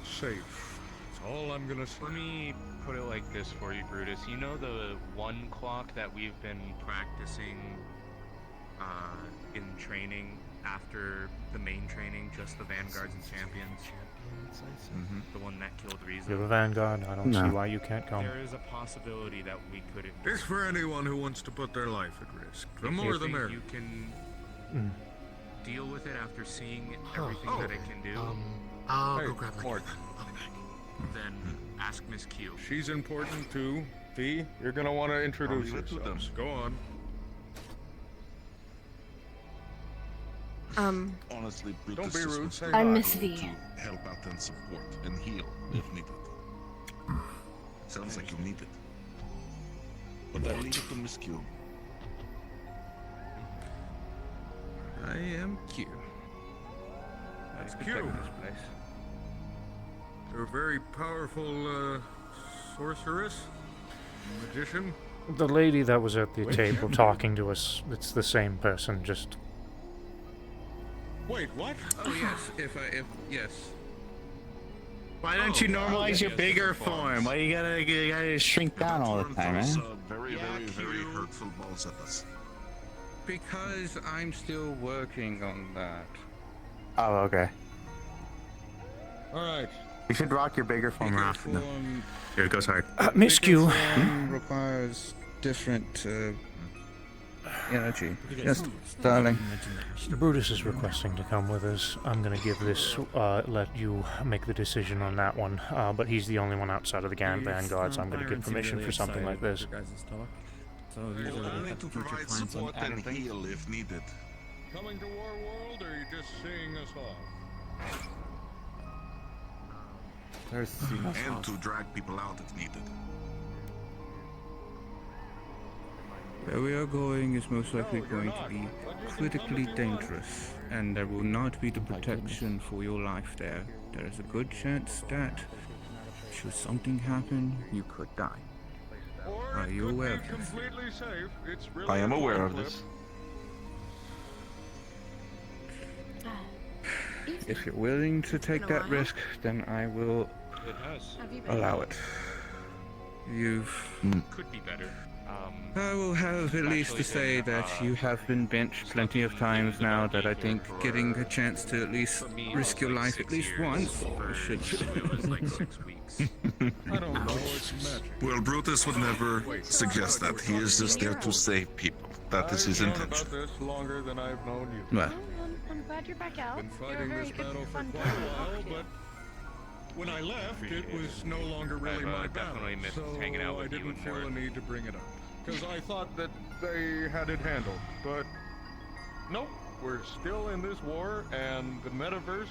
Speaker 14: safe. That's all I'm gonna say.
Speaker 6: Let me put it like this for you, Brutus. You know the one clock that we've been practicing in training after the main training, just the Vanguards and Champions? The one that killed Riza?
Speaker 1: You're a Vanguard. I don't see why you can't come.
Speaker 6: There is a possibility that we could...
Speaker 14: It's for anyone who wants to put their life at risk. The more the merrier.
Speaker 6: You can deal with it after seeing everything that it can do.
Speaker 14: I'll go grab Mort.
Speaker 6: Then ask Miss Q.
Speaker 14: She's important too. V, you're gonna want to introduce yourselves. Go on.
Speaker 10: Honestly, Brutus
Speaker 14: Don't be
Speaker 10: just
Speaker 14: rude.
Speaker 10: wants
Speaker 14: Say
Speaker 22: I'm
Speaker 14: hi.
Speaker 22: Miss V.
Speaker 10: to help out and support and heal if needed. Sounds like you need it. But I leave it to Miss Q.
Speaker 19: I am Q.
Speaker 14: That's
Speaker 19: Q.
Speaker 14: Q.
Speaker 19: This place.
Speaker 14: You're a very powerful sorceress, magician.
Speaker 1: The lady that was at the table talking to us, it's the same person, just...
Speaker 14: Wait, what?
Speaker 19: Oh yes, yes.
Speaker 17: Why don't you normalize your bigger form? Why you gotta shrink down all the time,
Speaker 10: Those,
Speaker 17: man?
Speaker 10: very hurtful balls at us.
Speaker 19: Because I'm still working on that.
Speaker 17: Oh, okay.
Speaker 14: All right.
Speaker 17: You should rock your bigger form more often. though. Here it goes hard.
Speaker 1: Miss Q.
Speaker 19: Requires different energy. Yes, darling.
Speaker 1: Brutus is requesting to come with us. I'm gonna give this, let you make the decision on that one. But he's the only one outside of the Vanguard, so I'm gonna give permission for something like this.
Speaker 10: So only to provide support and heal if needed.
Speaker 14: Coming to War World, or are you just seeing us off?
Speaker 10: And to drag people out if needed.
Speaker 19: Where we are going is most likely going to be critically dangerous, and there will not be the protection for your life there. There is a good chance that, should something happen, you could die. Are you aware of this?
Speaker 10: I am aware of this.
Speaker 19: If you're willing to take that risk, then I will allow it.
Speaker 6: Could be better.
Speaker 19: I will have at least to say that you have been benched plenty of times now that I think getting a chance to at least risk your life at least once should.
Speaker 14: I don't know. It's magic.
Speaker 10: Well, Brutus would never suggest that. He is just there to save people. That is his
Speaker 14: I've known
Speaker 10: intention.
Speaker 14: about this longer than I've known you.
Speaker 19: Well,
Speaker 7: I'm glad you're back out.
Speaker 14: Been
Speaker 7: You're a
Speaker 14: fighting
Speaker 7: very
Speaker 14: this
Speaker 7: good
Speaker 14: battle for
Speaker 7: fun
Speaker 14: quite a while, but when I left, it was no longer really my battle,
Speaker 6: definitely missed
Speaker 14: so
Speaker 6: hanging out
Speaker 14: I
Speaker 6: with you
Speaker 14: didn't
Speaker 6: and
Speaker 14: feel
Speaker 6: Mort.
Speaker 14: the need to bring it up. Because I thought that they had it handled, but nope, we're still in this war, and the metaverse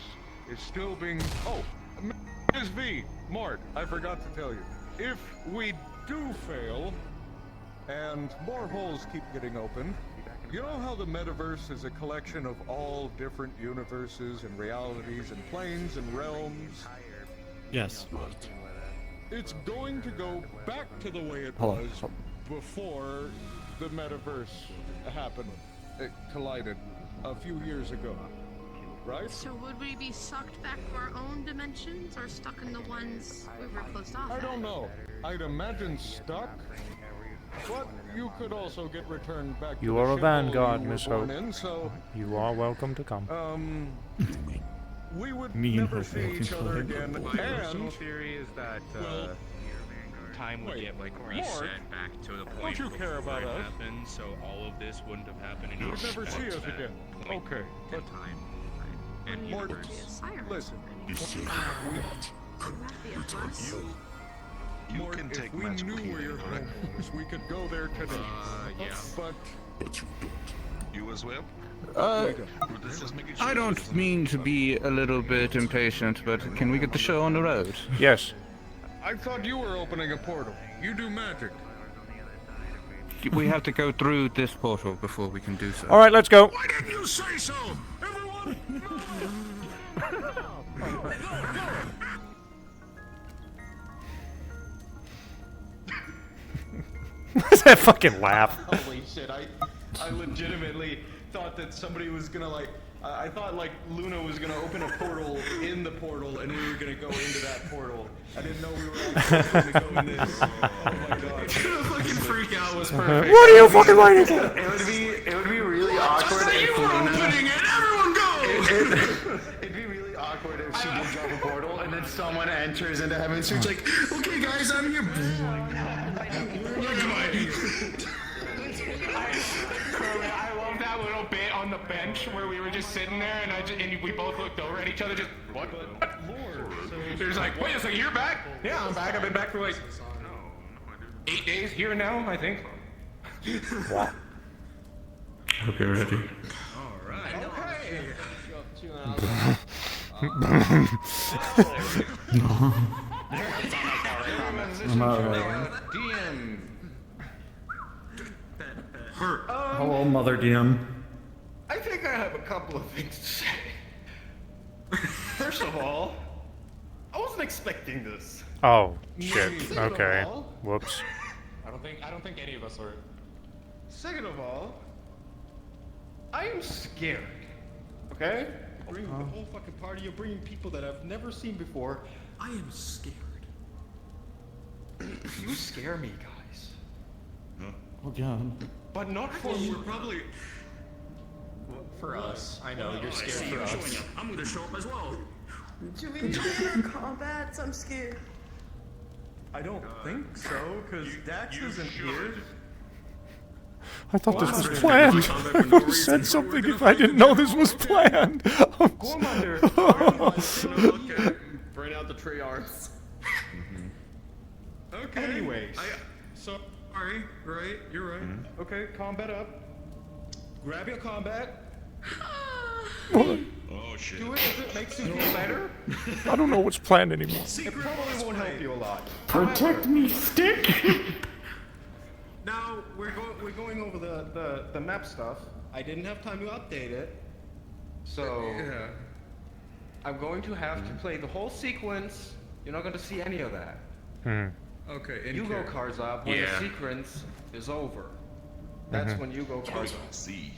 Speaker 14: is still being... Oh, Ms. V, Mort, I forgot to tell you. If we do fail, and more holes keep getting opened, you know how the metaverse is a collection of all different universes and realities and planes and realms?
Speaker 5: Yes.
Speaker 14: It's going to go back to the way it
Speaker 5: Hold on,
Speaker 14: was before the metaverse happened. It collided a few years ago, right?
Speaker 11: So would we be sucked back to our own dimensions or stuck in the ones we were closed off
Speaker 14: I
Speaker 11: at?
Speaker 14: don't know. I'd imagine stuck, but you could also get returned back
Speaker 1: You
Speaker 14: to
Speaker 1: are
Speaker 14: the
Speaker 1: a
Speaker 14: shithole
Speaker 1: Vanguard,
Speaker 14: you were
Speaker 1: Miss
Speaker 14: born
Speaker 1: Hope.
Speaker 14: in, so
Speaker 1: You are welcome to come.
Speaker 14: we will would
Speaker 5: Me and
Speaker 14: never
Speaker 5: Hope
Speaker 14: see
Speaker 5: walking
Speaker 14: each other
Speaker 5: forward.
Speaker 14: again.
Speaker 6: My personal
Speaker 14: And
Speaker 6: theory is that time would get like reset back to the point
Speaker 14: you care
Speaker 6: before
Speaker 14: about
Speaker 6: it
Speaker 14: us?
Speaker 6: happened, so all of this wouldn't have happened. And
Speaker 14: you would never see us again. Okay, but
Speaker 6: and
Speaker 14: Mort,
Speaker 6: universe.
Speaker 14: listen.
Speaker 10: You
Speaker 14: Mort,
Speaker 10: can
Speaker 14: if
Speaker 10: take
Speaker 14: we
Speaker 10: magical
Speaker 14: knew where your
Speaker 10: healing, right?
Speaker 14: home was, we could go there today.
Speaker 6: Yeah.
Speaker 14: But
Speaker 10: you don't. You as well? Brutus is making
Speaker 19: I
Speaker 10: sure
Speaker 19: don't
Speaker 10: he doesn't-
Speaker 19: mean to be a little bit impatient, but can we get the show on the road?
Speaker 1: Yes.
Speaker 14: I thought you were opening a portal. You do magic.
Speaker 19: We have to go through this portal before we can do so.
Speaker 1: All right, let's go.
Speaker 10: Why didn't you say so? Everyone!
Speaker 1: What's that fucking laugh?
Speaker 17: Holy shit, I legitimately thought that somebody was gonna like, I thought like Luna was gonna open a portal in the portal and we were gonna go into that portal. I didn't know we were actually gonna go in this. Oh my god.
Speaker 4: The fucking freak out was perfect.
Speaker 1: What are you fucking waiting for?
Speaker 4: It would be really awkward
Speaker 10: Just say
Speaker 4: if
Speaker 10: you were
Speaker 4: Luna...
Speaker 10: opening it! Everyone go!
Speaker 4: It'd be really awkward if she did drop a portal and then someone enters into heaven. So it's like, okay guys, I'm here.
Speaker 12: I love that little bit on the bench where we were just sitting there and we both looked over at each other just, what? There's like, wait a second, you're back? Yeah, I'm back. I've been back for like 8 days here now, I think.
Speaker 1: Wow.
Speaker 16: Hope you're ready.
Speaker 17: Alright. Okay.
Speaker 16: No. I'm not ready.
Speaker 17: DM.
Speaker 16: Hello, Mother DM.
Speaker 17: I think I have a couple of things to say. First of all, I wasn't expecting this.
Speaker 1: Oh shit.
Speaker 17: Second
Speaker 1: Okay.
Speaker 17: of all,
Speaker 1: Whoops.
Speaker 12: I don't think any of us are.
Speaker 17: Second of all, I am scared. Okay? Bring the whole fucking party. You're bringing people that I've never seen before. I am scared. You scare me, guys.
Speaker 16: Oh God.
Speaker 17: But not for you.
Speaker 12: Probably for us. I know you're scared for us.
Speaker 4: I'm gonna show up as well.
Speaker 9: Do we know their combats? I'm scared.
Speaker 17: I don't think so, because Dax isn't here.
Speaker 1: I thought this was planned. I would have said something if I didn't know this was planned.
Speaker 17: Gormander!
Speaker 4: Bring out the tree arms.
Speaker 17: Okay. Anyways.
Speaker 12: Sorry, right? You're right.
Speaker 17: Okay, combat up. Grab your combat.
Speaker 10: Oh shit.
Speaker 17: Do it if it makes you feel better.
Speaker 1: I don't know what's planned anymore.
Speaker 17: It probably won't help you a lot.
Speaker 16: Protect me, stick!
Speaker 17: Now we're going over the map stuff. I didn't have time to update it, so I'm going to have to play the whole sequence. You're not going to see any of that.
Speaker 12: Okay.
Speaker 17: You go Karzab when the sequence is over. That's when you go Karzab.
Speaker 10: See.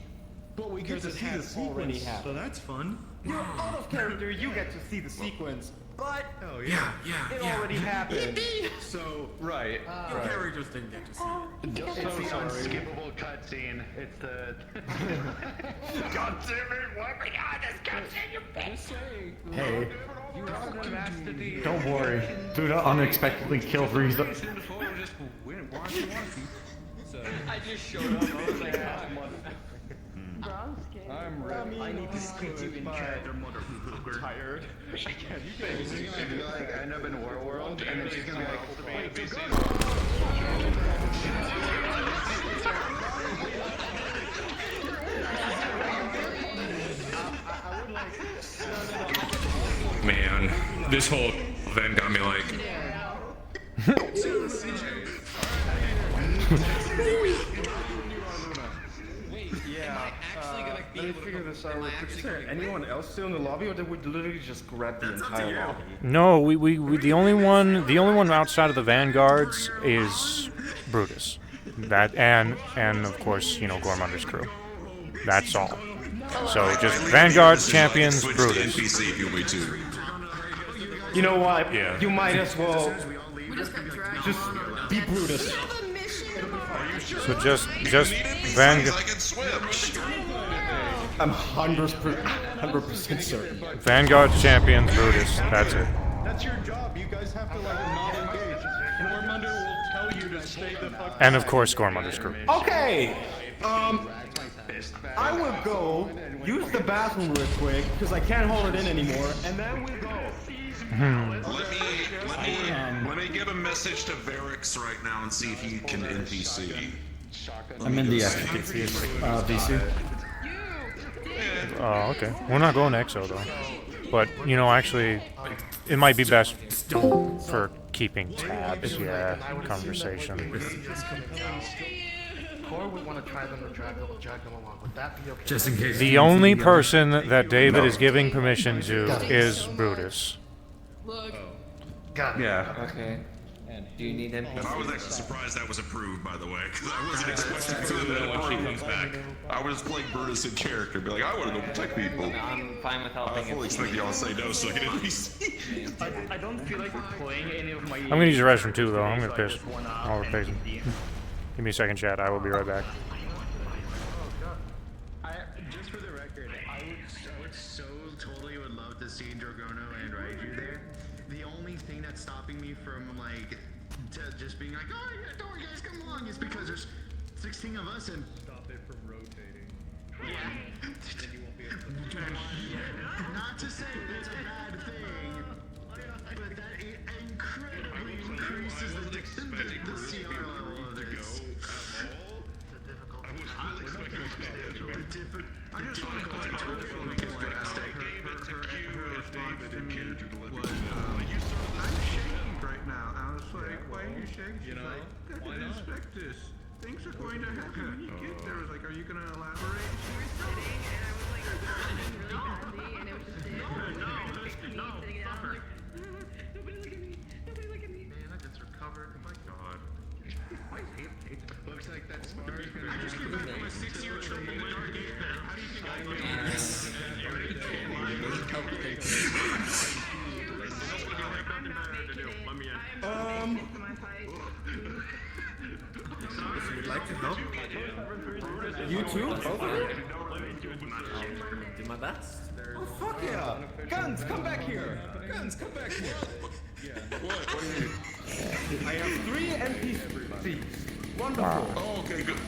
Speaker 17: But we get to see the sequence, so
Speaker 4: that's fun.
Speaker 17: you're out of character. You get to see the sequence, but
Speaker 4: Yeah.
Speaker 17: it already happened. So right.
Speaker 4: Your characters didn't get to see it.
Speaker 17: It's the
Speaker 4: unskippable cutscene. It's the.
Speaker 12: God damn it! Why am I on this cutscene, you bitch?
Speaker 16: Hey,
Speaker 17: You are the master D.
Speaker 16: don't worry. Buddha unexpectedly killed Riza.
Speaker 17: I just showed up. I was like, I'm ready. I need to get you in character, motherfucker. Tired.
Speaker 4: She's gonna be like, I end up in Warworld, and then she's gonna be like, wait,
Speaker 12: Man, this whole event got me like.
Speaker 17: Let me figure this out real quick. Is there anyone else still in the lobby, or did we literally just grab the entire lobby?
Speaker 1: No, we the only one outside of the vanguards is Brutus. That and of course, you know, Gormunder's crew. That's all. So just vanguards, champions,
Speaker 10: Switch to
Speaker 1: Brutus.
Speaker 10: NPC if you want me to.
Speaker 17: You know what?
Speaker 1: Yeah.
Speaker 17: You might as well
Speaker 11: We just got dragged.
Speaker 17: just be Brutus.
Speaker 1: So just vanguard.
Speaker 10: I can swim.
Speaker 20: I'm 100% certain.
Speaker 1: Vanguard's champions, Brutus. That's it.
Speaker 17: That's your job. You guys have to like not engage. Gormunder will tell you to stay the fuck.
Speaker 1: And of course, Gormunder's group.
Speaker 20: Okay. I will go use the bathroom real quick because I can't hold it in anymore, and then we go.
Speaker 10: Let me get a message to Varix right now and see if he can NPC.
Speaker 5: I'm in the VC.
Speaker 1: Oh, okay. We're not going EXO though. But, you know, actually, it might be best for keeping tabs, yeah, conversation.
Speaker 21: Or we want to try them or drag them along. Would that be okay?
Speaker 23: Just in case.
Speaker 1: The only person that David is giving permission to is Brutus.
Speaker 21: Look. Got it.
Speaker 2: Yeah.
Speaker 21: Okay.
Speaker 2: And do you need NPCs?
Speaker 10: I was actually surprised that was approved, by the way, because I wasn't expecting to approve back. I was playing Brutus in character, be like, I want to go protect people.
Speaker 2: I'm fine with helping.
Speaker 10: I fully expect y'all to say no so I can NPC.
Speaker 4: I don't feel like playing any of my.
Speaker 1: I'm gonna use the restroom too, though. I'm gonna piss. I'll piss. Give me a second, chat. I will be right back.
Speaker 4: Just for the record, I would so totally would love to see Dragono and Raiju there. The only thing that's stopping me from like just being like, oh yeah, don't worry guys, come along, is because there's 16 of us and stop it from rotating. Not to say it's a bad thing, but that incredibly increases the CR level of this. I just want to go into it before we get drastic. I'm shaking right now. I was like, why are you shaking? She's like, I didn't expect this. Things are going to happen when you get there. I was like, are you going to elaborate? She was sitting, and I was like, really badly, and it was just sitting down. Like, nobody look at me. Nobody look at me. Man, I just recovered. Oh my god. I hate looks like that scar is going to I just came back from a 6-year trip in Nargate there. How do you think I look?
Speaker 20: If you'd like to help. You too? Both of you?
Speaker 2: Do my best.
Speaker 20: Oh, fuck yeah! Guns, come back here! Guns, come back here! What do you need? I have 3 NPCs. Wonderful.
Speaker 10: Oh, okay, good.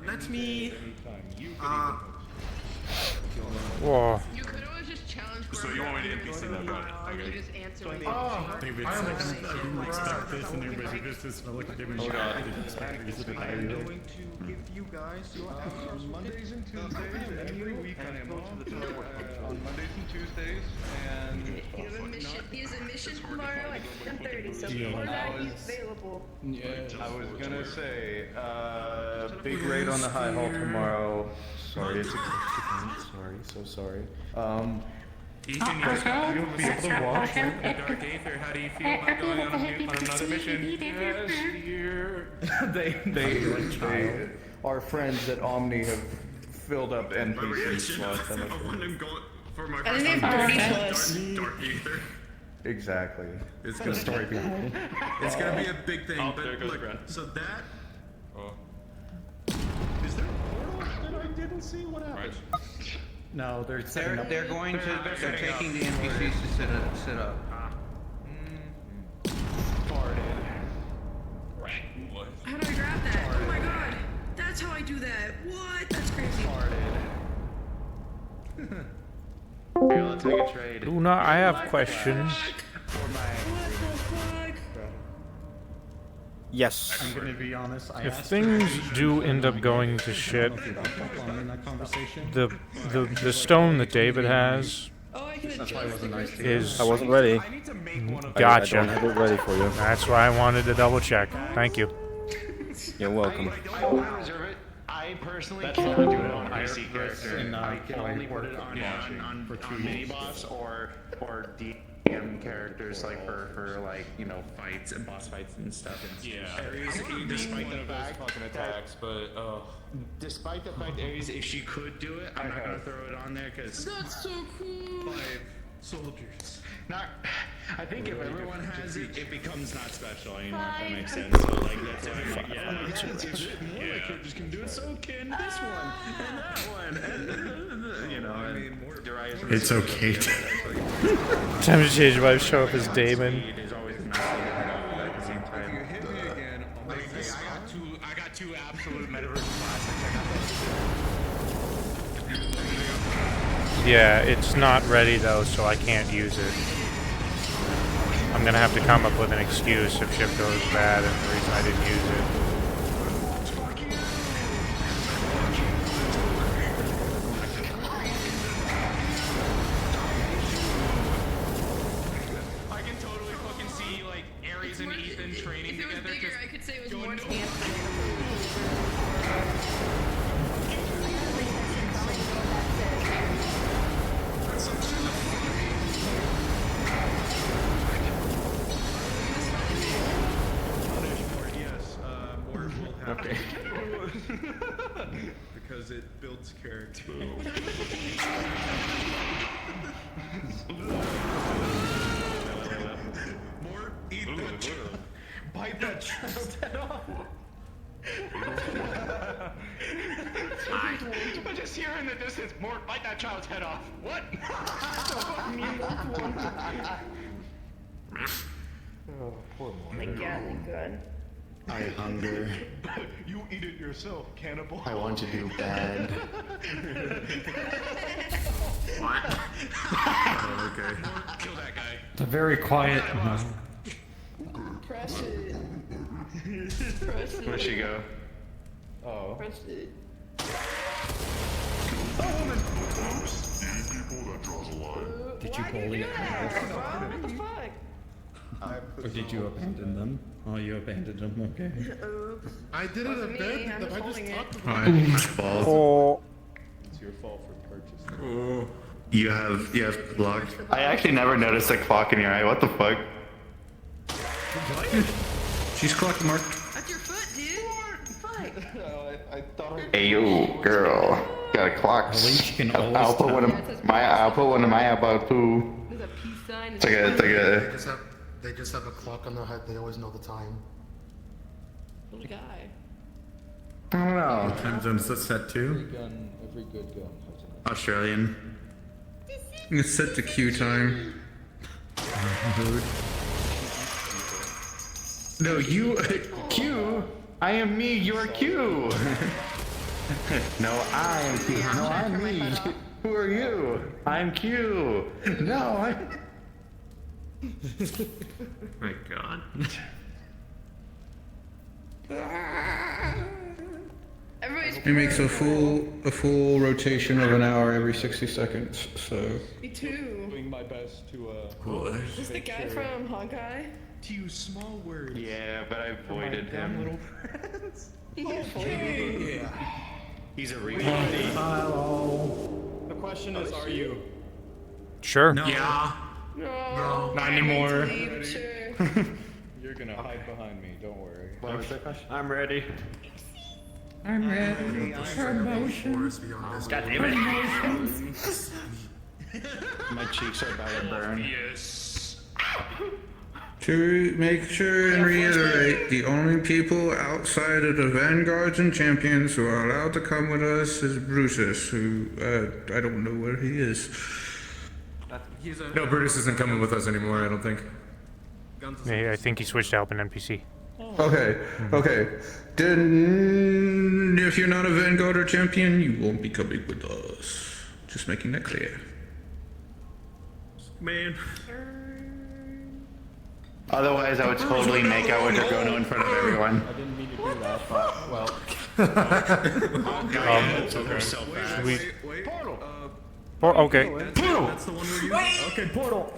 Speaker 20: Let me,
Speaker 1: Whoa.
Speaker 11: You could always just challenge.
Speaker 10: So you want me to NPC that guy?
Speaker 11: You just answer.
Speaker 20: I
Speaker 16: didn't expect this, and everybody just this, and I look at them and I didn't expect these to be
Speaker 17: I'm going to give you guys your hours Mondays and Tuesdays. Every week I am off on Mondays and Tuesdays, and
Speaker 9: He has a mission tomorrow at 10:30, so before that he's available.
Speaker 17: I was gonna say, big raid on the High Hall tomorrow. Sorry, it's sorry, so sorry.
Speaker 12: Ethan, you'll be able to walk the Dark Aether. How do you feel about going on another mission? Yes,
Speaker 17: They our friends at Omni have filled up NPC slots.
Speaker 10: I want him going for my
Speaker 9: I think they have 30
Speaker 10: Dark Aether.
Speaker 17: Exactly.
Speaker 16: It's gonna story behind it.
Speaker 12: It's gonna be a big thing, but
Speaker 17: there goes
Speaker 12: look,
Speaker 17: Brent.
Speaker 12: so that.
Speaker 17: Is there a portal that I didn't see? What happened?
Speaker 5: No, they're setting up.
Speaker 19: They're going to. They're taking the NPCs to sit up.
Speaker 11: How do I grab that? Oh my god! That's how I do that. What? That's crazy.
Speaker 4: Here, let's take a trade.
Speaker 1: Luna, I have questions.
Speaker 5: Yes.
Speaker 16: I'm gonna be honest. I
Speaker 1: If
Speaker 16: asked
Speaker 1: things
Speaker 16: her-
Speaker 1: do end up going to shit,
Speaker 16: in that conversation.
Speaker 1: the stone that David has
Speaker 16: That's why I wasn't nice to you.
Speaker 1: is.
Speaker 5: I wasn't ready.
Speaker 1: Gotcha.
Speaker 5: I don't have it ready for you.
Speaker 1: That's why I wanted to double check. Thank you.
Speaker 5: You're welcome.
Speaker 4: I personally
Speaker 16: That's
Speaker 4: can't
Speaker 16: what I
Speaker 4: do
Speaker 16: do
Speaker 4: it on
Speaker 16: on
Speaker 4: IC character.
Speaker 16: in,
Speaker 4: I can
Speaker 16: Hawaii
Speaker 4: only put it
Speaker 16: work
Speaker 4: on
Speaker 16: for 2
Speaker 4: mini
Speaker 16: years.
Speaker 4: boss or DM characters like for like, you know, fights and boss fights and stuff.
Speaker 12: Yeah.
Speaker 4: Ares, despite the fact
Speaker 12: fucking attacks, but
Speaker 4: despite the fact Ares, if she could do it, I'm not gonna throw it on there because
Speaker 11: That's so cool.
Speaker 21: soldiers.
Speaker 8: Not. I think if everyone has it, it becomes not special anymore. If that makes
Speaker 7: 500.
Speaker 8: sense. So like that's why I'm like, yeah,
Speaker 21: Yeah,
Speaker 8: it's
Speaker 21: more like characters can do it. So can this one and that one, and
Speaker 8: you know. And Darius
Speaker 3: It's okay.
Speaker 1: Time to change my show up as Damon.
Speaker 8: There's always nothing at the same time.
Speaker 21: you hit me again.
Speaker 8: I got two absolute metaverse classics. I got those.
Speaker 1: Yeah, it's not ready though, so I can't use it. I'm gonna have to come up with an excuse if ship goes bad and the reason I didn't use it.
Speaker 12: I can totally fucking see like Ares and Ethan training
Speaker 9: If it was
Speaker 12: together.
Speaker 9: bigger,
Speaker 12: just
Speaker 9: I could say it was
Speaker 12: going
Speaker 9: more
Speaker 12: to-
Speaker 9: dancing.
Speaker 21: Yes, more will happen.
Speaker 5: Okay.
Speaker 21: Because it builds character. More eat that child. Bite that child's head off.
Speaker 12: I just hear in the distance, more bite that child's head off. What?
Speaker 21: Oh, poor
Speaker 22: The Gatling gun.
Speaker 3: I hunger.
Speaker 21: You eat it yourself, cannibal.
Speaker 3: I want to do bad. What? Oh, okay.
Speaker 12: Kill that guy.
Speaker 5: It's a very quiet.
Speaker 22: Press it. Press it.
Speaker 8: Where'd she go?
Speaker 21: Oh.
Speaker 22: Press it.
Speaker 5: Did you bully it?
Speaker 22: What the fuck?
Speaker 5: Or did you abandon them? Oh, you abandoned them. Okay.
Speaker 22: Oops.
Speaker 21: I didn't
Speaker 22: Wasn't me,
Speaker 21: abandon
Speaker 22: I'm
Speaker 21: them. I just
Speaker 22: holding it.
Speaker 21: talked
Speaker 3: Oh,
Speaker 21: about it.
Speaker 3: my fault.
Speaker 1: Oh.
Speaker 21: It's your fault for purchasing.
Speaker 3: Oh. You have blocked. I actually never noticed a clock in your eye. What the fuck? She's clock marked.
Speaker 22: That's your foot, dude. Fuck.
Speaker 21: I thought
Speaker 3: Hey you, girl. Got a clock.
Speaker 5: Leech can always
Speaker 3: I'll put
Speaker 5: tell.
Speaker 3: one of my. I'll put one of my about too.
Speaker 22: There's a peace sign.
Speaker 3: It's like a.
Speaker 21: They just have a clock on their head. They always know the time.
Speaker 22: Little guy.
Speaker 3: I don't know.
Speaker 5: Time zone's set too.
Speaker 21: Every good gun has an
Speaker 3: Australian. It's set to Q time. No, you. Q. I am me. You are Q. No, I am Q. No, I'm me. Who are you? I'm Q. No, I'm. My God.
Speaker 22: Everybody's
Speaker 3: It makes a full rotation of an hour every 60 seconds. So.
Speaker 22: Me too.
Speaker 21: doing my best to
Speaker 22: Is this the guy from Honkai?
Speaker 21: to use small words.
Speaker 8: Yeah, but I avoided him.
Speaker 21: Little friends.
Speaker 22: Yeah.
Speaker 8: He's a
Speaker 21: Wait,
Speaker 8: reality.
Speaker 21: The question is, are you?
Speaker 1: Sure.
Speaker 3: Yeah.
Speaker 22: No.
Speaker 1: Not anymore.
Speaker 22: Sure.
Speaker 21: You're gonna hide behind me. Don't worry.
Speaker 5: What was that question? I'm ready.
Speaker 3: I'm ready
Speaker 21: for emotions.
Speaker 5: God damn it.
Speaker 3: My cheeks are about to burn.
Speaker 12: Yes.
Speaker 3: To make sure and reiterate, the only people outside of the Vanguards and Champions who are allowed to come with us is Brutus, who, I don't know where he is.
Speaker 18: No, Brutus isn't coming with us anymore, I don't think.
Speaker 1: Yeah, I think he switched to help an NPC.
Speaker 3: Okay. Then, if you're not a Vanguard or Champion, you won't be coming with us. Just making that clear.
Speaker 18: Man.
Speaker 3: Otherwise, I would totally make out with Dragono in front of everyone.
Speaker 21: I didn't mean to do that, but well.
Speaker 1: Sweet.
Speaker 21: Portal.
Speaker 1: Okay.
Speaker 18: Portal!
Speaker 21: That's the one we're using.
Speaker 5: Okay, portal.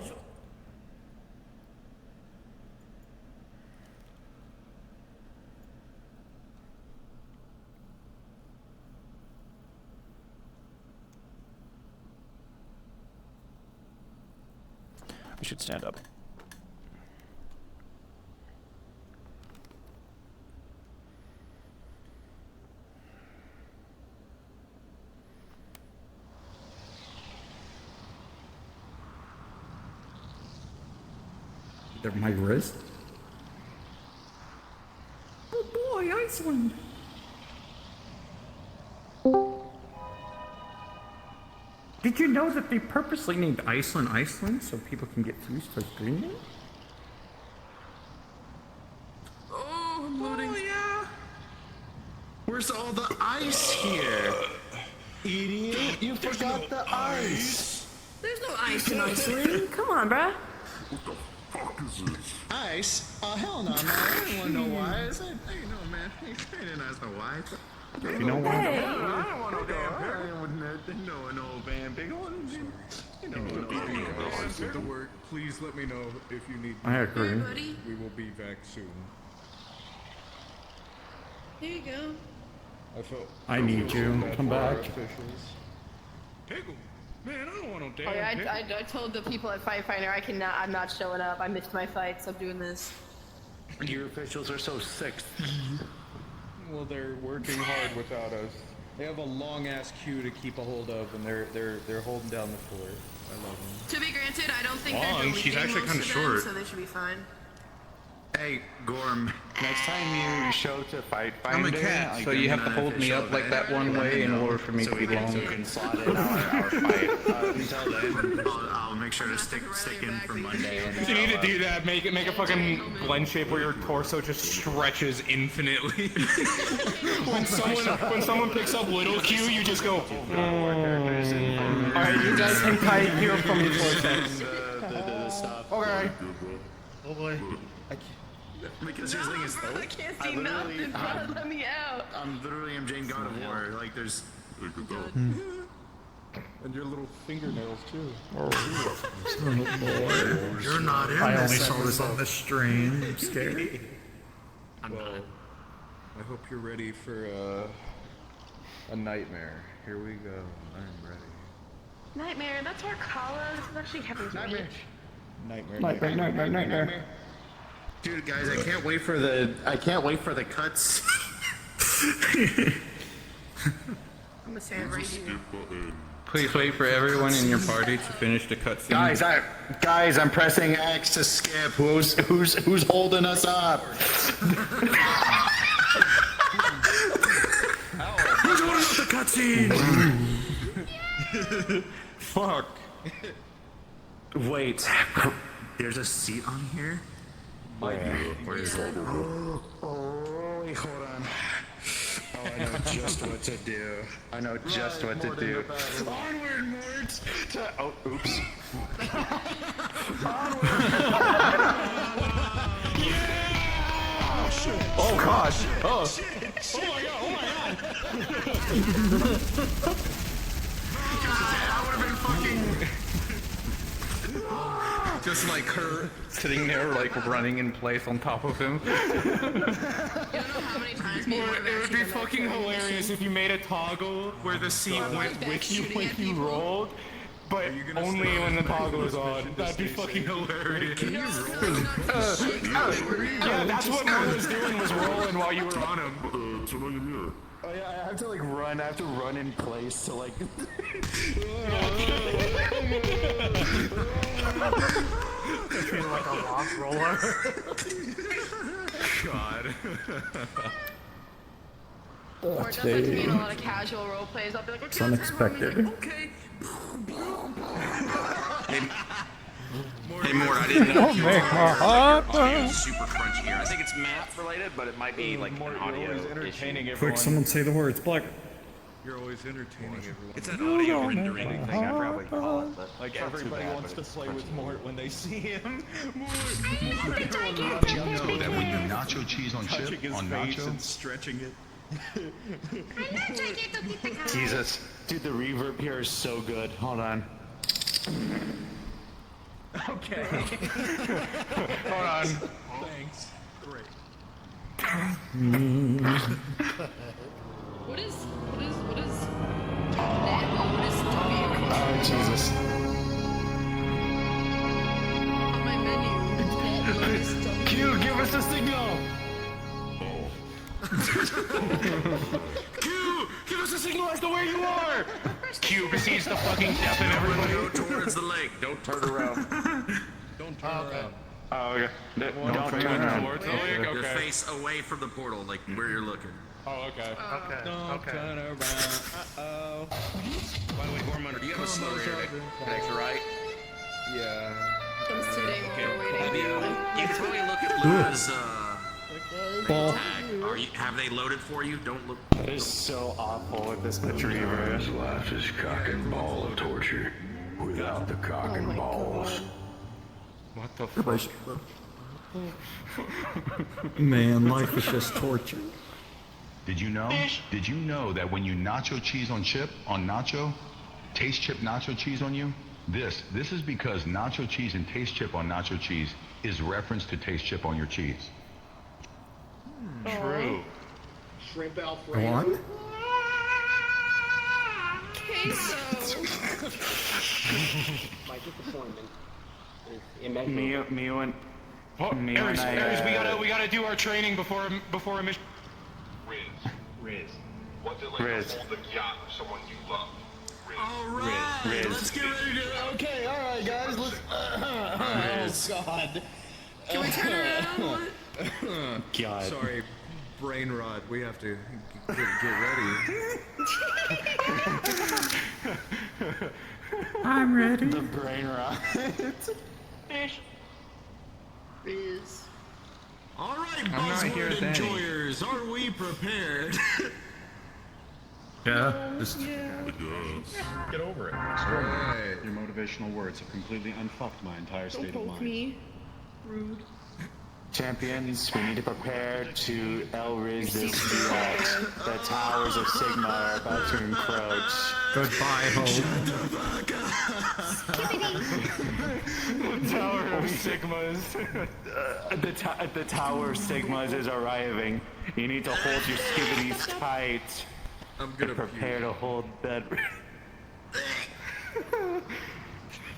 Speaker 1: I should stand up.
Speaker 5: They're my wrist. Oh boy, Iceland. Did you know that they purposely named Iceland Iceland so people can get fused with Greenland?
Speaker 21: Oh, I'm loading. Oh, yeah. Where's all the ice here? Idiot, you forgot the ice.
Speaker 9: There's no ice in Iceland. Come on, bruh.
Speaker 21: What the fuck is this? Ice? Oh, hell no, man. I don't want no why. Hey, no, man. I didn't ask no why.
Speaker 5: You know what?
Speaker 21: Hey. I don't want no damn big one. No, an old band. Big one. You know,
Speaker 4: I said the word. Please let me know if you need me.
Speaker 5: I agree.
Speaker 9: Hey, buddy.
Speaker 4: We will be back soon.
Speaker 9: Here you go.
Speaker 5: I need you. Come back.
Speaker 4: Pickle. Man, I don't want no damn
Speaker 22: Oh yeah, I told the people at Firefighter I'm not showing up. I missed my fight, so I'm doing this.
Speaker 21: Your officials are so sick. Well, they're working hard without us. They have a long ass queue to keep a hold of, and they're holding down the fort. I love them.
Speaker 9: To be granted, I don't think
Speaker 21: Long?
Speaker 9: they're
Speaker 21: She's
Speaker 9: deleting
Speaker 21: actually
Speaker 9: most
Speaker 21: kinda
Speaker 9: of
Speaker 21: short.
Speaker 9: them, so they should be fine.
Speaker 3: Hey, Gorm.
Speaker 19: Next time you show to Fight
Speaker 3: I'm a
Speaker 19: Finder,
Speaker 3: cat,
Speaker 19: so you have to hold me up like that one way in order for me to be long.
Speaker 3: So we can slot in our fight. Until then, I'll make sure to stick in for Monday.
Speaker 12: You need to do that. Make a fucking blend shape where your torso just stretches infinitely. when someone picks up little Q, you just go.
Speaker 5: Alright, you guys can kite here from the vortex.
Speaker 12: Okay.
Speaker 5: Oh boy.
Speaker 3: Because his thing is,
Speaker 22: I can't see nothing, bro. Let me out.
Speaker 3: I'm literally Jane God of War. Like there's.
Speaker 21: And your little fingernails too.
Speaker 3: You're not in
Speaker 5: I only
Speaker 3: this
Speaker 5: saw this on
Speaker 3: episode.
Speaker 5: the stream. I'm scared.
Speaker 21: Well, I hope you're ready for a nightmare. Here we go. I'm ready.
Speaker 22: Nightmare. That's where Kala is actually Heaven's Reach.
Speaker 21: Nightmare.
Speaker 3: Dude, guys, I can't wait for the cuts.
Speaker 22: I'm gonna stand right here.
Speaker 19: Please wait for everyone in your party to finish the cutscene.
Speaker 3: Guys, I'm pressing X to skip. Who's holding us up?
Speaker 21: Who's holding up the cutscene?
Speaker 3: Fuck. Wait, there's a seat on here? Where is it?
Speaker 21: Oh, wait, hold on. Oh, I know just what to do. I know just what to do. Onward, Mort! Oh, oops.
Speaker 12: Oh shit!
Speaker 21: Oh gosh! Oh!
Speaker 12: Oh my god! Oh my god!
Speaker 3: That would have been fucking.
Speaker 19: Just like her sitting there, like running in place on top of him.
Speaker 9: You don't know how many times people have
Speaker 12: It would
Speaker 9: actually
Speaker 12: be
Speaker 9: done that
Speaker 12: fucking
Speaker 9: to me.
Speaker 12: hilarious if you made a toggle where the seat went with you when you rolled, but only when the toggle was on. That'd be fucking hilarious. Yeah, that's what Mo was doing, was rolling while you were on him.
Speaker 21: Oh yeah, I have to like run. I have to run in place to like.
Speaker 1: Treated like a rock roller.
Speaker 12: God.
Speaker 22: Or just like me in a lot of casual role plays, I'll be like, okay,
Speaker 5: It's unexpected.
Speaker 22: okay.
Speaker 3: Hey, Mort, I didn't know
Speaker 1: Don't
Speaker 3: if you were
Speaker 1: make my heart
Speaker 3: audio
Speaker 1: burn.
Speaker 3: super crunchy here. I think it's map related, but it might be like an audio issue.
Speaker 5: Quick, someone say the words. Black.
Speaker 21: You're always entertaining everyone.
Speaker 3: It's an audio rendering thing, I probably call it, but
Speaker 21: Like
Speaker 3: it's not too
Speaker 21: everybody
Speaker 3: bad,
Speaker 21: wants
Speaker 3: but
Speaker 21: to play with Mort when they see him.
Speaker 13: Did you know that when you nacho cheese on chip,
Speaker 21: Touching his
Speaker 13: on
Speaker 21: face
Speaker 13: nacho,
Speaker 21: and stretching it.
Speaker 19: Jesus. Dude, the reverb here is so good. Hold on.
Speaker 21: Okay.
Speaker 12: Hold on.
Speaker 21: Thanks. Great.
Speaker 9: What is that? What is
Speaker 19: Oh, Jesus.
Speaker 9: on my menu?
Speaker 19: Q, give us a signal!
Speaker 12: Q! Give us a signal as to where you are! Q besiege the fucking death in everybody.
Speaker 3: Go towards the lake. Don't turn around.
Speaker 21: Don't turn around.
Speaker 6: Oh, okay.
Speaker 12: Don't turn towards the lake?
Speaker 15: Your
Speaker 12: Okay.
Speaker 15: face away from the portal, like where you're looking.
Speaker 12: Oh, okay.
Speaker 15: Don't
Speaker 12: turn around. Uh-oh.
Speaker 15: By the way, Gorman, do you have a slow rear next right?
Speaker 12: Yeah.
Speaker 9: I'm sitting
Speaker 15: Okay.
Speaker 9: while we're
Speaker 15: Have
Speaker 9: waiting.
Speaker 15: you can probably look at Luna's
Speaker 6: Ball.
Speaker 15: tag. Have they loaded for you? Don't look.
Speaker 6: It is so awful with this retriever.
Speaker 13: This life is cock and ball of torture without the cock and balls.
Speaker 12: What the fuck?
Speaker 5: Man, life is just torture.
Speaker 13: Did you know? Did you know that when you nacho cheese on chip, on nacho, taste chip nacho cheese on you? This is because nacho cheese and taste chip on nacho cheese is reference to taste chip on your cheese.
Speaker 12: True.
Speaker 17: Shrimp Alfredo.
Speaker 5: What?
Speaker 9: Queso.
Speaker 17: My disappointment is
Speaker 6: Me and
Speaker 12: Aries,
Speaker 6: I,
Speaker 12: we gotta do our training before a mission.
Speaker 13: Riz. What's it like
Speaker 6: Riz.
Speaker 13: to hold the yacht of someone you love?
Speaker 15: Alright,
Speaker 6: Riz.
Speaker 15: let's get ready to.
Speaker 17: Okay, alright guys, let's.
Speaker 6: Riz.
Speaker 17: Oh god.
Speaker 9: Can we turn around?
Speaker 6: God.
Speaker 17: Sorry, brain rot. We have to get ready.
Speaker 5: I'm ready.
Speaker 6: The brain rot.
Speaker 9: Riz.
Speaker 15: Alright,
Speaker 19: not here
Speaker 15: buzzword
Speaker 19: then.
Speaker 15: enjoyers, are we prepared?
Speaker 5: Yeah. Just
Speaker 8: Get over it.
Speaker 17: Alright.
Speaker 8: Your motivational words have completely unfucked my entire
Speaker 9: Don't
Speaker 8: state of
Speaker 9: poke
Speaker 8: mind.
Speaker 9: me. Rude.
Speaker 6: Champions, we need to prepare to resist the towers of Sigma are about to encroach.
Speaker 5: goodbye, home.
Speaker 6: The Tower of Sigmas. The Tower of Sigmas is arriving. You need to hold your skibbities tight.
Speaker 15: I'm gonna
Speaker 6: prepare to hold that.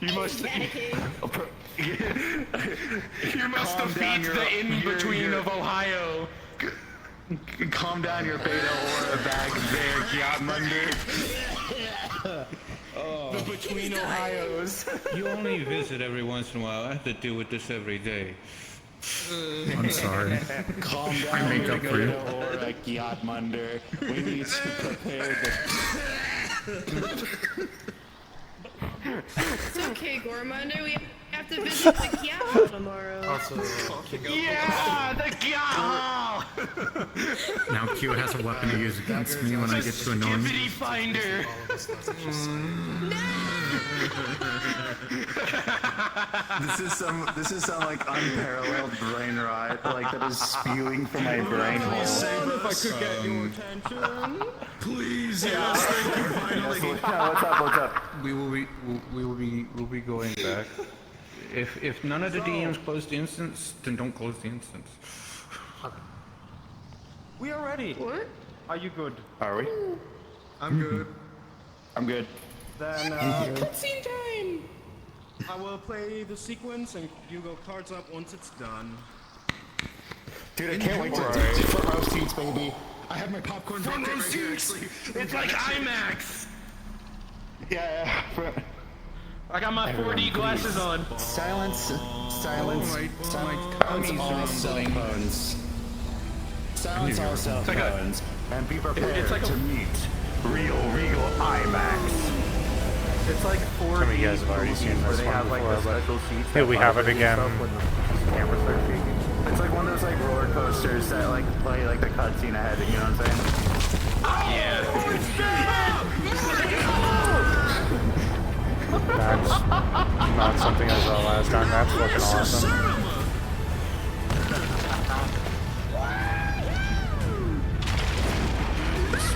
Speaker 6: You must.
Speaker 12: You must defeat the in-between of Ohio.
Speaker 6: Calm down your beta aura back there, Gyatmunder. The between Ohios.
Speaker 19: You only visit every once in a while. I have to deal with this every day.
Speaker 5: I'm sorry.
Speaker 6: Calm
Speaker 5: I
Speaker 6: down
Speaker 5: make
Speaker 6: your
Speaker 5: up for you.
Speaker 6: beta aura, Gyatmunder. We need to prepare the.
Speaker 9: It's okay, Gormander. We have to visit the Gyal tomorrow.
Speaker 6: Yeah, the Gyal!
Speaker 5: Now Q has a weapon to use against me when I get too annoying.
Speaker 12: Skibbity finder.
Speaker 6: This is some like unparalleled brain rot, like that is spewing from my brain hole.
Speaker 17: If I could get your attention.
Speaker 15: Please, yes, thank you, finally.
Speaker 6: What's up?
Speaker 19: We'll be going back. If none of the DMs close the instance, then don't close the instance.
Speaker 20: We are ready.
Speaker 9: What?
Speaker 20: Are you good?
Speaker 6: Are we?
Speaker 17: I'm good.
Speaker 6: I'm good.
Speaker 20: Then
Speaker 9: Cutscene time!
Speaker 20: I will play the sequence and you go cards up once it's done.
Speaker 6: Dude, I can't wait to front row seats, baby.
Speaker 15: I have my popcorn bucket right here, actually.
Speaker 12: It's like IMAX.
Speaker 6: Yeah.
Speaker 12: I got my 4D glasses on.
Speaker 6: Silence all cell phones. Silence all cell phones. And be prepared to meet real IMAX.
Speaker 1: It's like 4D. Some of you guys have already seen this one before, but here we have it again.
Speaker 6: Cameras start shaking. It's like one of those like roller coasters that like play like the cutscene ahead. You know what I'm saying?
Speaker 12: Yeah.
Speaker 1: That's not something I saw last time. That's fucking awesome.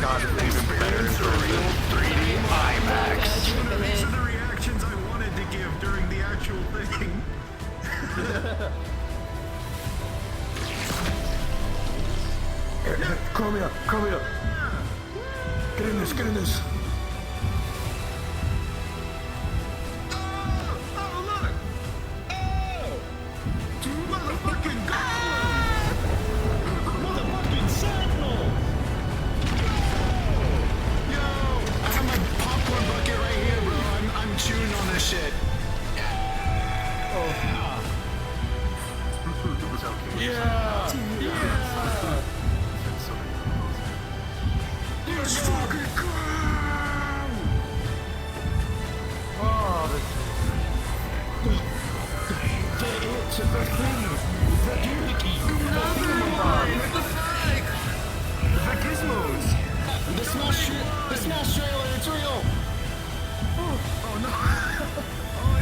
Speaker 6: God, it's even better for real 3D IMAX.
Speaker 15: These are the reactions I wanted to give during the actual thing.
Speaker 6: Come here. Get in this.
Speaker 15: Motherfucking goblin! Motherfucking sentinel! Yo, I have my popcorn bucket right here, bro. I'm chewing on this shit.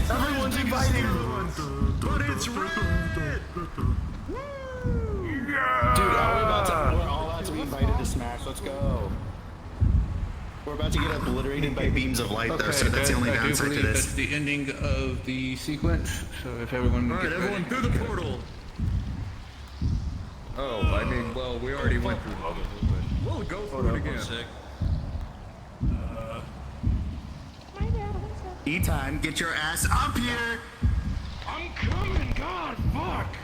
Speaker 6: Everyone's inviting.
Speaker 15: But it's red!
Speaker 6: Dude, we're all about to be invited to Smash. Let's go. We're about to get obliterated by beams of light,
Speaker 3: though, so that's the only
Speaker 19: I do
Speaker 3: downside to
Speaker 19: believe
Speaker 3: this.
Speaker 19: that's the ending of the sequence. So if everyone would
Speaker 15: Alright,
Speaker 19: get
Speaker 15: everyone
Speaker 19: ready.
Speaker 15: through the portal! Oh, I mean, well, we already went through the portal, but we'll go through it again.
Speaker 3: E-Time, get your ass up here!
Speaker 12: I'm coming, God, fuck!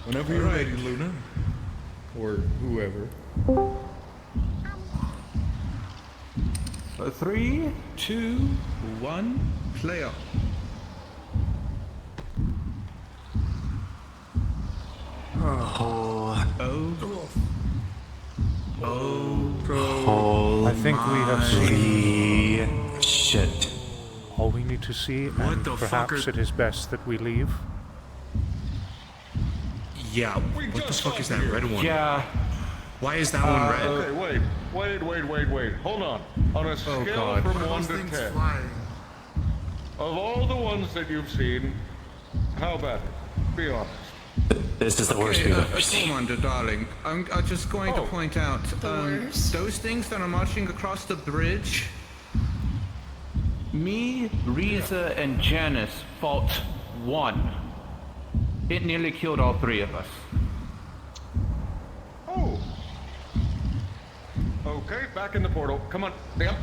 Speaker 21: Whenever you're ready, Luna. Or whoever.
Speaker 19: 3, 2, 1, play up.
Speaker 1: I think we have seen
Speaker 13: shit.
Speaker 1: all we need to see, and
Speaker 15: the fuck
Speaker 1: perhaps
Speaker 15: are-
Speaker 1: it is best that we leave.
Speaker 18: Yeah, what the fuck is that red one?
Speaker 6: Yeah.
Speaker 18: Why is that one red?
Speaker 12: Okay, wait. Hold on. On a scale
Speaker 18: God.
Speaker 12: from 1 to 10, of all the ones that you've seen, how bad is it? Be honest.
Speaker 13: This is the worst we've ever seen.
Speaker 19: Commander, darling. I'm just going to point out, those things that are marching across the bridge. Me, Riza, and Janice fought one. It nearly killed all three of us.
Speaker 12: Oh. Okay, back in the portal. Come on. Yep.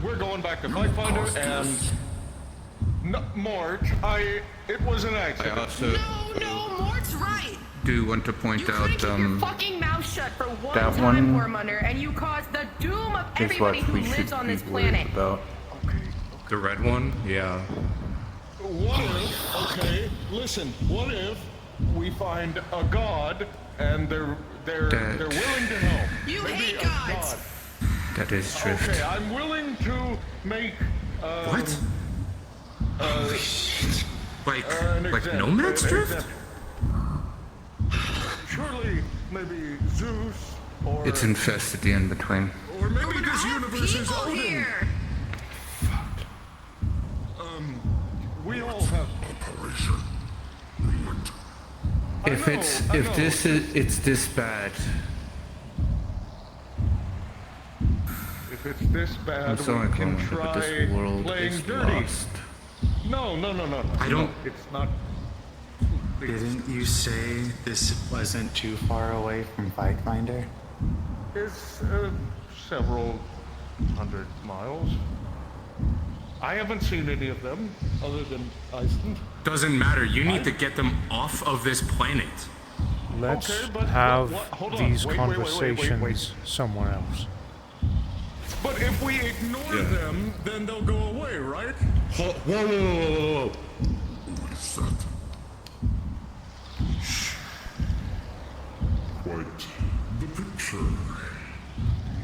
Speaker 12: We're going back to Fight Finder and... No, March, it was an
Speaker 19: I
Speaker 12: accident.
Speaker 19: also
Speaker 11: No, Mort's right.
Speaker 19: do want to point
Speaker 22: You
Speaker 19: out,
Speaker 22: couldn't keep your fucking mouth shut for one
Speaker 19: that
Speaker 22: time,
Speaker 19: one
Speaker 22: Whoremonder, and you caused the doom of
Speaker 19: is what
Speaker 22: everybody who
Speaker 19: we should
Speaker 22: lives on
Speaker 19: be
Speaker 22: this
Speaker 19: worried
Speaker 22: planet.
Speaker 19: about.
Speaker 18: The red one? Yeah.
Speaker 12: What if, okay, listen, what if we find a god and they're willing to help?
Speaker 11: You
Speaker 12: Maybe
Speaker 11: hate
Speaker 12: a
Speaker 11: gods.
Speaker 12: god.
Speaker 19: That is drift.
Speaker 12: Okay, I'm willing to make,
Speaker 18: What? Holy shit. Like
Speaker 12: example,
Speaker 18: Nomad's
Speaker 12: an
Speaker 18: Drift?
Speaker 12: example. Surely, maybe Zeus or...
Speaker 19: It's infested the in-between.
Speaker 15: Or maybe this universe is
Speaker 11: People
Speaker 15: Odin!
Speaker 11: here.
Speaker 12: We all have...
Speaker 19: If it's this bad,
Speaker 12: If it's this bad,
Speaker 19: I'm sorry,
Speaker 12: we can
Speaker 19: Connor, but
Speaker 12: try
Speaker 19: this world
Speaker 12: playing
Speaker 19: is
Speaker 12: dirty.
Speaker 19: lost.
Speaker 12: No.
Speaker 18: I don't-
Speaker 12: It's not...
Speaker 3: Didn't you say this wasn't too far away from Fight Finder?
Speaker 12: It's several 100 miles. I haven't seen any of them, other than Iceland.
Speaker 18: Doesn't matter. You need to get them off of this planet.
Speaker 1: Let's
Speaker 12: Okay, but
Speaker 1: have
Speaker 12: hold on.
Speaker 1: these
Speaker 12: Wait.
Speaker 1: conversations somewhere else.
Speaker 15: But if we ignore them, then they'll go away, right?
Speaker 18: Whoa.
Speaker 10: What is that? Quite the picture,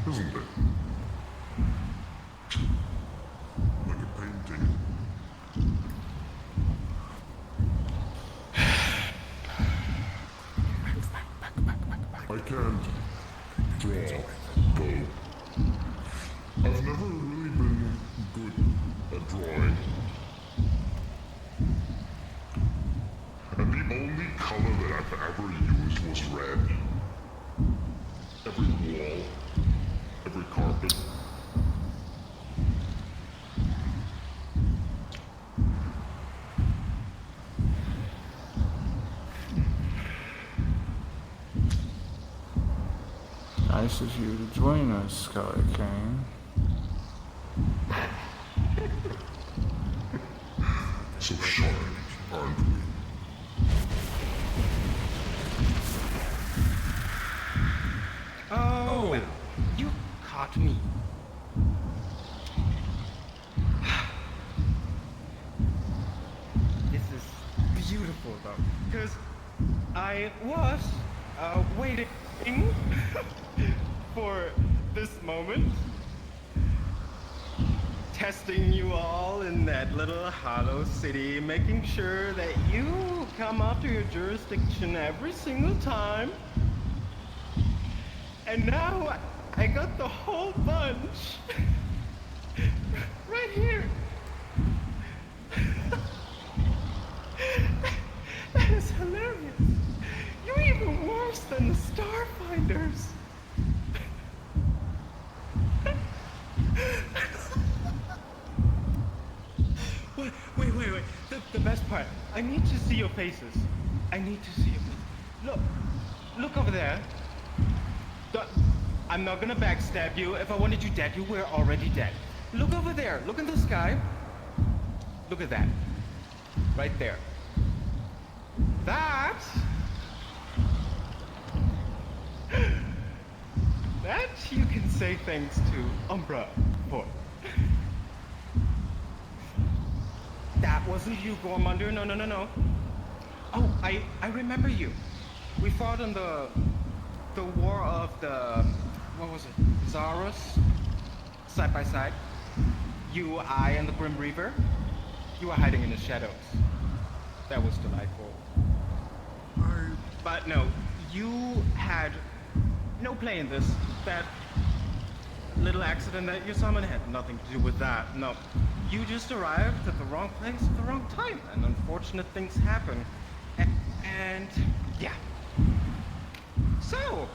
Speaker 10: isn't it? Like a painting. I can't draw, though. I've never really been good at drawing. And the only color that I've ever used was red. Every wall, every carpet.
Speaker 6: Nice of you to join us, Sky King.
Speaker 10: So sharp, aren't we?
Speaker 20: Oh, you caught me. This is beautiful, though, because I was waiting for this moment. Testing you all in that little hollow city, making sure that you come up to your jurisdiction every single time. And now I got the whole bunch. the best part. I need to see your faces. I need to see your faces. Look over there. I'm not gonna backstab you. If I wanted you dead, you were already dead. Look over there. Look in the sky. Look at that. Right there. That you can say thanks to Umbra for. That wasn't you, Gormunder. No. Oh, I remember you. We fought in the war of the, what was it, Zarus? Side by side. You, I, and the Grim Reaver. You were hiding in the shadows. That was delightful. But no, you had no play in this. That little accident that you summoned had nothing to do with that. No, you just arrived at the wrong place at the wrong time, and unfortunate things happen. And yeah. So,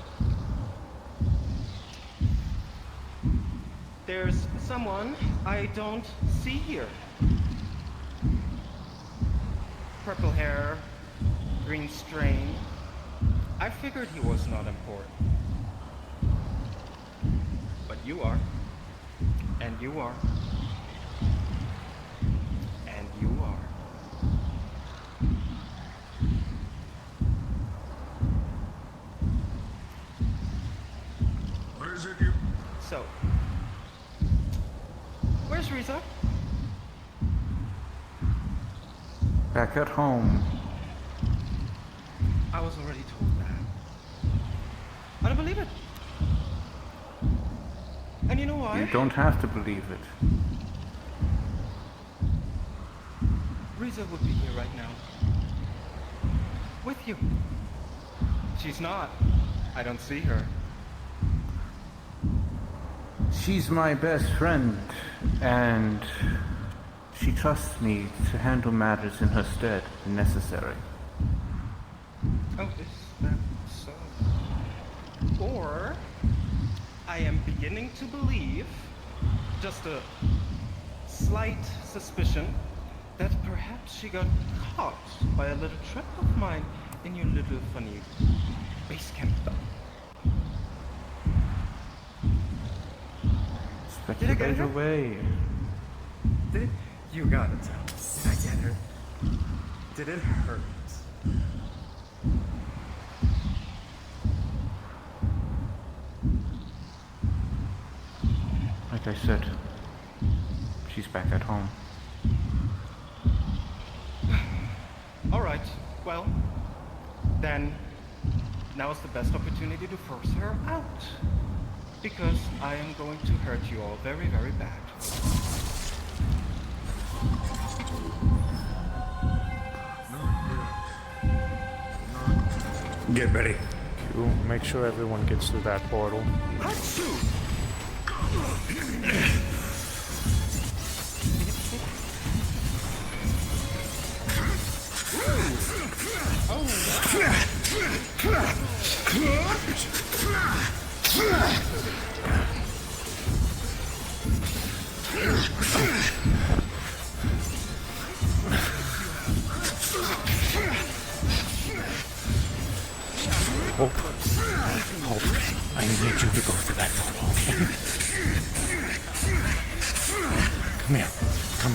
Speaker 20: there's someone I don't see here. Purple hair, green strain. I figured he was not important. But you are. And you are. And you are.
Speaker 15: Where is it you?
Speaker 20: So, where's Riza?
Speaker 6: Back at home.
Speaker 20: I was already told that. I don't believe it. And you know why?
Speaker 6: You don't have to believe it.
Speaker 20: Riza would be here right now. With you. She's not. I don't see her.
Speaker 6: She's my best friend, and she trusts me to handle matters in her stead when necessary.
Speaker 20: Oh, is that so? Or I am beginning to believe, just a slight suspicion, that perhaps she got caught by a little trip of mine in your little funny base camp.
Speaker 6: Speculate away.
Speaker 20: Did you gotta tell me. I get her. Did it hurt?
Speaker 6: Like I said, she's back at home.
Speaker 20: All right. Well, then now is the best opportunity to force her out. Because I am going to hurt you all very, very bad.
Speaker 1: Get ready. You make sure everyone gets through that portal. Hope. I need you to go through that portal. Come here. Come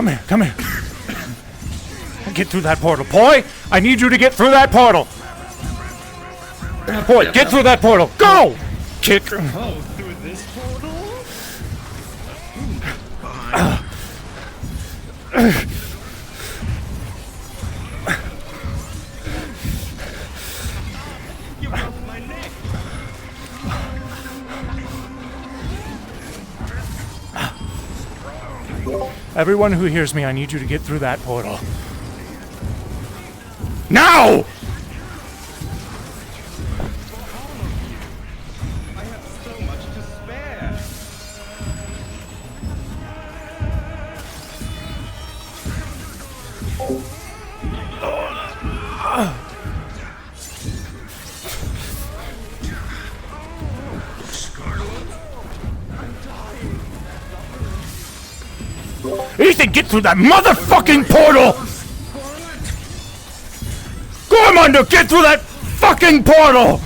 Speaker 1: on. Come here. Get through that portal. Boy, I need you to get through that portal. Boy, get through that portal. Go! Kick.
Speaker 20: Oh, through this portal? You broke my neck.
Speaker 1: Everyone who hears me, I need you to get through that portal. Now!
Speaker 20: I have so much to spare.
Speaker 1: get through that motherfucking portal! Gormunder, get through that fucking portal!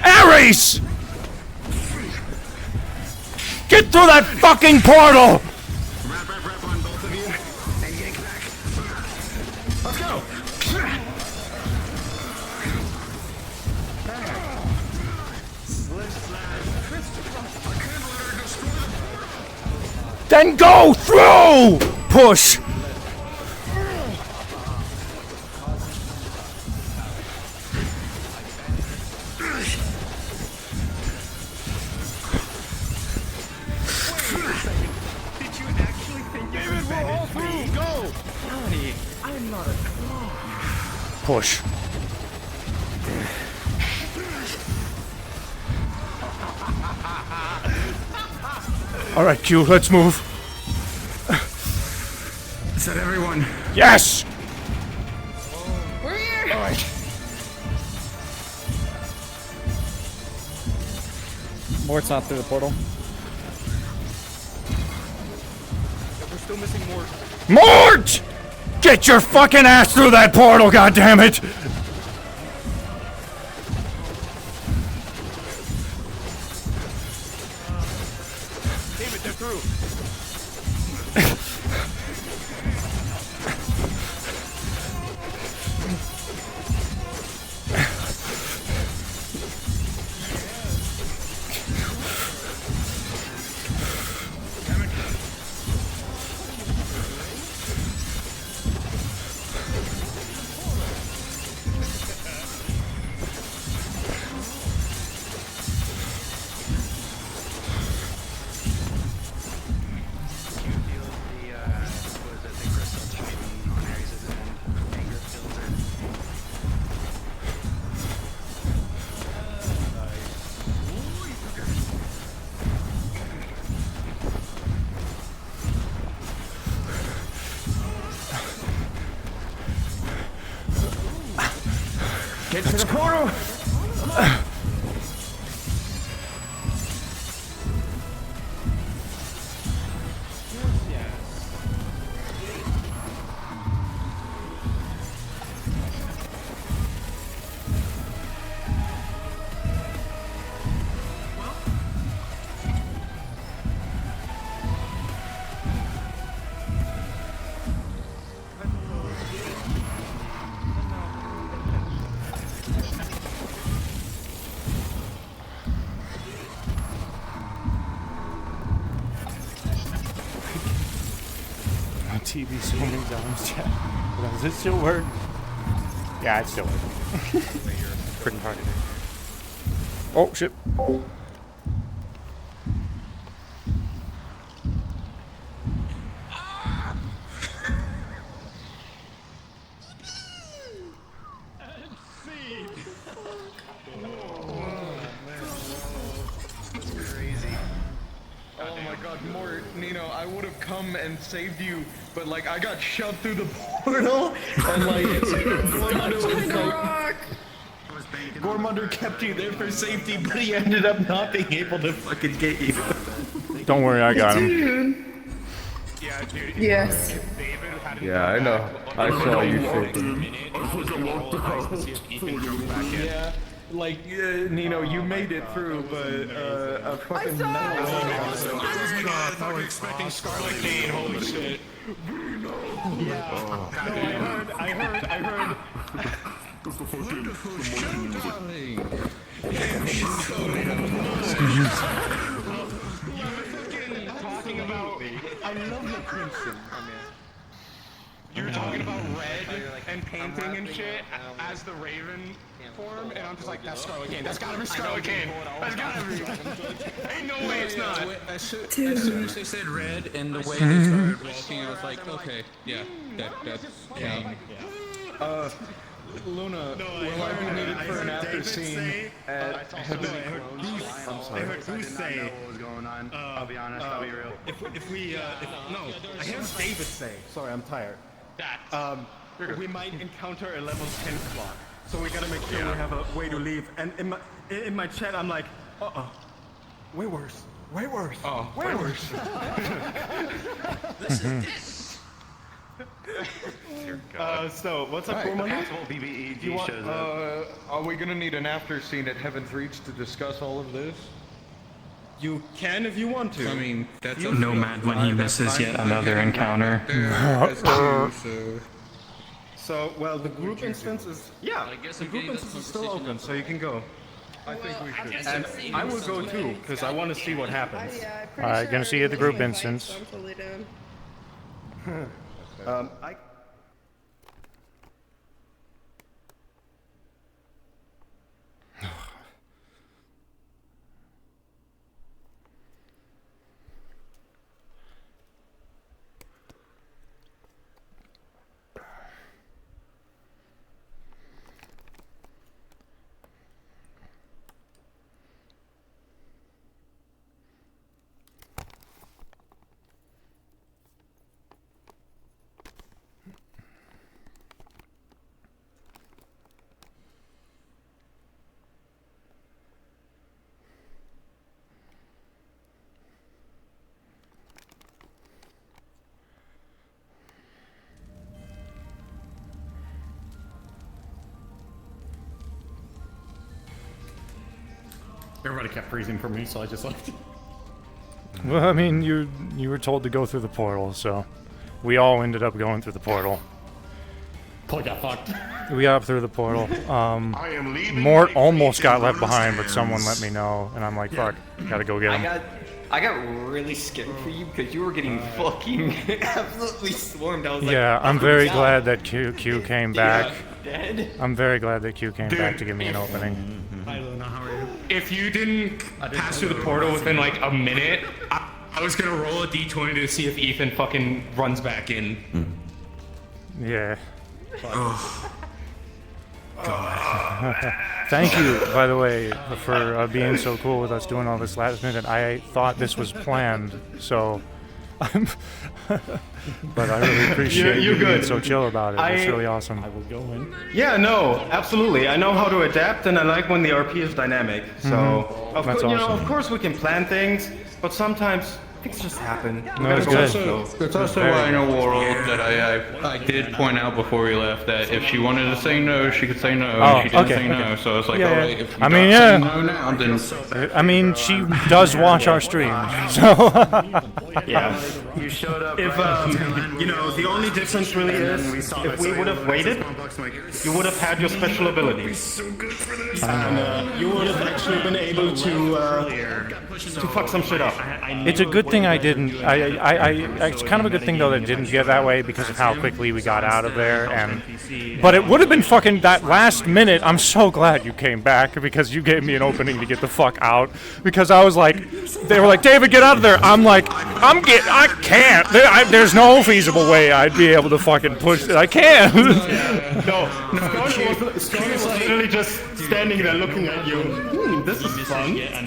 Speaker 1: Ares! Get through that fucking portal!
Speaker 12: Wrap on both of you and yank back. Let's go!
Speaker 1: Then go through! Push!
Speaker 20: Did you actually think you David, we're all through! Go! Johnny, I'm not a clone.
Speaker 1: Push. Alright, Q, let's move.
Speaker 12: Is that everyone?
Speaker 1: Yes!
Speaker 9: We're here!
Speaker 1: Alright.
Speaker 2: Mort's not through the portal.
Speaker 20: We're still missing more.
Speaker 1: Mort! Get your fucking ass through that portal, goddammit!
Speaker 20: David, they're through.
Speaker 12: Get to the portal!
Speaker 1: TV so many times, chat. Does it still work? Yeah, it's still working. Freaking hard to do. Oh, shit.
Speaker 17: Oh my god, Mort, Nino, I would have come and saved you, but like I got shoved through the portal and like Gormunder kept you there for safety, but he ended up not being able to fucking get you.
Speaker 1: Don't worry, I got him.
Speaker 17: Yeah, dude.
Speaker 9: Yes.
Speaker 19: Yeah, I know. I saw you shaking.
Speaker 17: Yeah, like Nino, you made it through, but a fucking
Speaker 12: I was expecting Scarlet Kane, holy shit.
Speaker 20: Yeah. I heard.
Speaker 12: Wonderful show, darling.
Speaker 20: Talking about. I love the crimson.
Speaker 12: You were talking about red and painting and shit as the Raven form, and I'm just like, that's Scarlet Kane. That's gotta be Scarlet Kane. That's gotta be. Ain't no way it's not.
Speaker 21: As soon as they said red and the way they started walking, I was like, okay, yeah, that's Kane.
Speaker 17: Luna, will I be needed for an after scene at Heavenly Crows?
Speaker 21: I'm sorry.
Speaker 3: I didn't know what was going on. I'll be honest, I'll be real.
Speaker 20: I heard David say. Sorry, I'm tired. We might encounter a level 10 clock, so we gotta make sure we have a way to leave. And in my chat, I'm like, way worse. Way worse.
Speaker 12: Oh,
Speaker 20: way worse.
Speaker 12: This is this.
Speaker 20: So what's up,
Speaker 6: Alright,
Speaker 20: Gorman?
Speaker 6: actual BBEG
Speaker 20: You want,
Speaker 6: shows up.
Speaker 21: Are we gonna need an after scene at Heaven's Reach to discuss all of this?
Speaker 20: You can if you want to.
Speaker 21: I mean, that's
Speaker 14: Nomad when he misses yet another encounter.
Speaker 20: So, well, the group instance is the group instance is still open, so you can go.
Speaker 21: I think we should.
Speaker 20: And I will go too, because I want to see what happens.
Speaker 1: Alright, gonna see you at the group instance.
Speaker 20: I.
Speaker 5: Everybody kept freezing for me, so I just left.
Speaker 1: Well, I mean, you were told to go through the portal, so we all ended up going through the portal.
Speaker 5: Paul got fucked.
Speaker 1: We got up through the portal.
Speaker 10: I am leaving.
Speaker 1: Mort almost got left behind, but someone let me know, and I'm like, fuck, gotta go get him.
Speaker 14: I got really scared for you because you were getting fucking absolutely swarmed. I was like,
Speaker 1: Yeah, I'm very glad that Q came back.
Speaker 14: Dead?
Speaker 1: I'm very glad that Q came back to give me an opening.
Speaker 12: Hi, Luna, how are you? If you didn't pass through the portal within like a minute, I was gonna roll a d20 to see if Ethan fucking runs back in.
Speaker 1: Yeah.
Speaker 12: Oh.
Speaker 1: Thank you, by the way, for being so cool with us doing all this last minute. I thought this was planned, so I'm. But I really appreciate you being so chill about it. It's really awesome. I
Speaker 5: will go in.
Speaker 20: Yeah, no, absolutely. I know how to adapt, and I like when the RP is dynamic. So,
Speaker 1: That's
Speaker 20: you know,
Speaker 1: awesome.
Speaker 20: of course we can plan things, but sometimes things just happen.
Speaker 1: No, it's good.
Speaker 16: It's also why in a world that I did point out before we left that if she wanted to say no, she could say no.
Speaker 1: Oh,
Speaker 16: and she didn't
Speaker 1: okay,
Speaker 16: say no,
Speaker 1: okay.
Speaker 16: so it's like,
Speaker 1: Yeah,
Speaker 16: alright,
Speaker 1: yeah.
Speaker 16: if you
Speaker 1: I mean,
Speaker 16: don't
Speaker 1: yeah.
Speaker 16: say no now, then
Speaker 1: I mean, she does watch our stream, so.
Speaker 20: Yeah.
Speaker 6: You showed up.
Speaker 20: If you know, the only difference really is if we would have waited, you would have had your special abilities, and you would have actually been able to fuck some shit up.
Speaker 1: It's a good thing I didn't. It's kind of a good thing though that it didn't get that way because of how quickly we got out of there. But it would have been fucking that last minute. I'm so glad you came back because you gave me an opening to get the fuck out. Because I was like, they were like, David, get out of there. I'm like, I can't. There's no feasible way I'd be able to fucking push it. I can't.
Speaker 20: No, Stone was literally just standing there looking at you. This is fun.
Speaker 8: Yeah,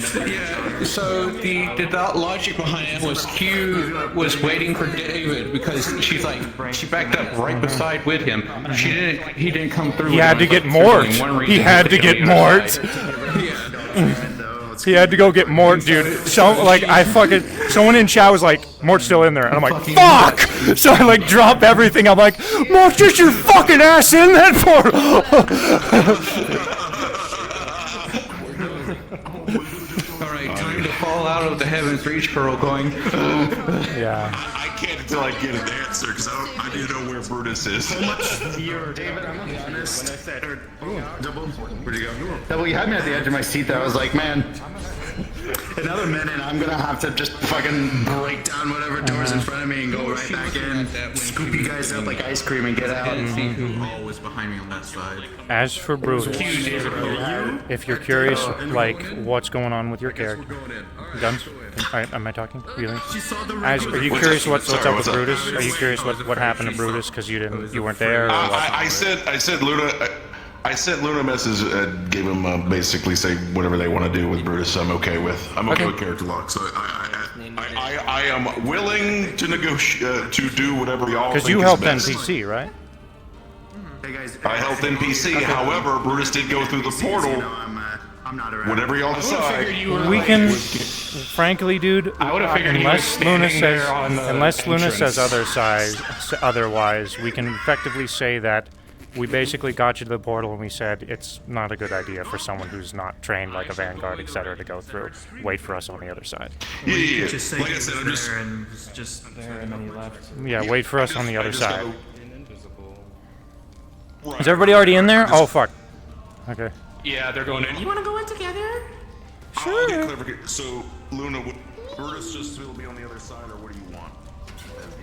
Speaker 8: so the logic behind it was Q was waiting for David because she backed up right beside with him. He didn't come through.
Speaker 1: He had to get Mort. He had to get Mort. He had to go get Mort, dude. So, like, someone in chat was like, Mort's still in there. And I'm like, fuck! So I, like, drop everything. I'm like, Mort, get your fucking ass in that portal!
Speaker 8: Alright, time to fall out of the Heaven's Reach curl going.
Speaker 1: Yeah.
Speaker 10: I can't until I get an answer because I need to know where Brutus is.
Speaker 3: David, I'm gonna be honest. When I said, double, where'd you go?
Speaker 6: Double, you had me at the edge of my seat there. I was like, man, another minute, I'm gonna have to just fucking
Speaker 3: break down whatever doors in front of me and go right back in, scoop you guys up like ice cream and get out.
Speaker 8: See who all was behind me on that side.
Speaker 1: As for Brutus, if you're curious, like, what's going on with your character, Guns? Am I talking? Really? Are you curious what's up with Brutus? Are you curious what happened to Brutus because you weren't there? Or what?
Speaker 10: I said Luna. I sent Luna a message and gave him basically say whatever they want to do with Brutus. I'm okay with. I'm okay with character lock. So I am willing to negotiate to do whatever y'all.
Speaker 1: Because you helped NPC, right?
Speaker 10: I helped NPC. However, Brutus did go through the portal.
Speaker 3: I'm not around.
Speaker 10: Whatever y'all decide.
Speaker 1: We can, frankly, dude.
Speaker 6: I would've figured you were
Speaker 1: unless Luna
Speaker 6: standing
Speaker 1: says
Speaker 6: there on the
Speaker 1: unless Luna
Speaker 6: entrance.
Speaker 1: says otherwise, we can effectively say that we basically got you to the portal and we said it's not a good idea for someone who's not trained like a Vanguard, etc., to go through. Wait for us on the other side.
Speaker 10: Yeah.
Speaker 3: Just say
Speaker 10: Like I
Speaker 3: he was
Speaker 10: said, I'm
Speaker 3: there
Speaker 10: just.
Speaker 3: and was just there and then he left.
Speaker 1: Yeah, wait for us on the other
Speaker 10: just
Speaker 1: side.
Speaker 10: go-
Speaker 1: Is everybody already in there? Oh fuck. Okay.
Speaker 6: Yeah, they're going in.
Speaker 11: You wanna go in together?
Speaker 10: I'll get clarification. So, Luna, would Brutus just will be on the other side, or what do you want? As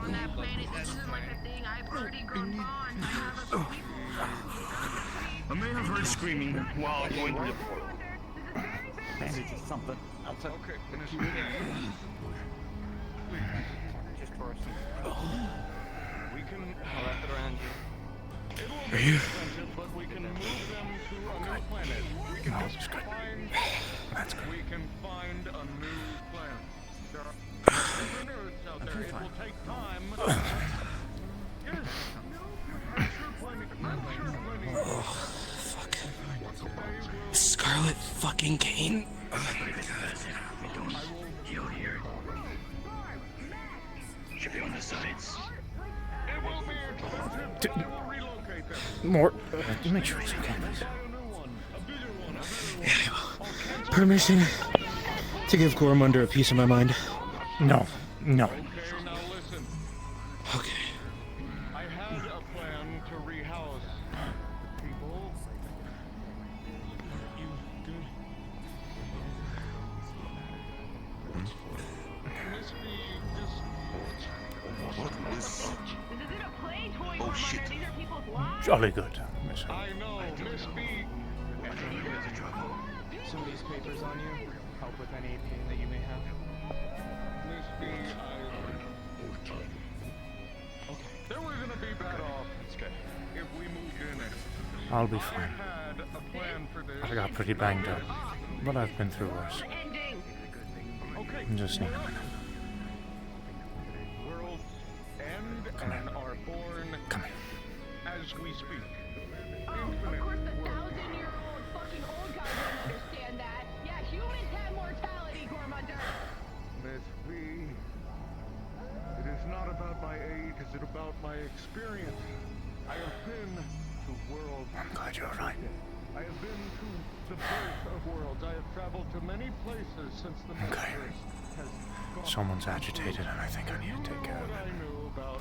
Speaker 11: On that planet, this isn't like a thing I've already grown fond. You have a
Speaker 6: I may have heard screaming while going to the portal.
Speaker 5: Maybe just something outside.
Speaker 17: Okay, finish
Speaker 5: Just for us.
Speaker 17: We can
Speaker 5: wrap it around you.
Speaker 17: It will be expensive, but we can move them to a new planet. We can just find. We can find a new planet. There are different Earths out there. It will take time. Yes.
Speaker 4: Scarlet fucking Kane.
Speaker 6: Should be on the sides.
Speaker 1: More. Make sure it's okay.
Speaker 4: Permission to give Gormunder a piece of my mind.
Speaker 1: No. No.
Speaker 4: Okay.
Speaker 17: I had a plan to rehouse people. You good?
Speaker 10: Oh shit.
Speaker 1: Jolly good. Miss.
Speaker 17: I know, Miss B.
Speaker 20: Some of these papers on you help with any pain that you may have.
Speaker 17: Miss B, Okay. Then we're gonna be better off if we moved in.
Speaker 1: I'll be fine.
Speaker 17: Had a plan for this.
Speaker 1: I got pretty banged up, but I've been through worse.
Speaker 17: Okay.
Speaker 1: Just need a minute.
Speaker 17: Worlds end and are born as we speak.
Speaker 9: Of course, the 1,000-year-old fucking old guy won't understand that. Yeah, humans have mortality, Gormunder.
Speaker 17: Miss B, it is not about my age, it is about my experience. I have been to worlds.
Speaker 1: I'm glad you're right.
Speaker 17: I have been to the birth of worlds. I have traveled to many places since the metaverse has gone.
Speaker 1: Someone's agitated, and I think I need to take care of
Speaker 17: I
Speaker 1: it.
Speaker 17: knew about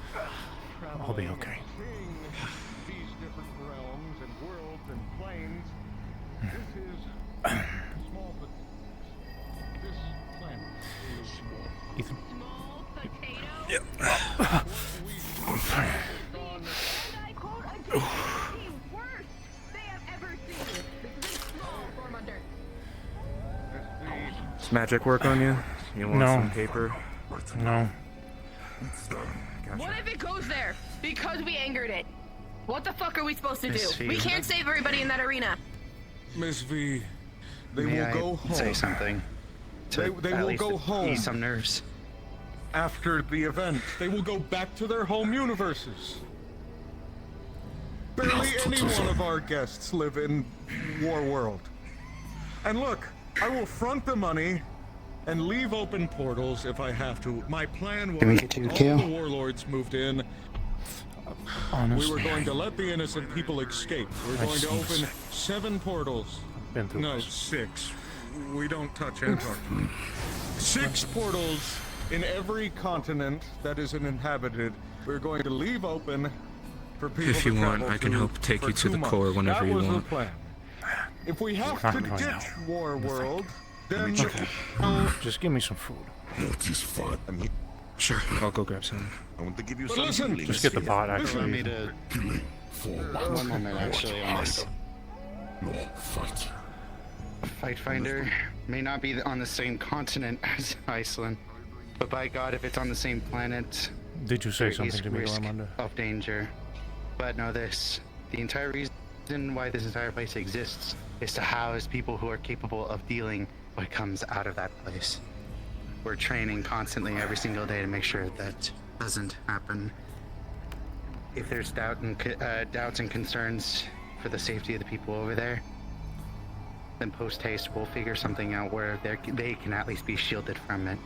Speaker 1: I'll be okay.
Speaker 17: seeing these different realms and worlds and planes. This is small, but this planet is small.
Speaker 1: Ethan.
Speaker 9: Small potato.
Speaker 1: Yep.
Speaker 9: And I quote again, the worst they have ever seen. This is small, Gormunder.
Speaker 19: Does magic work on you? You want
Speaker 1: No.
Speaker 19: some paper?
Speaker 1: No.
Speaker 9: What if it goes there? Because we angered it. What the fuck are we supposed to do?
Speaker 3: Miss V.
Speaker 9: We can't save everybody in that arena.
Speaker 17: Miss V, they
Speaker 3: May
Speaker 17: will
Speaker 3: I
Speaker 17: go home.
Speaker 3: say something to
Speaker 17: They
Speaker 3: at
Speaker 17: will
Speaker 3: least
Speaker 17: go home
Speaker 3: ease some nerves?
Speaker 17: after the event. They will go back to their home universes. Barely any one of our guests live in War World. And look, I will front the money and leave open portals if I have to. My plan
Speaker 3: Can we
Speaker 17: was
Speaker 3: get you to
Speaker 17: all
Speaker 3: kill?
Speaker 17: the warlords moved in.
Speaker 1: Honestly,
Speaker 17: We were going to let the innocent people escape. We were
Speaker 1: I
Speaker 17: going to
Speaker 1: just need
Speaker 17: open 7 portals.
Speaker 1: been through
Speaker 17: No,
Speaker 1: this.
Speaker 17: 6. We don't touch Antarctica. 6 portals in every continent that isn't inhabited. We're going to leave open for people
Speaker 18: If you
Speaker 17: to
Speaker 18: want,
Speaker 17: travel
Speaker 18: I can
Speaker 17: to
Speaker 18: help take
Speaker 17: for
Speaker 18: you to
Speaker 17: 2
Speaker 18: the
Speaker 17: months.
Speaker 18: core whenever
Speaker 17: that
Speaker 18: you
Speaker 17: was
Speaker 18: want.
Speaker 17: The plan. If we have
Speaker 1: Not
Speaker 17: to
Speaker 1: right
Speaker 17: ditch
Speaker 1: now.
Speaker 17: War World, then
Speaker 1: Just give me some food.
Speaker 18: Sure, I'll go grab some.
Speaker 10: I want to give you
Speaker 17: But
Speaker 10: some
Speaker 17: listen,
Speaker 10: healing.
Speaker 1: Just get the pot,
Speaker 3: Allow
Speaker 1: actually.
Speaker 3: me to... One moment, actually, on this. Fight Finder may not be on the same continent as Iceland, but by God, if it's on the same planet,
Speaker 1: Did you say
Speaker 3: there
Speaker 1: something
Speaker 3: is
Speaker 1: to me,
Speaker 3: risk
Speaker 1: Gormunder?
Speaker 3: of danger. But know this, the entire reason why this entire place exists is to house people who are capable of dealing what comes out of that place. We're training constantly every single day to make sure that doesn't happen, if there's doubts and concerns for the safety of the people over there, then post haste we'll figure something out where they can at least be shielded from it.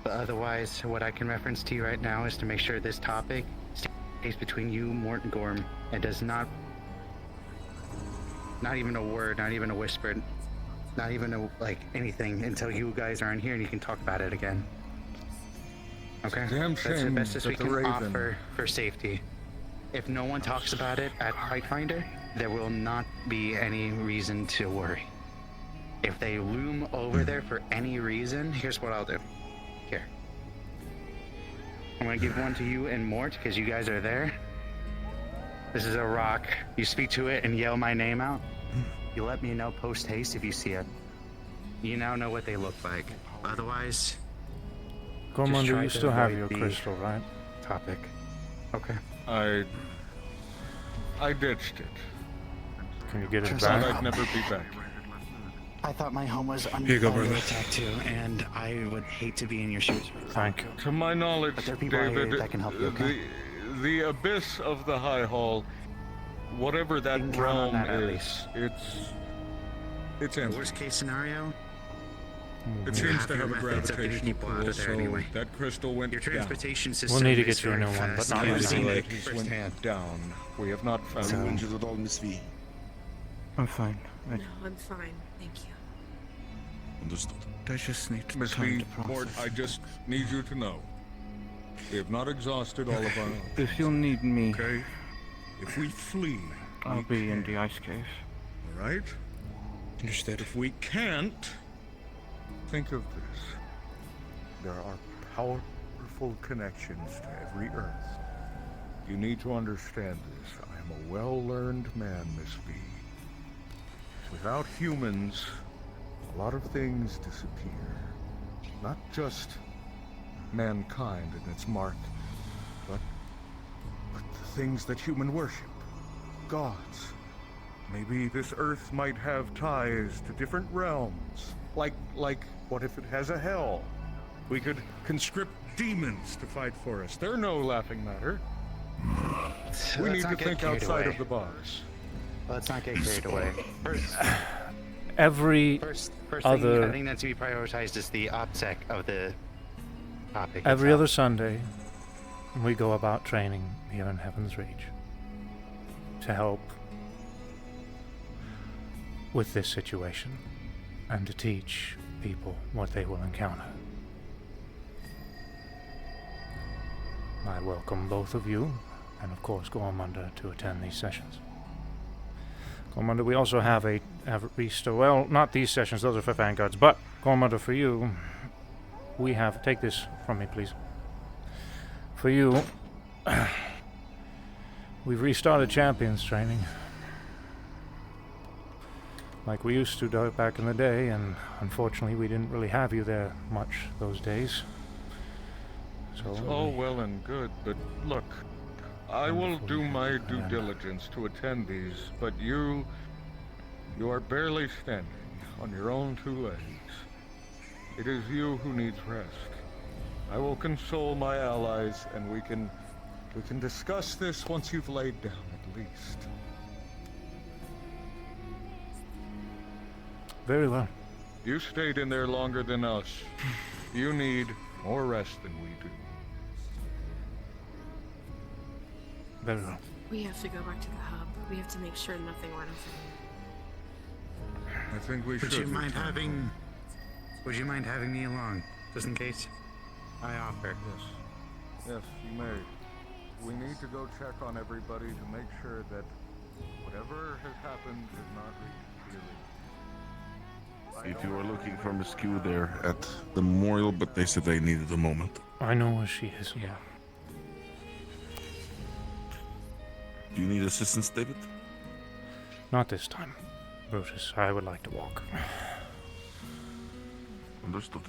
Speaker 3: But otherwise, what I can reference to you right now is to make sure this topic stays between you, Mort, and Gorm, and does not even a word, not even a whisper, not even anything until you guys are in here and you can talk about it again. Okay?
Speaker 15: Damn
Speaker 3: That's the
Speaker 15: shame
Speaker 3: bestest we
Speaker 15: that the
Speaker 3: can
Speaker 15: Raven-
Speaker 3: offer for safety. If no one talks about it at Fightfinder, there will not be any reason to worry. If they loom over there for any reason, here's what I'll do. Here. I'm gonna give one to you and Mort, because you guys are there. This is a rock. You speak to it and yell my name out. You let me know post haste if you see it. You now know what they look like. Otherwise,
Speaker 1: Commander,
Speaker 3: try
Speaker 1: you
Speaker 3: to
Speaker 1: still have
Speaker 3: avoid
Speaker 1: your
Speaker 3: the
Speaker 1: crystal, right?
Speaker 3: topic. Okay.
Speaker 15: I ditched it.
Speaker 1: Can you get it
Speaker 15: Thought
Speaker 1: back?
Speaker 15: I'd never be back.
Speaker 3: I thought my home was
Speaker 15: Here
Speaker 3: under
Speaker 15: you go,
Speaker 3: fire
Speaker 15: brother.
Speaker 3: attack too, and I would hate to be in your shoes.
Speaker 1: Thank you.
Speaker 15: To my knowledge,
Speaker 3: But there are people out here
Speaker 15: David,
Speaker 3: that can help you, okay?
Speaker 15: the abyss of the High Hall, whatever that
Speaker 3: You can count
Speaker 15: realm
Speaker 3: on that, at
Speaker 15: is,
Speaker 3: least.
Speaker 15: it's empty.
Speaker 3: Worst case scenario,
Speaker 15: It
Speaker 3: you
Speaker 15: seems to
Speaker 3: your
Speaker 15: have a
Speaker 3: methods of getting
Speaker 15: gravitational
Speaker 3: people out
Speaker 15: pull,
Speaker 3: of there
Speaker 15: so
Speaker 3: anyway.
Speaker 15: that crystal went
Speaker 3: Your
Speaker 15: down.
Speaker 3: transportation system
Speaker 1: We'll need to
Speaker 3: is
Speaker 1: get you a
Speaker 3: very
Speaker 1: new one, but
Speaker 3: fast.
Speaker 1: not
Speaker 3: I've
Speaker 1: right now.
Speaker 3: seen it
Speaker 15: It went
Speaker 3: firsthand.
Speaker 15: down. We have not found
Speaker 3: So-
Speaker 15: it.
Speaker 4: at all, Miss V?
Speaker 5: I'm fine.
Speaker 11: No, I'm fine. Thank you.
Speaker 15: Understood.
Speaker 5: I just need
Speaker 15: Miss
Speaker 5: time
Speaker 15: V,
Speaker 5: to process.
Speaker 15: Mort, I just need you to know. We have not exhausted all of our options.
Speaker 5: If you'll need me,
Speaker 15: Okay? If we flee,
Speaker 5: I'll be in the ice cave.
Speaker 15: all right?
Speaker 4: Understood.
Speaker 15: If we can't, think of this. There are powerful connections to every Earth. You need to understand this. I am a well-learned man, Miss V. Without humans, a lot of things disappear. Not just mankind and its mark, but the things that human worship. Gods. Maybe this Earth might have ties to different realms. Like, what if it has a hell? We could conscript demons to fight for us. They're no laughing matter. We need to think outside of the box.
Speaker 3: Let's not get carried away.
Speaker 1: Every
Speaker 3: First thing
Speaker 1: other
Speaker 3: I think that's to be prioritized is the OPSEC of the topic.
Speaker 1: every
Speaker 3: itself.
Speaker 1: other Sunday, we go about training here in Heaven's Reach to help with this situation and to teach people what they will encounter. I welcome both of you, and of course Gormunder, to attend these sessions. Gormunder, we also have a Risto. Well, not these sessions; those are for vanguards. But Gormunder, for you, we have. Take this from me, please. For you, we've restarted champions training, like we used to do back in the day, and unfortunately, we didn't really have you there much those days. So
Speaker 15: It's all well and good, but look, I will do my due diligence to attend these, but you are barely standing on your own two legs. It is you who needs rest. I will console my allies, and we can discuss this once you've laid down at least.
Speaker 1: very well.
Speaker 15: You stayed in there longer than us. You need more rest than we do.
Speaker 1: Very well.
Speaker 11: We have to go back to the hub. We have to make sure nothing runs in.
Speaker 15: I think we
Speaker 3: Would
Speaker 15: should.
Speaker 3: you mind having me along, just in case? I offer.
Speaker 15: Yes, you may. We need to go check on everybody to make sure that whatever has happened has not repeated.
Speaker 10: If you are looking for Miss Q there at the memorial, but they said they needed a moment.
Speaker 1: I know where she is. Yeah.
Speaker 10: Do you need assistance, David?
Speaker 1: Not this time, Brutus. I would like to walk.
Speaker 10: Understood.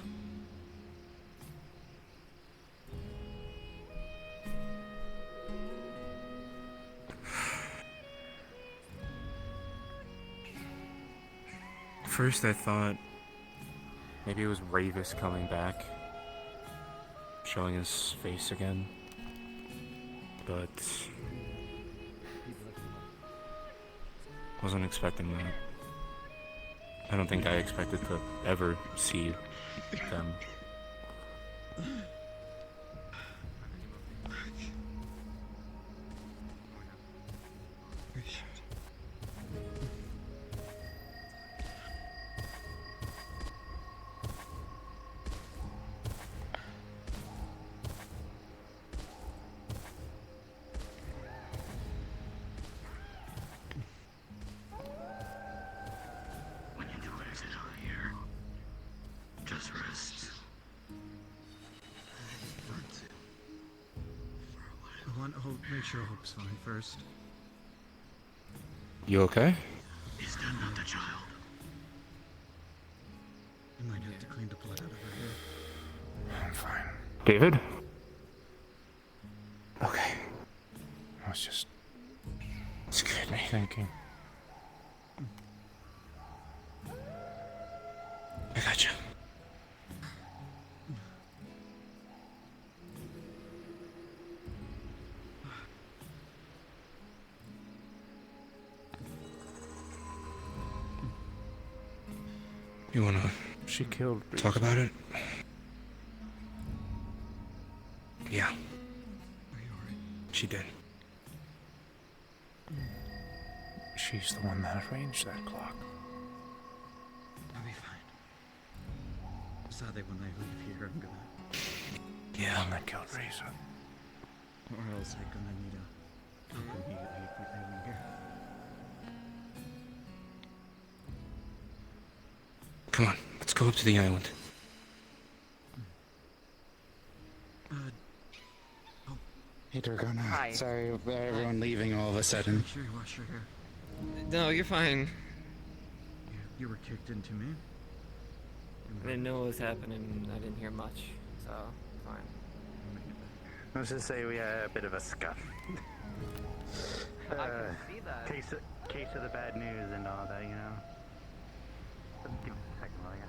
Speaker 4: First I thought maybe it was Ravis coming back. showing his face again. But wasn't expecting that. I don't think I expected to ever see them.
Speaker 7: When you do exit out of here, just rest.
Speaker 13: I want to make sure Hope's fine first.
Speaker 4: You okay?
Speaker 7: Is that not the child?
Speaker 13: You might have to clean the blood out of her hair.
Speaker 1: I'm fine.
Speaker 4: David?
Speaker 1: Okay. I was just scared me thinking.
Speaker 4: I got you. You wanna
Speaker 1: She killed
Speaker 4: talk about it? Yeah. She did.
Speaker 1: She's the one that arranged that clock.
Speaker 13: I'll be fine. Sade, when I leave here, I'm gonna...
Speaker 1: Yeah. One that killed Reza.
Speaker 13: Or else I'm gonna need a help immediately if we leave here.
Speaker 4: Come on, let's go up to the island.
Speaker 23: Hey, Dragona.
Speaker 14: Hi.
Speaker 23: Sorry about everyone leaving all of a sudden.
Speaker 13: Make sure you wash your hair.
Speaker 14: No, you're fine.
Speaker 13: You were kicked into me.
Speaker 14: I didn't know what was happening. I didn't hear much, so fine.
Speaker 24: Let's just say we had a bit of a scuff.
Speaker 14: I can see that.
Speaker 24: Case of the bad news and all that, you know. Give me a second, will ya?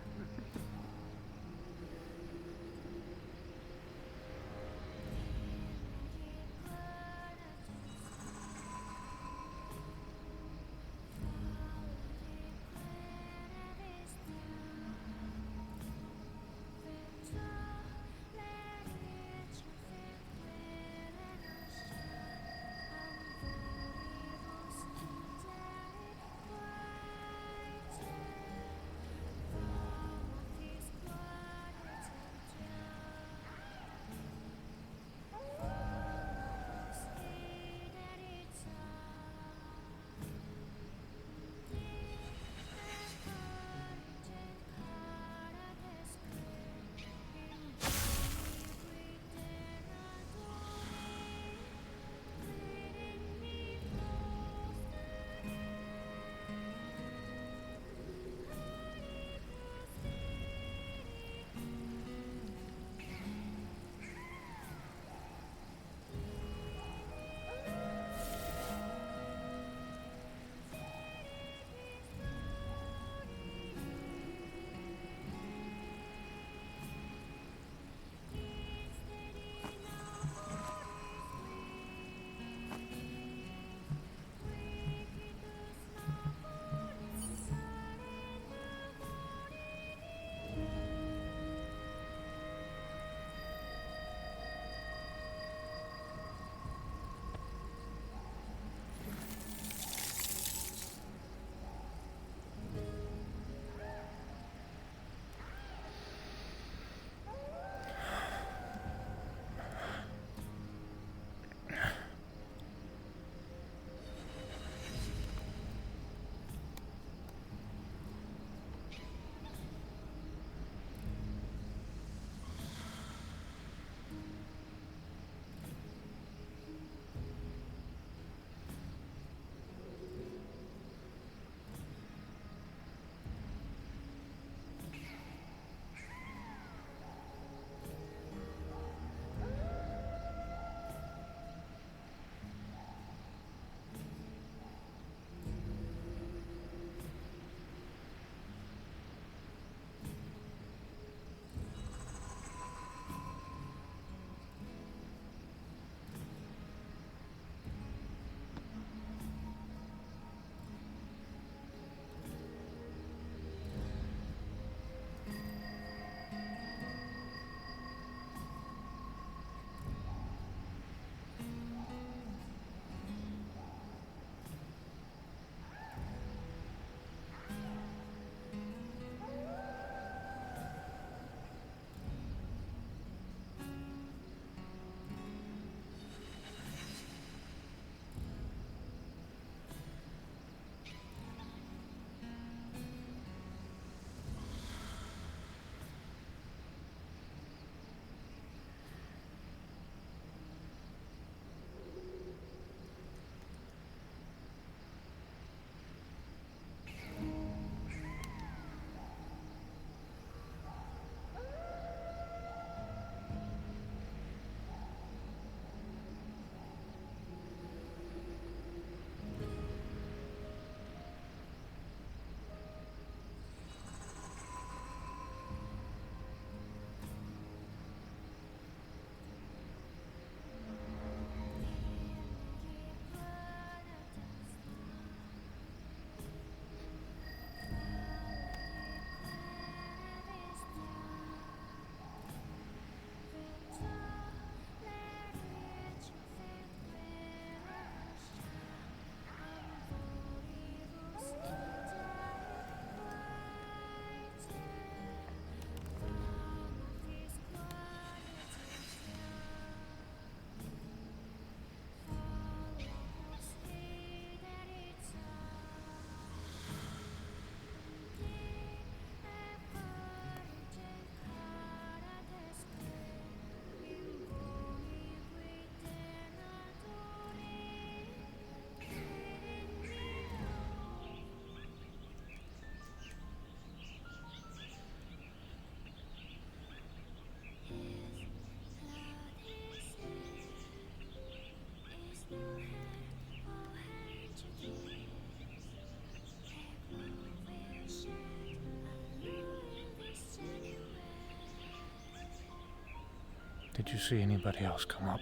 Speaker 1: Did you see anybody else come up?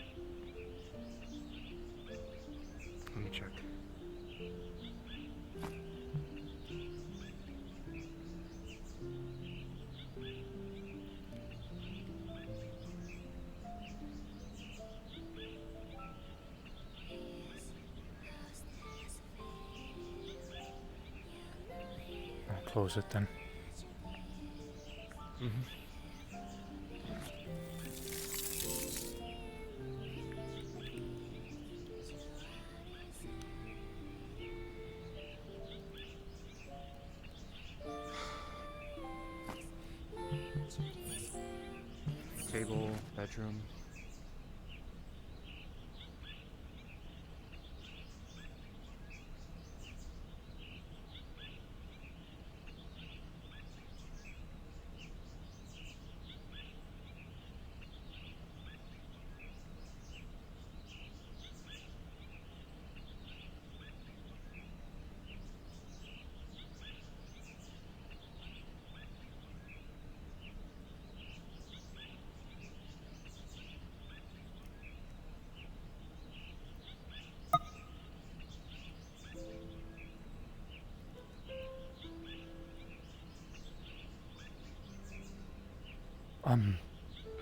Speaker 4: Let me check.
Speaker 1: I'll close it then.
Speaker 19: Table, bedroom.
Speaker 1: I'm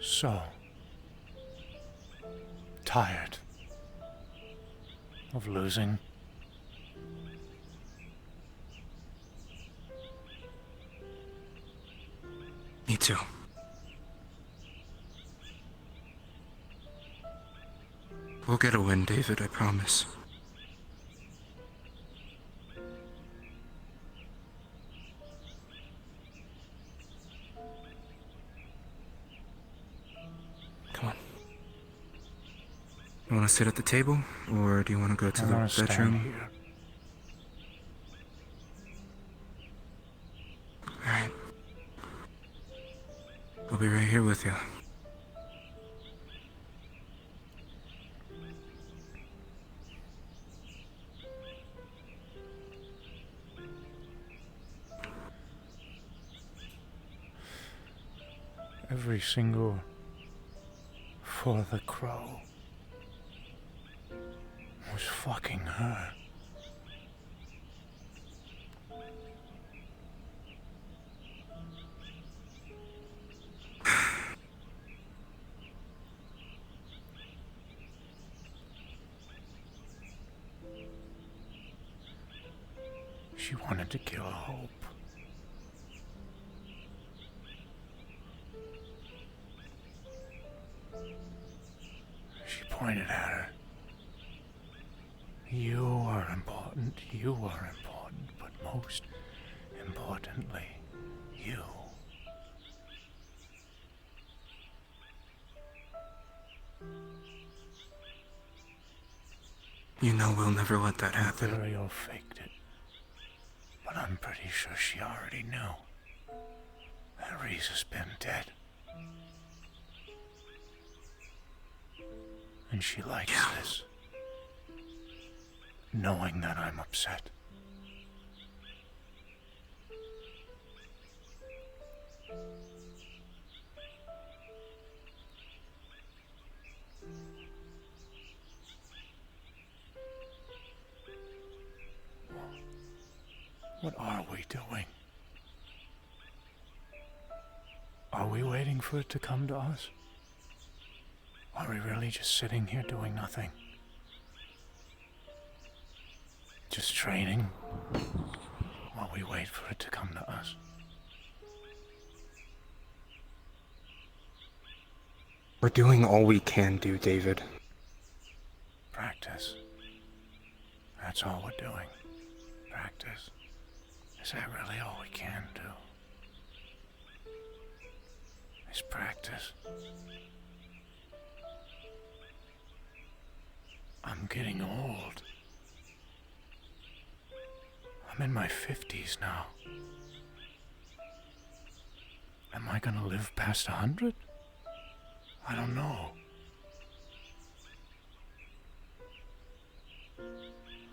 Speaker 1: so tired of losing.
Speaker 4: Me too. We'll get a win, David, I promise. Come on. You want to sit at the table, or do you want to go to the bedroom?
Speaker 1: Here.
Speaker 4: Alright. I'll be right here with you.
Speaker 1: Every single for the crow was fucking her. She wanted to kill Hope. She pointed at her. You are important, but most importantly, you.
Speaker 4: You know we'll never let that happen.
Speaker 1: Ariel faked it. But I'm pretty sure she already knew that Reese's been dead. And she likes this. Knowing that I'm upset. What are we doing? Are we waiting for it to come to us? Are we really just sitting here doing nothing? Just training while we wait for it to come to us?
Speaker 4: We're doing all we can do, David.
Speaker 1: Practice. That's all we're doing. Practice. Is that really all we can do? Is practice. I'm getting old. I'm in my 50s now. Am I gonna live past 100? I don't know.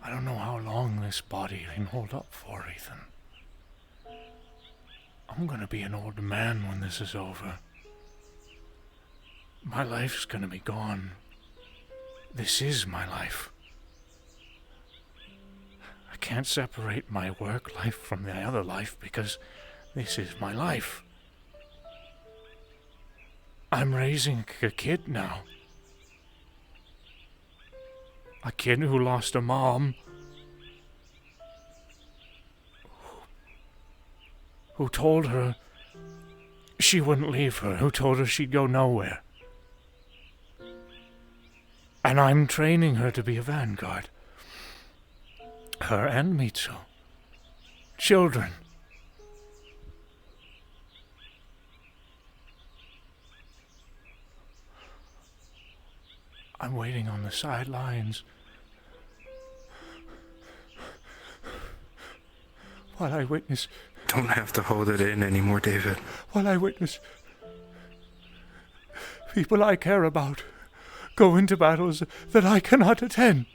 Speaker 1: I don't know how long this body can hold up for, Ethan. I'm gonna be an old man when this is over. my life's gonna be gone. This is my life. I can't separate my work life from the other life because this is my life. I'm raising a kid now. A kid who lost a mom. Who told her she wouldn't leave her. Who told her she'd go nowhere. And I'm training her to be a vanguard. Her and Mitsu. Children. I'm waiting on the sidelines. While I witness...
Speaker 2: Don't have to hold it in anymore, David.
Speaker 1: While I witness... people I care about go into battles that I cannot attend.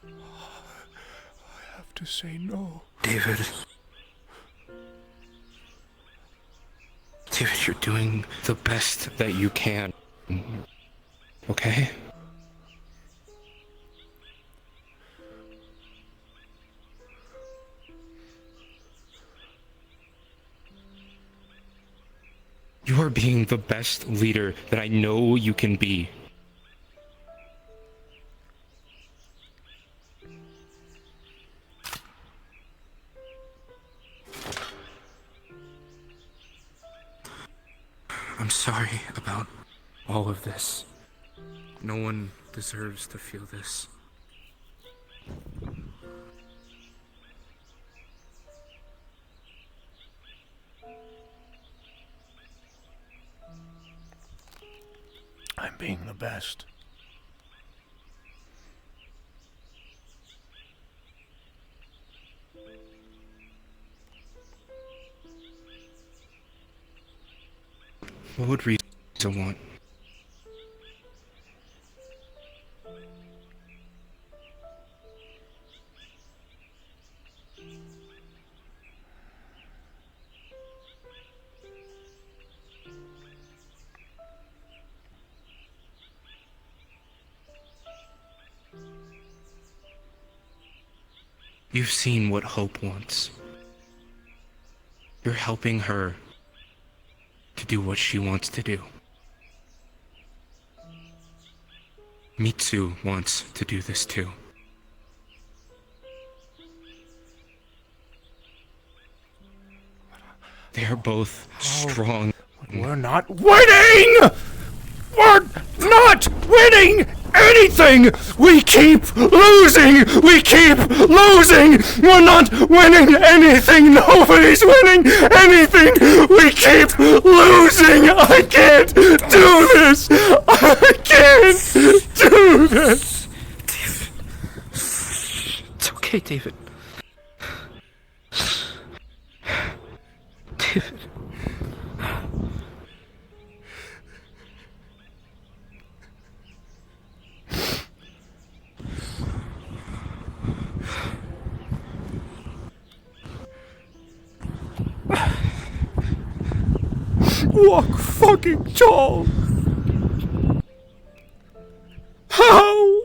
Speaker 1: I have to say no.
Speaker 2: David. David, you're doing the best that you can. Okay? You are being the best leader that I know you can be. I'm sorry about all of this. No one deserves to feel this.
Speaker 1: I'm being the best.
Speaker 2: What would Risa want? You've seen what Hope wants. You're helping her to do what she wants to do. Mitsu wants to do this too. They are both strong.
Speaker 1: We're not winning! We're not winning anything! We keep losing! We keep losing! We're not winning anything! Nobody's winning anything! We keep losing! I can't do this! I can't do this!
Speaker 2: David. It's okay, David. David.
Speaker 1: Walk fucking tall! How?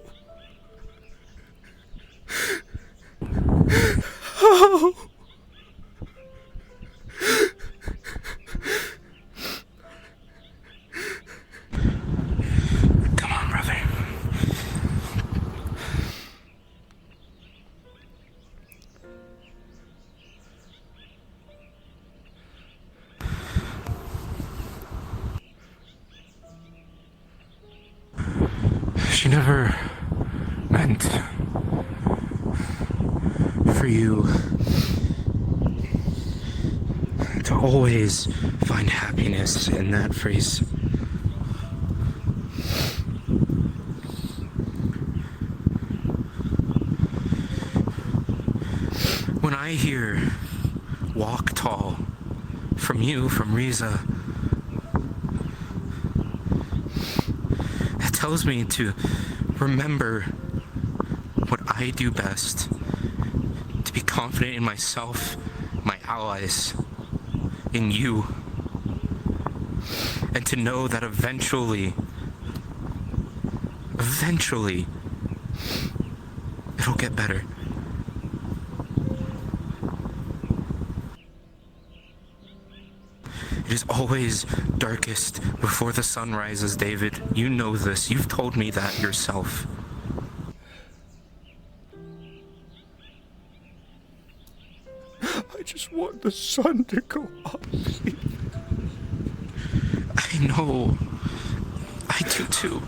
Speaker 1: How?
Speaker 2: Come on, brother. She never meant for you to always find happiness in that phrase. When I hear walk tall from you, from Risa, it tells me to remember what I do best
Speaker 4: be confident in myself, my allies, in you, and to know that eventually, it'll get better. It is always darkest before the sun rises, David. You know this. You've told me that yourself.
Speaker 15: I just want the sun to go up.
Speaker 4: I know. I do too.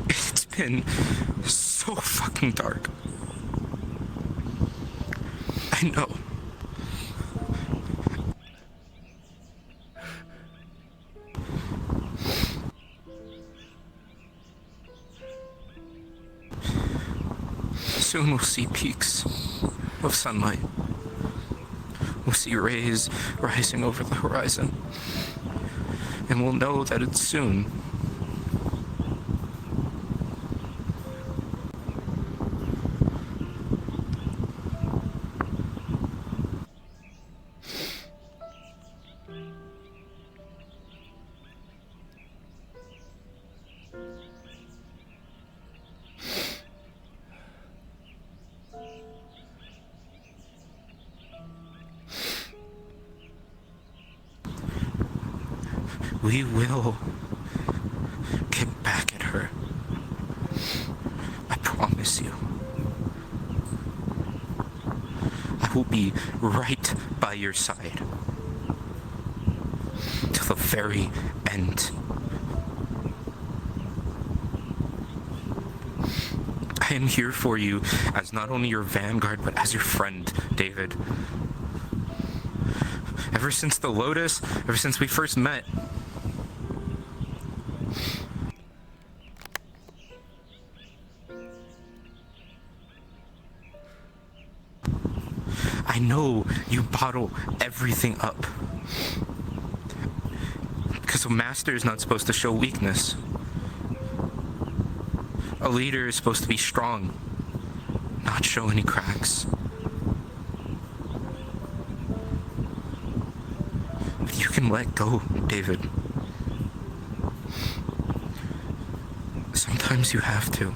Speaker 4: It's been so fucking dark. I know. Soon we'll see peaks of sunlight. We'll see rays rising over the horizon. And we'll know that it's soon. We will get back at her. I promise you. I will be right by your side. Till the very end. I am here for you as not only your vanguard, but as your friend, David. Ever since the Lotus, ever since we first met, I know you bottle everything up. Because a master is not supposed to show weakness. A leader is supposed to be strong, not show any cracks. But you can let go, David. Sometimes you have to.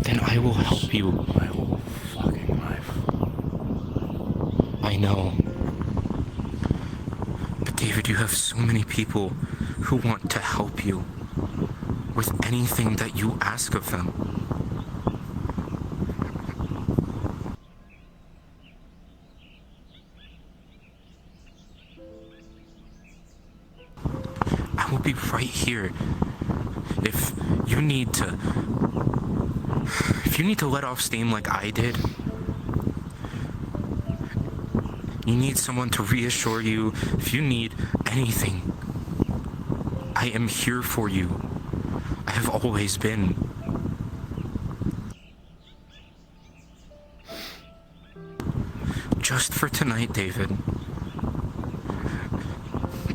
Speaker 4: Then I will help you.
Speaker 15: My whole fucking life.
Speaker 4: I know. But David, you have so many people who want to help you with anything that you ask of them. I will be right here if you need to. If you need to let off steam like I did, you need someone to reassure you, if you need anything, I am here for you. I have always been. Just for tonight, David,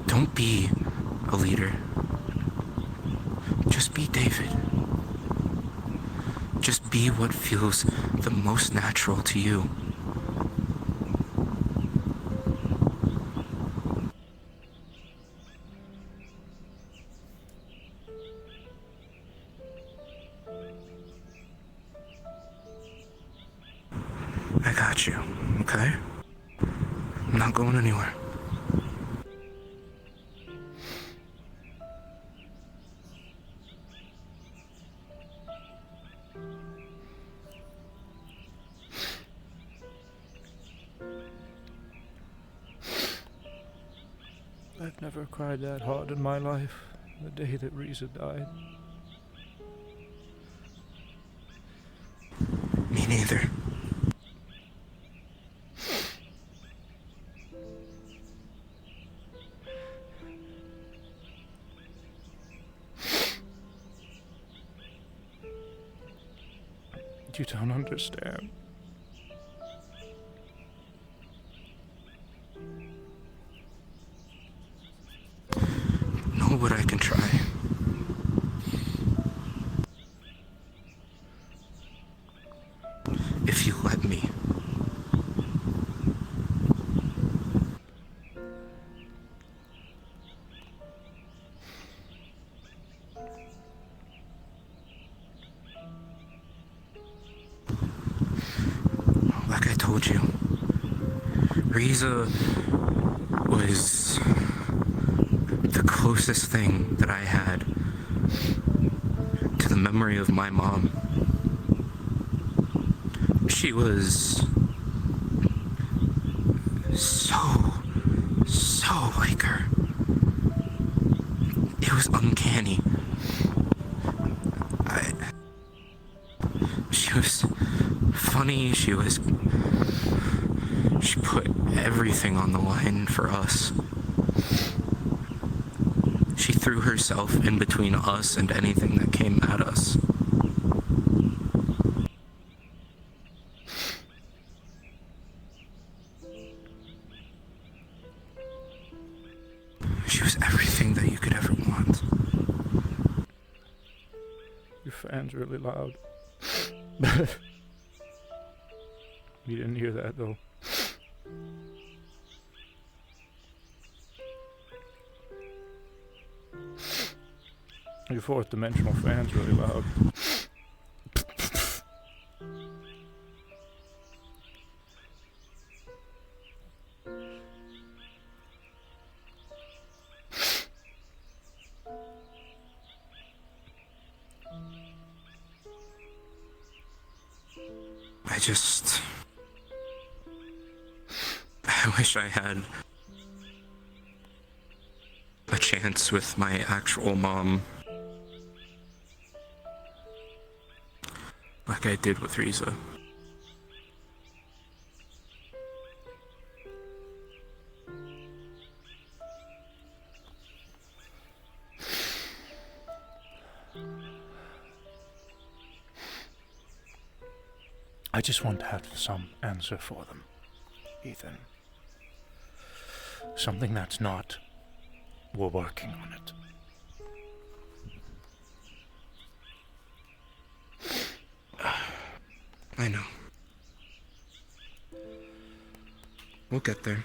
Speaker 4: don't be a leader. Just be David. Just be what feels the most natural to you. I got you, okay? I'm not going anywhere.
Speaker 1: I've never cried that hard in my life, the day that Risa died.
Speaker 4: Me neither.
Speaker 1: You don't understand.
Speaker 4: Know what I can try. Riza was the closest thing that I had to the memory of my mom. She was so like her. It was uncanny. She was funny, she put everything on the line for us. She threw herself in between us and anything that came at us. She was everything that you could ever want.
Speaker 1: Your fan's really loud. You didn't hear that though. Your fourth dimensional fan's really loud.
Speaker 4: I wish I had a chance with my actual mom like I did with Riza.
Speaker 1: I just want to have some answer for them, Ethan. Something that's not, we're working on it.
Speaker 4: I know. We'll get there.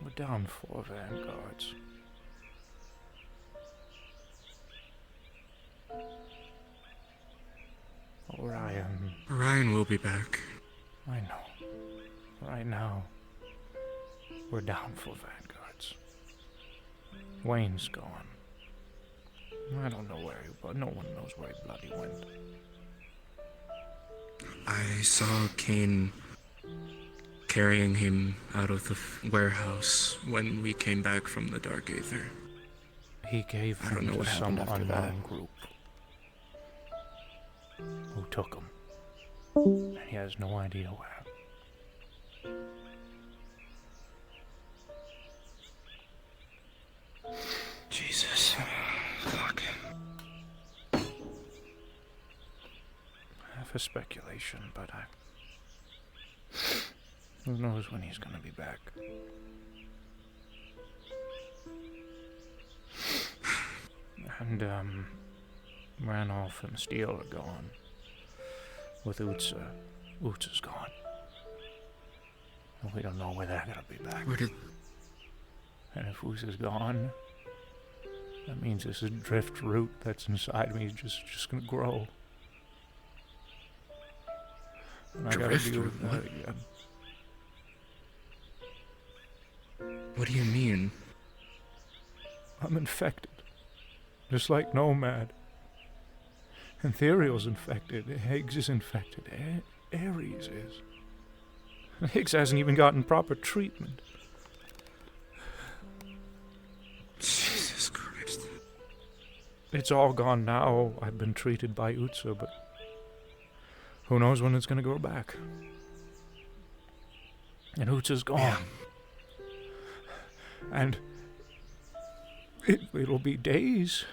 Speaker 1: We're down 4 vanguards.
Speaker 4: Orion will be back.
Speaker 1: I know. Right now, we're down 4 vanguards. Wayne's gone. I don't know where he, but no one knows where he bloody went.
Speaker 4: I saw Kane carrying him out of the warehouse when we came back from the Dark Aether.
Speaker 1: He gave him to some unknown group who took him. And he has no idea where.
Speaker 4: Jesus.
Speaker 1: for speculation, but who knows when he's gonna be back. And, Ranulph and Steele are gone. With Utsa. Utsa's gone. And we don't know when they're gonna be back. And if Utsa's gone, that means this drift root that's inside me is just gonna grow. And I gotta deal with that again.
Speaker 4: What do you mean?
Speaker 1: I'm infected. Just like Nomad. Ethereal's infected. Higgs is infected. Ares is. And Higgs hasn't even gotten proper treatment.
Speaker 4: Jesus Christ.
Speaker 1: It's all gone now. I've been treated by Utsa, but who knows when it's gonna go back. And Utsa's gone.
Speaker 4: Yeah.
Speaker 1: And it'll be days.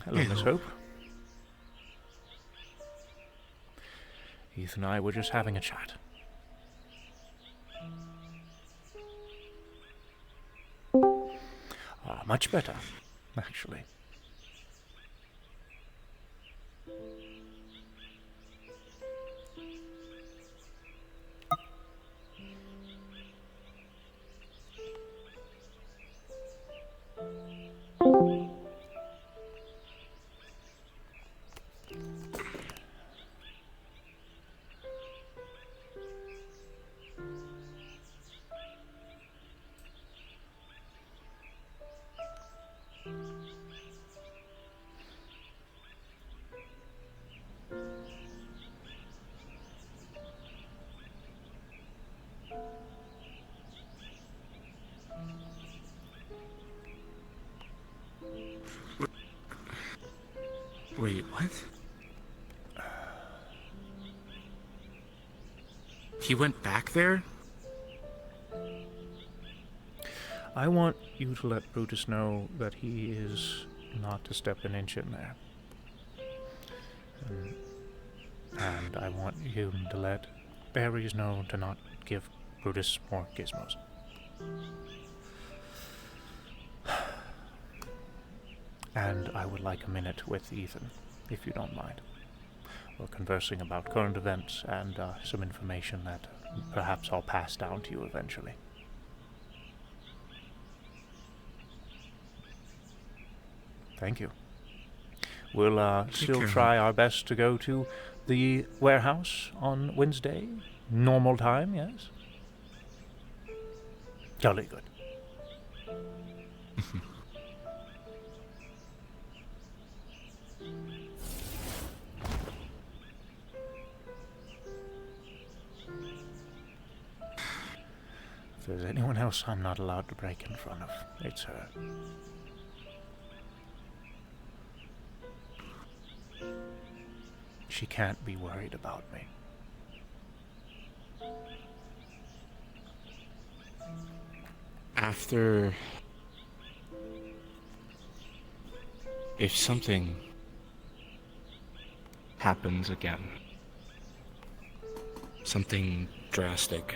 Speaker 1: Hello, Miss Hope. Ethan and I were just having a chat. Much better, actually.
Speaker 4: Wait, what? He went back there?
Speaker 1: I want you to let Brutus know that he is not to step an inch in there. And I want you to let Ares know to not give Brutus more gizmos. And I would like a minute with Ethan, if you don't mind. We're conversing about current events and some information that perhaps I'll pass down to you eventually. Thank you. We'll still try our best to go to the warehouse on Wednesday. Normal time, yes? Jolly good. If there's anyone else I'm not allowed to break in front of, it's her. She can't be worried about me.
Speaker 4: After... If something happens again, something drastic,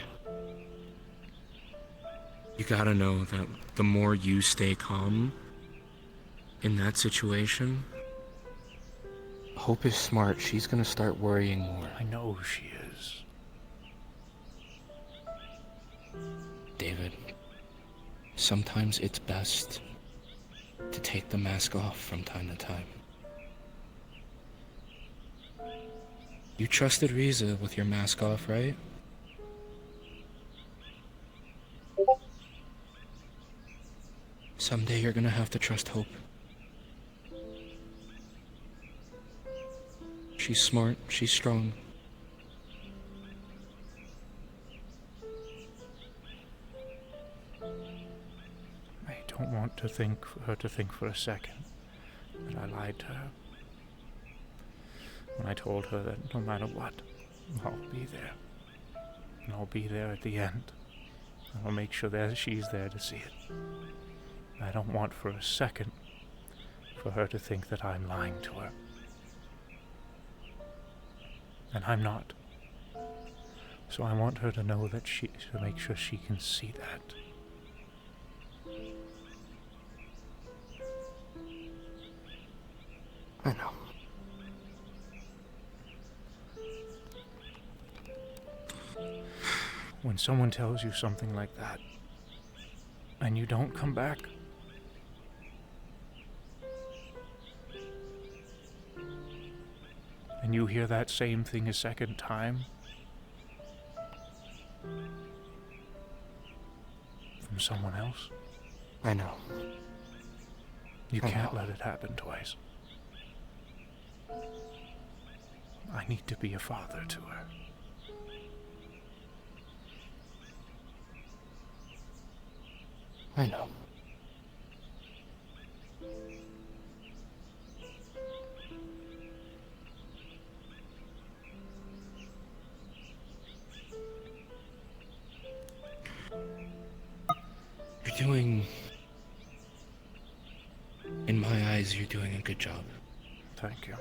Speaker 4: you gotta know that the more you stay calm in that situation, Hope is smart. She's gonna start worrying more.
Speaker 1: I know she is.
Speaker 4: David, sometimes it's best to take the mask off from time to time. You trusted Riza with your mask off, right? Someday you're gonna have to trust Hope. She's smart, she's strong.
Speaker 1: I don't want to think her to think for a second that I lied to her. When I told her that no matter what, I'll be there. And I'll be there at the end. I'll make sure that she's there to see it. I don't want for a second for her to think that I'm lying to her. And I'm not. So I want her to know that to make sure she can see that.
Speaker 4: I know.
Speaker 1: When someone tells you something like that, and you don't come back, and you hear that same thing a second time, from someone else,
Speaker 4: I know.
Speaker 1: You
Speaker 4: I
Speaker 1: can't
Speaker 4: know.
Speaker 1: let it happen twice. I need to be a father to her.
Speaker 4: I know. You're doing... In my eyes, you're doing a good job.
Speaker 1: Thank you.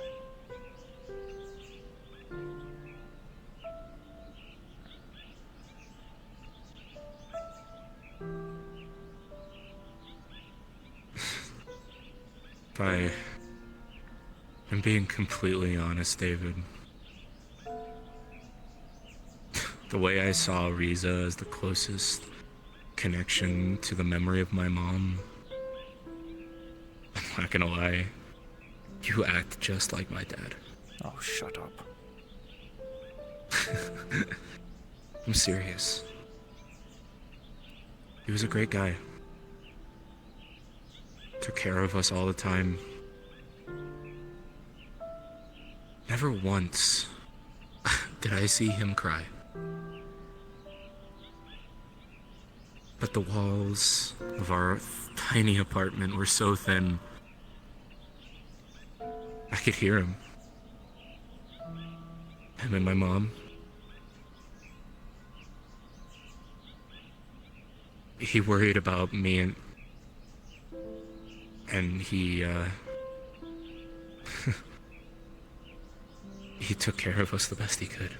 Speaker 2: If I am being completely honest, David, the way I saw Riza as the closest connection to the memory of my mom, I'm not gonna lie, you act just like my dad.
Speaker 1: Oh, shut up.
Speaker 2: I'm serious. He was a great guy. Took care of us all the time. Never once did I see him cry. But the walls of our tiny apartment were so thin, I could hear him. Him and my mom. He worried about me and he he took care of us the best he could.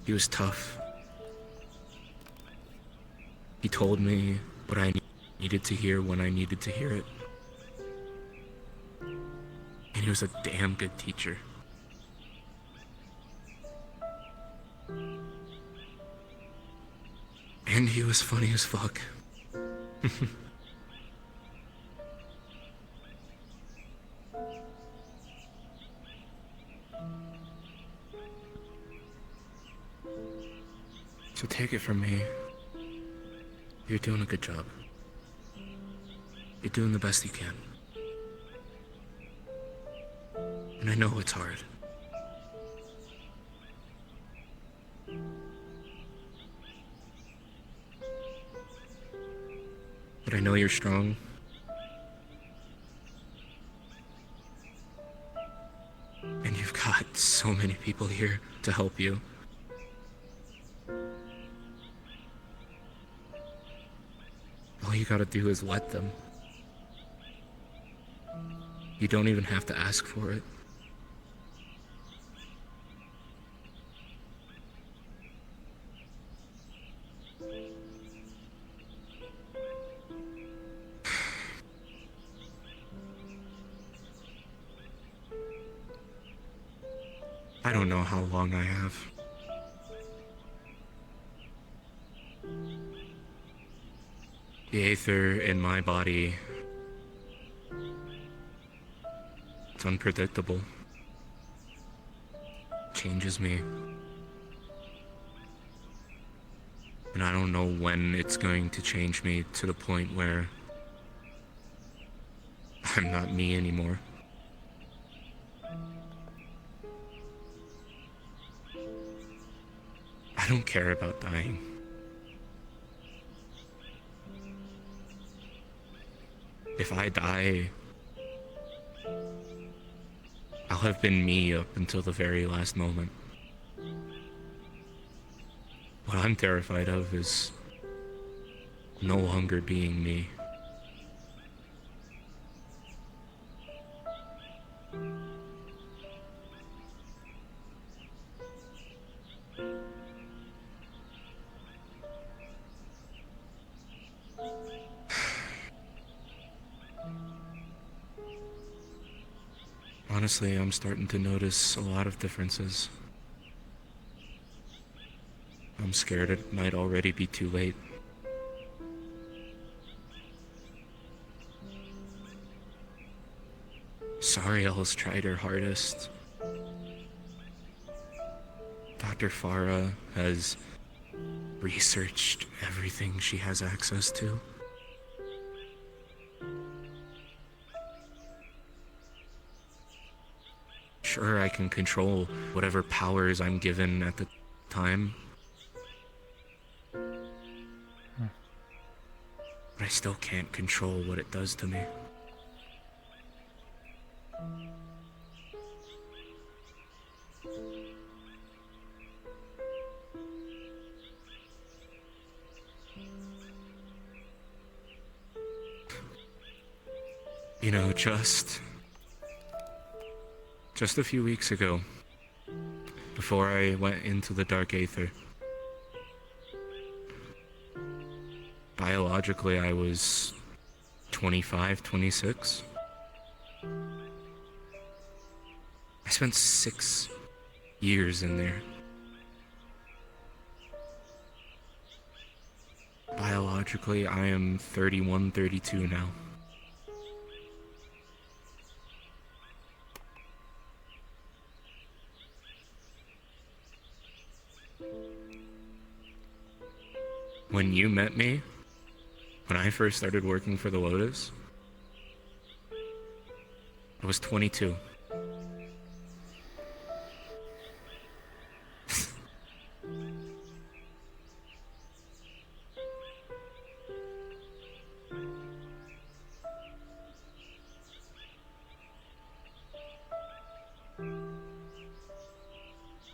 Speaker 2: He was tough. He told me what I needed to hear when I needed to hear it. And he was a damn good teacher. And he was funny as fuck. So take it from me. You're doing a good job. You're doing the best you can. And I know it's hard. But I know you're strong. And you've got so many people here to help you. All you gotta do is let them. You don't even have to ask for it. I don't know how long I have. The aether in my body, it's unpredictable. Changes me. And I don't know when it's going to change me to the point where I'm not me anymore. I don't care about dying. If I die, I'll have been me up until the very last moment. What I'm terrified of is no longer being me. Honestly, I'm starting to notice a lot of differences. I'm scared it might already be too late. Sariel's tried her hardest. Dr. Farah has researched everything she has access to. Sure, I can control whatever powers I'm given at the time. But I still can't control what it does to me. You know, just a few weeks ago, before I went into the Dark Aether, biologically I was 25, 26. I spent 6 years in there. Biologically, I am 31, 32 now. When you met me, when I first started working for the Lotus, I was 22.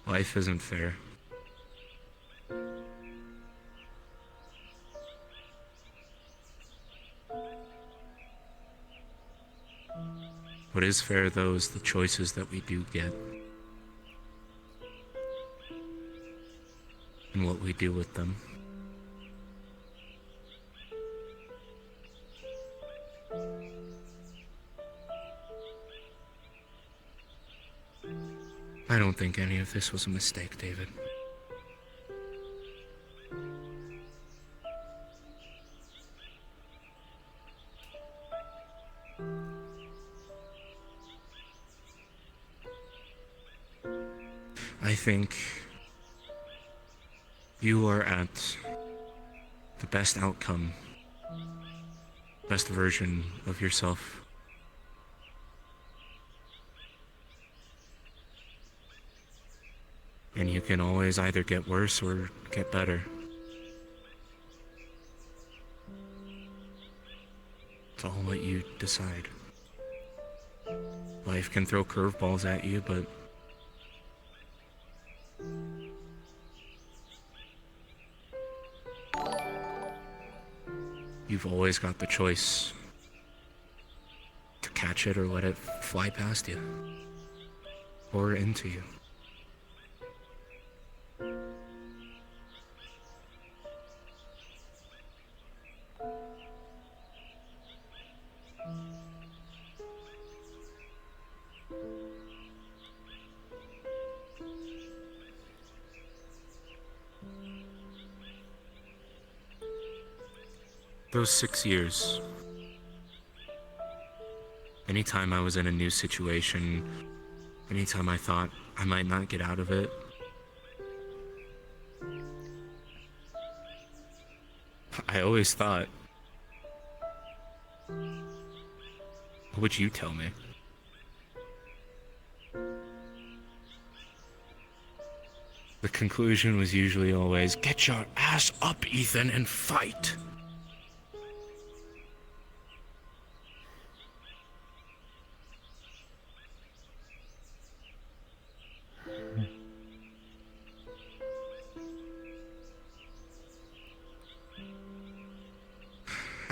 Speaker 2: Life isn't fair. What is fair, though, is the choices that we do get. And what we do with them. I don't think any of this was a mistake, David. I think you are at the best outcome, best version of yourself. And you can always either get worse or get better. It's all what you decide. Life can throw curveballs at you, but you've always got the choice to catch it or let it fly past you. Or into you. Those 6 years, anytime I was in a new situation, anytime I thought I might not get out of it, I always thought, what would you tell me? The conclusion was usually always, get your ass up, Ethan, and fight.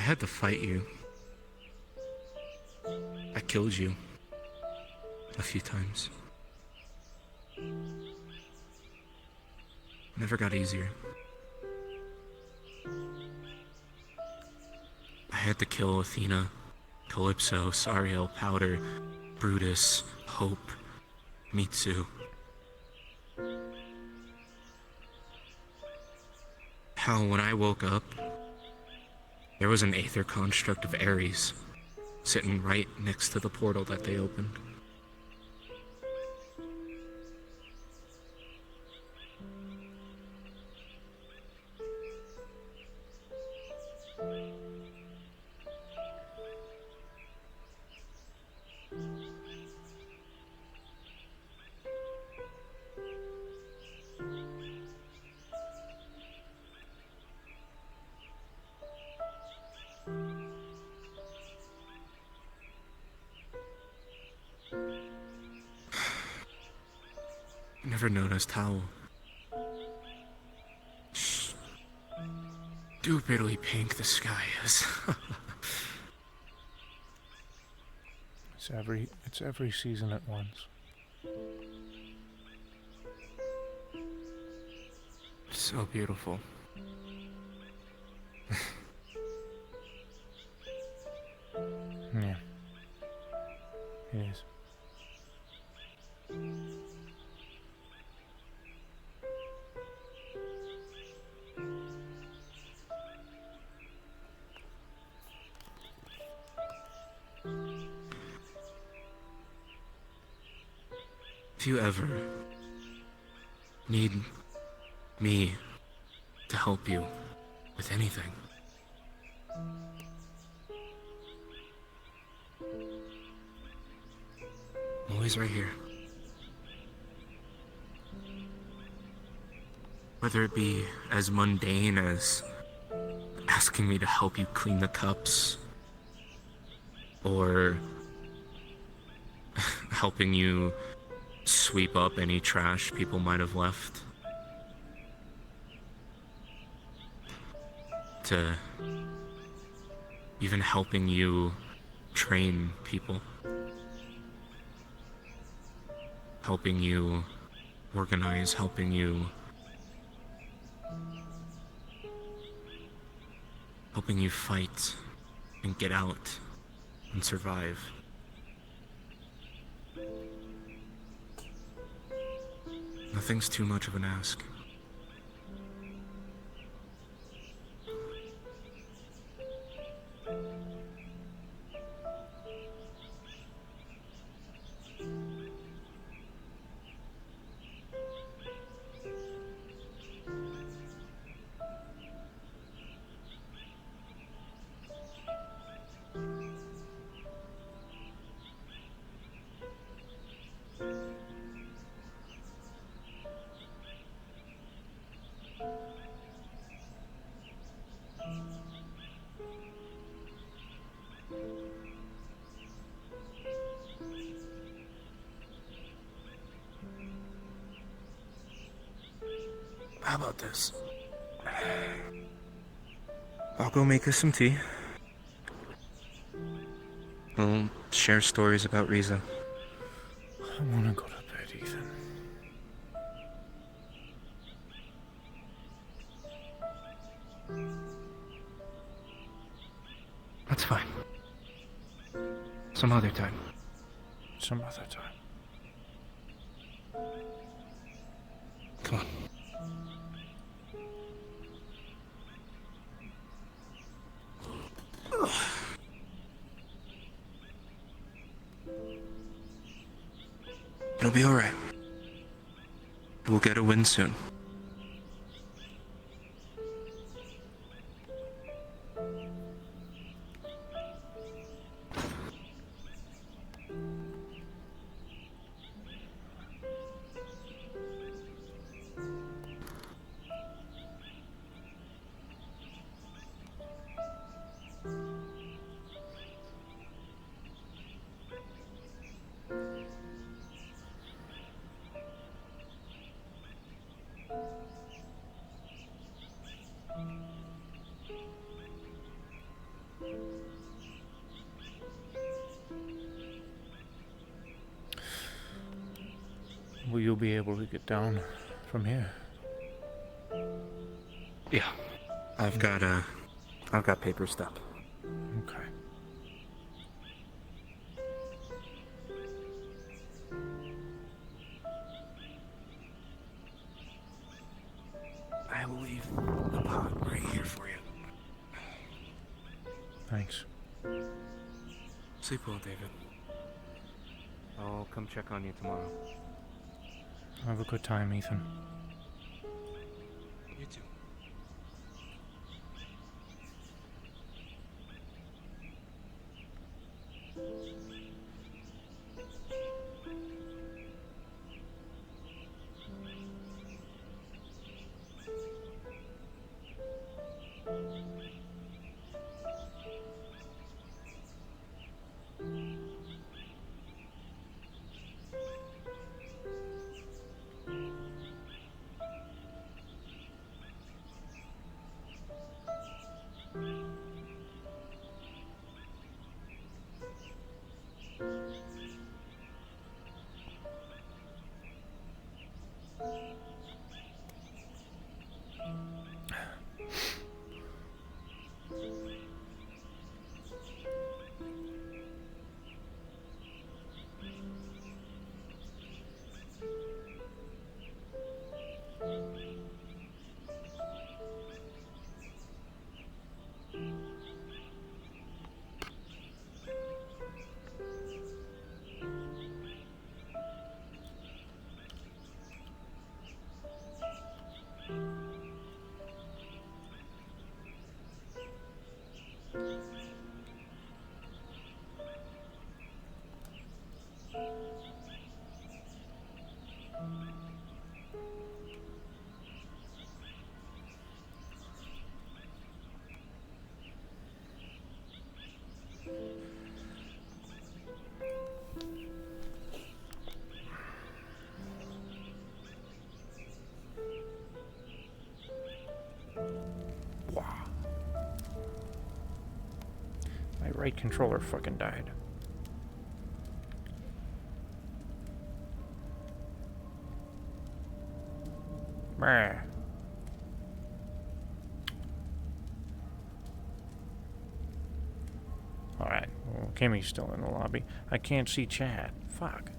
Speaker 2: had to fight you. I killed you. A few times. Never got easier. I had to kill Athena, Calypso, Sariel, Powder, Brutus, Hope, Mitsu. Hell, when I woke up, there was an aether construct of Ares sitting right next to the portal that they opened. I never noticed how stupidly pink the sky is.
Speaker 1: It's every season at once.
Speaker 2: So beautiful.
Speaker 1: Yeah. It is.
Speaker 2: If you ever need me to help you with anything, I'm always right here. Whether it be as mundane as asking me to help you clean the cups, or helping you sweep up any trash people might have left, to even helping you train people, helping you organize, helping you fight and get out and survive. Nothing's too much of an ask. How about this? I'll go make us some tea. We'll share stories about Riza.
Speaker 1: I want to go to bed, Ethan.
Speaker 4: That's fine. Some other time.
Speaker 1: Some other time.
Speaker 4: Come on.
Speaker 2: It'll be alright. We'll get a win soon.
Speaker 1: be able to get down from here?
Speaker 4: Yeah.
Speaker 2: I've got paper step.
Speaker 1: Okay.
Speaker 2: I will leave the pot right here for you.
Speaker 1: Thanks.
Speaker 2: Sleep well, David.
Speaker 14: I'll come check on you tomorrow.
Speaker 1: Have a good time, Ethan.
Speaker 2: You too.
Speaker 1: My right controller fucking died. Brr. Alright, well, Kimmy's still in the lobby. I can't see chat. Fuck.